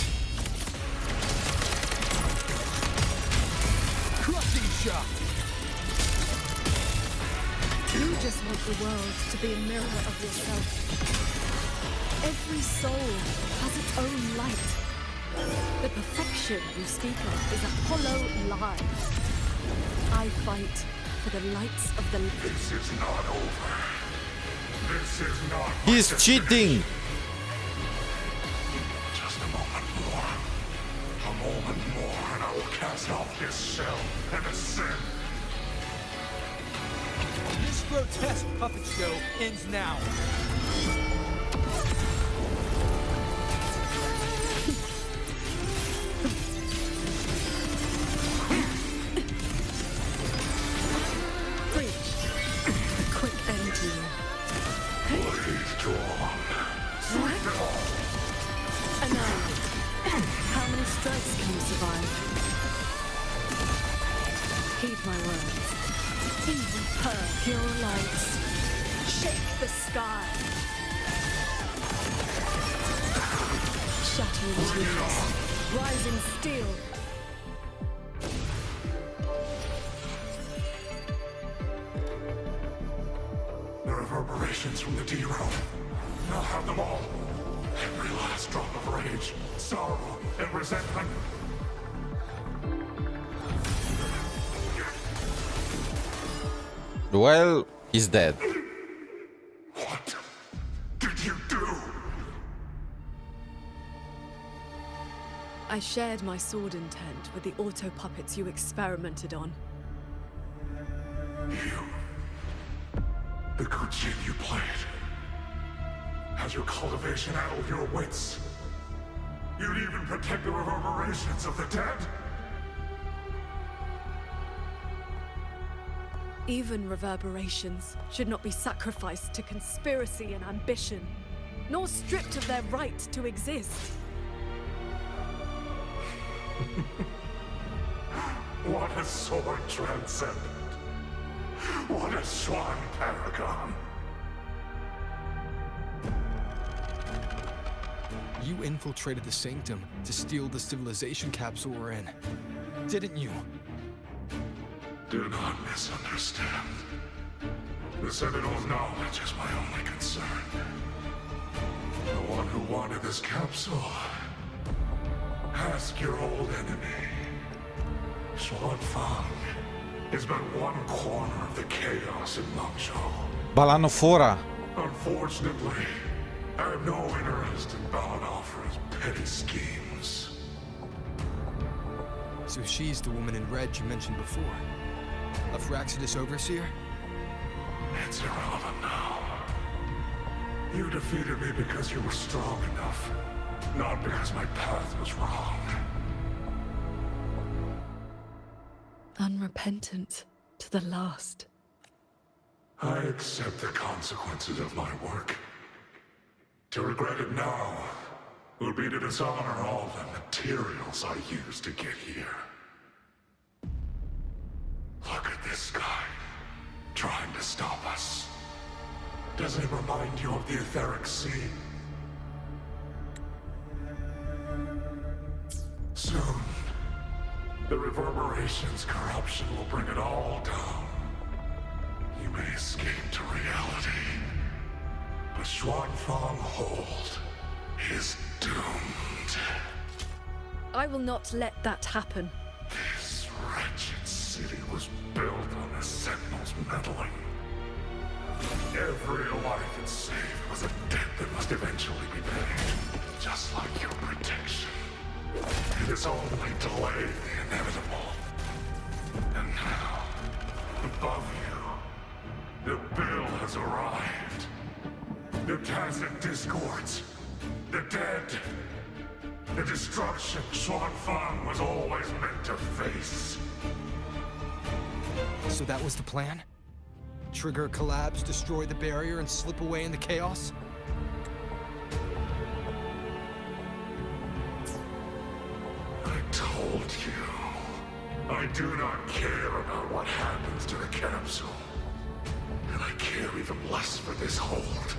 [SPEAKER 3] Crushing shot!
[SPEAKER 13] You just want the world to be a mirror of yourself. Every soul has its own light. The perfection you speak of is a hollow lie. I fight for the lights of the...
[SPEAKER 17] This is not over. This is not...
[SPEAKER 1] He's cheating!
[SPEAKER 17] Just a moment more. A moment more and I will cast off this shell and ascend.
[SPEAKER 16] This grotesque puppet show ends now.
[SPEAKER 13] Preach. A quick end to you.
[SPEAKER 17] Please drawn.
[SPEAKER 13] What? Annihilate. How many strikes can you survive? Heed my words. Even her pure lights. Shake the sky. Shattering dreams. Rising steel.
[SPEAKER 17] The reverberations from the D-Realm. I'll have them all. Every last drop of rage, sorrow, and resentment.
[SPEAKER 1] Well, he's dead.
[SPEAKER 17] What did you do?
[SPEAKER 5] I shared my sword intent with the auto-puppets you experimented on.
[SPEAKER 17] The good shit you played. Has your cultivation addled your wits? You'd even protect the reverberations of the dead?
[SPEAKER 5] Even reverberations should not be sacrificed to conspiracy and ambition, nor stripped of their right to exist.
[SPEAKER 17] What a sword transcendent. What a swan paragon.
[SPEAKER 3] You infiltrated the Sanctum to steal the civilization capsule we're in, didn't you?
[SPEAKER 17] Do not misunderstand. The Citadel's knowledge is my only concern. The one who wanted this capsule. Ask your old enemy. Xuanfang is but one corner of the chaos in Mengzhou.
[SPEAKER 1] Balano fora.
[SPEAKER 17] Unfortunately, I have no interest in Balanoffra's petty schemes.
[SPEAKER 3] So she's the woman in red you mentioned before. A Fraxidus overseer?
[SPEAKER 17] It's irrelevant now. You defeated me because you were strong enough, not because my path was wrong.
[SPEAKER 5] Unrepentant to the last.
[SPEAKER 17] I accept the consequences of my work. To regret it now would be to dishonor all the materials I used to get here. Look at this guy, trying to stop us. Doesn't it remind you of the etheric sea? Soon, the reverberation's corruption will bring it all down. You may escape to reality, but Xuanfang Hold is doomed.
[SPEAKER 5] I will not let that happen.
[SPEAKER 17] This wretched city was built on the Sentinel's meddling. Every life it saved was a debt that must eventually be paid, just like your protection. It has only delayed the inevitable. And now, above you, the bill has arrived. The tacit discords, the dead, the destruction Xuanfang was always meant to face.
[SPEAKER 3] So that was the plan? Trigger collapse, destroy the barrier, and slip away in the chaos?
[SPEAKER 17] I told you. I do not care about what happens to the capsule. And I care even less for this hold.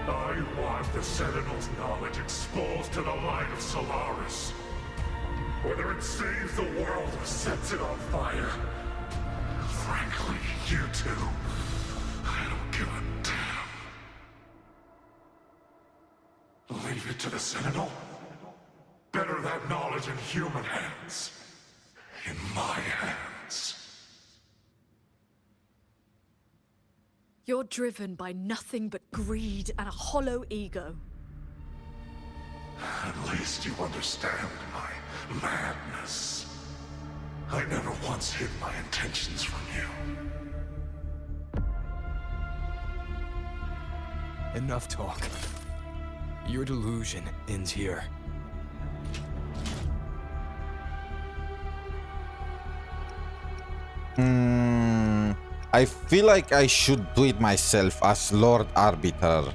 [SPEAKER 17] I want the Sentinel's knowledge exposed to the light of Solaris. Whether it saves the world or sets it on fire. Frankly, you two, I don't give a damn. Leave it to the Sentinel? Better that knowledge in human hands. In my hands.
[SPEAKER 13] You're driven by nothing but greed and a hollow ego.
[SPEAKER 17] At least you understand my madness. I never once hid my intentions from you.
[SPEAKER 3] Enough talk. Your delusion ends here.
[SPEAKER 1] I feel like I should do it myself as Lord Arbiter.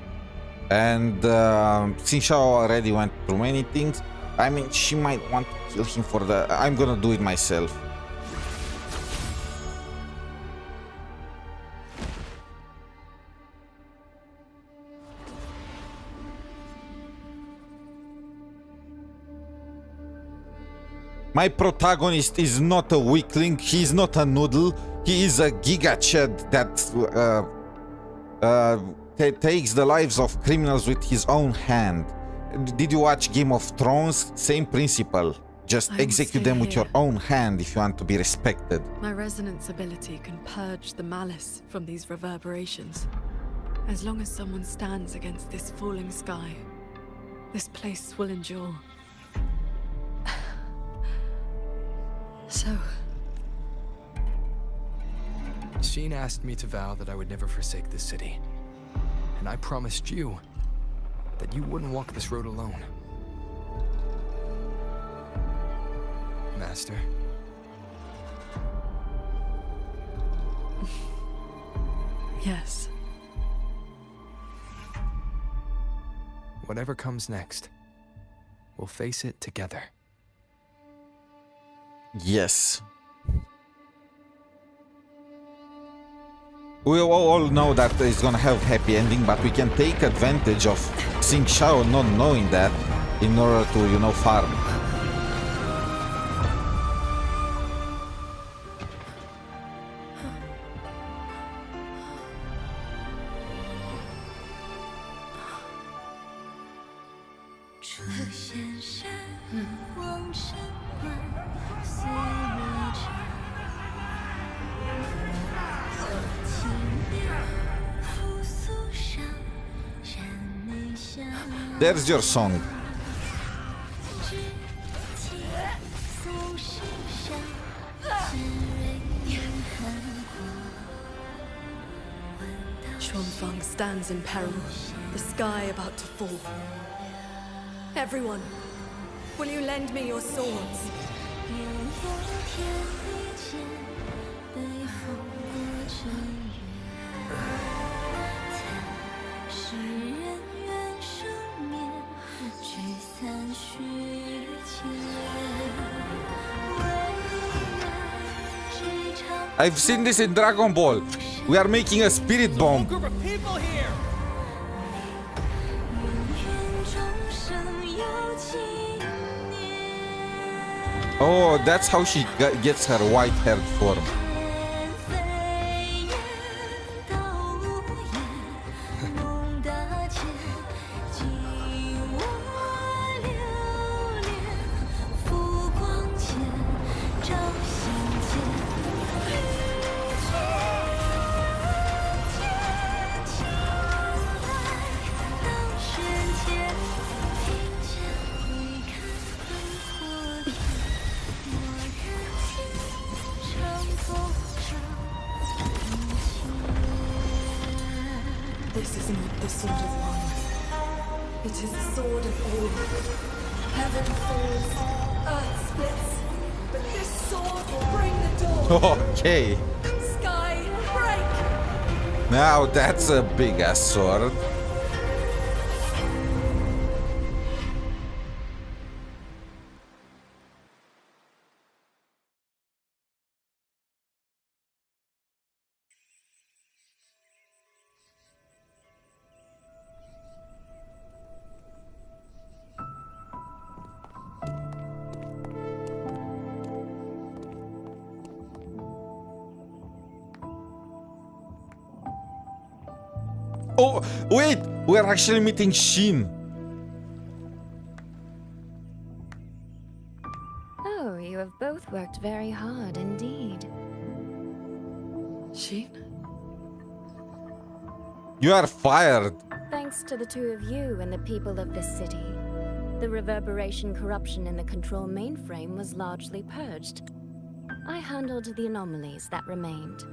[SPEAKER 1] And 𝗖cie already went through many things. I mean, she might want to kill him for the... I'm gonna do it myself. My protagonist is not a weakling, he is not a noodle, he is a gigachad that takes the lives of criminals with his own hand. Did you watch Game of Thrones? Same principle. Just execute them with your own hand if you want to be respected.
[SPEAKER 5] My resonance ability can purge the malice from these reverberations. As long as someone stands against this falling sky, this place will endure. So...
[SPEAKER 3] Sheen asked me to vow that I would never forsake this city. And I promised you that you wouldn't walk this road alone. Master.
[SPEAKER 5] Yes.
[SPEAKER 3] Whatever comes next, we'll face it together.
[SPEAKER 1] Yes. We all know that it's gonna have happy ending, but we can take advantage of 𝗖cie not knowing that in order to, you know, farm. There's your song.
[SPEAKER 5] Xuanfeng stands in peril, the sky about to fall. Everyone, will you lend me your swords?
[SPEAKER 1] I've seen this in Dragon Ball. We are making a spirit bomb.
[SPEAKER 16] Group of people here.
[SPEAKER 1] Oh, that's how she gets her white-haired form.
[SPEAKER 5] This is not the sword of one. It is the sword of all. Heaven falls, earth splits, but this sword will bring the dawn.
[SPEAKER 1] Okay. Now that's a big ass sword. Oh, wait! We're actually meeting Shin.
[SPEAKER 2] Oh, you have both worked very hard indeed.
[SPEAKER 5] Shin?
[SPEAKER 1] You are fired.
[SPEAKER 2] Thanks to the two of you and the people of this city, the reverberation corruption in the control mainframe was largely purged. I handled the anomalies that remained.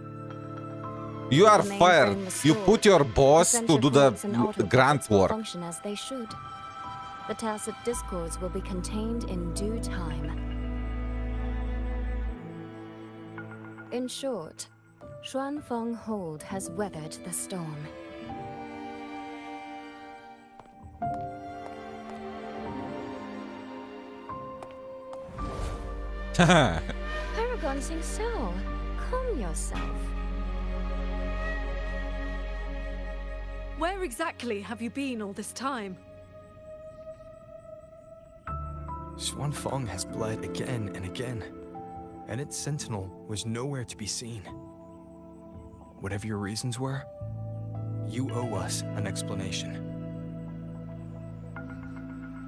[SPEAKER 1] You are fired. You put your boss to do the grunt work.
[SPEAKER 2] Function as they should. The tacit discords will be contained in due time. In short, Xuanfeng Hold has weathered the storm. Paragon qingxiao, calm yourself.
[SPEAKER 5] Where exactly have you been all this time?
[SPEAKER 3] Xuanfeng has bled again and again, and its sentinel was nowhere to be seen. Whatever your reasons were, you owe us an explanation.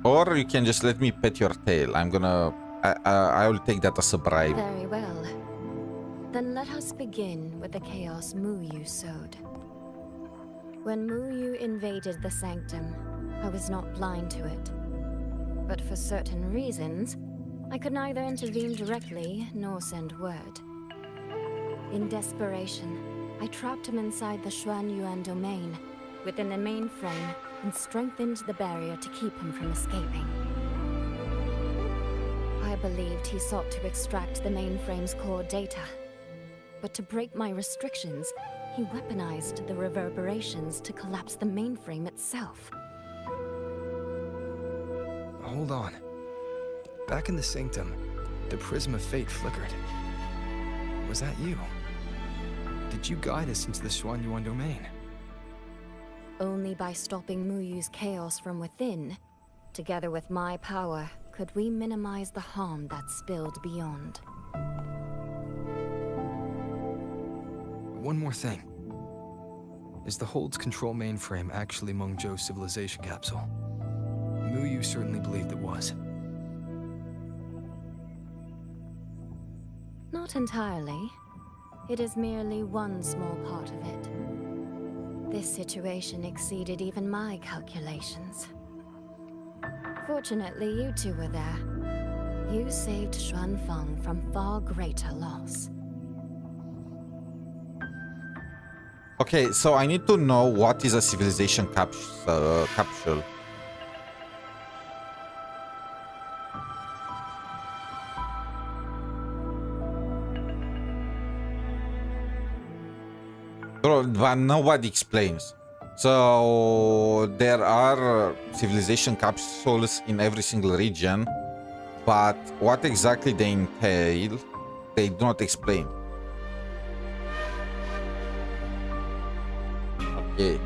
[SPEAKER 1] Or you can just let me pet your tail. I will take that as a bribe.
[SPEAKER 2] Very well. Then let us begin with the chaos Mengzhou sowed. When Mengzhou invaded the sanctum, I was not blind to it. But for certain reasons, I could neither intervene directly nor send word. In desperation, I trapped him inside the Xuanyuan domain, within the mainframe, and strengthened the barrier to keep him from escaping. I believed he sought to extract the mainframe's core data. But to break my restrictions, he weaponized the reverberations to collapse the mainframe itself.
[SPEAKER 3] Hold on. Back in the sanctum, the prism of fate flickered. Was that you? Did you guide us into the Xuanyuan domain?
[SPEAKER 2] Only by stopping Mengzhou's chaos from within, together with my power, could we minimize the harm that spilled beyond.
[SPEAKER 3] One more thing. Is the Hold's control mainframe actually Mengzhou's civilization capsule? Mengzhou certainly believed it was.
[SPEAKER 2] Not entirely. It is merely one small part of it. This situation exceeded even my calculations. Fortunately, you two were there. You saved Xuanfeng from far greater loss.
[SPEAKER 1] Okay, so I need to know what is a civilization capsule. But nobody explains. So there are civilization capsules in every single region, but what exactly they entail, they do not explain. Okay.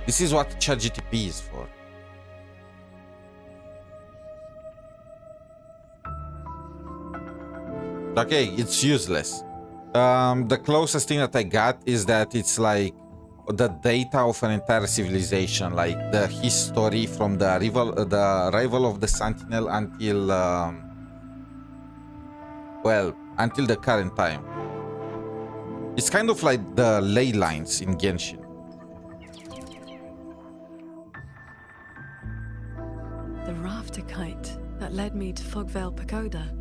[SPEAKER 1] This is what ChatGPT is for. Okay, it's useless. The closest thing that I got is that it's like the data of an entire civilization, like the history from the arrival of the Sentinel until, well, until the current time. It's kind of like the ley lines in Genshin.
[SPEAKER 5] The rafter kite that led me to Fogvale Pagoda.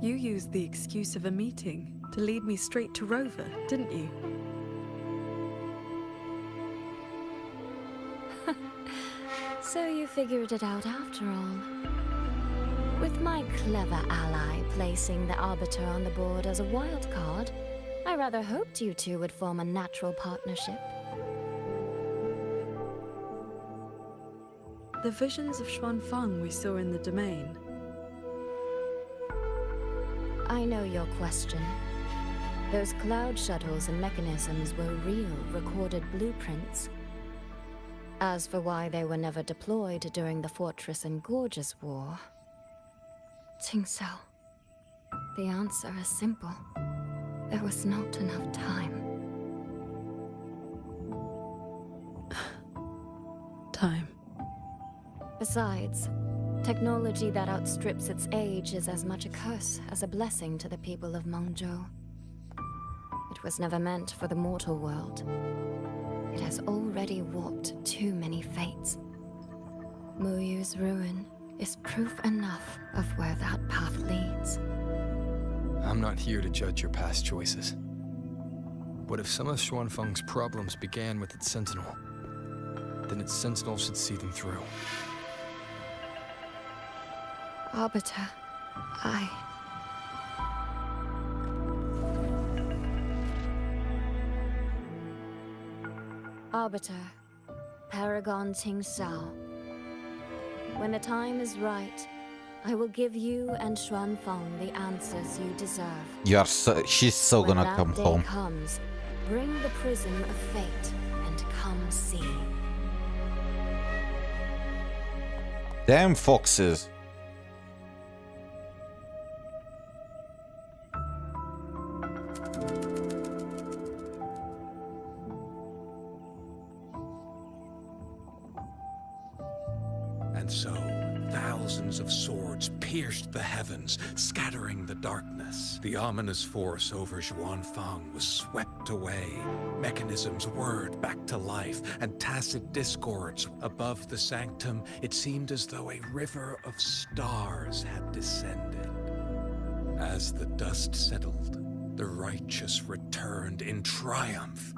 [SPEAKER 5] You used the excuse of a meeting to lead me straight to Rover, didn't you?
[SPEAKER 2] So you figured it out after all. With my clever ally placing the Arbiter on the board as a wild card, I rather hoped you two would form a natural partnership.
[SPEAKER 5] The visions of Xuanfeng we saw in the domain.
[SPEAKER 2] I know your question. Those cloud shuttles and mechanisms were real, recorded blueprints. As for why they were never deployed during the Fortress and Gorges War, qingxiao, the answer is simple. There was not enough time.
[SPEAKER 5] Time.
[SPEAKER 2] Besides, technology that outstrips its age is as much a curse as a blessing to the people of Mengzhou. It was never meant for the mortal world. It has already warped too many fates. Muyu's ruin is proof enough of where that path leads.
[SPEAKER 3] I'm not here to judge your past choices. What if some of Xuanfeng's problems began with its sentinel? Then its sentinel should see them through.
[SPEAKER 2] Arbiter, Arbiter, Paragon qingxiao. When the time is right, I will give you and Xuanfeng the answers you deserve.
[SPEAKER 1] She's so gonna come home.
[SPEAKER 2] When that day comes, bring the prism of fate and come see.
[SPEAKER 1] Damn foxes.
[SPEAKER 20] And so, thousands of swords pierced the heavens, scattering the darkness. The ominous force over Xuanfeng was swept away. Mechanisms whirred back to life, and tacit discords above the sanctum. It seemed as though a river of stars had descended. As the dust settled, the righteous returned in triumph.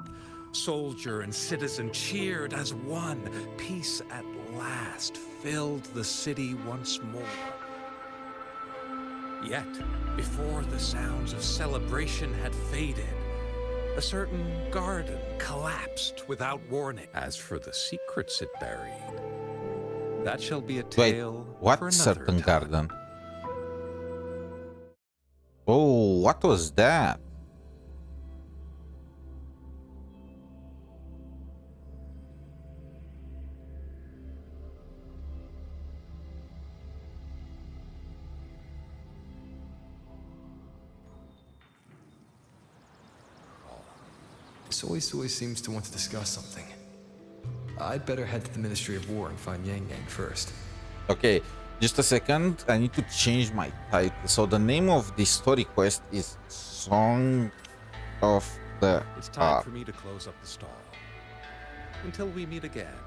[SPEAKER 20] Soldier and citizen cheered as one. Peace at last filled the city once more. Yet, before the sounds of celebration had faded, a certain garden collapsed without warning. As for the secrets it buried, that shall be a tale
[SPEAKER 1] what
[SPEAKER 20] for another
[SPEAKER 1] certain
[SPEAKER 20] time.
[SPEAKER 1] garden? Oh, what was that?
[SPEAKER 3] 𝗖cie seems to want to discuss something. I'd better head to the Ministry of War and find Yang Yang first.
[SPEAKER 1] Okay, just a second. I need to change my title. So the name of this story quest is Song of the
[SPEAKER 20] It's time for me to close up the stall. Until we meet again,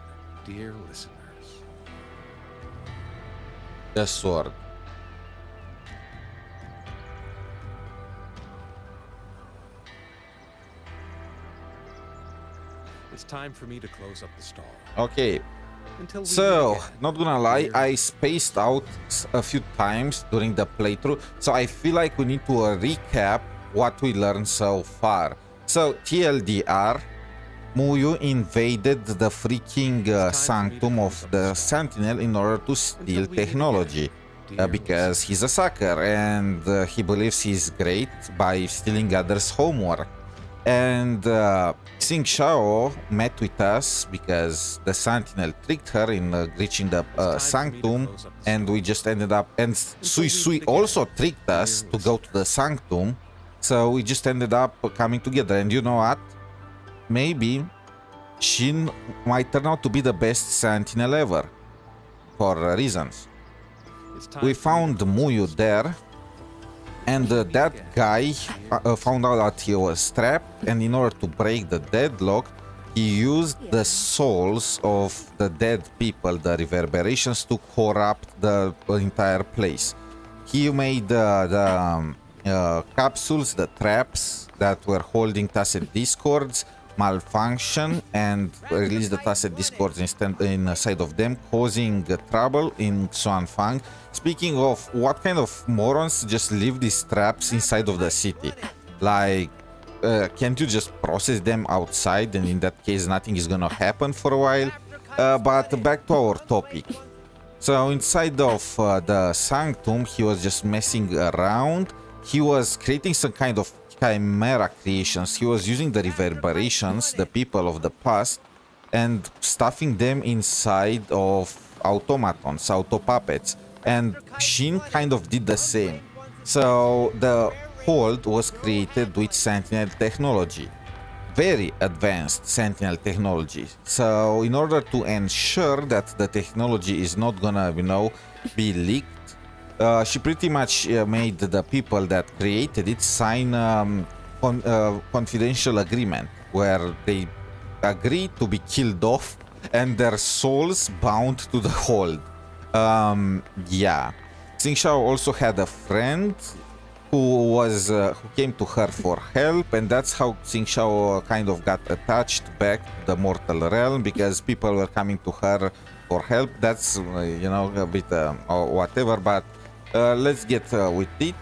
[SPEAKER 20] dear listeners.
[SPEAKER 1] The sword.
[SPEAKER 20] It's time for me to close up the stall.
[SPEAKER 1] Okay.
[SPEAKER 20] Until we
[SPEAKER 1] So,
[SPEAKER 20] meet again.
[SPEAKER 1] not gonna lie, I spaced out a few times during the playthrough, so I feel like we need to recap what we learned so far. So, TLDR, Muyu invaded the freaking sanctum of the Sentinel in order to steal technology. Because he's a sucker and he believes he's great by stealing others' homework. And qingxiao met with us because the Sentinel tricked her in reaching the sanctum, and we just ended up, and 𝗖cie also tricked us to go to the sanctum, so we just ended up coming together. And you know what? Maybe she might turn out to be the best Sentinel ever, for reasons. We found Muyu there, and that guy found out that he was trapped, and in order to break the deadlock, he used the souls of the dead people, the reverberations, to corrupt the entire place. He made the capsules, the traps that were holding tacit discords, malfunction and release the tacit discords inside of them, causing trouble in Xuanfeng. Speaking of, what kind of morons just leave these traps inside of the city? Like, can't you just process them outside, and in that case nothing is gonna happen for a while? But back to our topic. So inside of the sanctum, he was just messing around. He was creating some kind of chimera creations. He was using the reverberations, the people of the past, and stuffing them inside of automatons, auto puppets. And Shin kind of did the same. So the hold was created with Sentinel technology, very advanced Sentinel technology. So in order to ensure that the technology is not gonna, you know, be leaked, she pretty much made the people that created it sign confidential agreement where they agree to be killed off and their souls bound to the hold. Yeah. qingxiao also had a friend who came to her for help, and that's how qingxiao kind of got attached back to the mortal realm, because people were coming to her for help. That's you know, a bit or whatever, but let's get with it.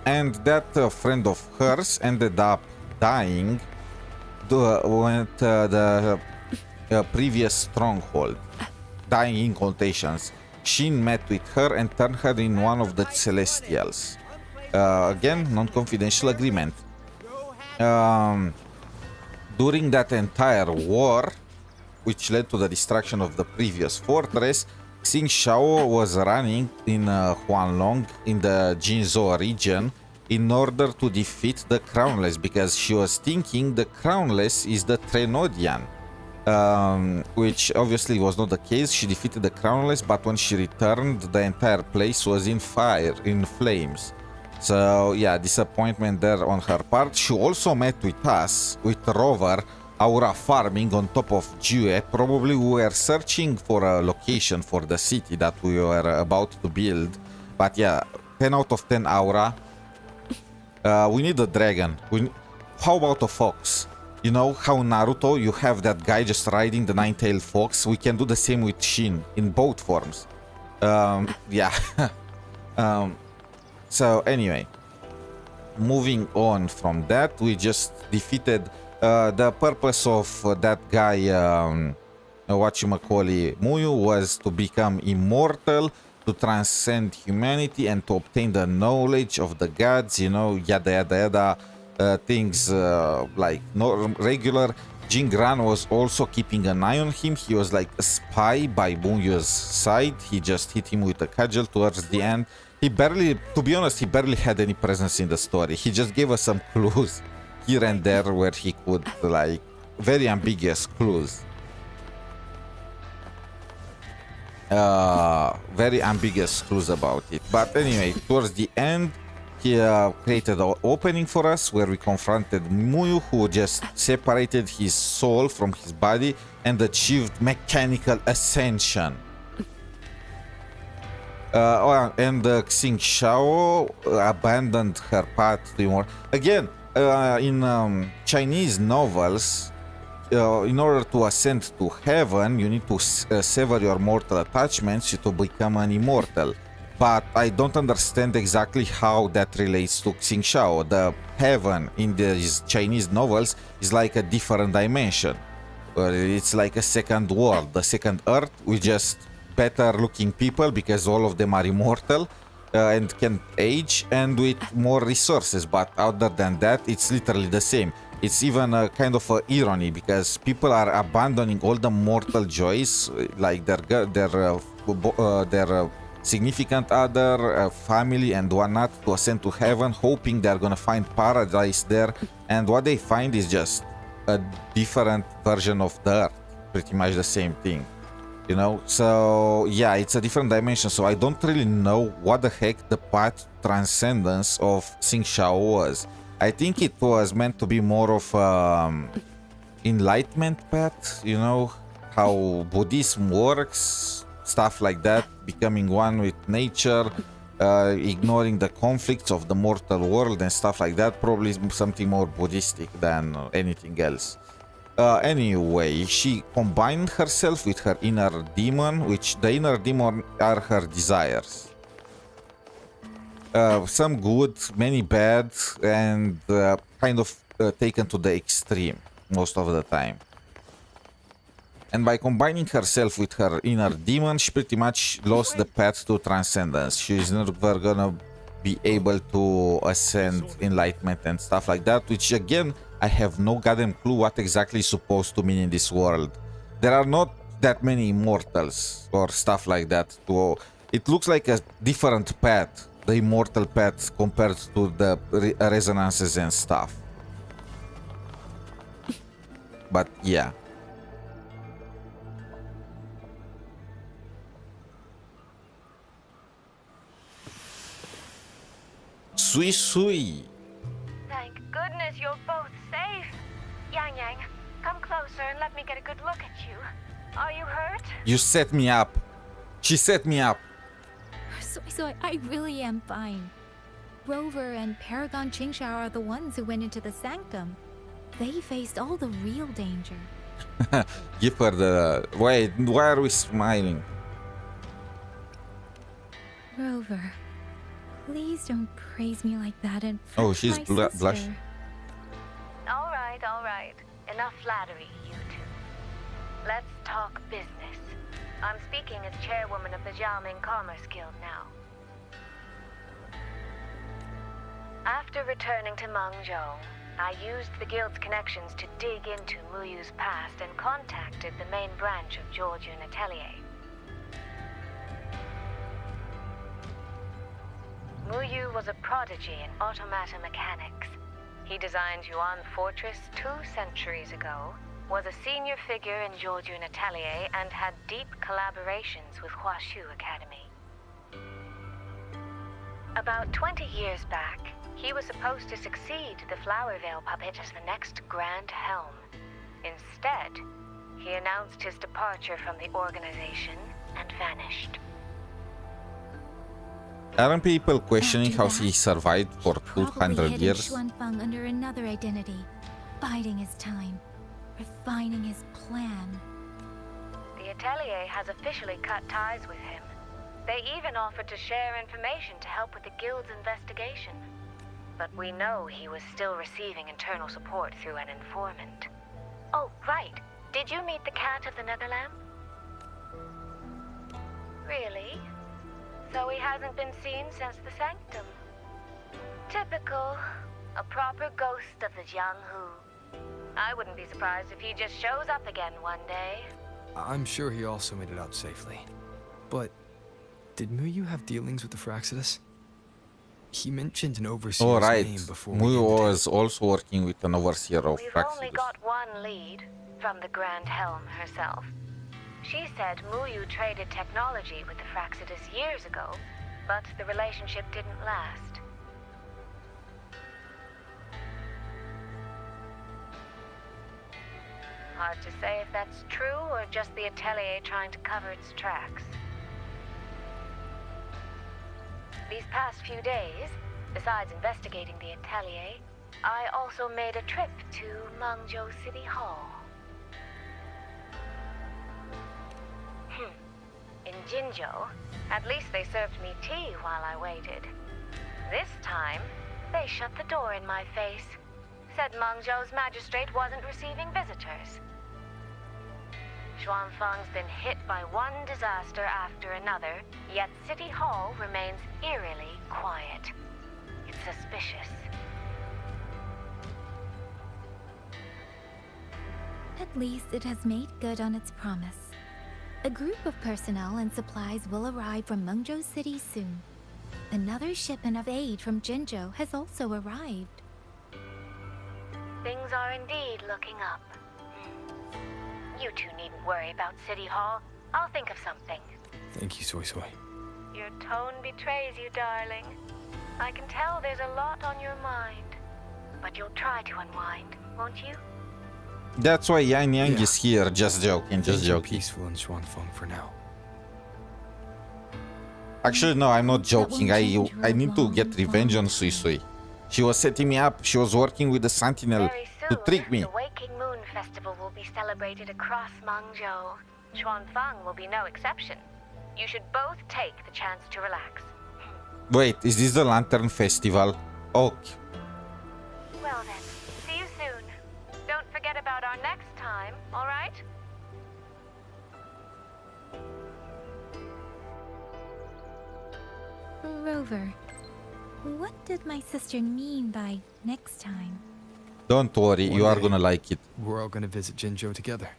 [SPEAKER 1] And that friend of hers ended up dying when the previous stronghold, dying in quotations. Shin met with her and turned her in one of the Celestials. Again, non-confidential agreement. During that entire war, which led to the destruction of the previous fortress, qingxiao was running in Huanglong in the Jinzhou region in order to defeat the Crownless, because she was thinking the Crownless is the Trenodian. Which obviously was not the case. She defeated the Crownless, but when she returned, the entire place was in fire, in flames. So yeah, disappointment there on her part. She also met with us, with Rover, Aura farming on top of Jue. Probably we were searching for a location for the city that we were about to build. But yeah, 10 out of 10 Aura. We need a dragon. How about a fox? You know how Naruto, you have that guy just riding the nine-tailed fox? We can do the same with Shin in both forms. Yeah. So anyway, moving on from that, we just defeated the purpose of that guy, whatchamacallit, Muyu, was to become immortal, to transcend humanity, and to obtain the knowledge of the gods, you know, yada yada yada. Things like regular. Jingran was also keeping an eye on him. He was like a spy by Muyu's side. He just hit him with a cudgel towards the end. He barely, to be honest, he barely had any presence in the story. He just gave us some clues here and there where he could, like, very ambiguous clues. Very ambiguous clues about it. But anyway, towards the end, he created an opening for us where we confronted Muyu, who just separated his soul from his body and achieved mechanical ascension. And qingxiao abandoned her path to more. Again, in Chinese novels, in order to ascend to heaven, you need to sever your mortal attachments to become an immortal. But I don't understand exactly how that relates to qingxiao. The heaven in these Chinese novels is like a different dimension. It's like a second world, the second Earth, with just better looking people because all of them are immortal and can age, and with more resources. But other than that, it's literally the same. It's even a kind of a irony because people are abandoning all the mortal joys, like their significant other, family and whatnot, to ascend to heaven, hoping they're gonna find paradise there, and what they find is just a different version of the Earth, pretty much the same thing, you know. So yeah, it's a different dimension. So I don't really know what the heck the path to transcendence of qingxiao was. I think it was meant to be more of enlightenment path, you know, how Buddhism works, stuff like that, becoming one with nature, ignoring the conflicts of the mortal world and stuff like that. Probably something more Buddhistic than anything else. Anyway, she combined herself with her inner demon, which the inner demon are her desires. Some good, many bad, and kind of taken to the extreme most of the time. And by combining herself with her inner demon, she pretty much lost the path to transcendence. She's never gonna be able to ascend enlightenment and stuff like that, which again, I have no goddamn clue what exactly is supposed to mean in this world. There are not that many immortals or stuff like that. So it looks like a different path, the immortal path, compared to the resonances and stuff. But yeah. 𝗖cie𝗽𝗆𝗵𝗁.
[SPEAKER 8] Thank goodness you're both safe. Yang Yang, come closer and let me get a good look at you. Are you hurt?
[SPEAKER 1] You set me up. She set me up.
[SPEAKER 2] So I really am fine. Rover and Paragon Qingxiao are the ones who went into the sanctum. They faced all the real danger.
[SPEAKER 1] Give her the... Wait, why are we smiling?
[SPEAKER 2] Rover, please don't praise me like that and
[SPEAKER 1] oh, she's blushing.
[SPEAKER 8] All right. Enough flattery, you two. Let's talk business. I'm speaking as chairwoman of the Xiaoming Commerce Guild now. After returning to Mengzhou, I used the guild's connections to dig into Muyu's past and contacted the main branch of Georgian Atelier. Muyu was a prodigy in automata mechanics. He designed Yuan Fortress 2 centuries ago, was a senior figure in Georgian Atelier, and had deep collaborations with 𝗖cie Academy. About 20 years back, he was supposed to succeed the Flower Veil puppet as the next Grand Helm. Instead, he announced his departure from the organization and vanished.
[SPEAKER 1] Aren't people questioning how he survived for 200 years?
[SPEAKER 2] Xuanfeng under another identity, biding his time, refining his plan.
[SPEAKER 8] The Atelier has officially cut ties with him. They even offered to share information to help with the guild's investigation. But we know he was still receiving internal support through an informant. Oh, right. Did you meet the cat of the Netherland? Really? So he hasn't been seen since the sanctum. Typical. A proper ghost of the Jianghu. I wouldn't be surprised if he just shows up again one day.
[SPEAKER 3] I'm sure he also made it out safely. But did Muyu have dealings with the Fraxidus? He mentioned an overseer's name before.
[SPEAKER 1] Muyu was also working with an overseer of Fraxidus.
[SPEAKER 8] We've only got one lead, from the Grand Helm herself. She said Muyu traded technology with the Fraxidus years ago, but the relationship didn't last. Hard to say if that's true or just the Atelier trying to cover its tracks. These past few days, besides investigating the Atelier, I also made a trip to Mengzhou City Hall. In Jinzhou, at least they served me tea while I waited. This time, they shut the door in my face. Said Mengzhou's magistrate wasn't receiving visitors. Xuanfeng's been hit by one disaster after another, yet City Hall remains eerily quiet. It's suspicious.
[SPEAKER 2] At least it has made good on its promise. A group of personnel and supplies will arrive from Mengzhou City soon. Another shipment of aid from Jinzhou has also arrived.
[SPEAKER 8] Things are indeed looking up. You two needn't worry about City Hall. I'll think of something.
[SPEAKER 3] Thank you, 𝗖cie𝗽𝗆𝗵𝗁.
[SPEAKER 8] Your tone betrays you, darling. I can tell there's a lot on your mind. But you'll try to unwind, won't you?
[SPEAKER 1] That's why Yang Yang is here. Just joking, just joking.
[SPEAKER 3] Peaceful in Xuanfeng for now.
[SPEAKER 1] Actually, no, I'm not joking. I need to get revenge on 𝗖cie𝗽𝗆𝗵𝗁. She was setting me up. She was working with the Sentinel to trick me.
[SPEAKER 8] The Waking Moon Festival will be celebrated across Mengzhou. Xuanfeng will be no exception. You should both take the chance to relax.
[SPEAKER 1] Wait, is this the Lantern Festival? Okay.
[SPEAKER 8] Well then, see you
[SPEAKER 18] Rover, what did my sister mean by next time?
[SPEAKER 1] Don't worry, you are gonna like it.
[SPEAKER 3] We're all gonna visit Jingzhou together.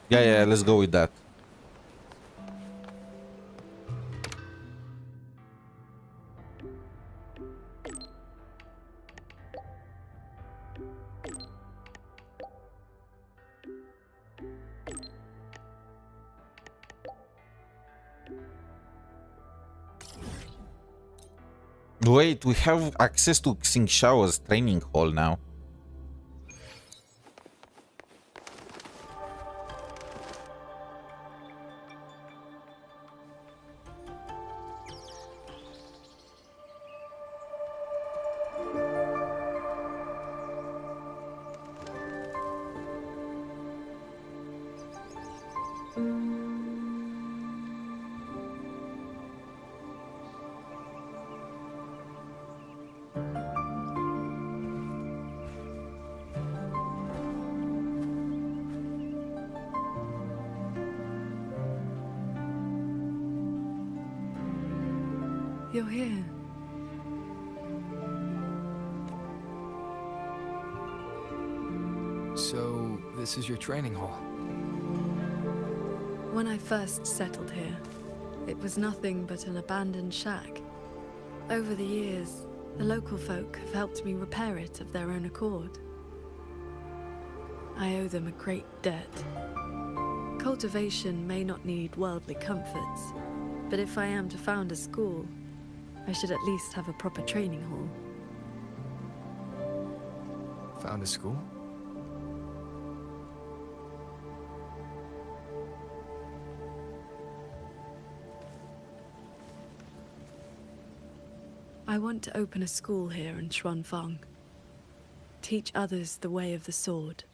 [SPEAKER 1] Yeah, let's go with that. Wait, we have access to Qingxiao's training hall now.
[SPEAKER 5] You're here.
[SPEAKER 3] So, this is your training hall?
[SPEAKER 5] When I first settled here, it was nothing but an abandoned shack. Over the years, the local folk have helped me repair it of their own accord. I owe them a great debt. Cultivation may not need worldly comforts, but if I am to found a school, I should at least have a proper training hall.
[SPEAKER 3] Found a school?
[SPEAKER 5] I want to open a school here in Xuanfang. Teach others the way of the sword.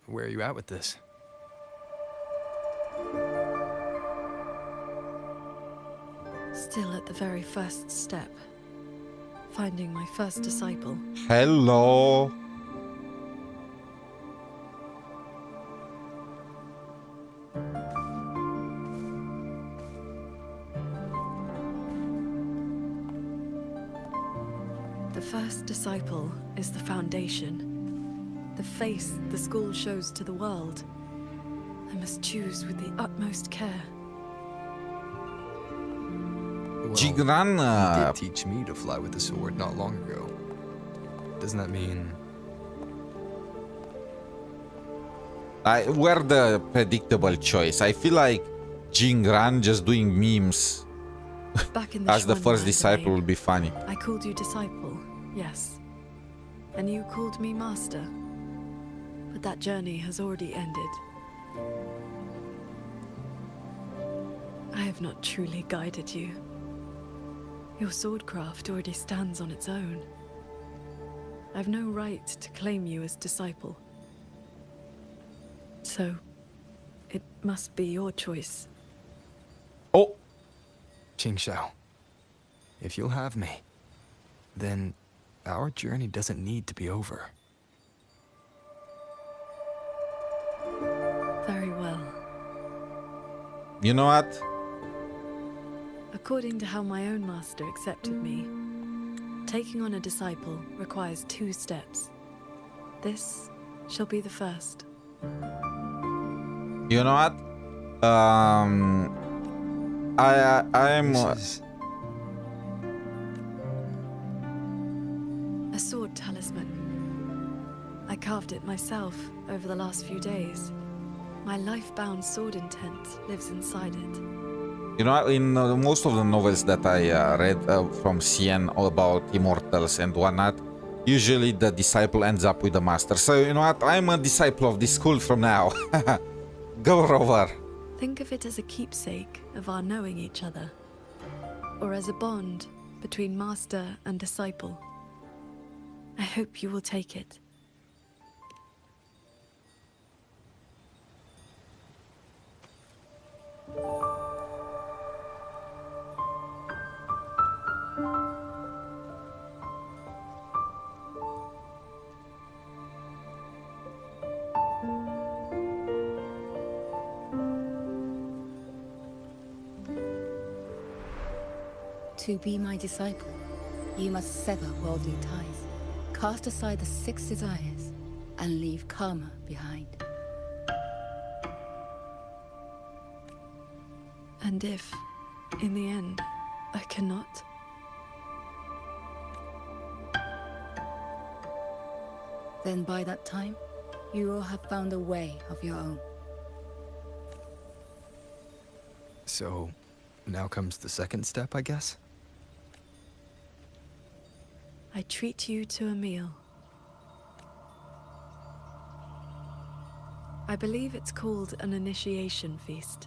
[SPEAKER 3] Where are you at with this?
[SPEAKER 5] Still at the very first step. Finding my first disciple.
[SPEAKER 1] Hello.
[SPEAKER 5] The first disciple is the foundation. The face the school shows to the world. I must choose with the utmost care.
[SPEAKER 1] Jingran
[SPEAKER 3] he did teach me to fly with the sword not long ago. Doesn't that mean...
[SPEAKER 1] we're the predictable choice. I feel like Jingran just doing memes
[SPEAKER 5] Back in the
[SPEAKER 1] as the
[SPEAKER 5] Xuan
[SPEAKER 1] first
[SPEAKER 5] land
[SPEAKER 1] disciple
[SPEAKER 5] domain,
[SPEAKER 1] will be funny.
[SPEAKER 5] I called you disciple, yes. And you called me master. But that journey has already ended. I have not truly guided you. Your swordcraft already stands on its own. I've no right to claim you as disciple. So, it must be your choice.
[SPEAKER 1] Oh!
[SPEAKER 3] Qingxiao, if you'll have me, then our journey doesn't need to be over.
[SPEAKER 5] Very well.
[SPEAKER 1] You know what?
[SPEAKER 5] According to how my own master accepted me, taking on a disciple requires 2 steps. This shall be the first.
[SPEAKER 1] You know what? I'm.
[SPEAKER 5] A sword talisman. I carved it myself over the last few days. My life-bound sword intent lives inside it.
[SPEAKER 1] You know, in most of the novels that I read from Cien about immortals and whatnot, usually the disciple ends up with the master. So, you know what? I'm a disciple of this school from now. Go, Rover.
[SPEAKER 5] Think of it as a keepsake of our knowing each other, or as a bond between master and disciple. I hope you will take it.
[SPEAKER 4] To be my disciple, you must sever worldly ties, cast aside the 6 desires, and leave karma behind.
[SPEAKER 5] And if, in the end, I cannot?
[SPEAKER 4] Then by that time, you will have found a way of your own.
[SPEAKER 3] So, now comes the second step, I guess?
[SPEAKER 5] I treat you to a meal. I believe it's called an initiation feast.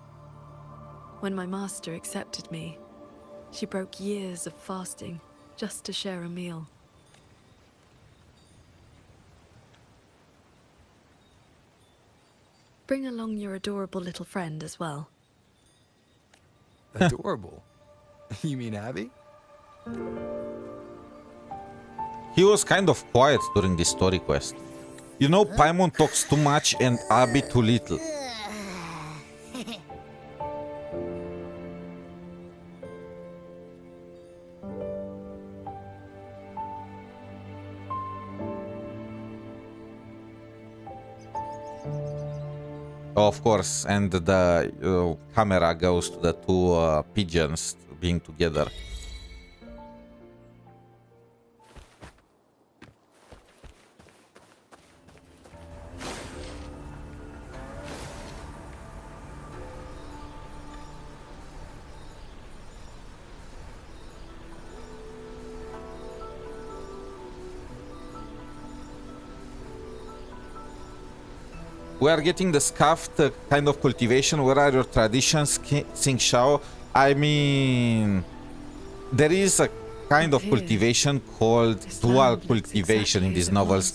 [SPEAKER 5] When my master accepted me, she broke years of fasting just to share a meal. Bring along your adorable little friend as well.
[SPEAKER 3] Adorable? You mean Abby?
[SPEAKER 1] He was kind of quiet during this story quest. You know, Paimon talks too much and Abby too little. Of course, and the camera goes to the 2 pigeons being together. We are getting the scuffed kind of cultivation. Where are your traditions, qingxiao? I mean, there is a kind of cultivation called dual cultivation in these novels.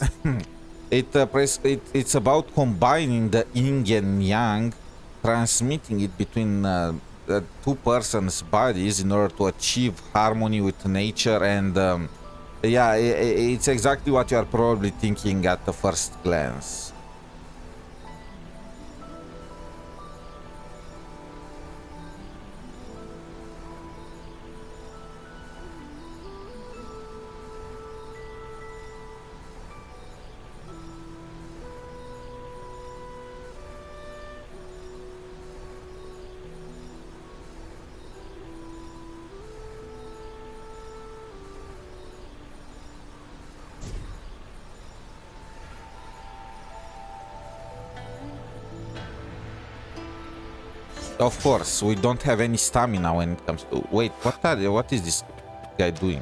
[SPEAKER 1] It's about combining the yin and yang, transmitting it between the 2 persons' bodies in order to achieve harmony with nature. And yeah, it's exactly what you are probably thinking at the first glance. Of course, we don't have any stamina when it comes to... Wait, what is this guy doing?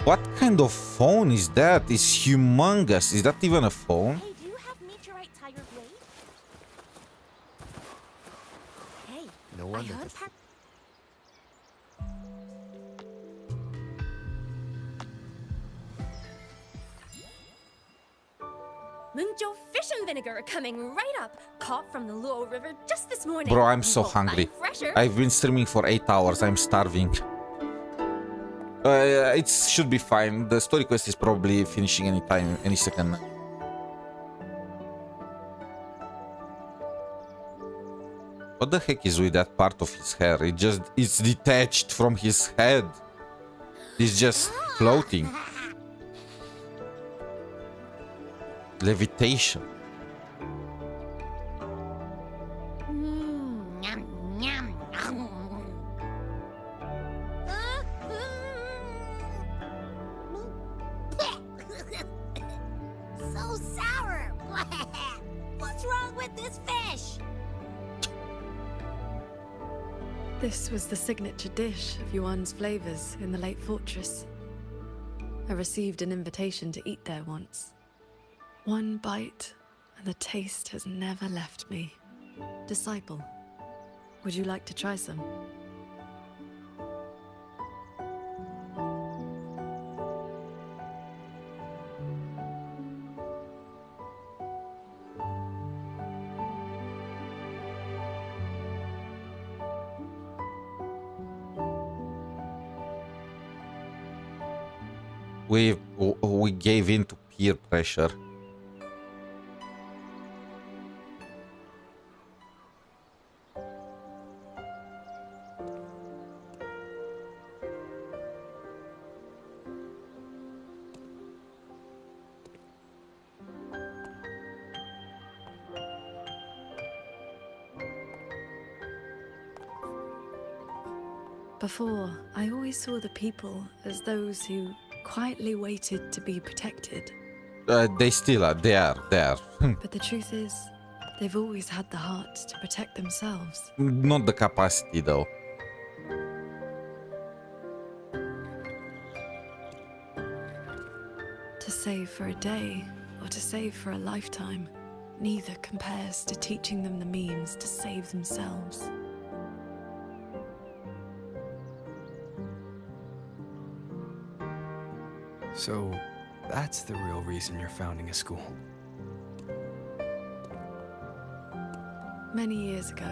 [SPEAKER 1] What kind of phone is that? It's humongous. Is that even a phone?
[SPEAKER 11] Hey, do you have meteorite tire blade? Hey,
[SPEAKER 3] no wonder.
[SPEAKER 9] Mengzhou fish and vinegar are coming right up. Caught from the Luo River just this morning.
[SPEAKER 1] Bro, I'm so hungry. I've been streaming for 8 hours. I'm starving. It should be fine. The story quest is probably finishing any second. What the heck is with that part of his hair? It's detached from his head. It's just floating. Levitation.
[SPEAKER 6] So sour. What's wrong with this fish?
[SPEAKER 5] This was the signature dish of Yuan's flavors in the late fortress. I received an invitation to eat there once. One bite, and the taste has never left me. Disciple, would you like to try some?
[SPEAKER 1] We gave in to peer pressure.
[SPEAKER 5] Before, I always saw the people as those who quietly waited to be protected.
[SPEAKER 1] They still are. They are.
[SPEAKER 5] But the truth is, they've always had the heart to protect themselves.
[SPEAKER 1] Not the capacity, though.
[SPEAKER 5] To save for a day, or to save for a lifetime, neither compares to teaching them the means to save themselves.
[SPEAKER 3] So, that's the real reason you're founding a school.
[SPEAKER 5] Many years ago,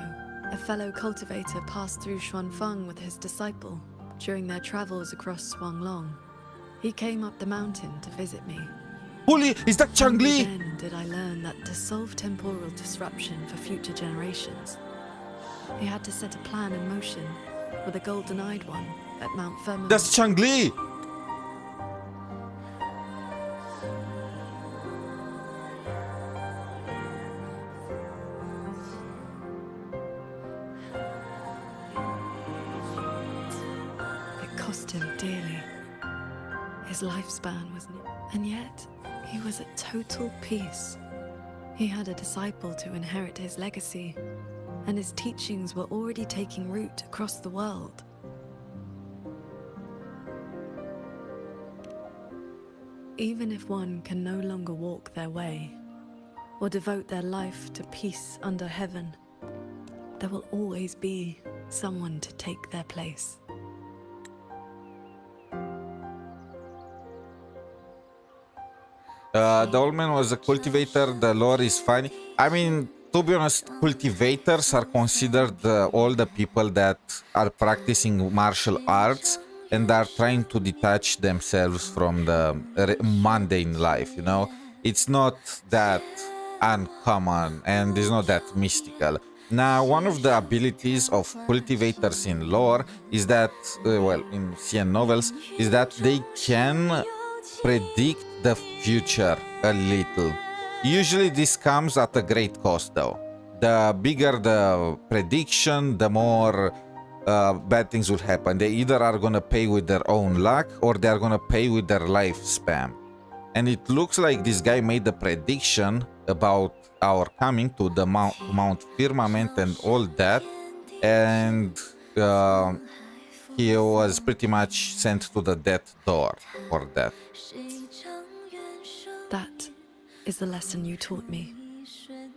[SPEAKER 5] a fellow cultivator passed through Xuanfeng with his disciple during their travels across Shuanglong. He came up the mountain to visit me.
[SPEAKER 1] Holy, is that Changli?
[SPEAKER 5] Then did I learn that to solve temporal disruption for future generations, he had to set a plan in motion with a golden-eyed one at Mount Firmament.
[SPEAKER 1] That's Changli!
[SPEAKER 5] It cost him dearly. His lifespan was and yet he was at total peace. He had a disciple to inherit his legacy, and his teachings were already taking root across the world. Even if one can no longer walk their way, or devote their life to peace under heaven, there will always be someone to take their place.
[SPEAKER 1] The old man was a cultivator, the lore is funny. I mean, to be honest, cultivators are considered all the people that are practicing martial arts and are trying to detach themselves from the mundane life, you know? It's not that uncommon and it's not that mystical. Now, one of the abilities of cultivators in lore is that, well, in CN novels, is that they can predict the future a little. Usually this comes at a great cost, though. The bigger the prediction, the more bad things will happen. They either are going to pay with their own luck or they are going to pay with their lifespan. And it looks like this guy made the prediction about our coming to the Mount Firmament and all that, and he was pretty much sent to the death door for that.
[SPEAKER 5] That is the lesson you taught me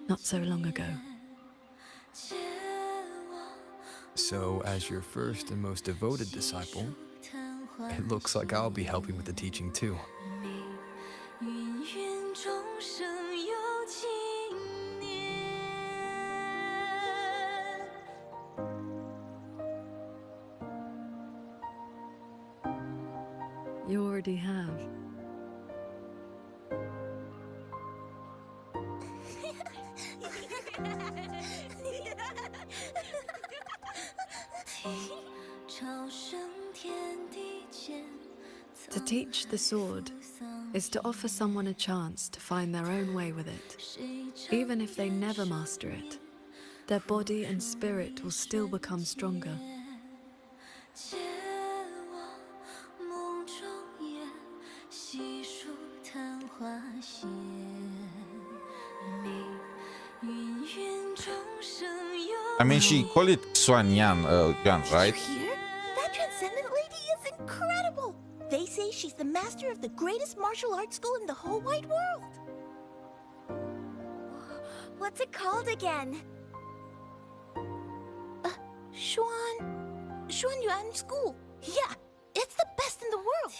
[SPEAKER 5] not so long ago.
[SPEAKER 3] So, as your first and most devoted disciple, it looks like I'll be helping with the teaching too.
[SPEAKER 5] You already have. To teach the sword is to offer someone a chance to find their own way with it. Even if they never master it, their body and spirit will still become stronger.
[SPEAKER 1] I mean, she called it Xuanyuan, right?
[SPEAKER 12] Here? That transcendent lady is incredible! They say she's the master of the greatest martial arts school in the whole wide world.
[SPEAKER 11] What's it called again?
[SPEAKER 12] Xuanyuan School. Yeah, it's the best in the world.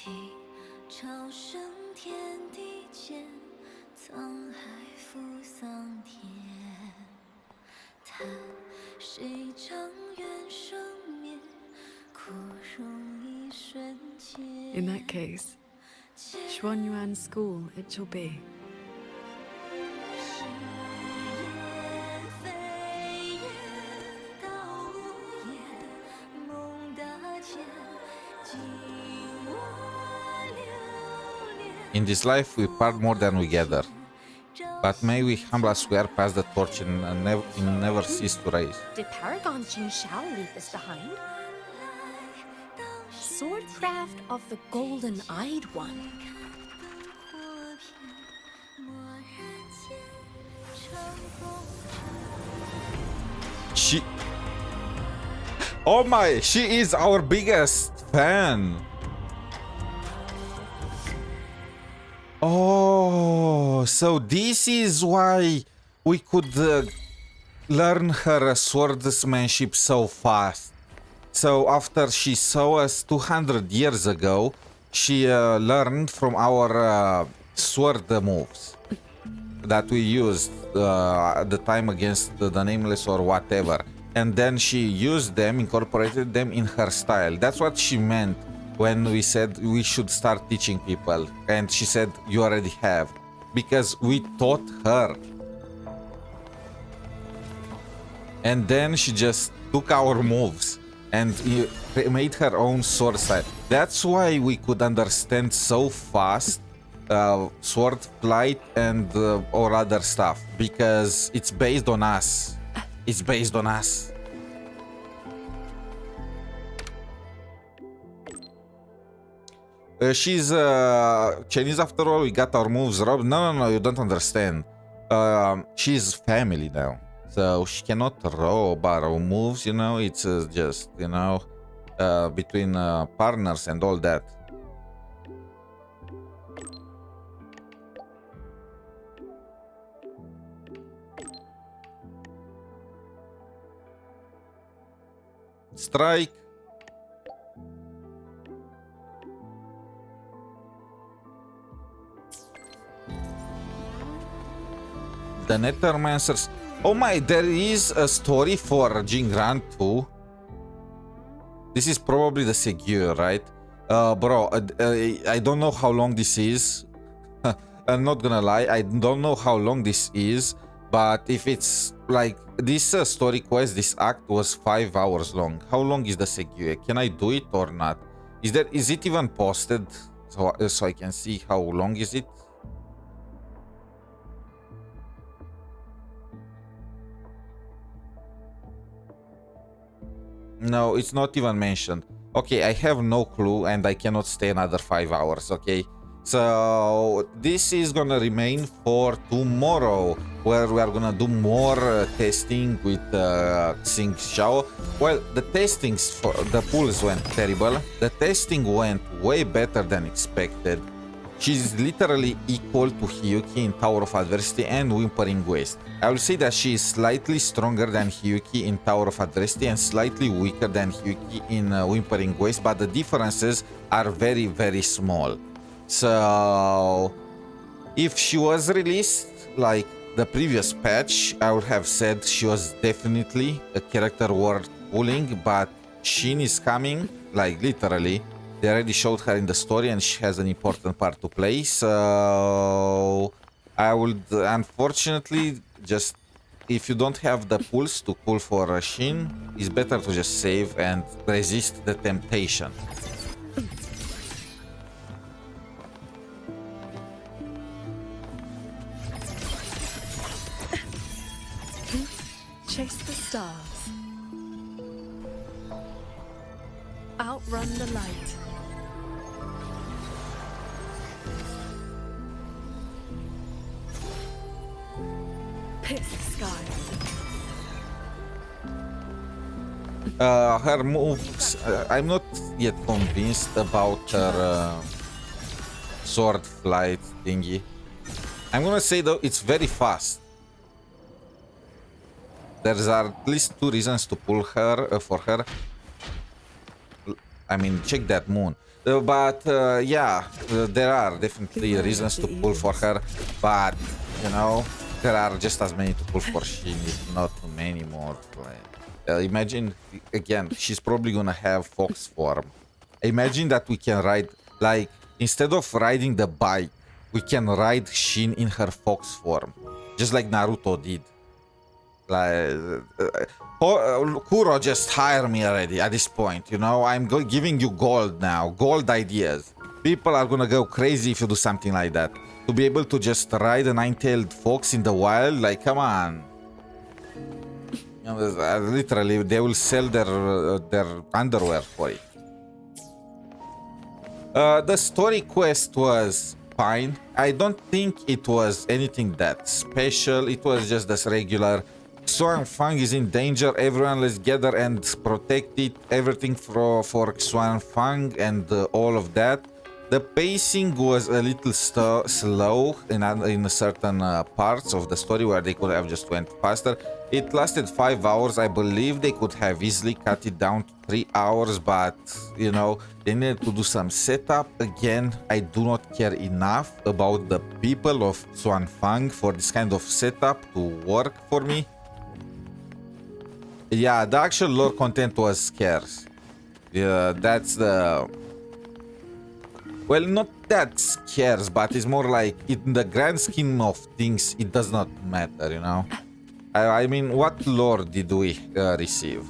[SPEAKER 5] In that case, Xuanyuan School it shall be.
[SPEAKER 1] In this life we part more than we gather, but may we humble swear pass the torch and never cease to rise.
[SPEAKER 9] Did Paragon Qingxiao leave this behind? swordcraft of the golden-eyed one.
[SPEAKER 1] Oh my, she is our biggest fan. Oh, so this is why we could learn her swordsmanship so fast. So after she saw us 200 years ago, she learned from our sword moves that we used at the time against the Nameless or whatever. And then she used them, incorporated them in her style. That's what she meant when we said we should start teaching people. And she said, you already have. Because we taught her. And then she just took our moves and made her own sword style. That's why we could understand so fast sword flight and or other stuff. Because it's based on us. It's based on us. She's Chinese after all. We got our moves robbed. No, you don't understand. She's family now, so she cannot rob our moves. You know, it's just, you know, between partners and all that. Strike. The Nethermancers. Oh my, there is a story for Jingran too. This is probably the Segure, right? Bro, I don't know how long this is. I'm not gonna lie, I don't know how long this is. But if it's like this story quest, this act was 5 hours long. How long is the Segure? Can I do it or not? Is it even posted so I can see how long is it? No, it's not even mentioned. Okay, I have no clue and I cannot stay another 5 hours, okay? So this is gonna remain for tomorrow, where we are gonna do more testing with qingxiao. Well, the testings for the pulls went terrible. The testing went way better than expected. She's literally equal to 𝗖cie in Tower of Adversity and Whimpering Waste. I will say that she is slightly stronger than 𝗖cie in Tower of Adversity and slightly weaker than 𝗖cie in Whimpering Waste, but the differences are very, very small. So if she was released like the previous patch, I would have said she was definitely a character worth pulling, but Xin is coming, like literally. They already showed her in the story and she has an important part to play, so I would unfortunately just, if you don't have the pulls to pull for Xin, it's better to just save and resist the temptation.
[SPEAKER 5] Chase the stars. Outrun the light. Pierce the sky.
[SPEAKER 1] Her moves, I'm not yet convinced about her sword flight thingy. I'm gonna say though, it's very fast. There's at least 2 reasons to pull her for her. I mean, check that moon. But yeah, there are definitely reasons to pull for her. But you know, there are just as many to pull for Xin, if not too many more. Like, imagine again, she's probably gonna have fox form. Imagine that we can ride, like, instead of riding the bike, we can ride Xin in her fox form, just like Naruto did. Like Kuro just hire me already at this point, you know. I'm giving you gold now, gold ideas. People are gonna go crazy if you do something like that. To be able to just ride a 9-tailed fox in the wild, like, come on. You know, literally, they will sell their underwear for it. The story quest was fine. I don't think it was anything that special. It was just this regular Xuanfang is in danger. Everyone, let's gather and protect it. Everything for Xuanfang and all of that. The pacing was a little slow in certain parts of the story where they could have just went faster. It lasted 5 hours. I believe they could have easily cut it down to 3 hours, but you know, they needed to do some setup. Again, I do not care enough about the people of Xuanfang for this kind of setup to work for me. Yeah, the actual lore content was scarce. Yeah, that's the... Well, not that scarce, but it's more like, in the grand scheme of things, it does not matter, you know? I mean, what lore did we receive?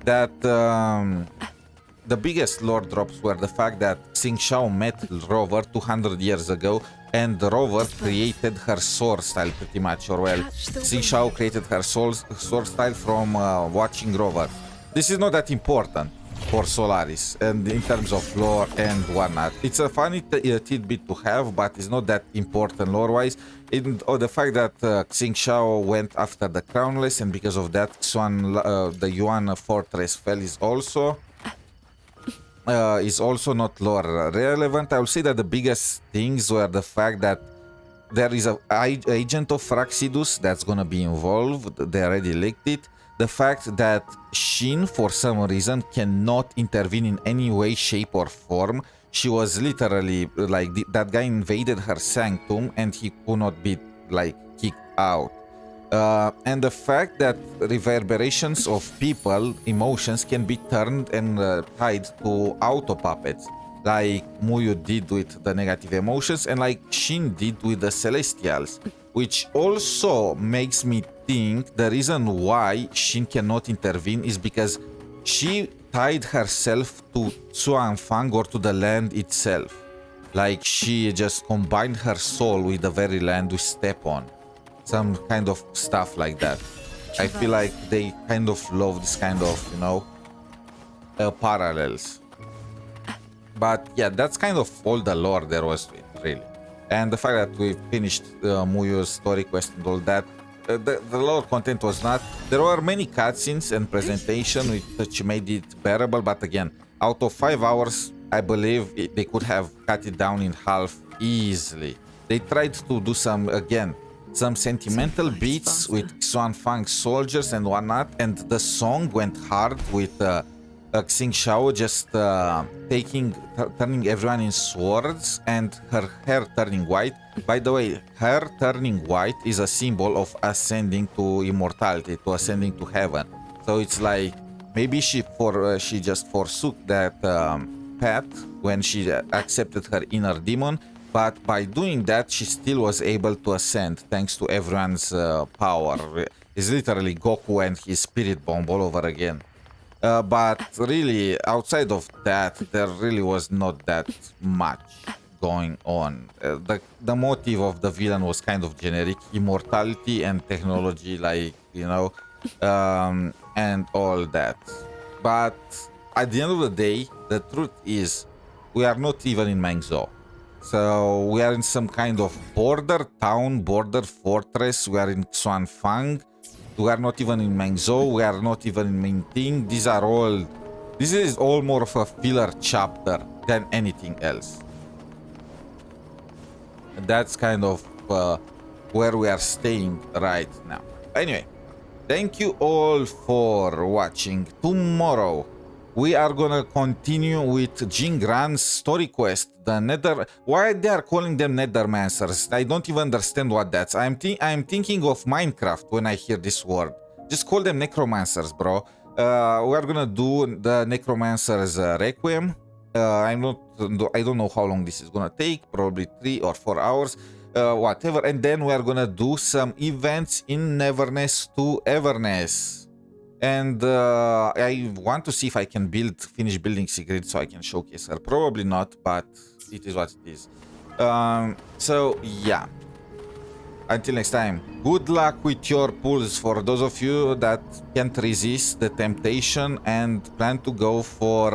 [SPEAKER 1] That the biggest lore drops were the fact that qingxiao met Rover 200 years ago, and Rover created her sword style pretty much, or well, qingxiao created her sword style from watching Rover. This is not that important for Solaris, and in terms of lore and whatnot. It's a funny tidbit to have, but it's not that important lore-wise. The fact that qingxiao went after the Crownless, and because of that, the Yuan fortress fell is also not lore relevant. I will say that the biggest things were the fact that there is an agent of Fraxidus that's gonna be involved. They already leaked it. The fact that Xin, for some reason, cannot intervene in any way, shape, or form. She was literally like that guy invaded her sanctum, and he could not be like kicked out. And the fact that reverberations of people, emotions, can be turned and tied to auto puppets, like Muyu did with the negative emotions, and like Xin did with the Celestials, which also makes me think the reason why Xin cannot intervene is because she tied herself to Xuanfang, or to the land itself. Like she just combined her soul with the very land we step on. Some kind of stuff like that. I feel like they kind of love this kind of, you know, parallels. But yeah, that's kind of all the lore there was to it, really. And the fact that we finished Muyu's story quest and all that, the lore content was not... There were many cutscenes and presentation which made it bearable, but again, out of 5 hours, I believe they could have cut it down in half easily. They tried to do some sentimental beats with Xuanfang soldiers and whatnot, and the song went hard with qingxiao just turning everyone in swords and her hair turning white. By the way, hair turning white is a symbol of ascending to immortality, to ascending to heaven. So it's like maybe she just forsook that path when she accepted her inner demon, but by doing that she still was able to ascend thanks to everyone's power. It's literally Goku and his spirit bomb all over again. But really, outside of that, there really was not that much going on. The motive of the villain was kind of generic: immortality and technology, like, you know, and all that. But at the end of the day, the truth is, we are not even in Mengzhou. So we are in some kind of border town, border fortress. We are in Xuanfang. We are not even in Mengzhou. We are not even in Mingting. This is all more of a filler chapter than anything else. That's kind of where we are staying right now. Anyway, thank you all for watching. Tomorrow we are gonna continue with Jingran's story quest. Why they are calling them Nethermancers? I don't even understand what that's. I'm thinking of Minecraft when I hear this word. Just call them Necromancers, bro. We are gonna do the Necromancers Requiem. I don't know how long this is gonna take. Probably 3 or 4 hours, whatever. And then we are gonna do some events in Neverness to Everness. And I want to see if I can finish building Sigrid so I can showcase her. Probably not, but it is what it is. So yeah, until next time, good luck with your pulls for those of you that can't resist the temptation and plan to go for